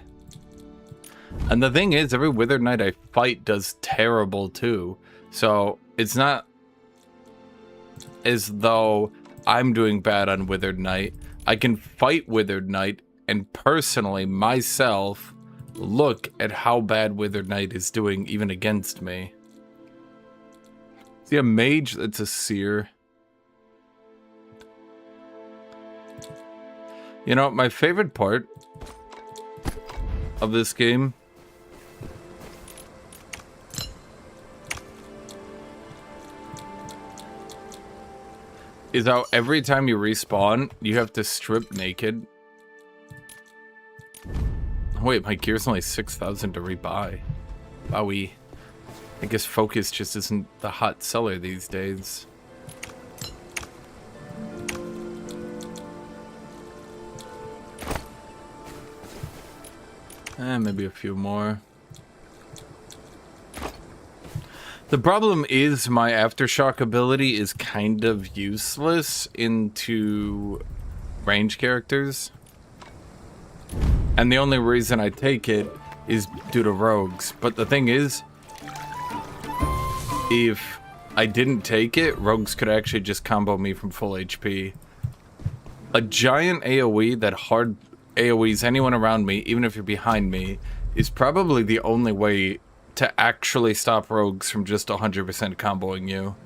And the thing is, every Withered Knight I fight does terrible too. So it's not as though I'm doing bad on Withered Knight. I can fight Withered Knight and personally, myself, look at how bad Withered Knight is doing even against me. See a mage that's a seer. You know, my favorite part of this game is how every time you respawn, you have to strip naked. Wait, my gear's only 6,000 to rebuy. Wowie. I guess focus just isn't the hot seller these days. Maybe a few more. The problem is my Aftershock ability is kind of useless into range characters. And the only reason I take it is due to rogues. But the thing is, if I didn't take it, rogues could actually just combo me from full HP. A giant AoE that hard AoEs anyone around me, even if you're behind me, is probably the only way to actually stop rogues from just 100% comboing you.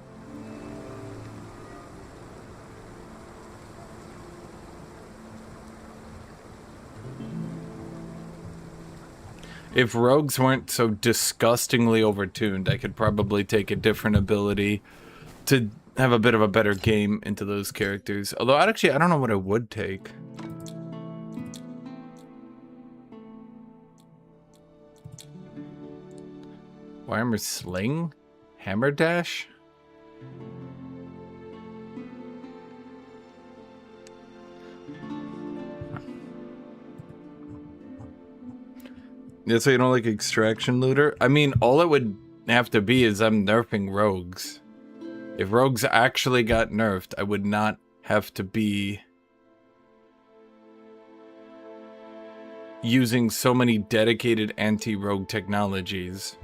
If rogues weren't so disgustingly overtuned, I could probably take a different ability to have a bit of a better game into those characters. Although, I don't know what I would take. Warhammer Sling? Hammer Dash? Yeah, so you don't like Extraction Looter? I mean, all it would have to be is I'm nerfing rogues. If rogues actually got nerfed, I would not have to be using so many dedicated anti-rogue technologies.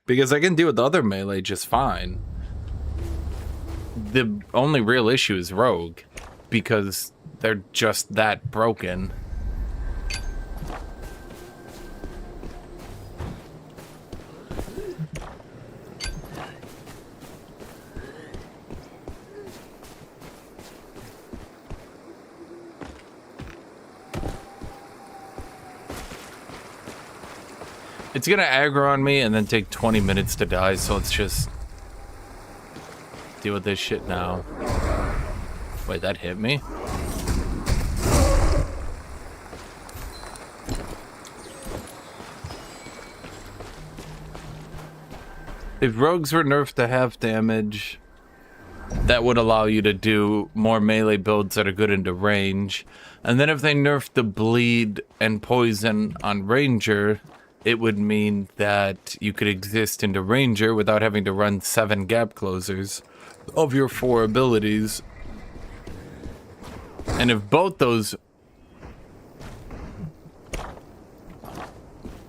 Because I can deal with the other melee just fine. The only real issue is rogue, because they're just that broken. It's gonna aggro on me and then take 20 minutes to die, so let's just deal with this shit now. Wait, that hit me? If rogues were nerfed to half damage, that would allow you to do more melee builds that are good into range. And then if they nerfed the bleed and poison on ranger, it would mean that you could exist into ranger without having to run 7 gap closers of your 4 abilities. And if both those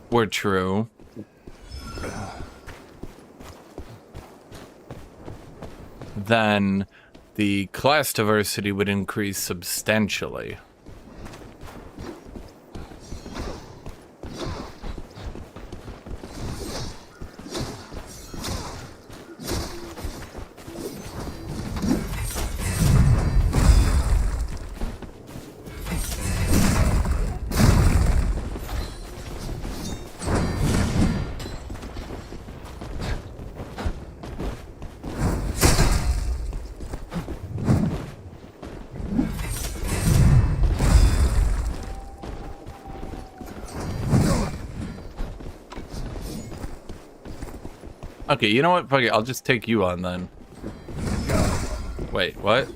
were true, then the class diversity would increase substantially. Okay, you know what? Fuck it, I'll just take you on then. Wait, what?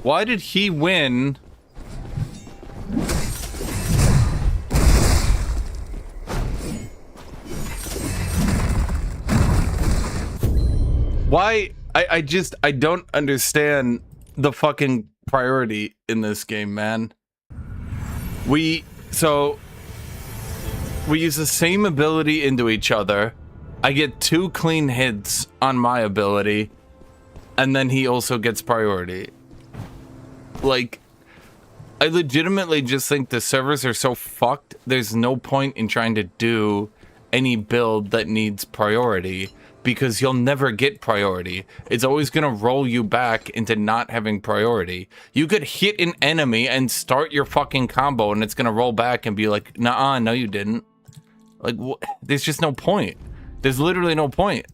Why did he win? Why? I don't understand the fucking priority in this game, man. We use the same ability into each other. I get 2 clean hits on my ability, and then he also gets priority. Like, I legitimately just think the servers are so fucked, there's no point in trying to do any build that needs priority, because you'll never get priority. It's always gonna roll you back into not having priority. You could hit an enemy and start your fucking combo, and it's gonna roll back and be like, nah, no you didn't. Like, there's just no point. There's literally no point.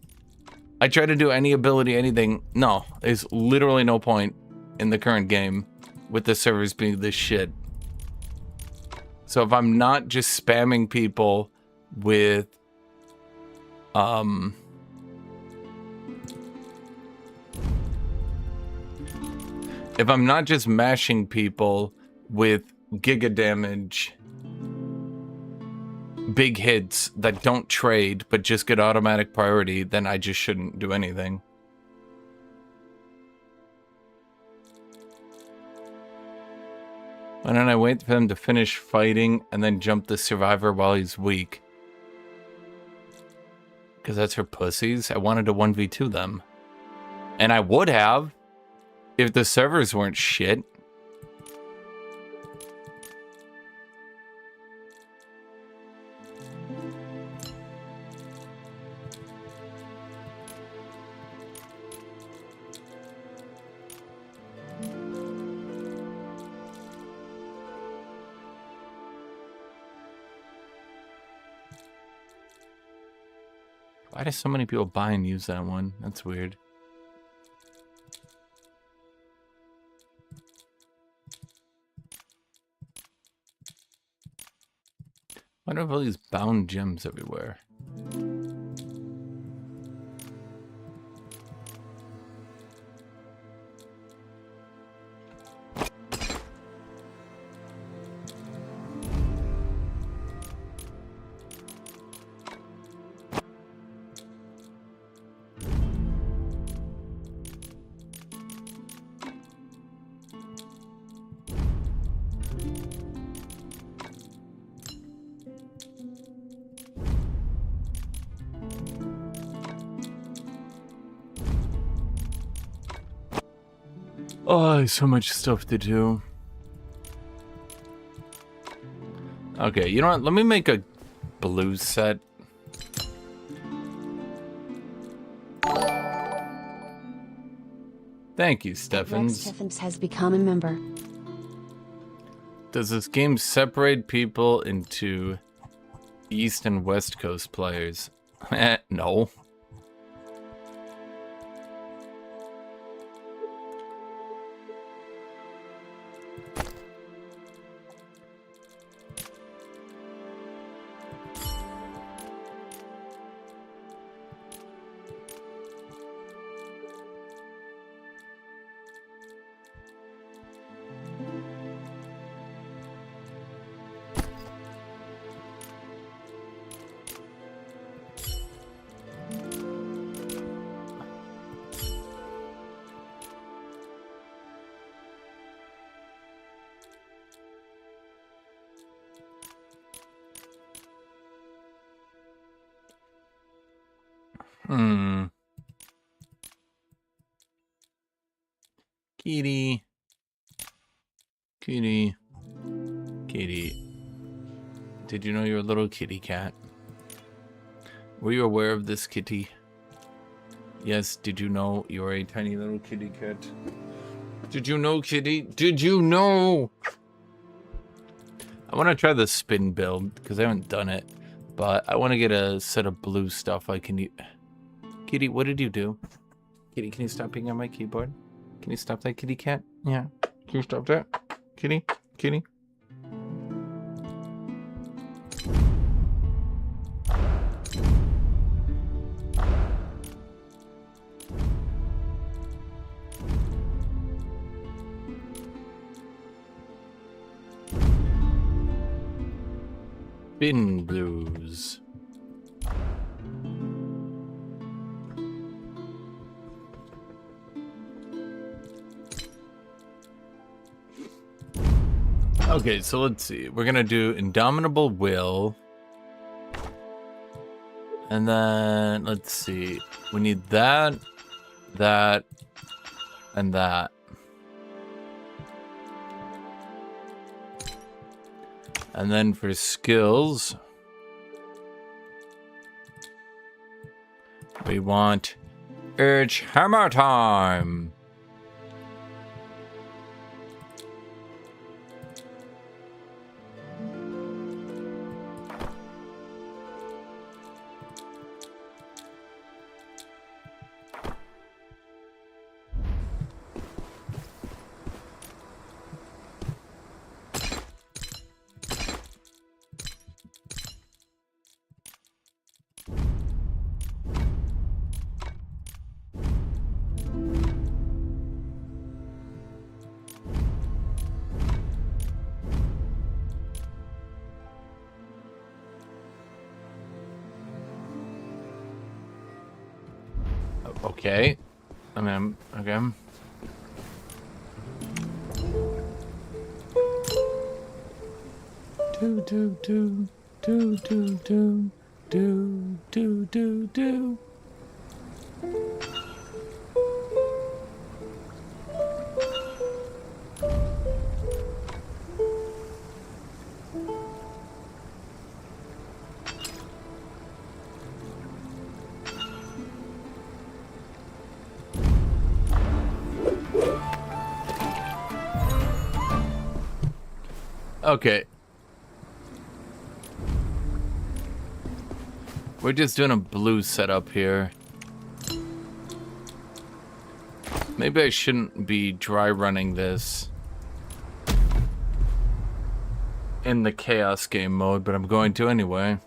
I try to do any ability, anything. No, there's literally no point in the current game with the servers being this shit. So if I'm not just spamming people with if I'm not just mashing people with giga damage big hits that don't trade but just get automatic priority, then I just shouldn't do anything. Why don't I wait for them to finish fighting and then jump the survivor while he's weak? Because that's for pussies. I wanted to 1v2 them. And I would have if the servers weren't shit. Why do so many people buy and use that one? That's weird. Why do I have all these bound gems everywhere? Oh, so much stuff to do. Okay, you know what? Let me make a blue set. Thank you, Rex Stephens. Stephens has become a member. Does this game separate people into East and West Coast players? No. Kitty. Kitty. Kitty. Did you know you're a little kitty cat? Were you aware of this, kitty? Yes, did you know you're a tiny little kitty cat? Did you know, kitty? Did you know? I want to try the spin build, because I haven't done it. But I want to get a set of blue stuff I can use. Kitty, what did you do? Kitty, can you stop being on my keyboard? Can you stop that, kitty cat? Yeah. Can you stop that? Kitty? Kitty? Bin blues. Okay, so let's see. We're gonna do Indomitable Will. And then, let's see. We need that, that, and that. And then for skills, we want It's Hammer Time. Okay. I mean, okay. Do. Okay. We're just doing a blue setup here. Maybe I shouldn't be dry running this in the chaos game mode, but I'm going to anyway.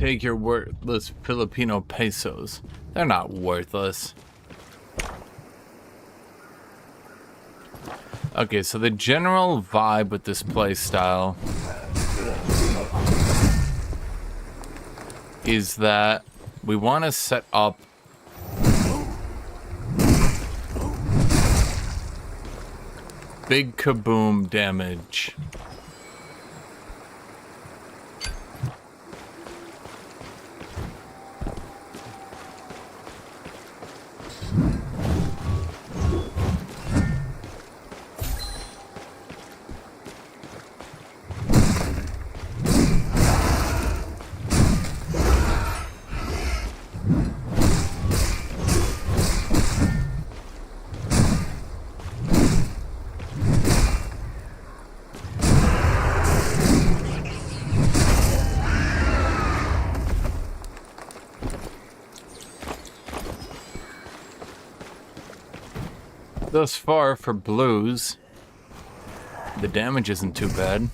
Take your worthless Filipino pesos. They're not worthless. Okay, so the general vibe with this play style is that we want to set up big kaboom damage. Thus far, for blues, the damage isn't too bad.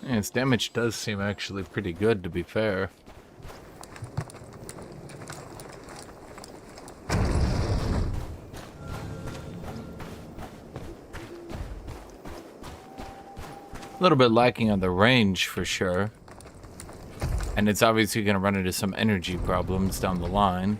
Yeah, its damage does seem actually pretty good, to be fair. A little bit lacking on the range for sure. And it's obviously going to run into some energy problems down the line.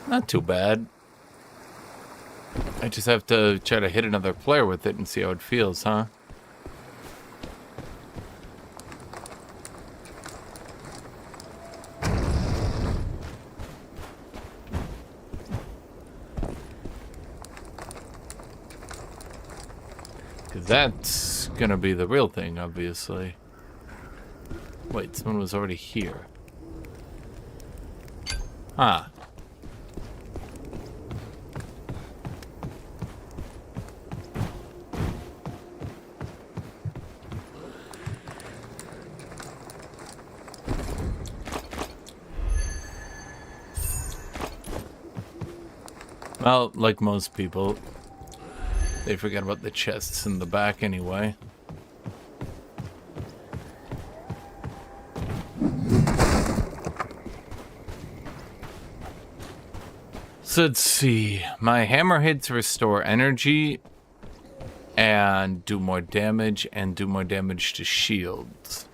Not too bad. I just have to try to hit another player with it and see how it feels, huh? Because that's gonna be the real thing, obviously. Wait, someone was already here. Huh. Well, like most people, they forget about the chests in the back anyway. So let's see. My hammer hits restore energy and do more damage and do more damage to shields.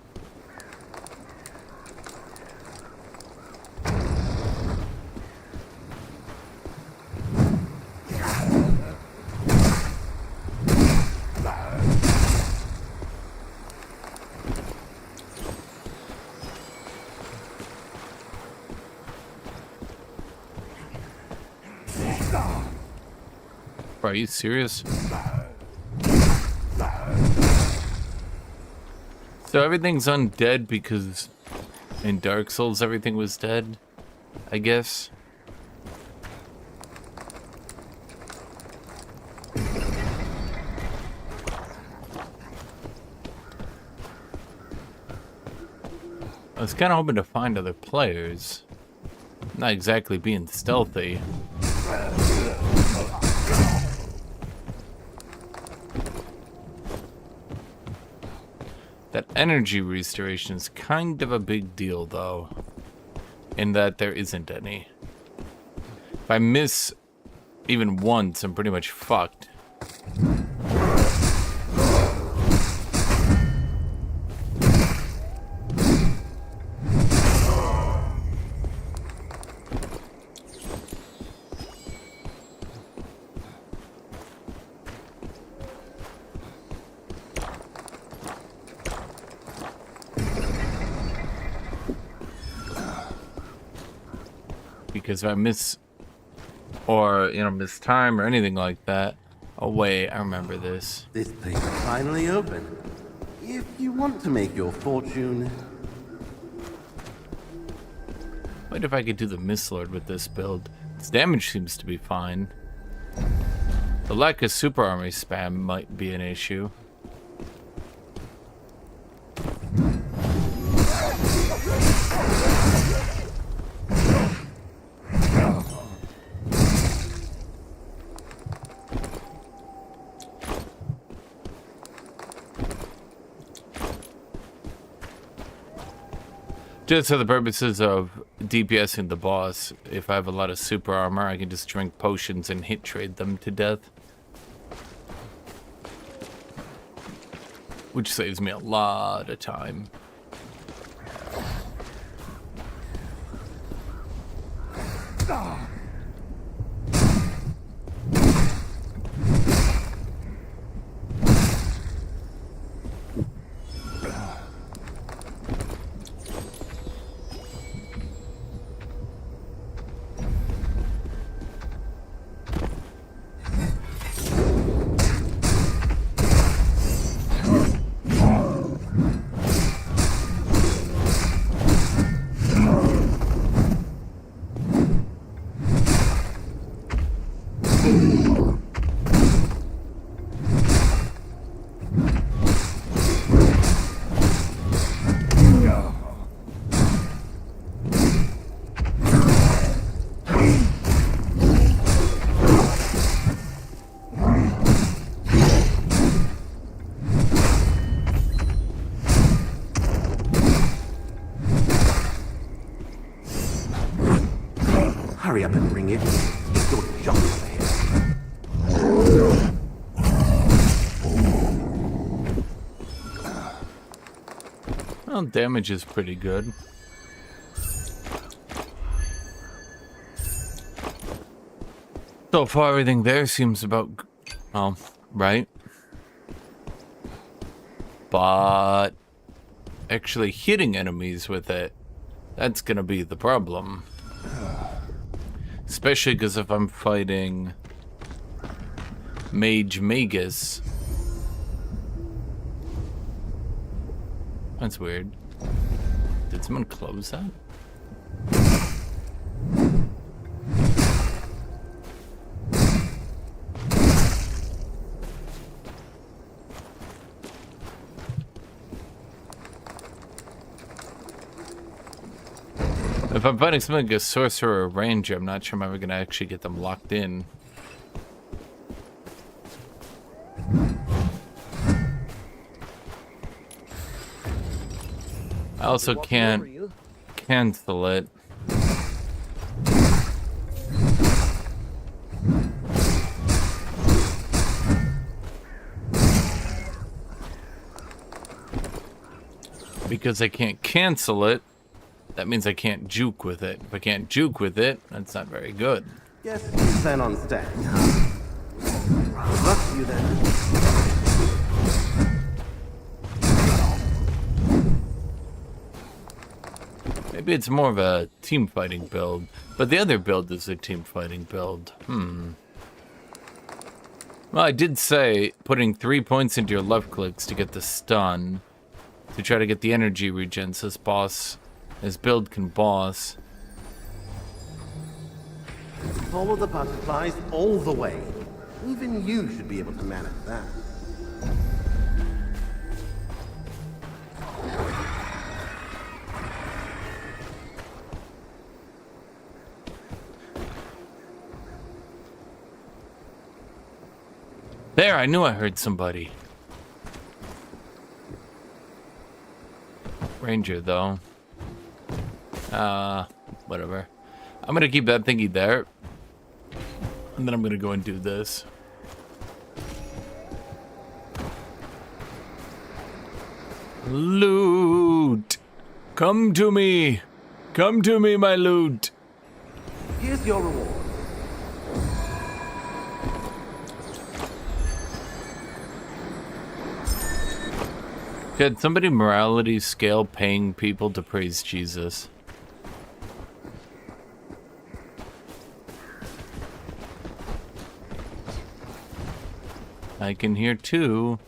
Are you serious? So everything's undead because in Dark Souls everything was dead, I guess. I was kind of hoping to find other players. Not exactly being stealthy. That energy restoration is kind of a big deal, though, in that there isn't any. If I miss even once, I'm pretty much fucked. Because if I miss, or, you know, miss time or anything like that. Oh, wait, I remember this. This place is finally open. If you want to make your fortune, What if I could do the Mist Lord with this build? Its damage seems to be fine. The lack of super army spam might be an issue. Just for the purposes of DPSing the boss, if I have a lot of super armor, I can just drink potions and hit trade them to death. Which saves me a lot of time. hurry up and bring it. Get your junk over here. Well, damage is pretty good. So far, everything there seems about, well, right. But actually hitting enemies with it, that's gonna be the problem. Especially because if I'm fighting Mage Magus. That's weird. Did someone close that? If I'm fighting something like a sorcerer or ranger, I'm not sure I'm ever gonna actually get them locked in. I also can't cancel it. Because I can't cancel it, that means I can't juke with it. If I can't juke with it, that's not very good. Guess you plan on staying, huh? Good luck to you then. Maybe it's more of a team fighting build, but the other build is a team fighting build. Well, I did say putting 3 points into your left clicks to get the stun, to try to get the energy regen so this build can boss. Follow the butterflies all the way. Even you should be able to manage that. There, I knew I heard somebody. Ranger, though. Whatever. I'm gonna keep that thingy there. And then I'm gonna go and do this. Loot! Come to me! Come to me, my loot! Here's your reward. Had somebody morality scale paying people to praise Jesus? I can hear two.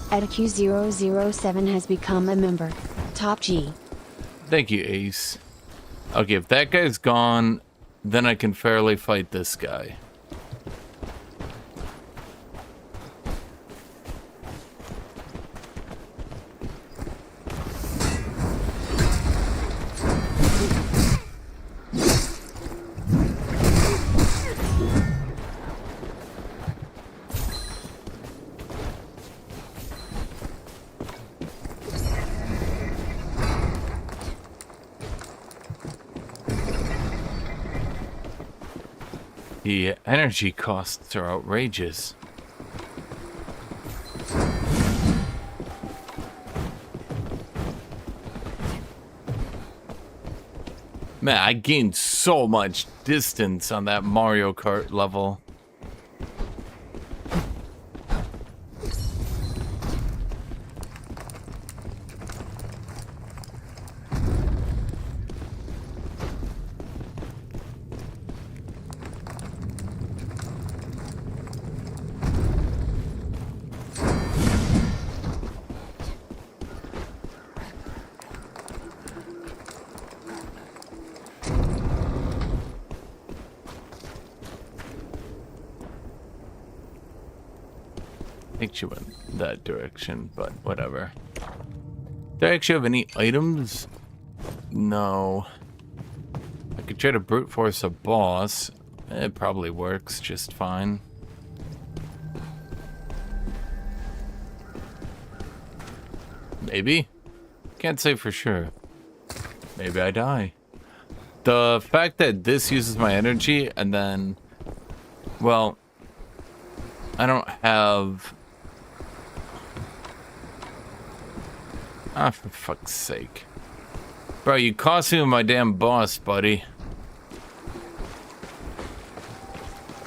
EDQ007 has become a member. Top G. Thank you, Ace. Okay, if that guy's gone, then I can fairly fight this guy. The energy costs are outrageous. Man, I gained so much distance on that Mario Kart level. I think she went that direction, but whatever. Do I actually have any items? No. I could try to brute force a boss. It probably works just fine. Maybe? Can't say for sure. Maybe I die. The fact that this uses my energy and then... Well... I don't have... Ah, for fuck's sake. Bro, you cost me with my damn boss, buddy.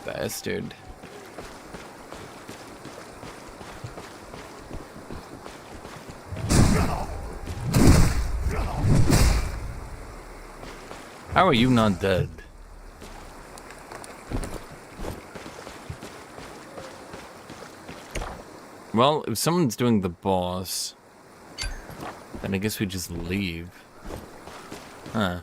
Bastard. How are you not dead? Well, if someone's doing the boss, then I guess we just leave. Huh.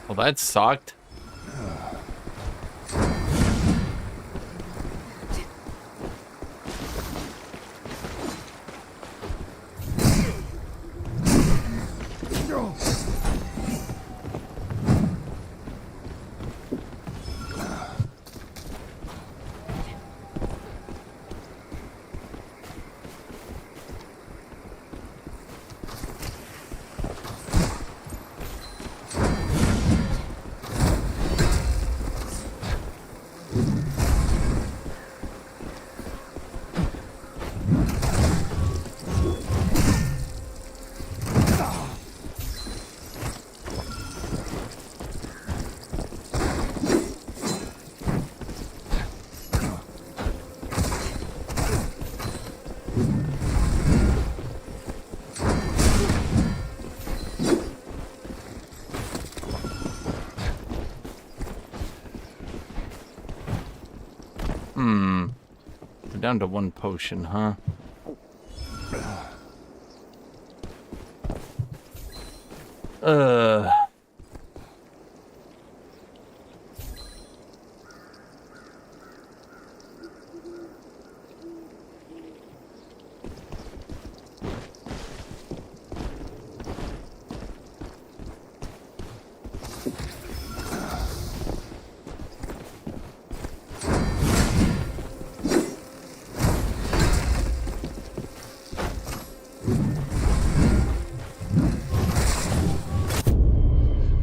Well, that sucked. We're down to 1 potion, huh?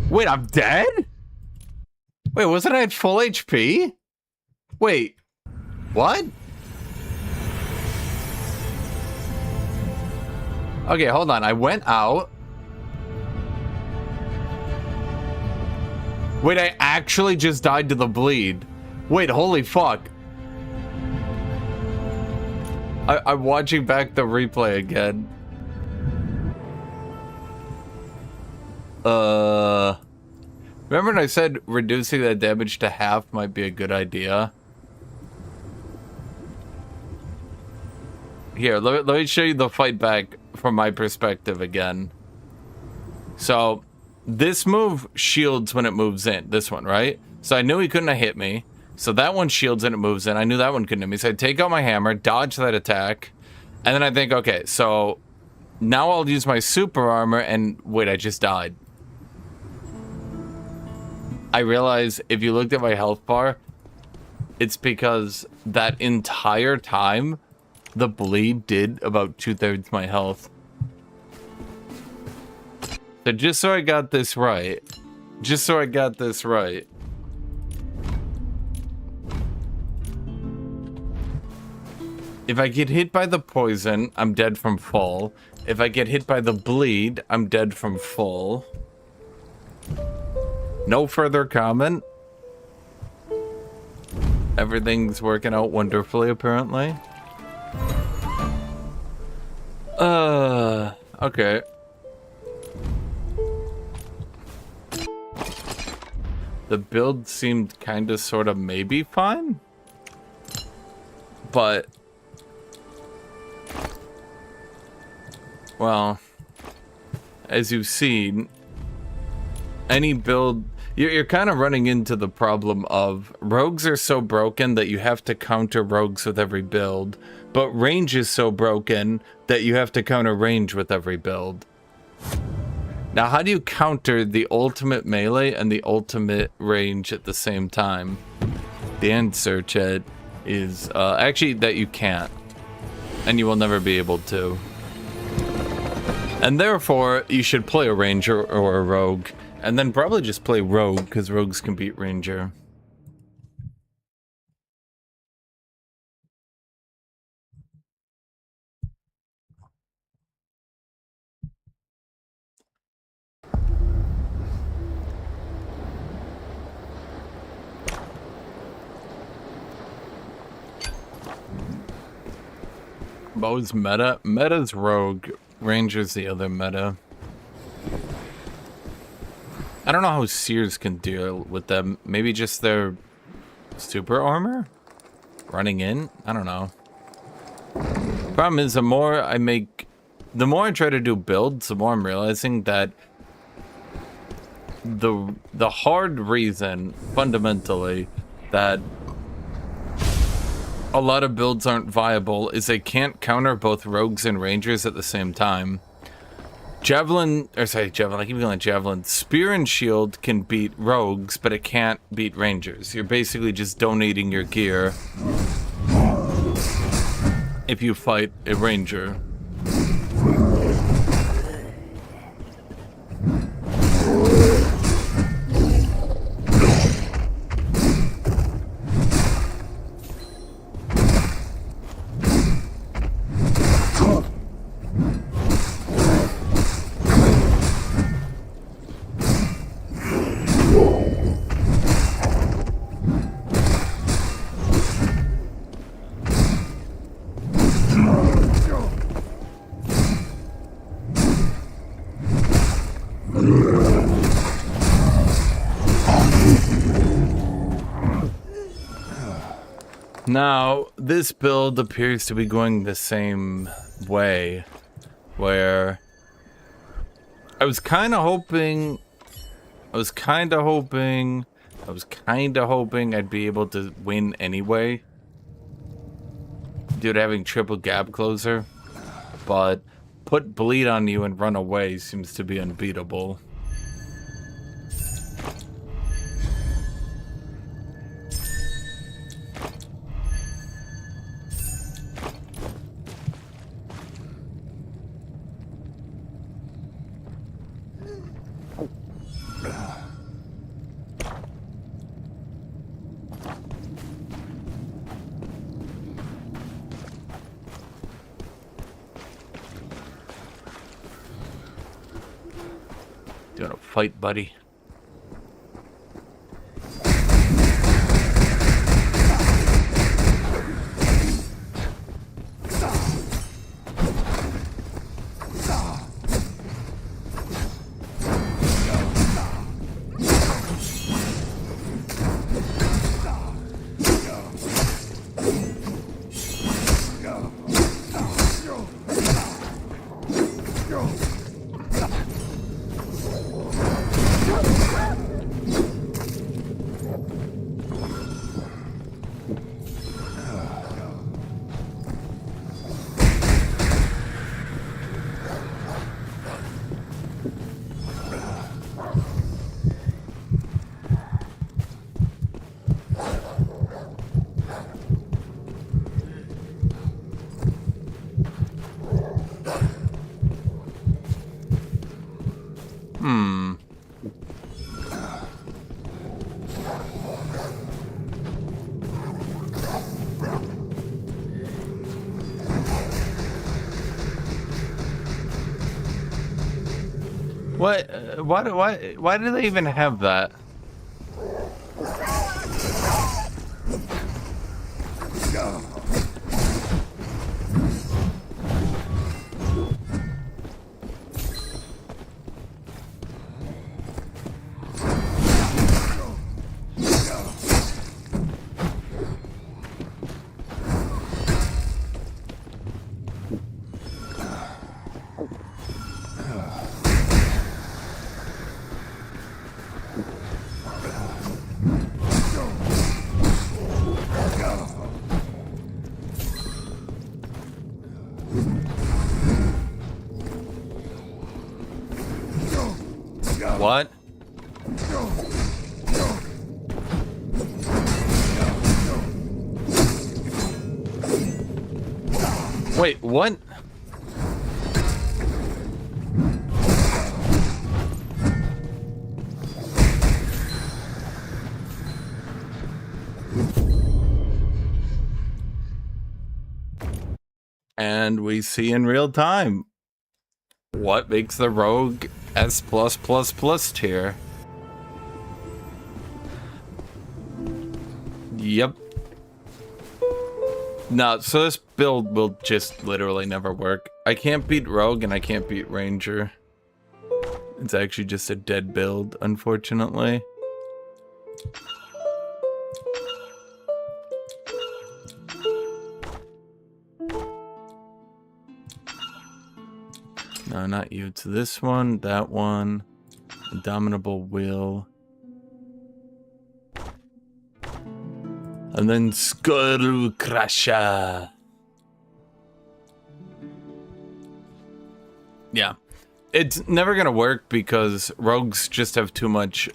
Wait, I'm dead? Wait, wasn't I at full HP? Wait, what? Okay, hold on. I went out. Wait, I actually just died to the bleed. Wait, holy fuck. I'm watching back the replay again. Remember when I said reducing that damage to half might be a good idea? Here, let me show you the fight back from my perspective again. So, this move shields when it moves in. This one, right? So I knew he couldn't have hit me. So that one shields and it moves in. I knew that one couldn't hit me. So I take out my hammer, dodge that attack. And then I think, okay, so now I'll use my super armor and... Wait, I just died. I realize if you looked at my health bar, it's because that entire time, the bleed did about 2/3 my health. So just so I got this right, if I get hit by the poison, I'm dead from full. If I get hit by the bleed, I'm dead from full. No further comment. Everything's working out wonderfully, apparently. Okay. The build seemed kinda sorta maybe fine. But... well... as you've seen... any build... You're kind of running into the problem of rogues are so broken that you have to counter rogues with every build, but range is so broken that you have to counter range with every build. Now, how do you counter the ultimate melee and the ultimate range at the same time? The answer, Chet, is actually that you can't, and you will never be able to. And therefore, you should play a ranger or a rogue. And then probably just play rogue, because rogues can beat ranger. Bo's meta? Meta's rogue. Ranger's the other meta. I don't know how Seers can deal with them. Maybe just their super armor? Running in? I don't know. Problem is, the more I try to do builds, the more I'm realizing that the hard reason, fundamentally, that a lot of builds aren't viable is they can't counter both rogues and rangers at the same time. Javelin, I keep calling it Javelin. Spear and shield can beat rogues, but it can't beat rangers. You're basically just donating your gear if you fight a ranger. Now, this build appears to be going the same way, where I was kind of hoping I'd be able to win anyway due to having triple gap closer, but put bleed on you and run away seems to be unbeatable. Do you want to fight, buddy? What? Why do they even have that? What? Wait, what? And we see in real time what makes the rogue S+++ tier. Yep. No, so this build will just literally never work. I can't beat Rogue and I can't beat Ranger. It's actually just a dead build, unfortunately. No, not you. It's this one, that one. Indomitable Will. And then Skull Crusher. Yeah. It's never gonna work because rogues just have too much.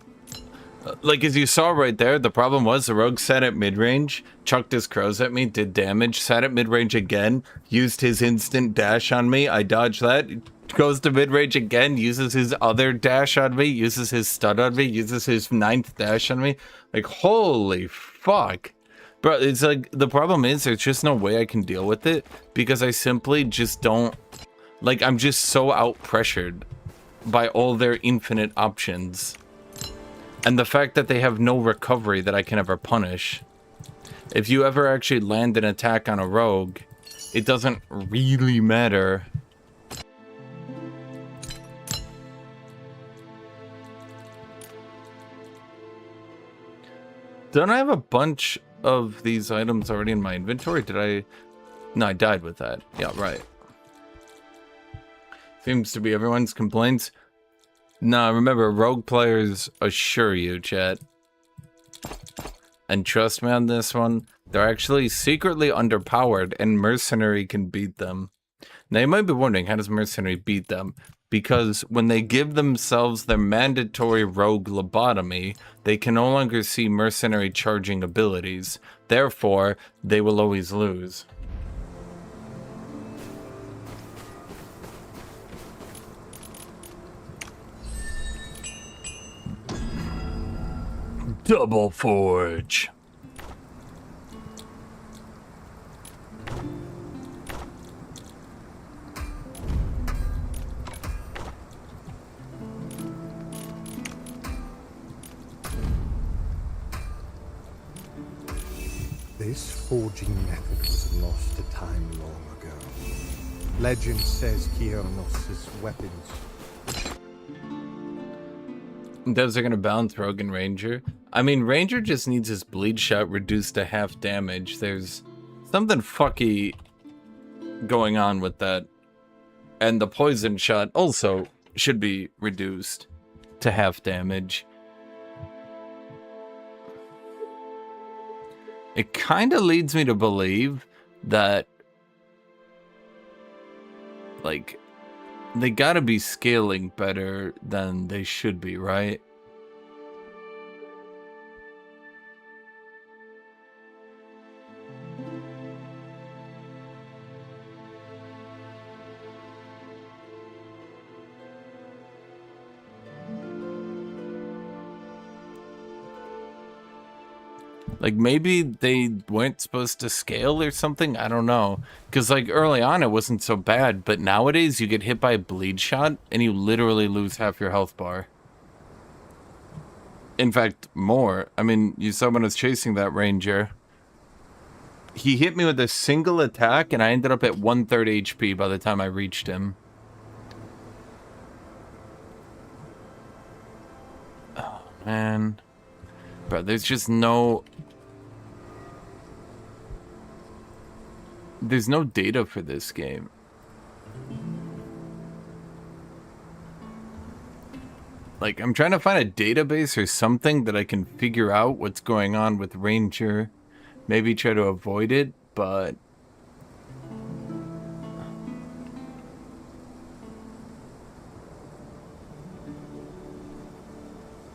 Like, as you saw right there, the problem was the rogue sat at mid-range, chucked his crows at me, did damage, sat at mid-range again, used his instant dash on me, I dodged that, goes to mid-range again, uses his other dash on me, uses his stun on me, uses his 9th dash on me. Like, holy fuck. Bro, it's like, the problem is there's just no way I can deal with it because I simply just don't, like, I'm just so out-pressured by all their infinite options. And the fact that they have no recovery that I can ever punish. If you ever actually land an attack on a rogue, it doesn't really matter. Don't I have a bunch of these items already in my inventory? Did I? No, I died with that. Yeah, right. Seems to be everyone's complaints. Nah, remember, rogue players assure you, chat. And trust me on this one, they're actually secretly underpowered, and Mercenary can beat them. Now, you might be wondering, how does Mercenary beat them? Because when they give themselves their mandatory rogue lobotomy, they can no longer see Mercenary charging abilities. Therefore, they will always lose. Double Forge. This forging method was lost a time long ago. Legend says Kionos' weapons. Devs are gonna balance Rogue and Ranger. I mean, Ranger just needs his bleed shot reduced to half damage. There's something fucky going on with that. And the poison shot also should be reduced to half damage. It kind of leads me to believe that, like, they gotta be scaling better than they should be, right? Like, maybe they weren't supposed to scale or something? I don't know. Because, like, early on it wasn't so bad, but nowadays you get hit by a bleed shot and you literally lose half your health bar. In fact, more. I mean, you saw when I was chasing that Ranger. He hit me with a single attack and I ended up at 1/3 HP by the time I reached him. Oh, man. Bro, there's just no... There's no data for this game. Like, I'm trying to find a database or something that I can figure out what's going on with Ranger. Maybe try to avoid it, but...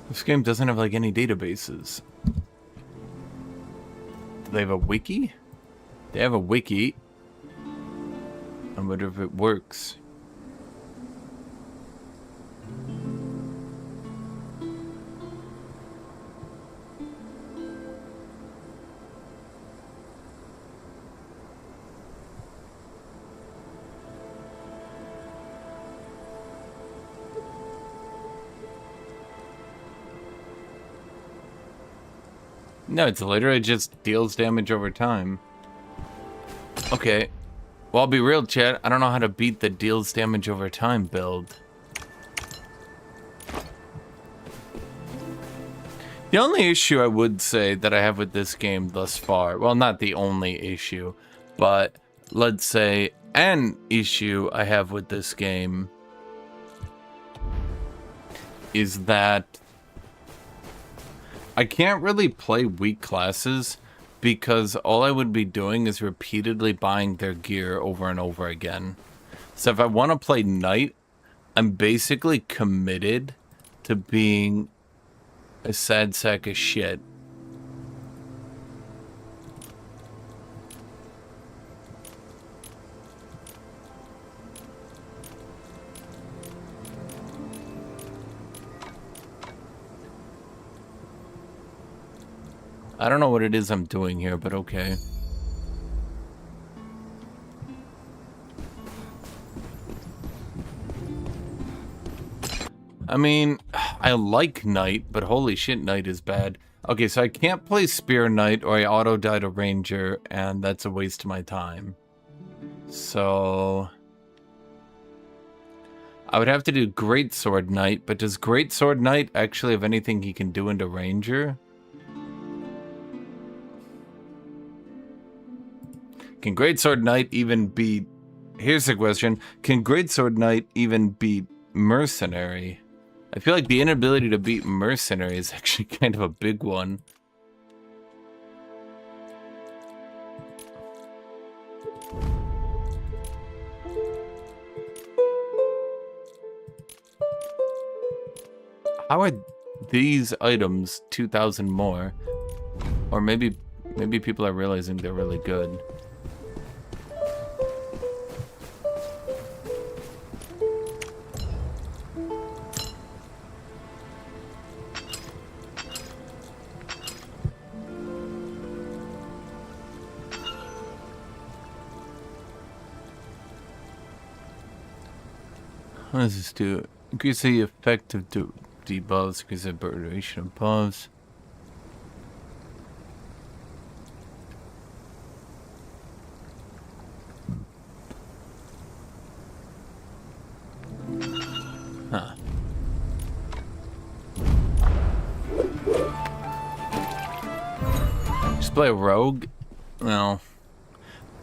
This game doesn't have, like, any databases. Do they have a wiki? They have a wiki. I wonder if it works. No, it's literally just deals damage over time. Okay. Well, I'll be real, chat. I don't know how to beat the deals damage over time build. The only issue I would say that I have with this game thus far, well, not the only issue, but let's say an issue I have with this game is that I can't really play weak classes because all I would be doing is repeatedly buying their gear over and over again. So if I want to play Knight, I'm basically committed to being a sad sack of shit. I don't know what it is I'm doing here, but okay. I mean, I like Knight, but holy shit, Knight is bad. Okay, so I can't play Spear Knight or I auto-die to Ranger, and that's a waste of my time. So... I would have to do Greatsword Knight, but does Greatsword Knight actually have anything he can do into Ranger? Can Greatsword Knight even beat... Here's the question. Can Greatsword Knight even beat Mercenary? I feel like the inability to beat Mercenary is actually kind of a big one. How are these items 2,000 more? Or maybe people are realizing they're really good. What does this do? Increase the effect of debuffs, increase the duration of buffs. Huh. Just play a rogue? Well,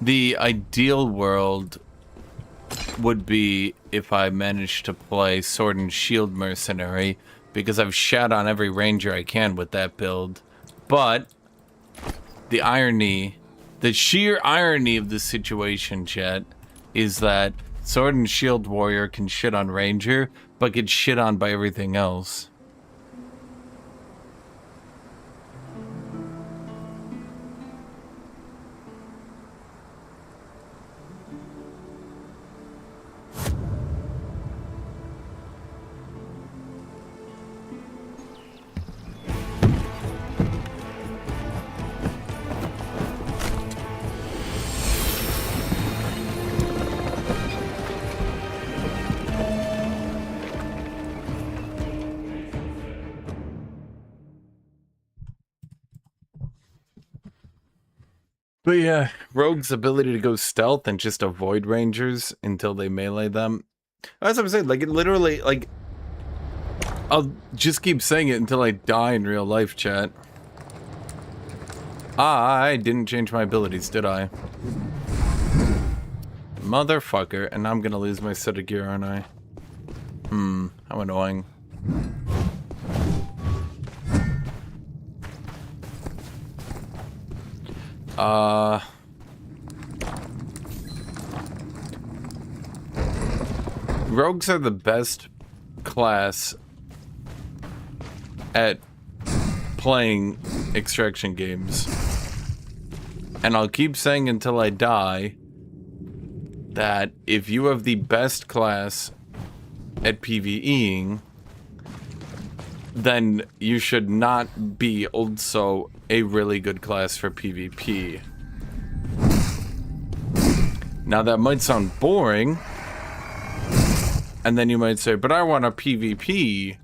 the ideal world would be if I managed to play Sword and Shield Mercenary, because I've shat on every ranger I can with that build. But the irony, the sheer irony of this situation, chat, is that Sword and Shield Warrior can shit on Ranger, but gets shit on by everything else. But yeah, Rogue's ability to go stealth and just avoid rangers until they melee them. That's what I'm saying, like, it literally, like, I'll just keep saying it until I die in real life, chat. I didn't change my abilities, did I? Motherfucker, and now I'm gonna lose my set of gear, aren't I? How annoying. Rogues are the best class at playing extraction games. And I'll keep saying until I die that if you have the best class at PvEing, then you should not be also a really good class for PvP. Now that might sound boring, and then you might say, but I want a PvP.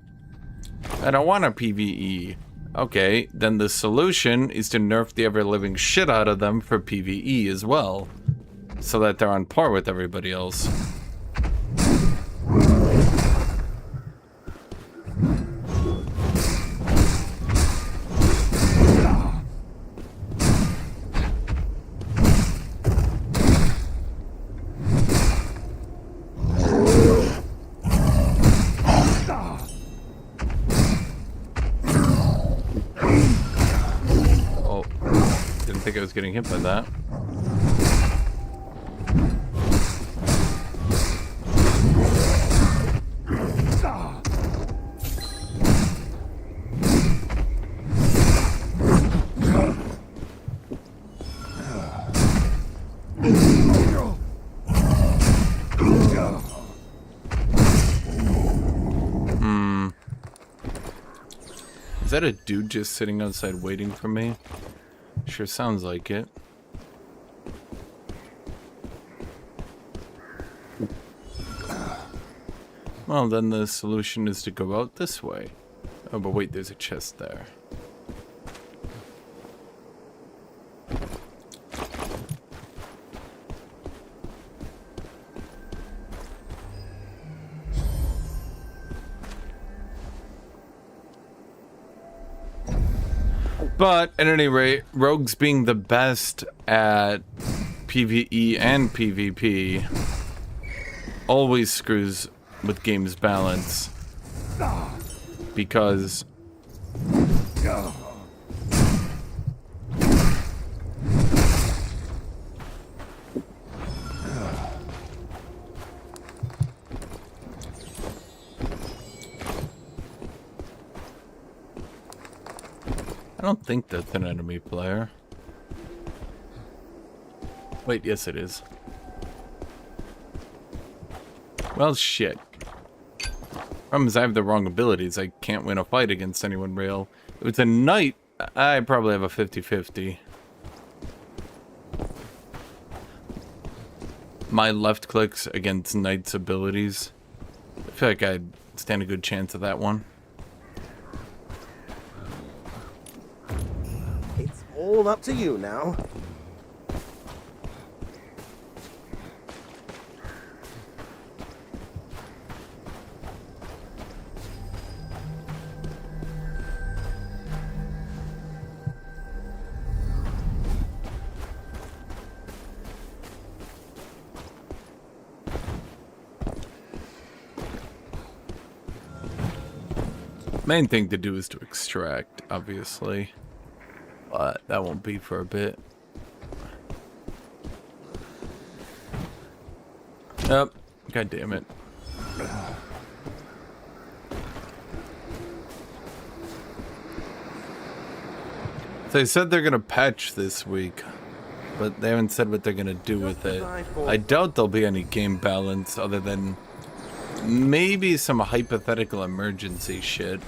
I don't want a PvE. Okay, then the solution is to nerf the ever-living shit out of them for PvE as well, so that they're on par with everybody else. I was getting hit by that. Is that a dude just sitting outside waiting for me? Sure sounds like it. Well, then the solution is to go out this way. Oh, but wait, there's a chest there. But at any rate, Rogues being the best at PvE and PvP always screws with game's balance. Because I don't think that's an enemy player. Wait, yes it is. Well, shit. Problem is I have the wrong abilities. I can't win a fight against anyone real. If it's a knight, I probably have a 50-50. My left clicks against knight's abilities. I feel like I'd stand a good chance of that one. It's all up to you now. Main thing to do is to extract, obviously. But that won't be for a bit. Yep. God damn it. So they said they're gonna patch this week, but they haven't said what they're gonna do with it. I doubt there'll be any game balance other than maybe some hypothetical emergency shit.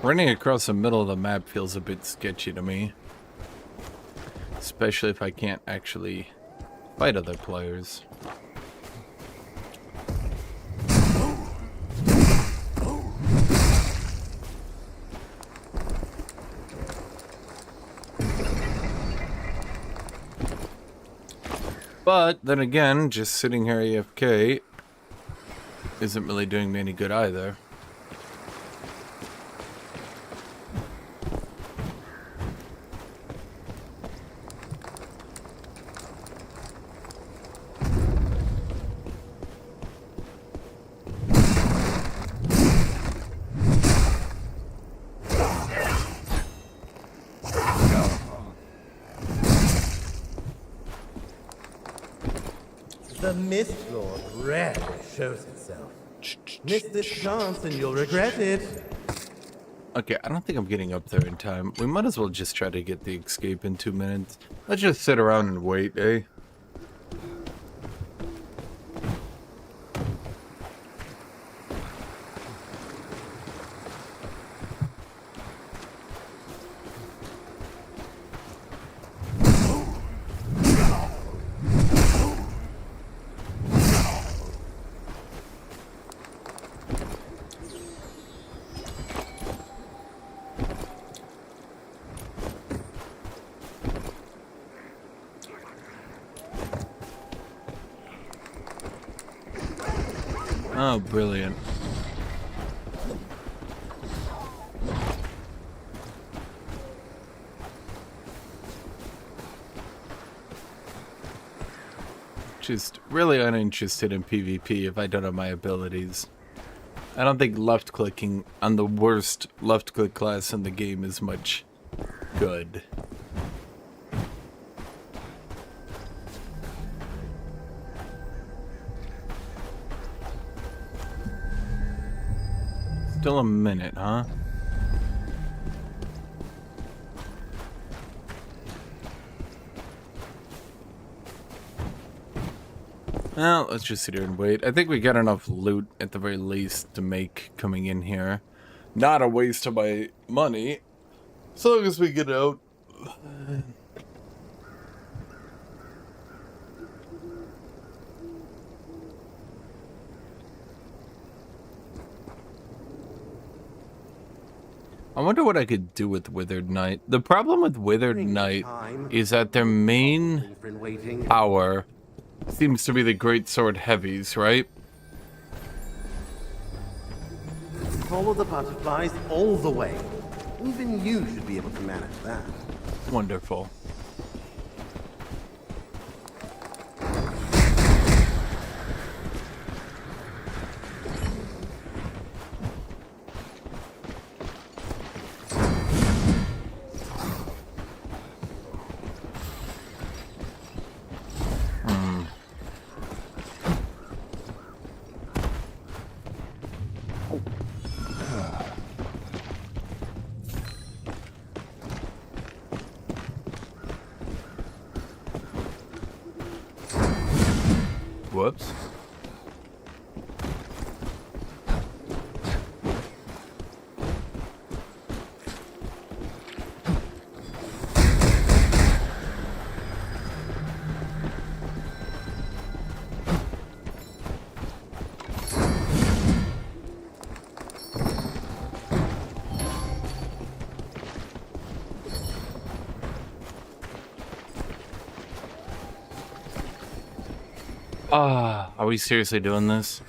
Running across the middle of the map feels a bit sketchy to me. Especially if I can't actually fight other players. But then again, just sitting here AFK isn't really doing me any good either. The Mistfall rarely shows itself. Miss this chance and you'll regret it. Okay, I don't think I'm getting up there in time. We might as well just try to get the escape in 2 minutes. Let's just sit around and wait, eh? Oh, brilliant. Just really uninterested in PvP if I don't have my abilities. I don't think left clicking on the worst left click class in the game is much good. Still a minute, huh? Well, let's just sit here and wait. I think we got enough loot at the very least to make coming in here. Not a waste of my money. As long as we get out. I wonder what I could do with Withered Knight. The problem with Withered Knight is that their main power seems to be the Great Sword Heavies, right? Follow the butterflies all the way. Even you should be able to manage that. Wonderful. Whoops. Are we seriously doing this?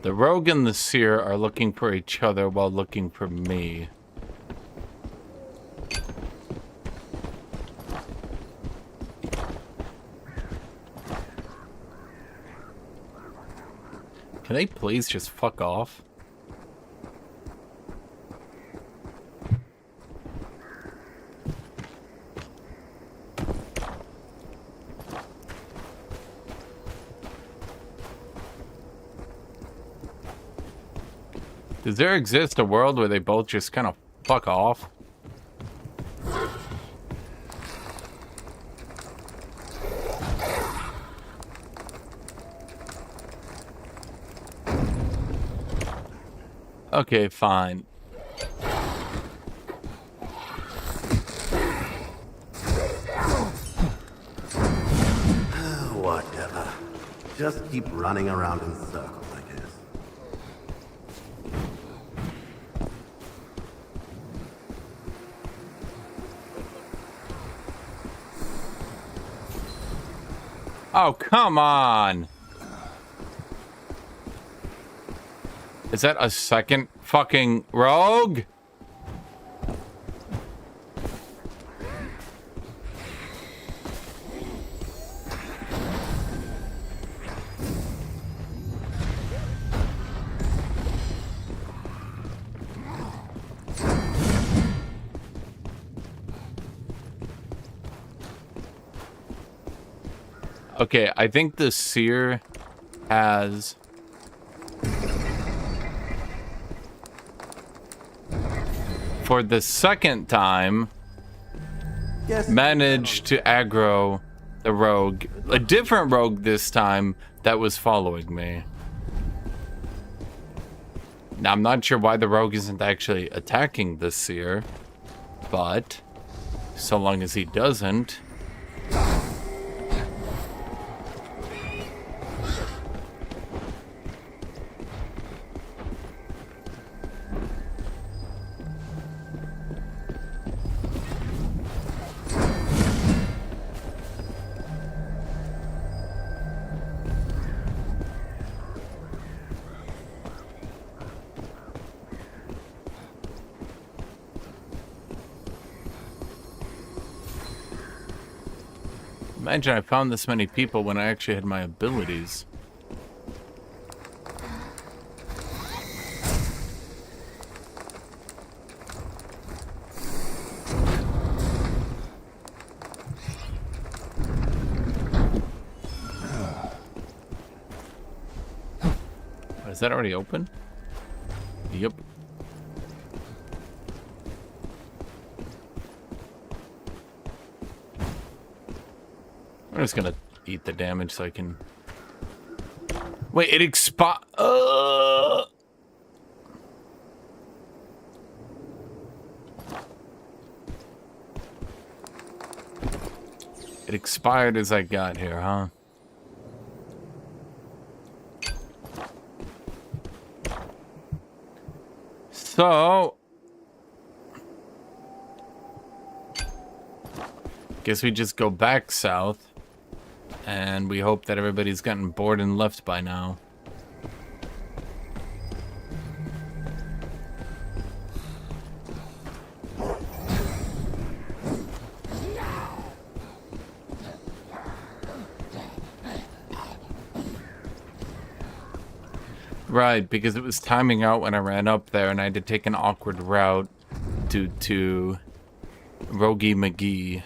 The rogue and the seer are looking for each other while looking for me. Can they please just fuck off? Does there exist a world where they both just kind of fuck off? Okay, fine. Whatever. Just keep running around in circles, I guess. Oh, come on! Is that a second fucking rogue? Okay, I think the seer has... for the second time, managed to aggro the rogue. A different rogue this time that was following me. Now, I'm not sure why the rogue isn't actually attacking the seer, but so long as he doesn't... Imagine I found this many people when I actually had my abilities. Is that already open? Yep. I'm just gonna eat the damage so I can... Wait, it expi... It expired as I got here, huh? So... Guess we just go back south. And we hope that everybody's gotten bored and left by now. Right, because it was timing out when I ran up there and I had to take an awkward route due to Rogie McGee.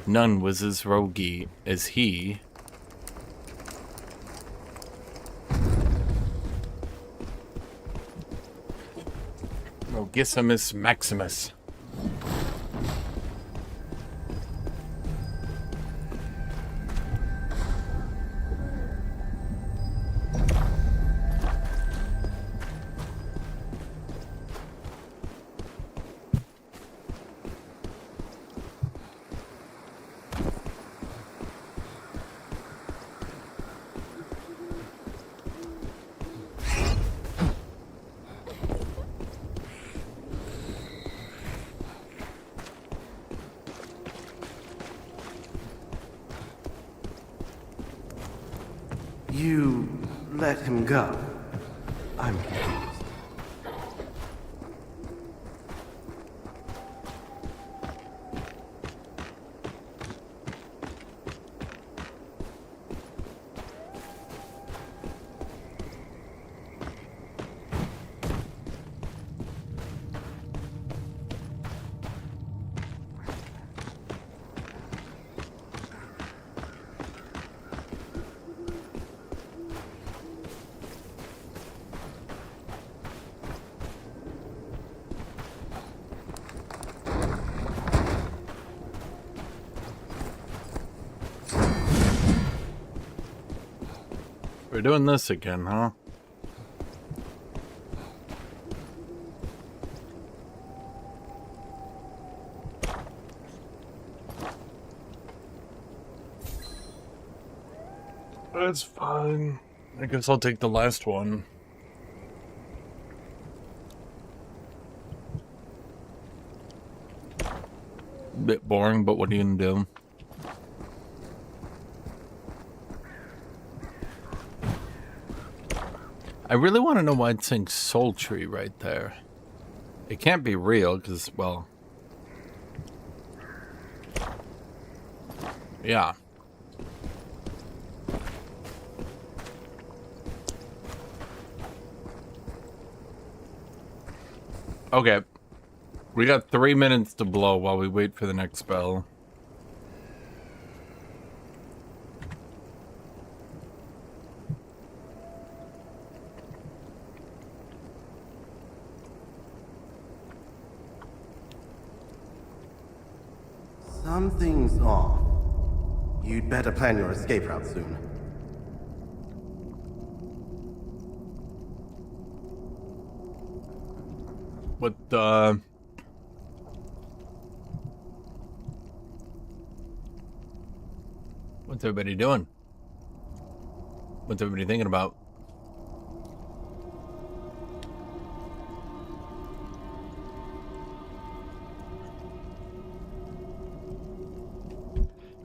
None was as roguey as he. Rogissimus Maximus. You let him go. I'm confused. We're doing this again, huh? That's fine. I guess I'll take the last one. Bit boring, but what are you gonna do? I really want to know why it's saying sultry right there. It can't be real, because, well... Yeah. Okay. We got 3 minutes to blow while we wait for the next spell. Something's off. You'd better plan your escape route soon. What's everybody doing? What's everybody thinking about?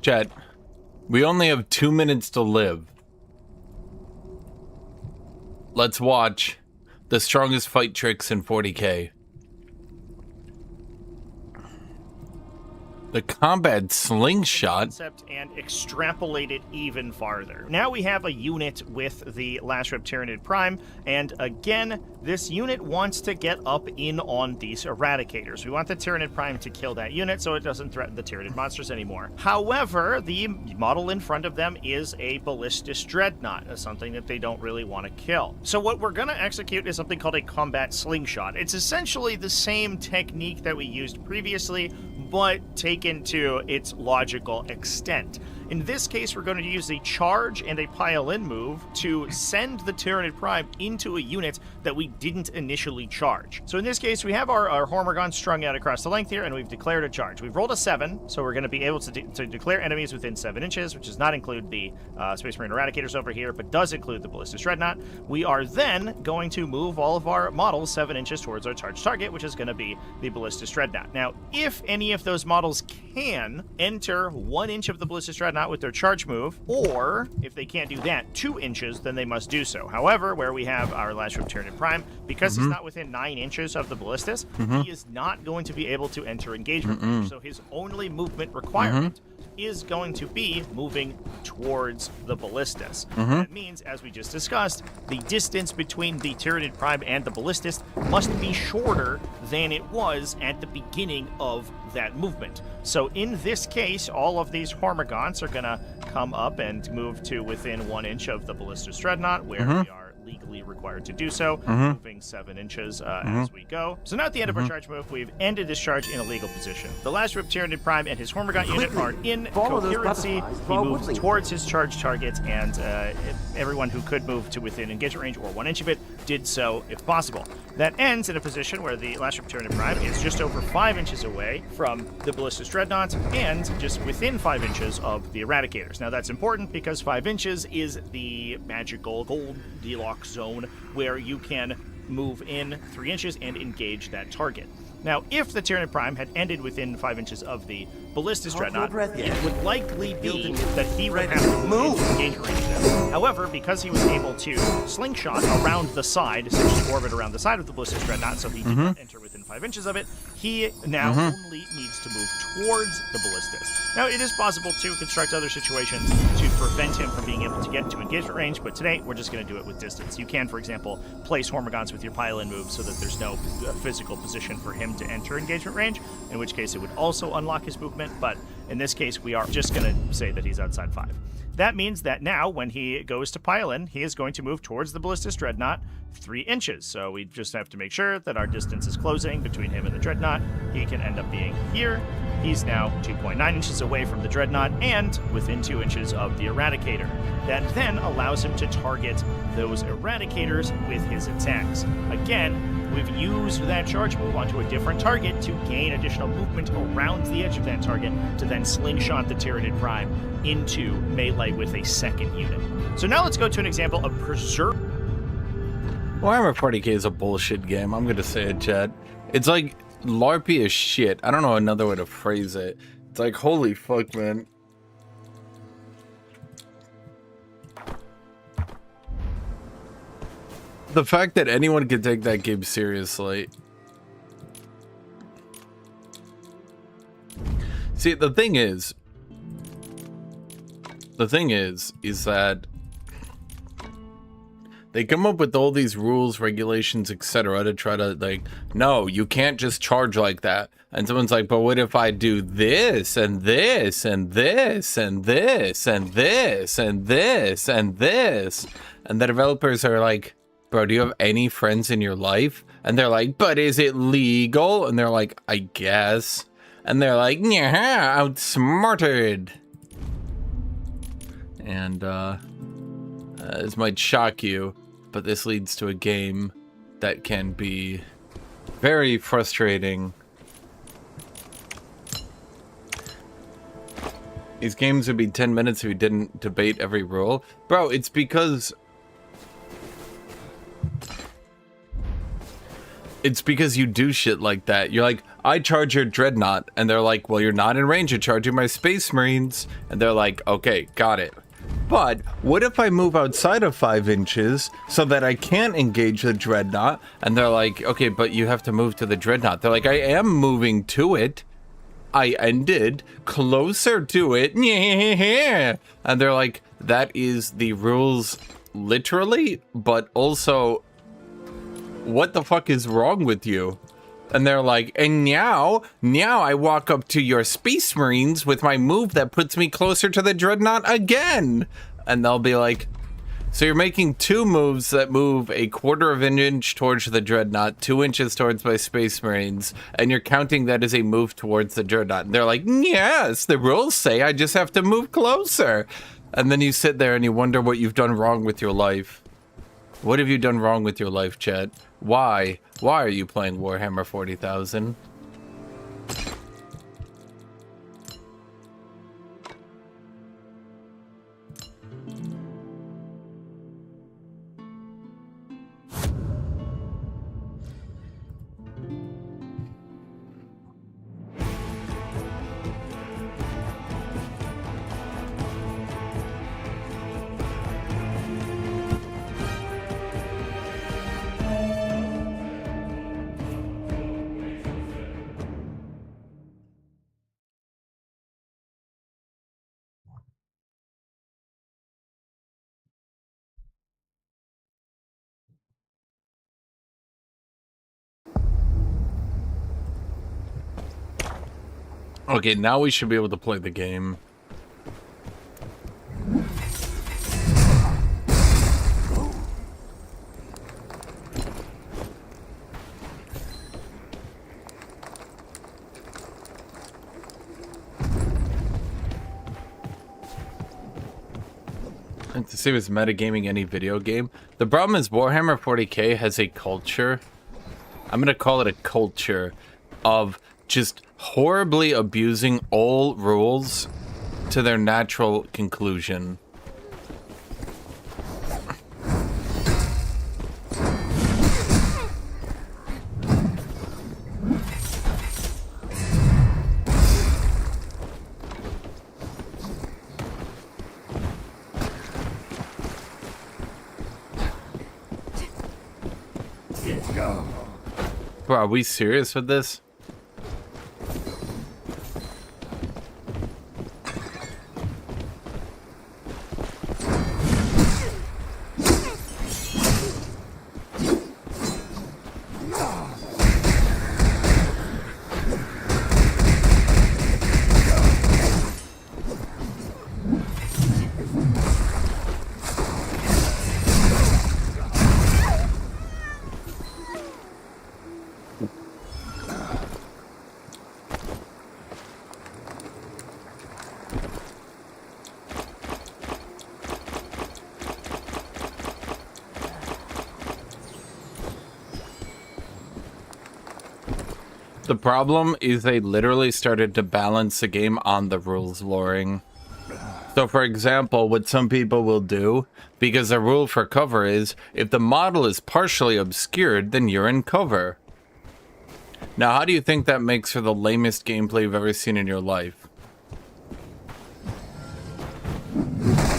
Chat, we only have 2 minutes to live. Let's watch the strongest fight tricks in 40K. The combat slingshot. Concept and extrapolate it even farther. Now we have a unit with the Lashryp Tyranid Prime, and again, this unit wants to get up in on these Eradicators. We want the Tyranid Prime to kill that unit so it doesn't threaten the Tyranid monsters anymore. However, the model in front of them is a Ballistus Dreadnought, something that they don't really want to kill. So what we're going to execute is something called a combat slingshot. It's essentially the same technique that we used previously, but taken to its logical extent. In this case, we're going to use a charge and a pile-in move to send the Tyranid Prime into a unit that we didn't initially charge. So in this case, we have our Hormigons strung out across the length here, and we've declared a charge. We've rolled a 7, so we're going to be able to declare enemies within 7 inches, which does not include the Space Marine Eradicators over here, but does include the Ballistus Dreadnought. We are then going to move all of our models 7 inches towards our charge target, which is going to be the Ballistus Dreadnought. Now, if any of those models can enter 1 inch of the Ballistus Dreadnought with their charge move, or if they can't do that, 2 inches, then they must do so. However, where we have our Lashryp Tyranid Prime, because he's not within 9 inches of the Ballistus, he is not going to be able to enter engagement range. So his only movement requirement is going to be moving towards the Ballistus. That means, as we just discussed, the distance between the Tyranid Prime and the Ballistus must be shorter than it was at the beginning of that movement. So in this case, all of these Hormigons are going to come up and move to within 1 inch of the Ballistus Dreadnought, where we are legally required to do so, moving 7 inches as we go. So now at the end of our charge move, we've ended this charge in a legal position. The Lashryp Tyranid Prime and his Hormigon unit are in coherency. He moves towards his charge target, and everyone who could move to within engagement range or 1 inch of it did so if possible. That ends in a position where the Lashryp Tyranid Prime is just over 5 inches away from the Ballistus Dreadnought and just within 5 inches of the Eradicators. Now that's important because 5 inches is the magical Goldilocks zone where you can move in 3 inches and engage that target. Now, if the Tyranid Prime had ended within 5 inches of the Ballistus Dreadnought, it would likely be that he would have to move into engagement range there. However, because he was able to slingshot around the side, essentially orbit around the side of the Ballistus Dreadnought, so he did not enter within 5 inches of it, he now only needs to move towards the Ballistus. Now, it is possible to construct other situations to prevent him from being able to get into engagement range, but today we're just going to do it with distance. You can, for example, place Hormigons with your pile-in move so that there's no physical position for him to enter engagement range, in which case it would also unlock his movement, but in this case we are just going to say that he's outside 5. That means that now when he goes to pile in, he is going to move towards the Ballistus Dreadnought 3 inches. So we just have to make sure that our distance is closing between him and the Dreadnought. He can end up being here. He's now 2.9 inches away from the Dreadnought and within 2 inches of the Eradicator. That then allows him to target those Eradicators with his attacks. Again, we've used that charge move onto a different target to gain additional movement around the edge of that target to then slingshot the Tyranid Prime into melee with a second unit. So now let's go to an example of Preserve. Warhammer 40k is a bullshit game. I'm gonna say it, chat. It's like LARPy as shit. I don't know another way to phrase it. It's like, holy fuck, man. The fact that anyone can take that game seriously. See, the thing is that they come up with all these rules, regulations, etc. to try to, like, no, you can't just charge like that. And someone's like, but what if I do this and this and this and this and this and this and this? And the developers are like, bro, do you have any friends in your life? And they're like, but is it legal? And they're like, I guess. And they're like, yeah, outsmarted. And this might shock you, but this leads to a game that can be very frustrating. These games would be 10 minutes if you didn't debate every rule. Bro, it's because you do shit like that. You're like, I charge your Dreadnought. And they're like, well, you're not in range of charging my Space Marines. And they're like, okay, got it. But what if I move outside of 5 inches so that I can't engage the Dreadnought? And they're like, okay, but you have to move to the Dreadnought. They're like, I am moving to it. I ended closer to it. Yeah. And they're like, that is the rules literally, but also, what the fuck is wrong with you? And they're like, and now I walk up to your Space Marines with my move that puts me closer to the Dreadnought again. And they'll be like, so you're making two moves that move a quarter of an inch towards the Dreadnought, 2 inches towards my Space Marines, and you're counting that as a move towards the Dreadnought. And they're like, yes, the rules say I just have to move closer. And then you sit there and you wonder what you've done wrong with your life. What have you done wrong with your life, chat? Why? Why are you playing Warhammer 40,000? Okay, now we should be able to play the game. And to see if it's metagaming any video game. The problem is Warhammer 40k has a culture. I'm gonna call it a culture of just horribly abusing all rules to their natural conclusion. Bro, are we serious with this? The problem is they literally started to balance the game on the rules loring. So for example, what some people will do, because the rule for cover is, if the model is partially obscured, then you're in cover. Now, how do you think that makes for the lamest gameplay you've ever seen in your life?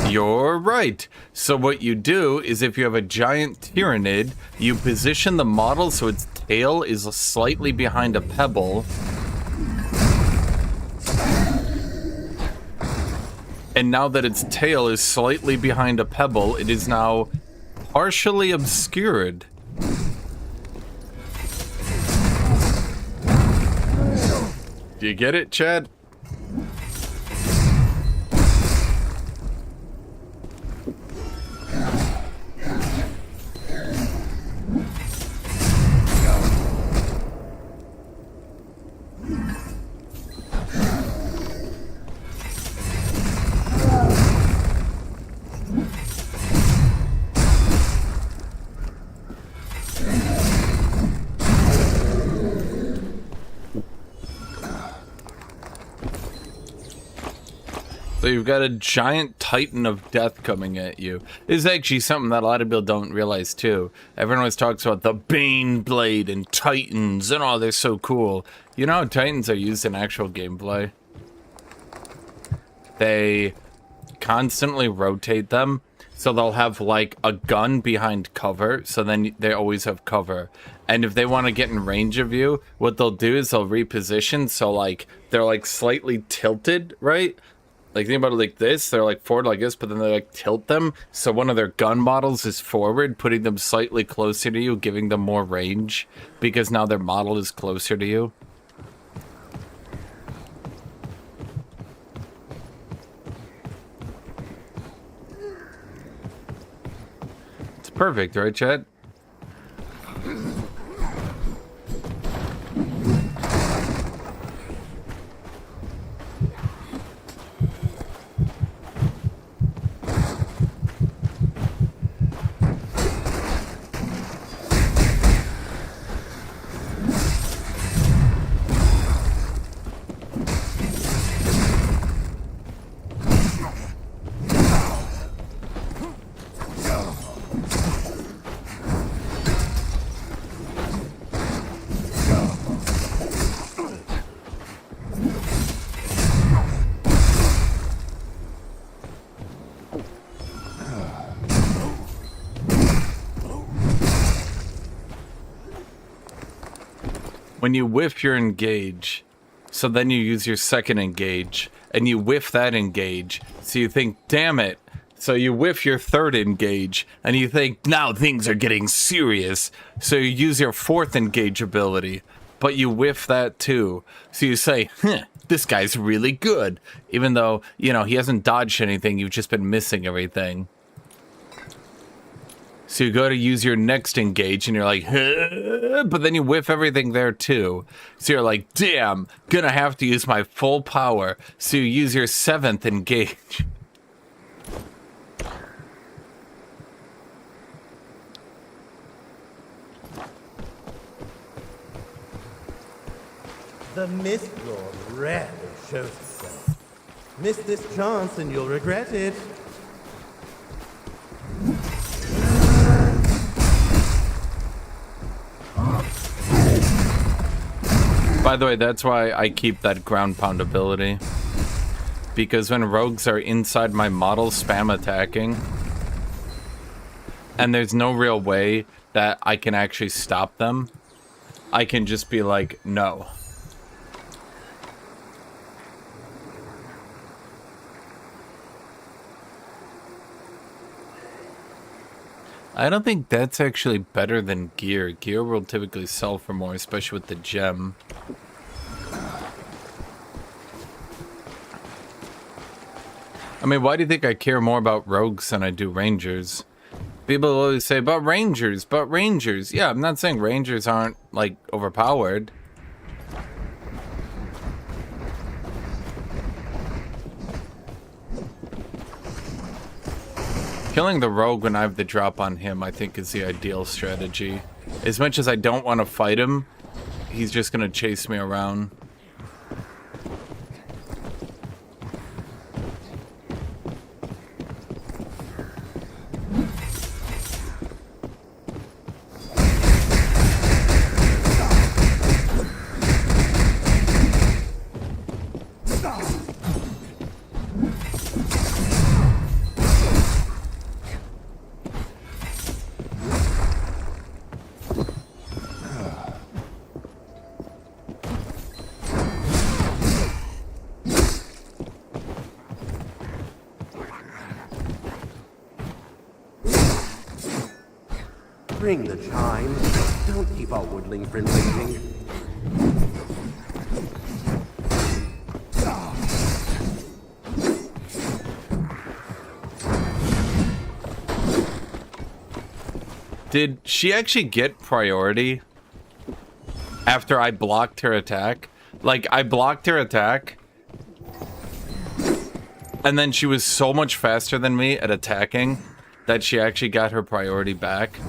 You're right. So what you do is, if you have a giant Tyrannid, you position the model so its tail is slightly behind a pebble. And now that its tail is slightly behind a pebble, it is now partially obscured. Do you get it, Chad? So you've got a giant titan of death coming at you. This is actually something that a lot of people don't realize too. Everyone always talks about the Bane Blade and Titans and oh, they're so cool. You know how Titans are used in actual gameplay? They constantly rotate them So they'll have like a gun behind cover, so then they always have cover. And if they want to get in range of you, what they'll do is they'll reposition, so like they're like slightly tilted, right? Like think about it like this, they're like forward like this, but then they like tilt them, so one of their gun models is forward, putting them slightly closer to you, giving them more range, because now their model is closer to you. Perfect, right, Chet? When you whiff your engage, so then you use your second engage, and you whiff that engage, so you think, damn it. So you whiff your third engage, and you think, now things are getting serious. So you use your fourth engage ability, but you whiff that too. So you say, this guy's really good. Even though, you know, he hasn't dodged anything, you've just been missing everything. So you go to use your next engage, and you're like, but then you whiff everything there too. So you're like, damn, gonna have to use my full power. So you use your seventh engage. The Mistfall rarely shows itself. Miss this chance and you'll regret it. By the way, that's why I keep that ground pound ability. Because when rogues are inside my model spam attacking, and there's no real way that I can actually stop them, I can just be like, no. I don't think that's actually better than gear. Gear will typically sell for more, especially with the gem. I mean, why do you think I care more about rogues than I do rangers? People always say, but rangers. Yeah, I'm not saying rangers aren't, like, overpowered. Killing the rogue when I have the drop on him, I think, is the ideal strategy. As much as I don't want to fight him, he's just gonna chase me around. Ring the chime. Don't keep our woodling friend waiting. Did she actually get priority after I blocked her attack? Like, I blocked her attack, and then she was so much faster than me at attacking that she actually got her priority back.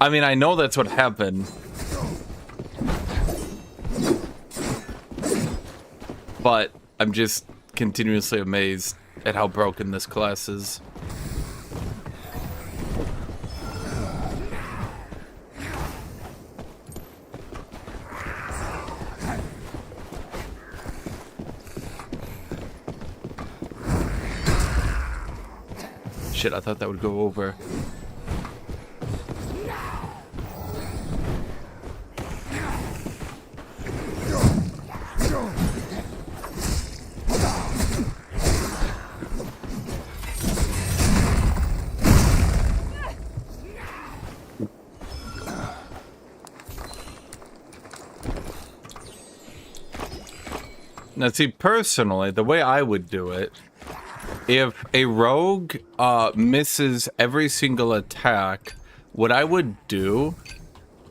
I mean, I know that's what happened. But I'm just continuously amazed at how broken this class is. shit, I thought that would go over. Now, see, personally, the way I would do it, if a rogue misses every single attack, what I would do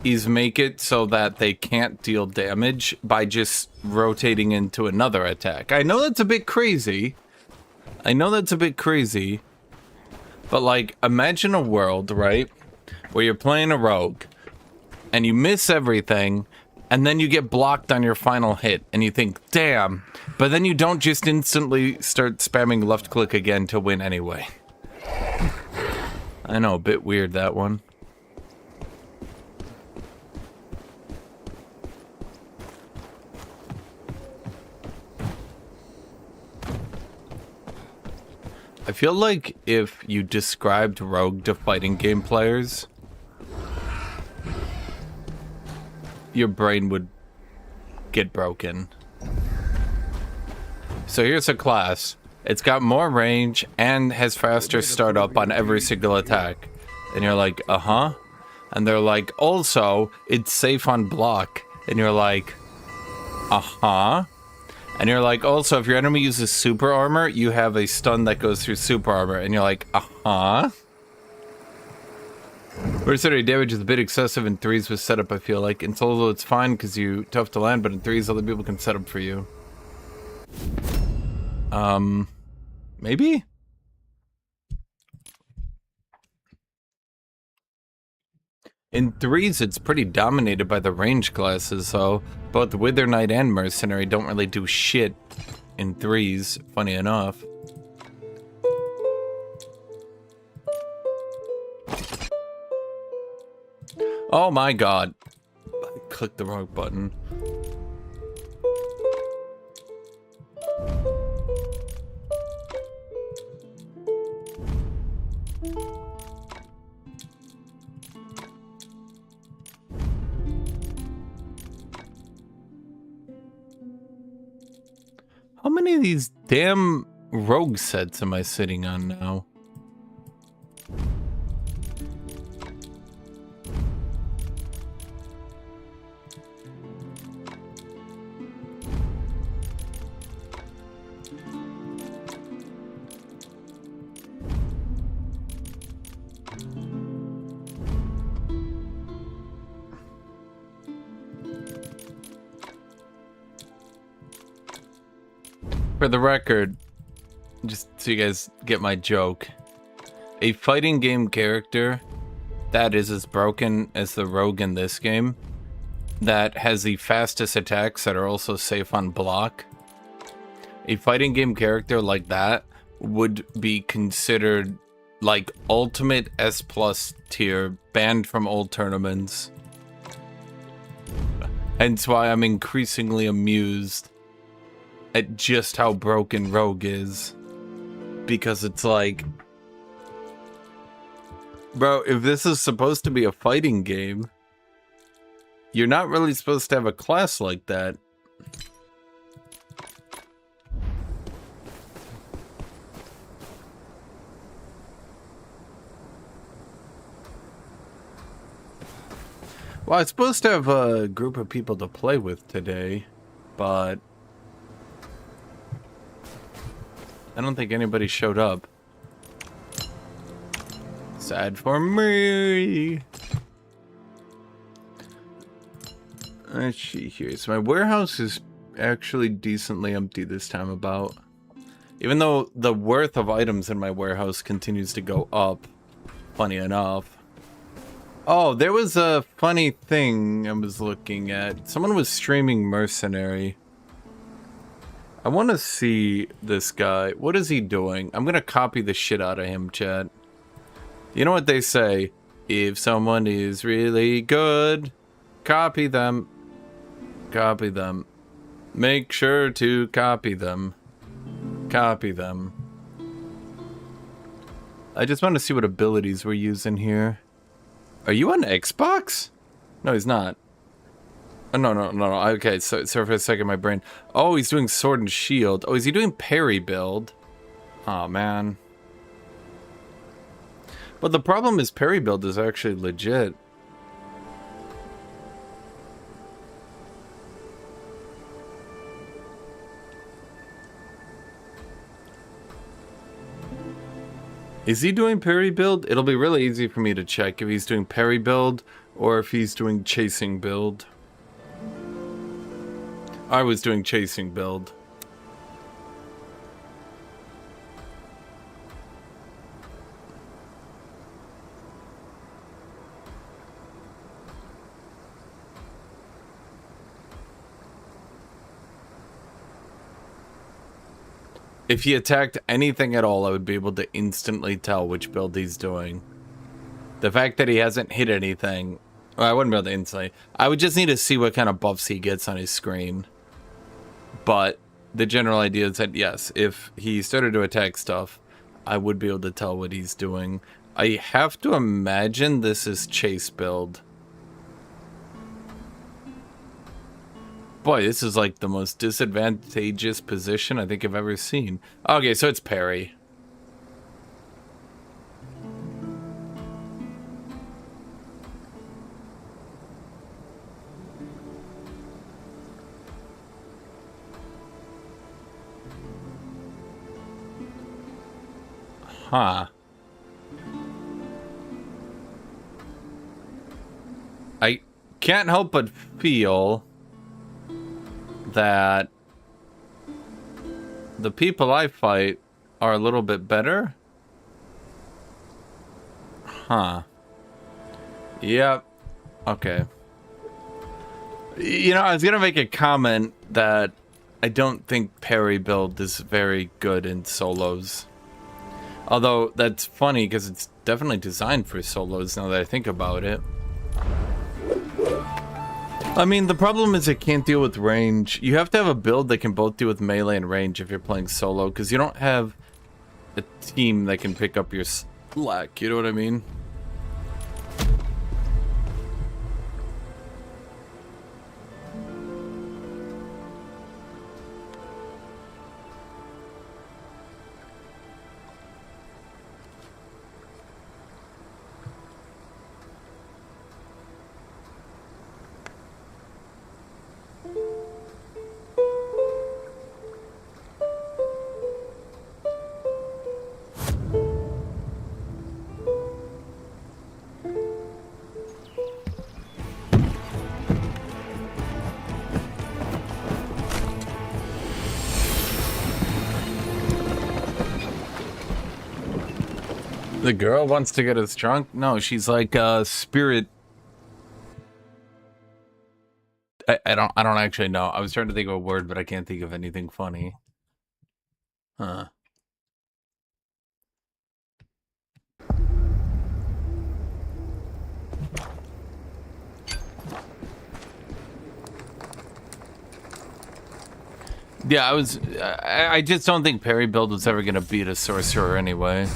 is make it so that they can't deal damage by just rotating into another attack. I know that's a bit crazy. I know that's a bit crazy. But, like, imagine a world, right, where you're playing a rogue, and you miss everything, and then you get blocked on your final hit, and you think, damn. But then you don't just instantly start spamming left click again to win anyway. I know, a bit weird, that one. I feel like if you described Rogue to fighting game players, your brain would get broken. So here's a class. It's got more range and has faster startup on every single attack. And you're like, uh-huh. And they're like, also, it's safe on block. And you're like, uh-huh. And you're like, also, if your enemy uses super armor, you have a stun that goes through super armor. And you're like, uh-huh. Mercenary damage is a bit excessive in 3s with setup, I feel like. In solo, it's fine because you tough to land, but in 3s, other people can set up for you. Maybe? In 3s, it's pretty dominated by the range classes, so both Wither Knight and Mercenary don't really do shit in 3s, funny enough. Oh my god. I clicked the wrong button. How many of these damn rogue sets am I sitting on now? For the record, just so you guys get my joke, a fighting game character that is as broken as the rogue in this game, that has the fastest attacks that are also safe on block, a fighting game character like that would be considered like ultimate S+ tier, banned from old tournaments. Hence why I'm increasingly amused at just how broken Rogue is. Because it's like, bro, if this is supposed to be a fighting game, you're not really supposed to have a class like that. Well, I'm supposed to have a group of people to play with today, but I don't think anybody showed up. Sad for me. Let's see here. So my warehouse is actually decently empty this time about. Even though the worth of items in my warehouse continues to go up. Funny enough. Oh, there was a funny thing I was looking at. Someone was streaming Mercenary. I want to see this guy. What is he doing? I'm going to copy the shit out of him, chat. You know what they say? If someone is really good, copy them. Copy them. Make sure to copy them. Copy them. I just want to see what abilities we're using here. Are you on Xbox? No, he's not. Oh, no. Okay, so for a second, my brain. Oh, he's doing sword and shield. Oh, is he doing parry build? Oh, man. But the problem is parry build is actually legit. Is he doing parry build? It'll be really easy for me to check if he's doing parry build or if he's doing chasing build. I was doing chasing build. If he attacked anything at all, I would be able to instantly tell which build he's doing. The fact that he hasn't hit anything, well, I wouldn't be able to instantly. I would just need to see what kind of buffs he gets on his screen. But the general idea is that, yes, if he started to attack stuff, I would be able to tell what he's doing. I have to imagine this is chase build. Boy, this is like the most disadvantageous position I think I've ever seen. Okay, so it's parry. Huh. I can't help but feel that the people I fight are a little bit better. Huh. Yep. Okay. You know, I was gonna make a comment that I don't think parry build is very good in solos. Although, that's funny because it's definitely designed for solos now that I think about it. I mean, the problem is it can't deal with range. You have to have a build that can both deal with melee and range if you're playing solo, because you don't have a team that can pick up your slack, you know what I mean? The girl wants to get us drunk? No, she's like spirit. I don't actually know. I was trying to think of a word, but I can't think of anything funny. Huh. Yeah, I just don't think parry build was ever gonna beat a sorcerer anyway.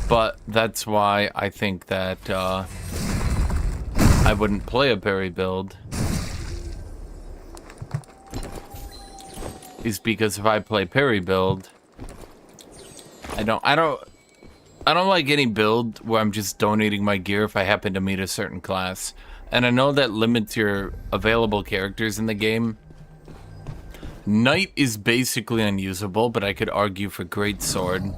But that's why I think that I wouldn't play a parry build. Is because if I play parry build, I don't like any build where I'm just donating my gear if I happen to meet a certain class. And I know that limits your available characters in the game. Knight is basically unusable, but I could argue for greatsword.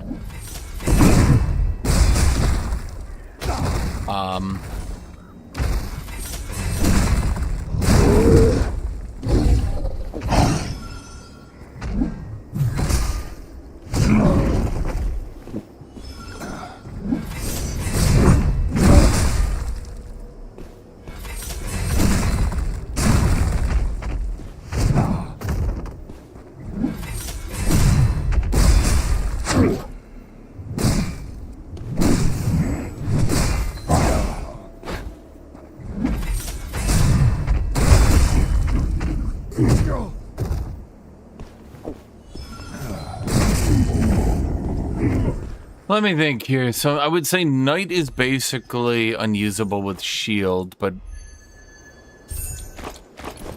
Let me think here. So I would say Knight is basically unusable with shield, but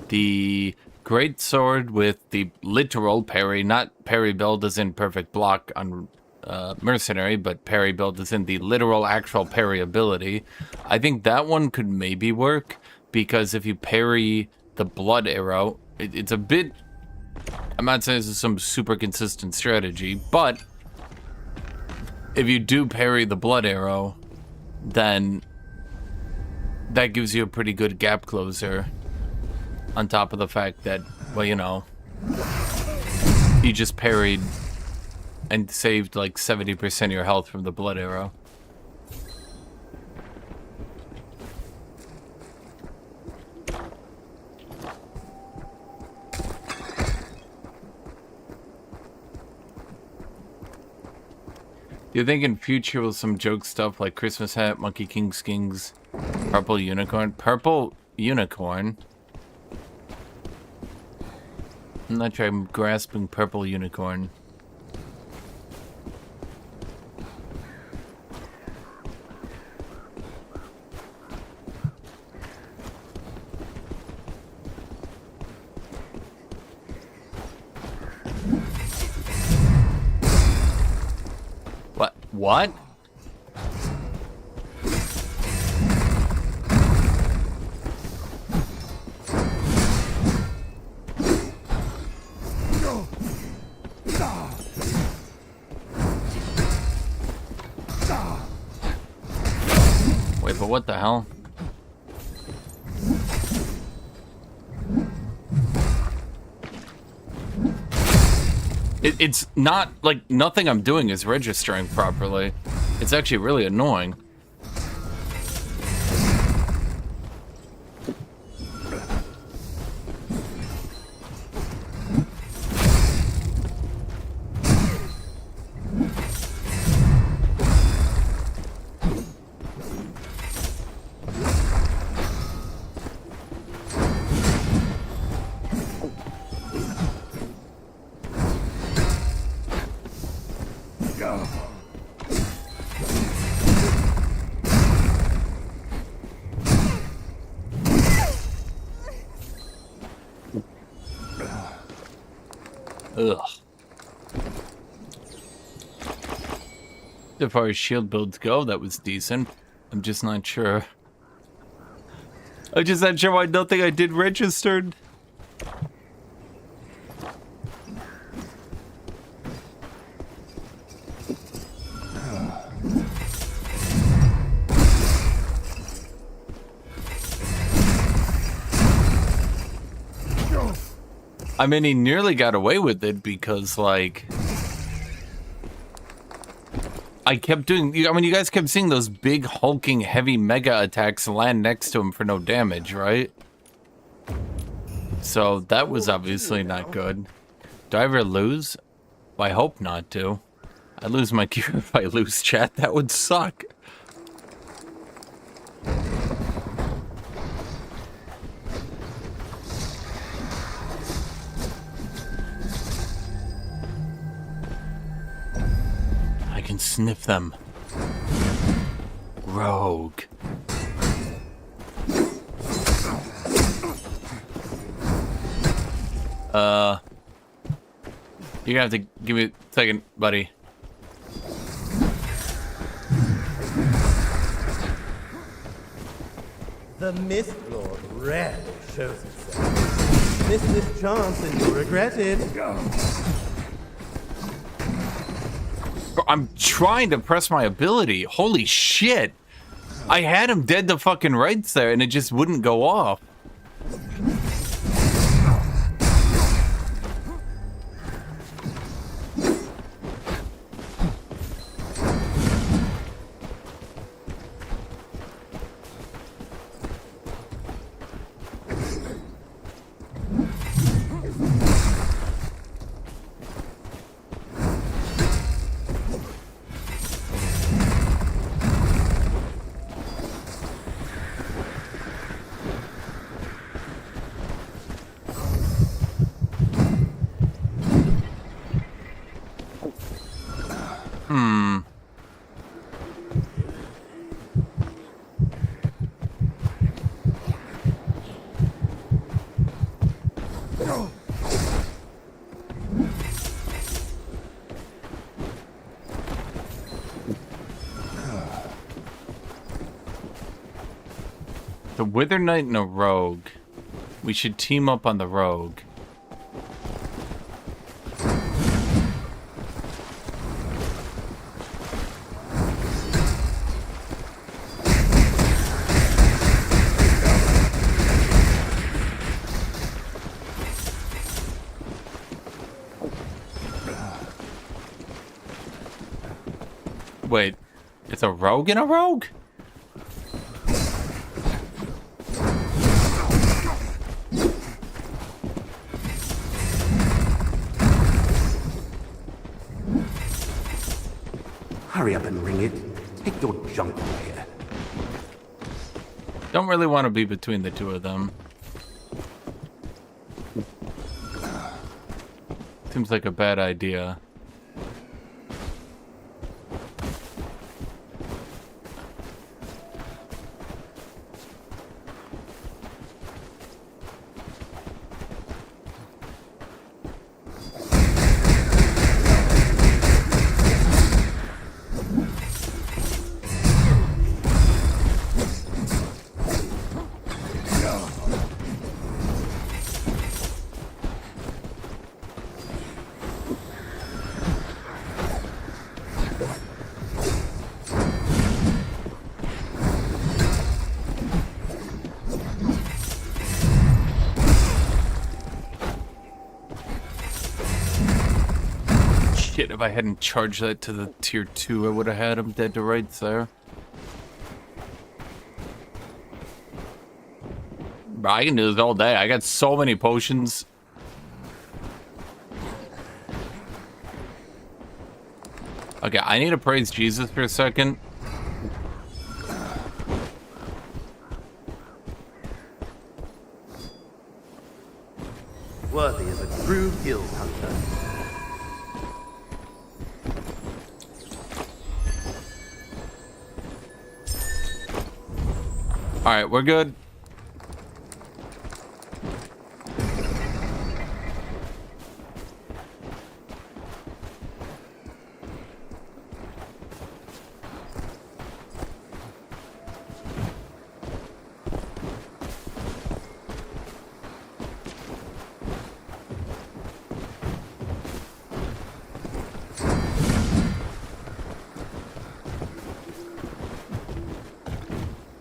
the Great Sword with the literal parry, not parry build as in perfect block on Mercenary, but parry build as in the literal actual parry ability. I think that one could maybe work, because if you parry the blood arrow, it's a bit... I'm not saying this is some super consistent strategy, but if you do parry the blood arrow, then that gives you a pretty good gap closer. On top of the fact that, well, you know, you just parried and saved like 70% of your health from the blood arrow. Do you think in future will some joke stuff like Christmas hat, Monkey King skins, purple unicorn? Purple unicorn? I'm not sure I'm grasping purple unicorn. What? Wait, but what the hell? It's not, like, nothing I'm doing is registering properly. It's actually really annoying. Ugh. As far as shield builds go, that was decent. I'm just not sure. I'm just not sure why nothing I did registered. I mean, he nearly got away with it because, like, I kept doing, I mean, you guys kept seeing those big, hulking, heavy mega attacks land next to him for no damage, right? So that was obviously not good. Do I ever lose? Well, I hope not to. I lose my gear if I lose, chat. That would suck. I can sniff them. Rogue. You're gonna have to give me a second, buddy. The Mistfall rarely shows itself. Miss this chance and you'll regret it. I'm trying to press my ability. Holy shit. I had him dead to fucking rights there and it just wouldn't go off. The Wither Knight and a rogue. We should team up on the rogue. Wait, it's a rogue and a rogue? Hurry up and ring it. Take your junk away. Don't really want to be between the two of them. Seems like a bad idea. Shit, if I hadn't charged that to the tier 2, I would have had him dead to rights there. Bro, I can do this all day. I got so many potions. Okay, I need to praise Jesus for a second. Worthy of a true guild hunter. Alright, we're good.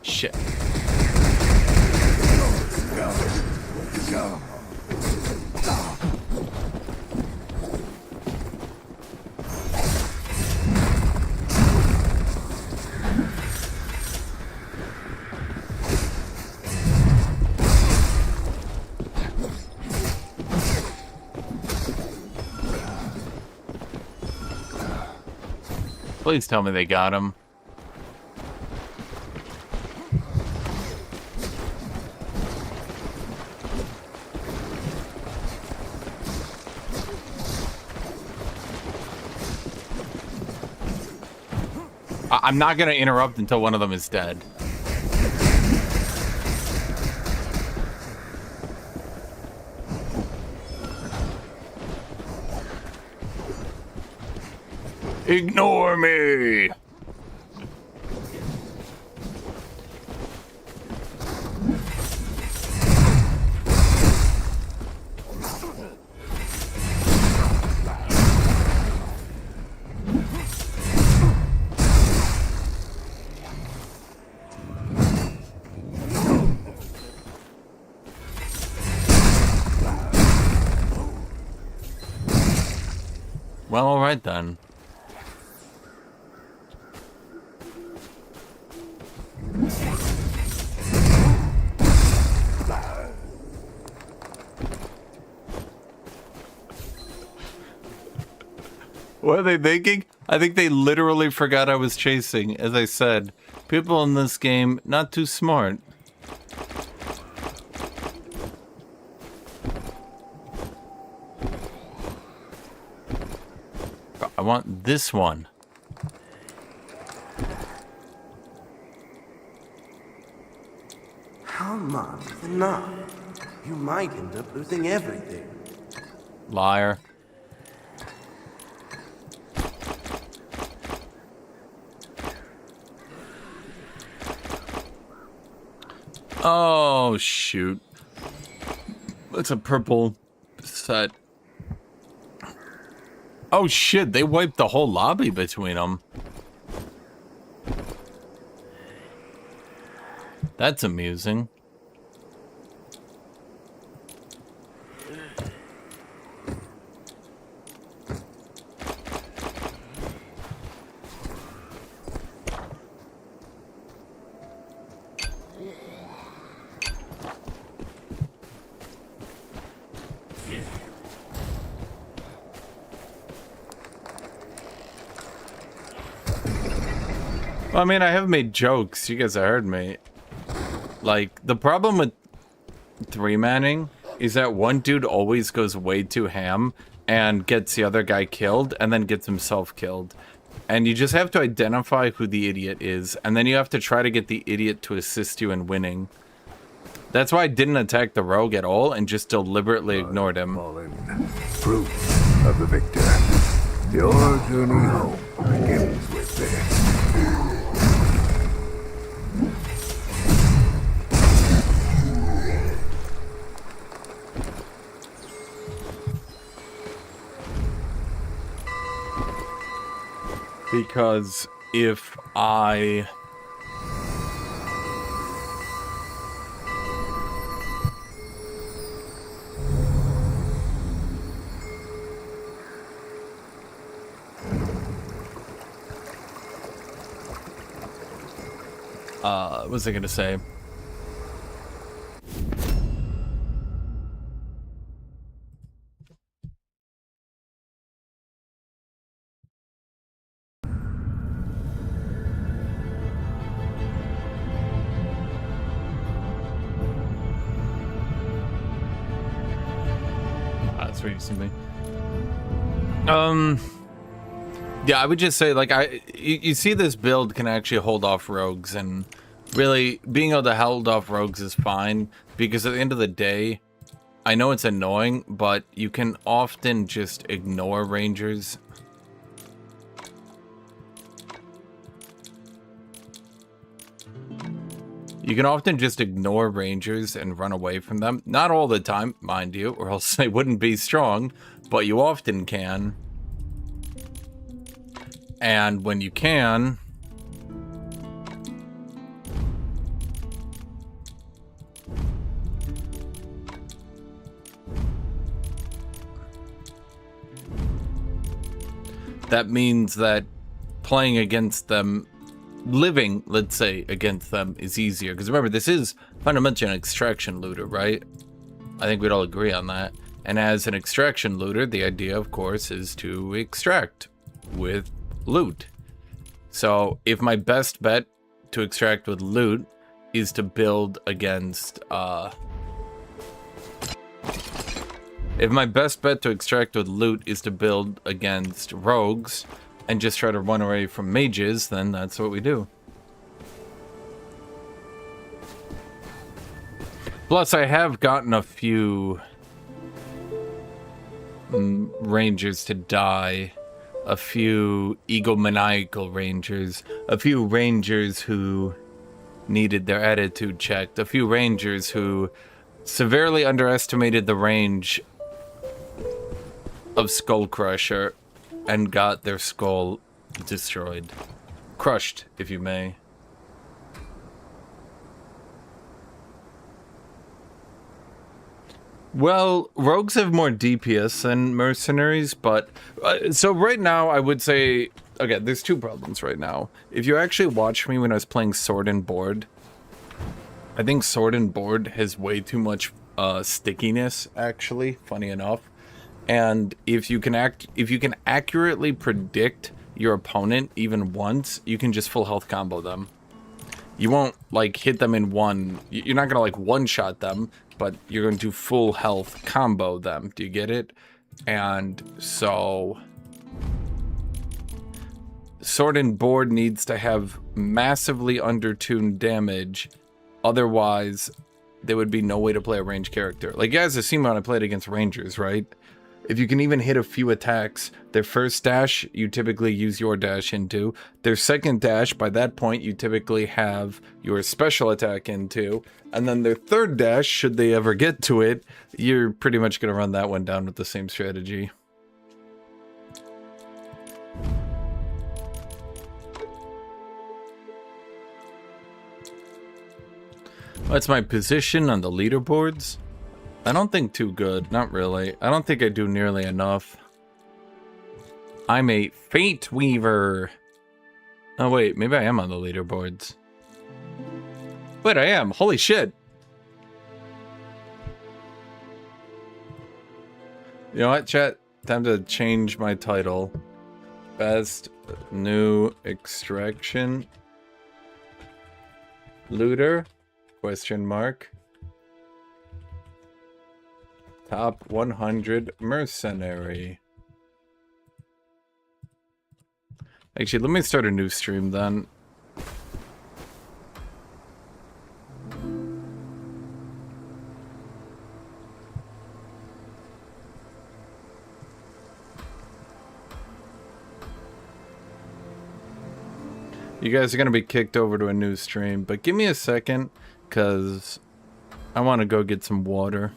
Shit. Please tell me they got him. I'm not gonna interrupt until one of them is dead. Ignore me! Well, alright then. What are they thinking? I think they literally forgot I was chasing. As I said, people in this game, not too smart. I want this one. How much is enough? You might end up losing everything. Liar. Oh, shoot. It's a purple set. Oh, shit. They wiped the whole lobby between them. That's amusing. Well, I mean, I have made jokes. You guys have heard me. Like, the problem with 3-manning is that one dude always goes way too ham and gets the other guy killed and then gets himself killed. And you just have to identify who the idiot is, and then you have to try to get the idiot to assist you in winning. That's why I didn't attack the rogue at all and just deliberately ignored him. Proof of the victor. Your journey home begins with this. Because if I... what was I gonna say? That's where you see me. Yeah, I would just say, like, you see this build can actually hold off rogues, and really being able to hold off rogues is fine, because at the end of the day, I know it's annoying, but you can often just ignore rangers. You can often just ignore rangers and run away from them. Not all the time, mind you, or else they wouldn't be strong, but you often can. And when you can, that means that playing against them, living, let's say, against them is easier. Because remember, this is fundamentally an extraction looter, right? I think we'd all agree on that. And as an extraction looter, the idea, of course, is to extract with loot. So if my best bet to extract with loot is to build against, if my best bet to extract with loot is to build against rogues and just try to run away from mages, then that's what we do. Plus, I have gotten a few rangers to die, a few egomaniacal rangers, a few rangers who needed their attitude checked, a few rangers who severely underestimated the range of Skull Crusher and got their skull destroyed. Crushed, if you may. Well, rogues have more DPS than mercenaries, but... so right now, I would say... Okay, there's two problems right now. If you actually watch me when I was playing Sword and Board, I think Sword and Board has way too much stickiness, actually, funny enough. And if you can accurately predict your opponent even once, you can just full health combo them. You won't, like, hit them in one... You're not gonna, like, one-shot them, but you're going to full health combo them. Do you get it? And so... Sword and Board needs to have massively undertuned damage. Otherwise, there would be no way to play a ranged character. Like, you guys have seen when I played against rangers, right? If you can even hit a few attacks, their first dash, you typically use your dash into. Their second dash, by that point, you typically have your special attack into. And then their third dash, should they ever get to it, you're pretty much going to run that one down with the same strategy. What's my position on the leaderboards? I don't think too good. Not really. I don't think I do nearly enough. I'm a Fate Weaver. Oh, wait. Maybe I am on the leaderboards. Wait, I am. Holy shit. You know what, chat? Time to change my title. Best new extraction looter? Question mark. Top 100 Mercenary. Actually, let me start a new stream then. You guys are going to be kicked over to a new stream, but give me a second, because I want to go get some water.